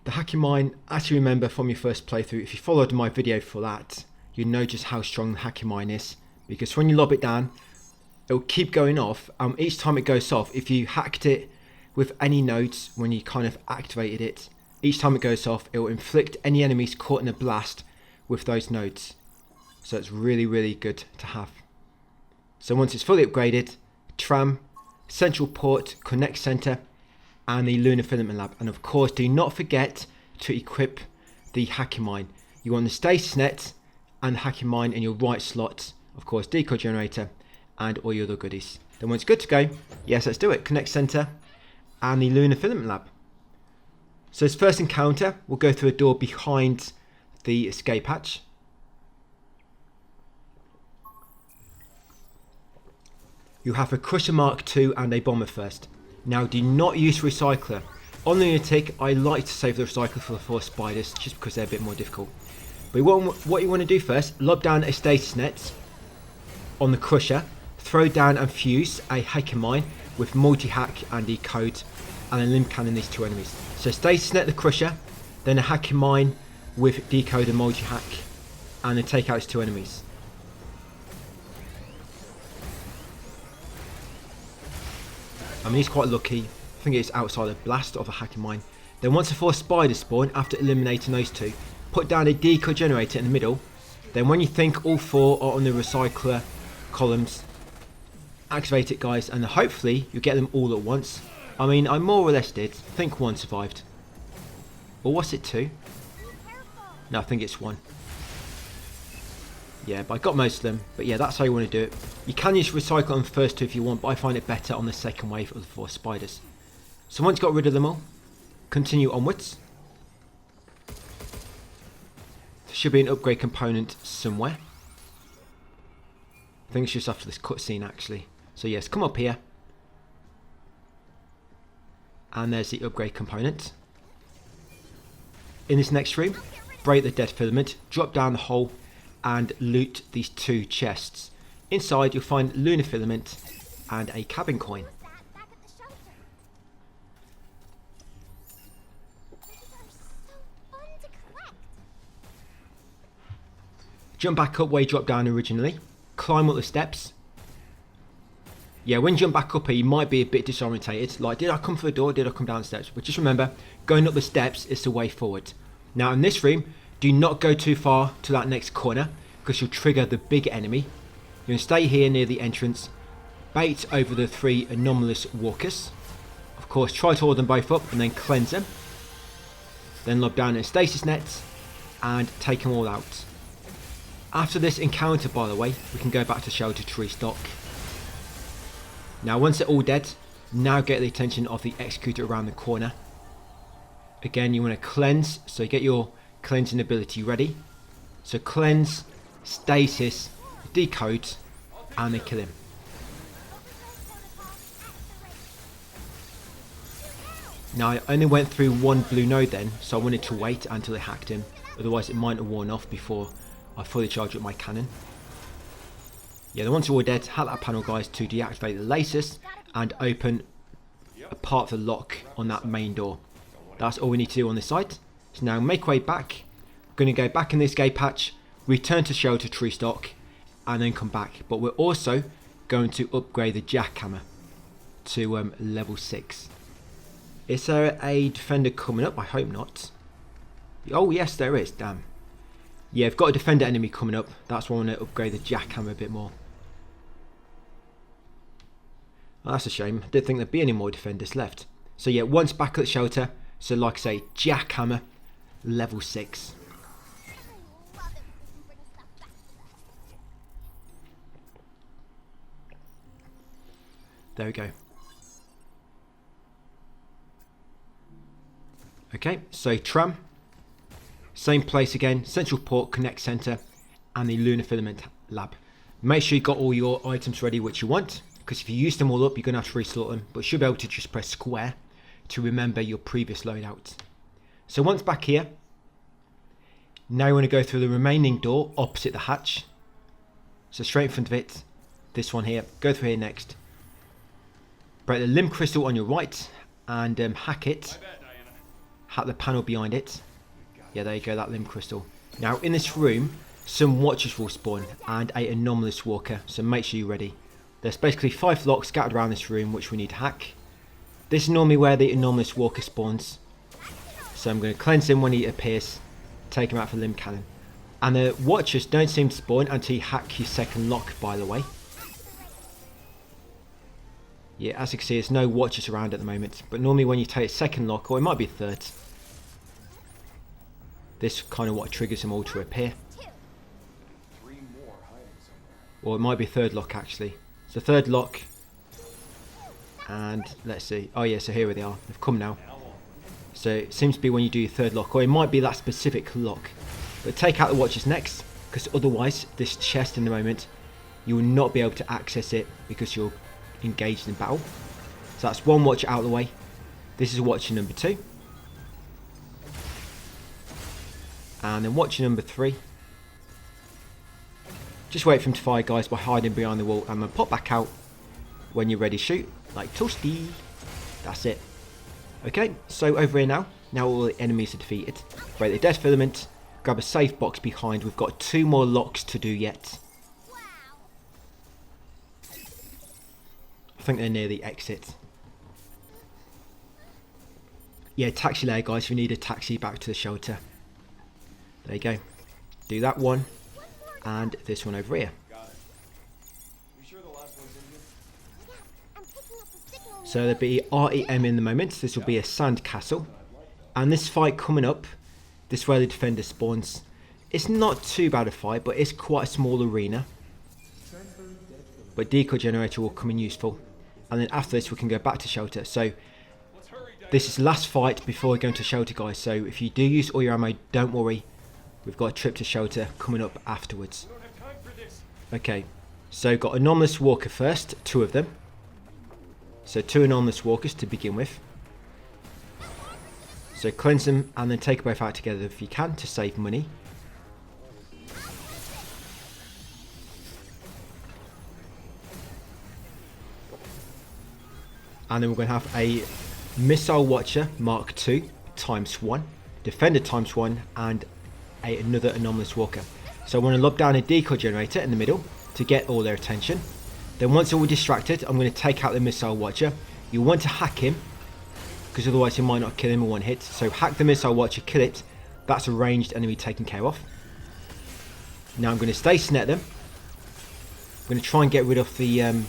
Speaker 1: The hacking mine, as you remember from your first playthrough, if you followed my video for that, you know just how strong the hacking mine is. Because when you lob it down, it'll keep going off. Each time it goes off, if you hacked it with any nodes, when you kind of activated it, each time it goes off, it will inflict any enemies caught in a blast with those nodes. So it's really, really good to have. So once it's fully upgraded, tram, central port, connect center, and the lunar filament lab. And of course, do not forget to equip the hacking mine. You want the stasis net and the hacking mine in your right slot. Of course, decoy generator and all your other goodies. Then once it's good to go, yes, let's do it. Connect center and the lunar filament lab. So this first encounter, we'll go through a door behind the escape hatch. You have a Crusher Mark II and a Bomber first. Now do not use Recycler. On Lunatic, I like to save the Recycler for the 4 spiders, just because they're a bit more difficult. But what you want to do first, lob down a stasis net on the Crusher, throw down and fuse a hacking mine with multi-hack and decode, and then Lim Cannon these 2 enemies. So stasis net the Crusher, then a hacking mine with decode and multi-hack, and then take out its 2 enemies. I mean, he's quite lucky. I think it's outside the blast of a hacking mine. Then once the 4 spiders spawn, after eliminating those 2, put down a decoy generator in the middle. Then when you think all 4 are on the recycler columns, activate it, guys, and hopefully you get them all at once. I mean, I more or less did. I think 1 survived. Or was it 2? No, I think it's 1. Yeah, but I got most of them. But yeah, that's how you want to do it. You can use recycle on the first 2 if you want, but I find it better on the second wave of the 4 spiders. So once you got rid of them all, continue onwards. There should be an upgrade component somewhere. I think it's just after this cutscene actually. So yes, come up here. And there's the upgrade component. In this next room, break the dead filament, drop down the hole, and loot these 2 chests. Inside you'll find lunar filament and a cabin coin.
Speaker 3: Back at the shelter. These are so fun to collect.
Speaker 1: Jump back up where you dropped down originally. Climb up the steps. Yeah, when you jump back up here, you might be a bit disorientated. Like, did I come through the door? Did I come down the steps? But just remember, going up the steps is the way forward. Now, in this room, do not go too far to that next corner, because you'll trigger the big enemy. You're going to stay here near the entrance. Bait over the 3 anomalous walkers. Of course, try to hold them both up and then cleanse them. Then lob down a stasis net and take them all out. After this encounter, by the way, we can go back to shelter to restock. Now once they're all dead, now get the attention of the executor around the corner. Again, you want to cleanse, so get your cleansing ability ready. So cleanse, stasis, decode, and then kill him. Now I only went through 1 blue node then, so I wanted to wait until they hacked him, otherwise it might have worn off before I fully charge up my cannon. Yeah, the ones who are dead, hack that panel guys to deactivate the laces and open a part of the lock on that main door. That's all we need to do on this side. So now make way back. We're going to go back in the escape hatch, return to shelter to restock, and then come back. But we're also going to upgrade the jackhammer to level 6. Is there a defender coming up? I hope not. Oh yes, there is, damn. Yeah, I've got a defender enemy coming up. That's why I want to upgrade the jackhammer a bit more. Well, that's a shame. I didn't think there'd be any more defenders left. So yeah, once back at the shelter, so like I say, jackhammer, level 6.
Speaker 3: I love it when we can bring stuff back to us.
Speaker 1: There we go. Okay, so tram. Same place again, central port, connect center, and the lunar filament lab. Make sure you got all your items ready which you want, because if you use them all up, you're going to have to restore them, but you should be able to just press square to remember your previous loadout. So once back here, now you want to go through the remaining door opposite the hatch. So straight in front of it, this one here, go through here next. Break the limb crystal on your right, and hack it. Hack the panel behind it. Yeah, there you go, that limb crystal. Now in this room, some watchers will spawn and a anomalous walker, so make sure you're ready. There's basically 5 locks scattered around this room which we need to hack. This is normally where the anomalous walker spawns. So I'm going to cleanse him when he appears, take him out for Lim Cannon. And the watchers don't seem to spawn until you hack your second lock, by the way. Yeah, as you can see, there's no watchers around at the moment, but normally when you take a second lock, or it might be a third, this is kind of what triggers them all to appear.
Speaker 2: 3 more hiding somewhere.
Speaker 1: Or it might be a third lock actually. So third lock, and let's see. Oh yeah, so here they are. They've come now. So it seems to be when you do your third lock, or it might be that specific lock. But take out the watchers next, because otherwise this chest in the moment, you will not be able to access it because you're engaged in battle. So that's one watcher out of the way. This is watcher number 2. And then watcher number 3. Just wait for him to fire, guys, by hiding behind the wall, and then pop back out when you're ready to shoot, like toasty. That's it. Okay, so over here now all the enemies are defeated. Break the death filament, grab a safe box behind. We've got 2 more locks to do yet.
Speaker 3: Wow.
Speaker 1: I think they're near the exit. Yeah, taxi there, guys, if you need a taxi back to the shelter. There you go. Do that one, and this one over here.
Speaker 2: Got it. You sure the last one's in here?
Speaker 3: Yeah, I'm picking up the signal.
Speaker 1: So there'll be REM in the moment. This will be a sand castle. And this fight coming up, this is where the defender spawns. It's not too bad a fight, but it's quite a small arena. But decoy generator will come in useful. And then after this we can go back to shelter. So this is the last fight before we go into shelter, guys. So if you do use all your ammo, don't worry. We've got a trip to shelter coming up afterwards. Okay, so got anomalous walker first, 2 of them. So 2 anomalous walkers to begin with. So cleanse them and then take both out together if you can to save money. And then we're going to have a Missile Watcher Mark II ×1, Defender ×1, and another Anomalous Walker. So I want to lob down a decoy generator in the middle to get all their attention. Then once they're all distracted, I'm going to take out the Missile Watcher. You want to hack him, because otherwise you might not kill him in one hit. So hack the Missile Watcher, kill it. That's a ranged enemy taken care of. Now I'm going to Stasis Net them. I'm going to try and get rid of the...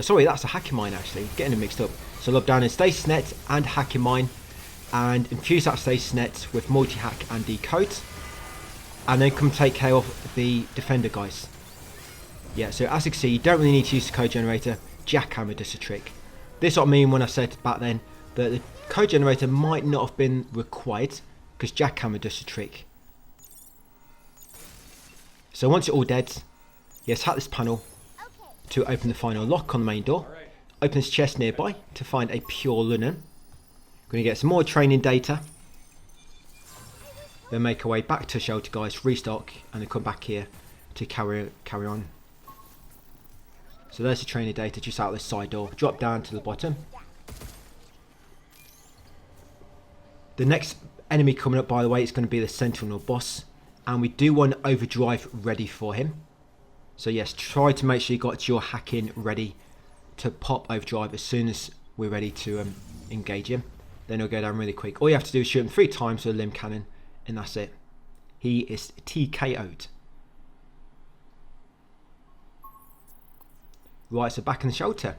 Speaker 1: sorry, that's a Hacking Mine actually, getting them mixed up. So lob down a Stasis Net and Hacking Mine, and infuse that Stasis Net with multi-hack and decode. And then come take care of the Defender guys. Yeah, so as you can see, you don't really need to use the code generator. Jackhammer does the trick. This is what I mean when I said back then that the code generator might not have been required, because Jackhammer does the trick. So once you're all dead, yes, hack this panel to open the final lock on the main door. Open this chest nearby to find a pure linen. Going to get some more training data. Then make our way back to shelter guys, restock, and then come back here to carry on. So there's the training data just out this side door. Drop down to the bottom. The next enemy coming up, by the way, is going to be the Sentinel boss, and we do want overdrive ready for him. So yes, try to make sure you got your hacking ready to pop overdrive as soon as we're ready to engage him. Then he'll go down really quick. All you have to do is shoot him 3 times with a Lim Cannon, and that's it. He is TKO'd. Right, so back in the shelter.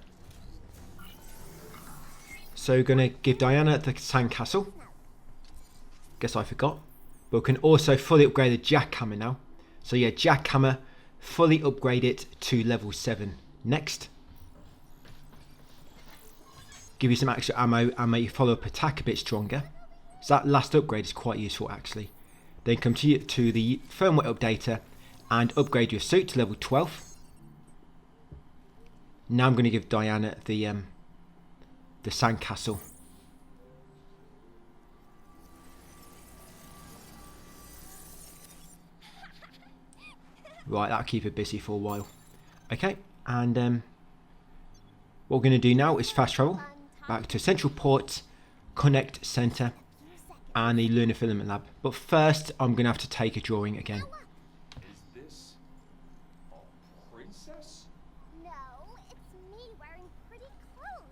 Speaker 1: So we're going to give Diana the sandcastle. Guess I forgot. But we can also fully upgrade the jackhammer now. So yeah, jackhammer, fully upgrade it to level 7. Next. Give you some extra ammo and make your follow-up attack a bit stronger. So that last upgrade is quite useful actually. Then come to the firmware updater and upgrade your suit to level 12. Now I'm going to give Diana the sandcastle. Right, that'll keep her busy for a while. Okay, and what we're going to do now is fast travel back to Central Port, Connect Center, and the Lunar Filament Lab. But first, I'm going to have to take a drawing again.
Speaker 2: Is this a princess?
Speaker 3: No, it's me wearing pretty clothes.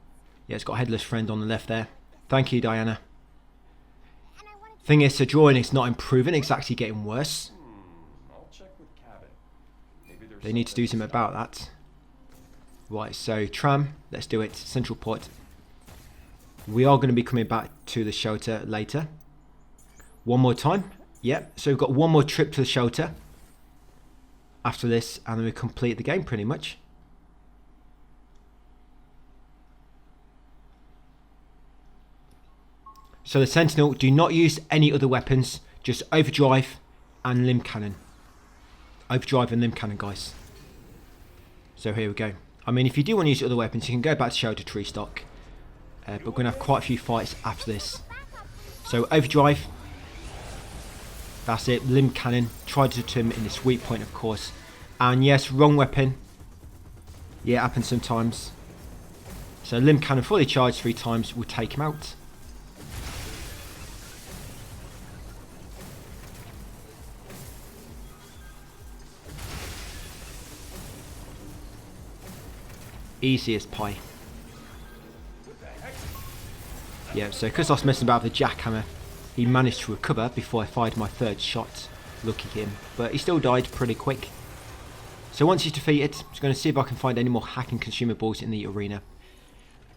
Speaker 1: Yeah, it's got a headless friend on the left there. Thank you, Diana.
Speaker 3: And I wanted to
Speaker 1: Thing is, the drawing is not improving, it's actually getting worse.
Speaker 2: I'll check with Cabin. Maybe there's
Speaker 1: They need to do something about that. Right, so tram, let's do it. Central Port. We are going to be coming back to the shelter later. One more time. Yep, so we've got one more trip to the shelter after this, and then we complete the game pretty much. So the Sentinel, do not use any other weapons, just overdrive and Lim Cannon. Overdrive and Lim Cannon, guys. So here we go. I mean, if you do want to use other weapons, you can go back to shelter to restock. But we're going to have quite a few fights after this. So overdrive. That's it. Lim Cannon. Try to hit him in the sweet point, of course. And yes, wrong weapon. Yeah, it happens sometimes. So Lim Cannon fully charged 3 times will take him out. Easy as pie. Yeah, so because I was messing about with the jackhammer, he managed to recover before I fired my 3rd shot. Lucky him. But he still died pretty quick. So once he's defeated, I'm just going to see if I can find any more hacking consumables in the arena.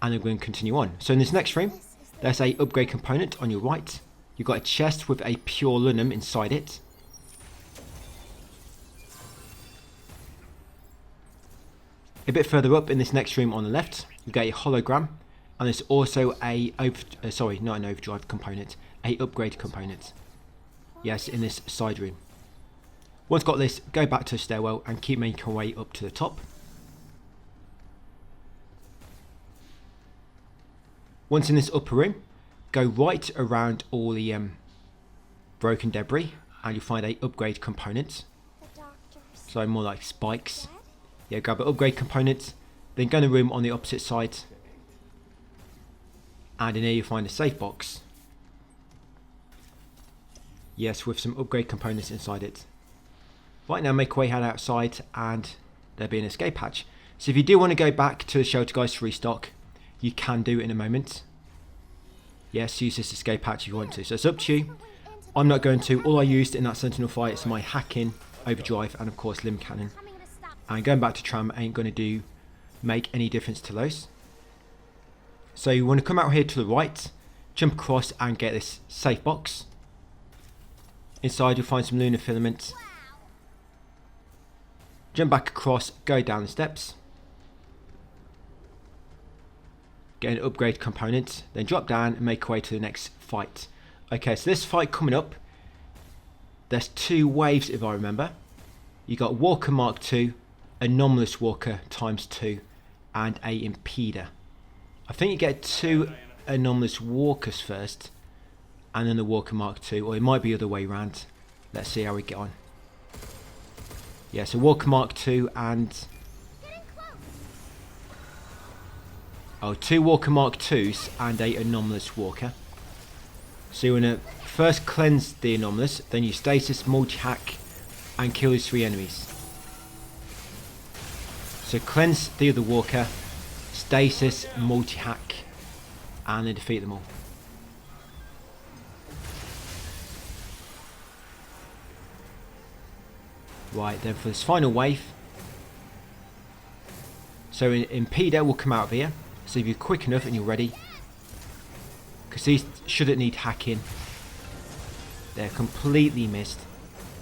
Speaker 1: And then we're going to continue on. So in this next room, there's a upgrade component on your right. You've got a chest with a pure lunum inside it. A bit further up in this next room on the left, you get a hologram, and there's also a not an overdrive component, a upgrade component. Yes, in this side room. Once got this, go back to the stairwell and keep making your way up to the top. Once in this upper room, go right around all the broken debris, and you'll find a upgrade component.
Speaker 3: The doctors.
Speaker 1: So more like spikes.
Speaker 3: Dead?
Speaker 1: Yeah, grab an upgrade component, then go in the room on the opposite side, and in here you'll find a safe box. Yes, with some upgrade components inside it. Right now, make your way head outside, and there'll be an escape hatch. So if you do want to go back to the shelter, guys, to restock, you can do it in a moment. Yes, use this escape hatch if you want to. So it's up to you. I'm not going to. All I used in that Sentinel fight is my hacking, overdrive, and of course Lim Cannon.
Speaker 3: Coming to stop.
Speaker 1: And going back to tram ain't going to make any difference to those. So you want to come out here to the right, jump across and get this safe box. Inside you'll find some lunar filament. Jump back across, go down the steps. Get an upgrade component, then drop down and make your way to the next fight. Okay, so this fight coming up, there's 2 waves if I remember. You got Walker Mark II, Anomalous Walker ×2, and a Impeder. I think you get 2 Anomalous Walkers first, and then the Walker Mark II, or it might be the other way around. Let's see how we get on. Yeah, so Walker Mark II and... oh, 2 Walker Mark IIs and a Anomalous Walker. So you want to first cleanse the Anomalous, then you stasis, multi-hack, and kill these 3 enemies. So cleanse the other Walker, stasis, multi-hack, and then defeat them all. Right, then for this final wave, so an Impeder will come out of here. So if you're quick enough and you're ready, because these shouldn't need hacking, they're completely missed.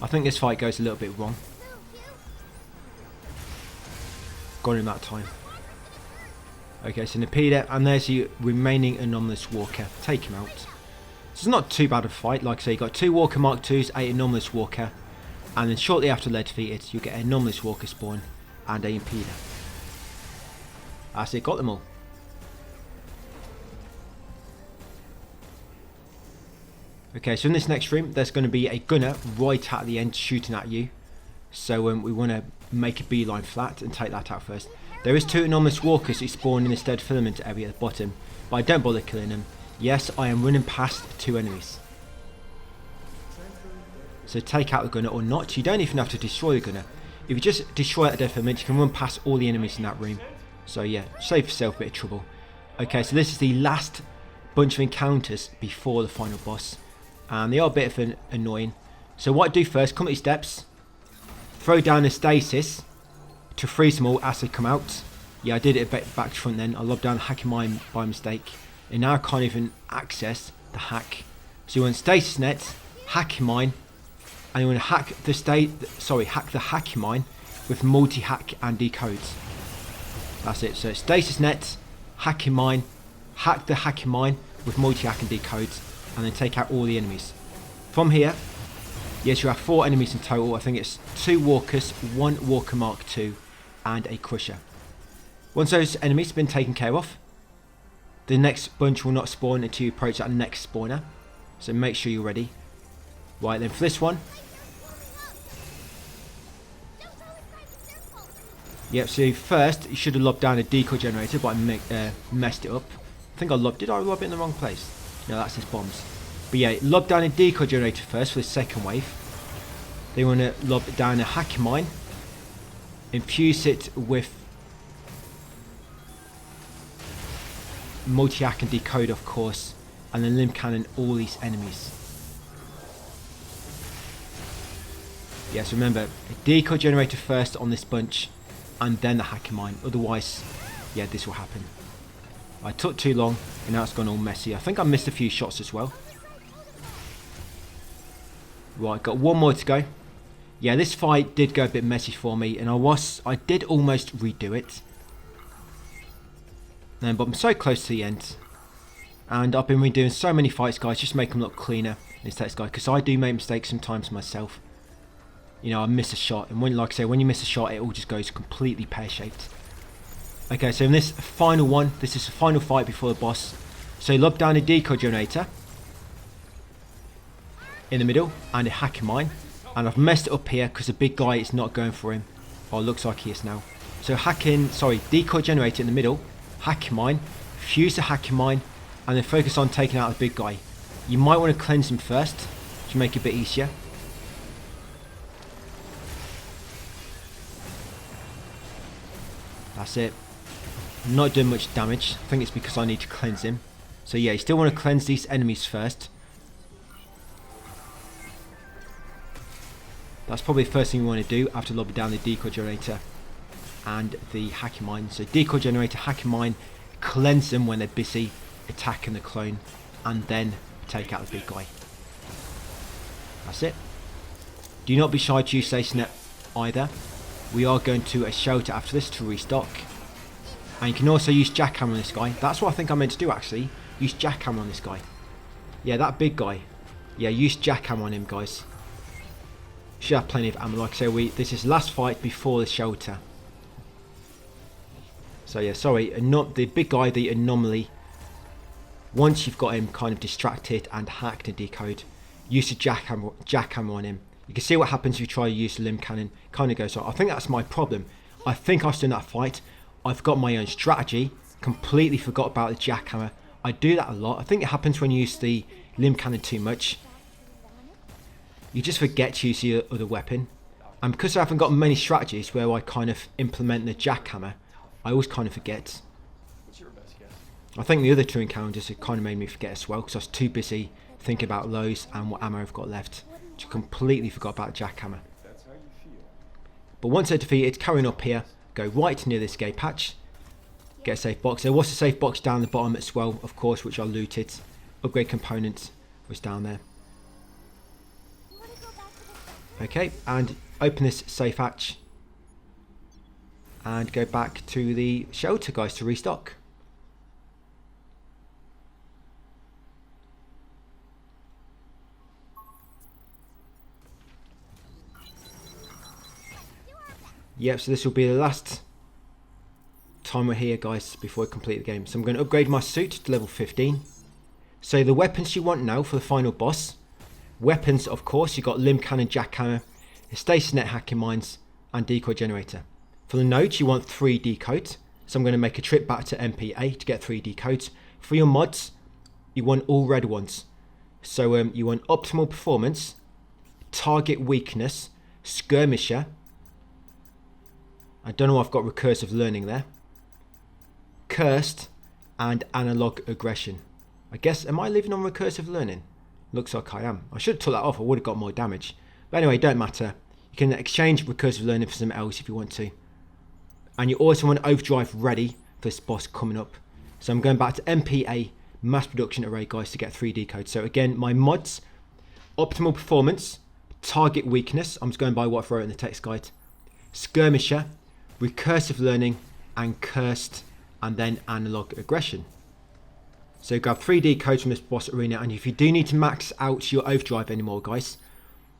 Speaker 1: I think this fight goes a little bit wrong. Got him that time. Okay, so Impeder, and there's your remaining Anomalous Walker. Take him out. So it's not too bad a fight. Like I say, you got 2 Walker Mark IIs, 8 Anomalous Walker. And then shortly after they're defeated, you get an Anomalous Walker spawn and a Impeder. That's it, got them all. Okay, so in this next room, there's going to be a gunner right at the end shooting at you. So we want to make a beeline flat and take that out first. There is 2 Anomalous Walkers who spawn in the stead filament area at the bottom, but I don't bother killing them. Yes, I am running past 2 enemies. So take out the gunner or not. You don't even have to destroy the gunner. If you just destroy that dead filament, you can run past all the enemies in that room. So yeah, save yourself a bit of trouble. Okay, so this is the last bunch of encounters before the final boss. And they are a bit of an annoying. So what I do first, come up these steps, throw down a stasis to freeze them all as they come out. Yeah, I did it a bit back to front then. I lobbed down hacking mine by mistake. And now I can't even access the hack. So you want stasis net, hacking mine, and you want to hack the hacking mine with multi-hack and decodes. That's it. So stasis net, hacking mine, hack the hacking mine with multi-hack and decodes, and then take out all the enemies. From here, yes, you have 4 enemies in total. I think it's 2 walkers, 1 Walker Mark II, and a crusher. Once those enemies have been taken care of, the next bunch will not spawn until you approach that next spawner. So make sure you're ready. Right, then for this one. Yep, so first you should have lobbed down a decoy generator, but I messed it up. Did I lob it in the wrong place? No, that's his bombs. But yeah, lob down a decoy generator first for the second wave. Then you want to lob down a hacking mine. Infuse it with multi-hack and decode, of course. And then Lim Cannon all these enemies. Yes, remember, a decoy generator first on this bunch, and then the hacking mine. Otherwise, yeah, this will happen. I took too long, and now it's gone all messy. I think I missed a few shots as well. Right, got 1 more to go. Yeah, this fight did go a bit messy for me, and I did almost redo it. But I'm so close to the end. And I've been redoing so many fights, guys, just to make them look cleaner in this text guide, because I do make mistakes sometimes myself. You know, I miss a shot, and when, like I say, when you miss a shot, it all just goes completely pear-shaped. Okay, so in this final one, this is the final fight before the boss. So lob down a decoy generator in the middle and a hacking mine. And I've messed it up here because the big guy is not going for him. Oh, it looks like he is now. So decoy generator in the middle, hacking mine, fuse the hacking mine, and then focus on taking out the big guy. You might want to cleanse him first to make it a bit easier. That's it. Not doing much damage. I think it's because I need to cleanse him. So yeah, you still want to cleanse these enemies first. That's probably the first thing you want to do after lobbing down the decoy generator and the hacking mine. So decoy generator, hacking mine, cleanse them when they're busy attacking the clone, and then take out the big guy. That's it. Do not be shy to use Station Net either. We are going to a shelter after this to restock. And you can also use jackhammer on this guy. That's what I think I meant to do actually. Use jackhammer on this guy. Yeah, that big guy. Yeah, use jackhammer on him, guys. Should have plenty of ammo. Like I say, this is last fight before the shelter. So yeah, sorry, the big guy, the anomaly. Once you've got him kind of distracted and hacked and decoded, use the jackhammer on him. You can see what happens if you try to use the Lim Cannon. Kind of goes on. I think that's my problem. I think I was doing that fight. I've got my own strategy. Completely forgot about the jackhammer. I do that a lot. I think it happens when you use the Lim Cannon too much. You just forget to use the other weapon. And because I haven't got many strategies where I kind of implement the jackhammer, I always kind of forget.
Speaker 2: What's your best guess?
Speaker 1: I think the other two encounters have kind of made me forget as well, because I was too busy thinking about lows and what ammo I've got left. I completely forgot about jackhammer.
Speaker 2: That's how you feel.
Speaker 1: But once they're defeated, carrying up here, go right near this gate patch, get a safe box. There was a safe box down the bottom as well, of course, which I looted. Upgrade components was down there. Okay, and open this safe hatch and go back to the shelter, guys, to restock. Yep, so this will be the last time we're here, guys, before I complete the game. So I'm going to upgrade my suit to level 15. So the weapons you want now for the final boss. Weapons, of course, you've got Lim Cannon, jackhammer, Station Net, hacking mines, and decoy generator. For the nodes, you want 3 decodes. So I'm going to make a trip back to MPA to get 3 decodes. For your mods, you want all red ones. So you want optimal performance, target weakness, skirmisher. I don't know why I've got recursive learning there. Cursed and analog aggression. I guess, am I leaving on recursive learning? Looks like I am. I should have took that off, I would have got more damage. But anyway, don't matter. You can exchange recursive learning for something else if you want to. And you also want overdrive ready for this boss coming up. So I'm going back to MPA, mass production array, guys, to get 3 decodes. So again, my mods, optimal performance, target weakness. I'm just going by what I wrote in the text guide. Skirmisher, recursive learning, and cursed, and then analog aggression. So grab 3 decodes from this boss arena, and if you do need to max out your overdrive anymore, guys,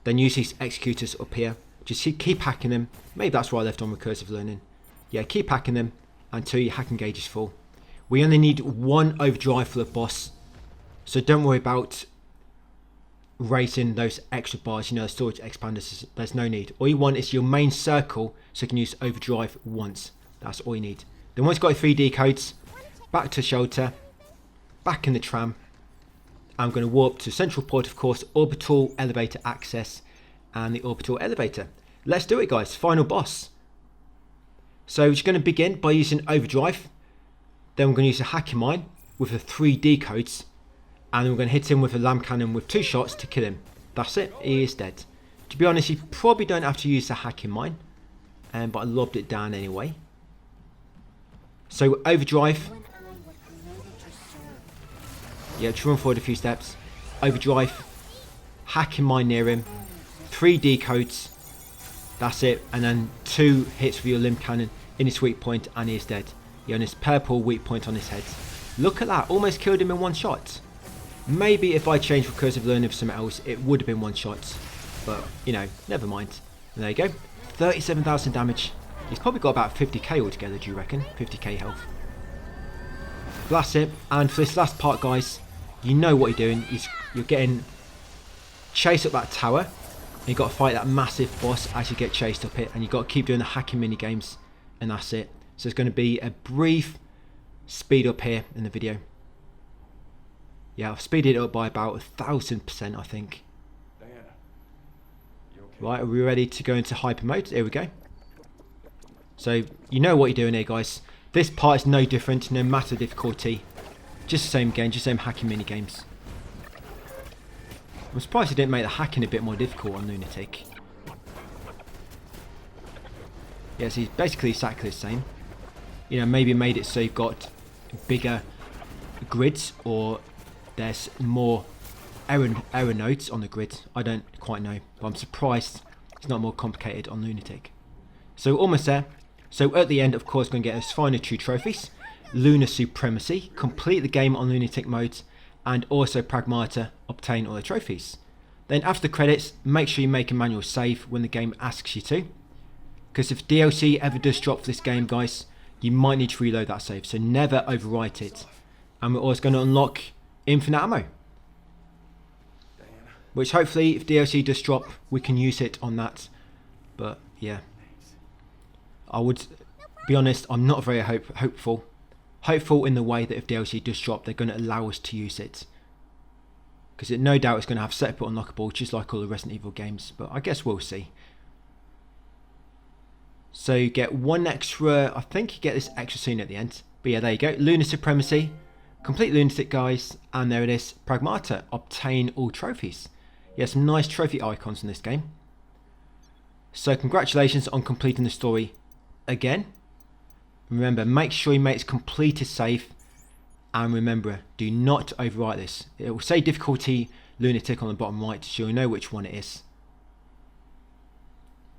Speaker 1: then use these executors up here. Just keep hacking them. Maybe that's why I left on recursive learning. Yeah, keep hacking them until your hacking gauge is full. We only need 1 overdrive for the boss, so don't worry about raising those extra bars, you know, storage expanders. There's no need. All you want is your main circle, so you can use overdrive once. That's all you need. Then once you've got your 3 decodes, back to shelter, back in the tram. I'm going to warp to central port, of course, orbital elevator access, and the orbital elevator. Let's do it, guys. Final boss. So we're just going to begin by using overdrive. Then we're going to use a hacking mine with the 3 decodes, and then we're going to hit him with a Lim Cannon with 2 shots to kill him. That's it. He is dead. To be honest, you probably don't have to use the hacking mine, but I lobbed it down anyway. So overdrive. Yeah, just run forward a few steps. Overdrive. Hacking mine near him. 3 decodes. That's it. And then 2 hits with your Lim Cannon in his weak point, and he is dead. Yeah, on his purple weak point on his head. Look at that. Almost killed him in 1 shot. Maybe if I changed recursive learning for something else, it would have been 1 shot. But, you know, never mind. And there you go. 37,000 damage. He's probably got about 50k altogether, do you reckon? 50k health. Blast it. And for this last part, guys, you know what you're doing. You're getting chased up that tower. And you've got to fight that massive boss as you get chased up it. And you've got to keep doing the hacking mini games. And that's it. So it's going to be a brief speed up here in the video. Yeah, I've speeded it up by about 1000%, I think.
Speaker 2: Diana, you okay?
Speaker 1: Right, are we ready to go into hyper mode? Here we go. So, you know what you're doing here, guys. This part is no different, no matter difficulty. Just the same game, just the same hacking mini games. I'm surprised they didn't make the hacking a bit more difficult on Lunatic. Yeah, so it's basically exactly the same. You know, maybe made it so you've got bigger grids, or there's more error nodes on the grid. I don't quite know, but I'm surprised it's not more complicated on Lunatic. So almost there. So at the end, of course, we're going to get those final 2 trophies. Lunar Supremacy, complete the game on Lunatic mode, and also Pragmata, obtain all the trophies. Then after the credits, make sure you make a manual save when the game asks you to. Because if DLC ever does drop for this game, guys, you might need to reload that save, so never overwrite it. And we're also going to unlock infinite ammo. Which hopefully, if DLC does drop, we can use it on that. But yeah. I would be honest, I'm not very hopeful. Hopeful in the way that if DLC does drop, they're going to allow us to use it. Because no doubt it's going to have separate unlockable, just like all the Resident Evil games. But I guess we'll see. So you get 1 extra, I think you get this extra scene at the end. But yeah, there you go. Lunar Supremacy. Complete Lunatic, guys. And there it is. Pragmata. Obtain all trophies. Yeah, some nice trophy icons in this game. So congratulations on completing the story again. Remember, make sure your mate's completed safe. And remember, do not overwrite this. It will say difficulty Lunatic on the bottom right, so you'll know which one it is.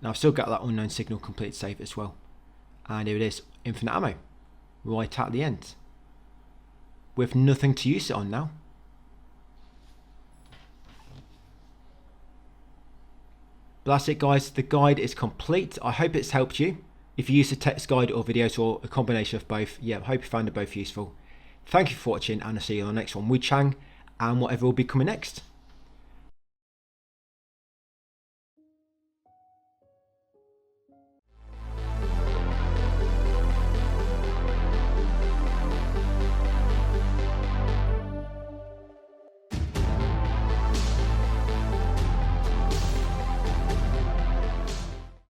Speaker 1: Now I've still got that unknown signal complete save as well. And here it is, infinite ammo. Right at the end. With nothing to use it on now. But that's it, guys, the guide is complete. I hope it's helped you. If you use the text guide or videos or a combination of both, yeah, I hope you found it both useful. Thank you for watching, and I'll see you on the next one with Chang and whatever will be coming next.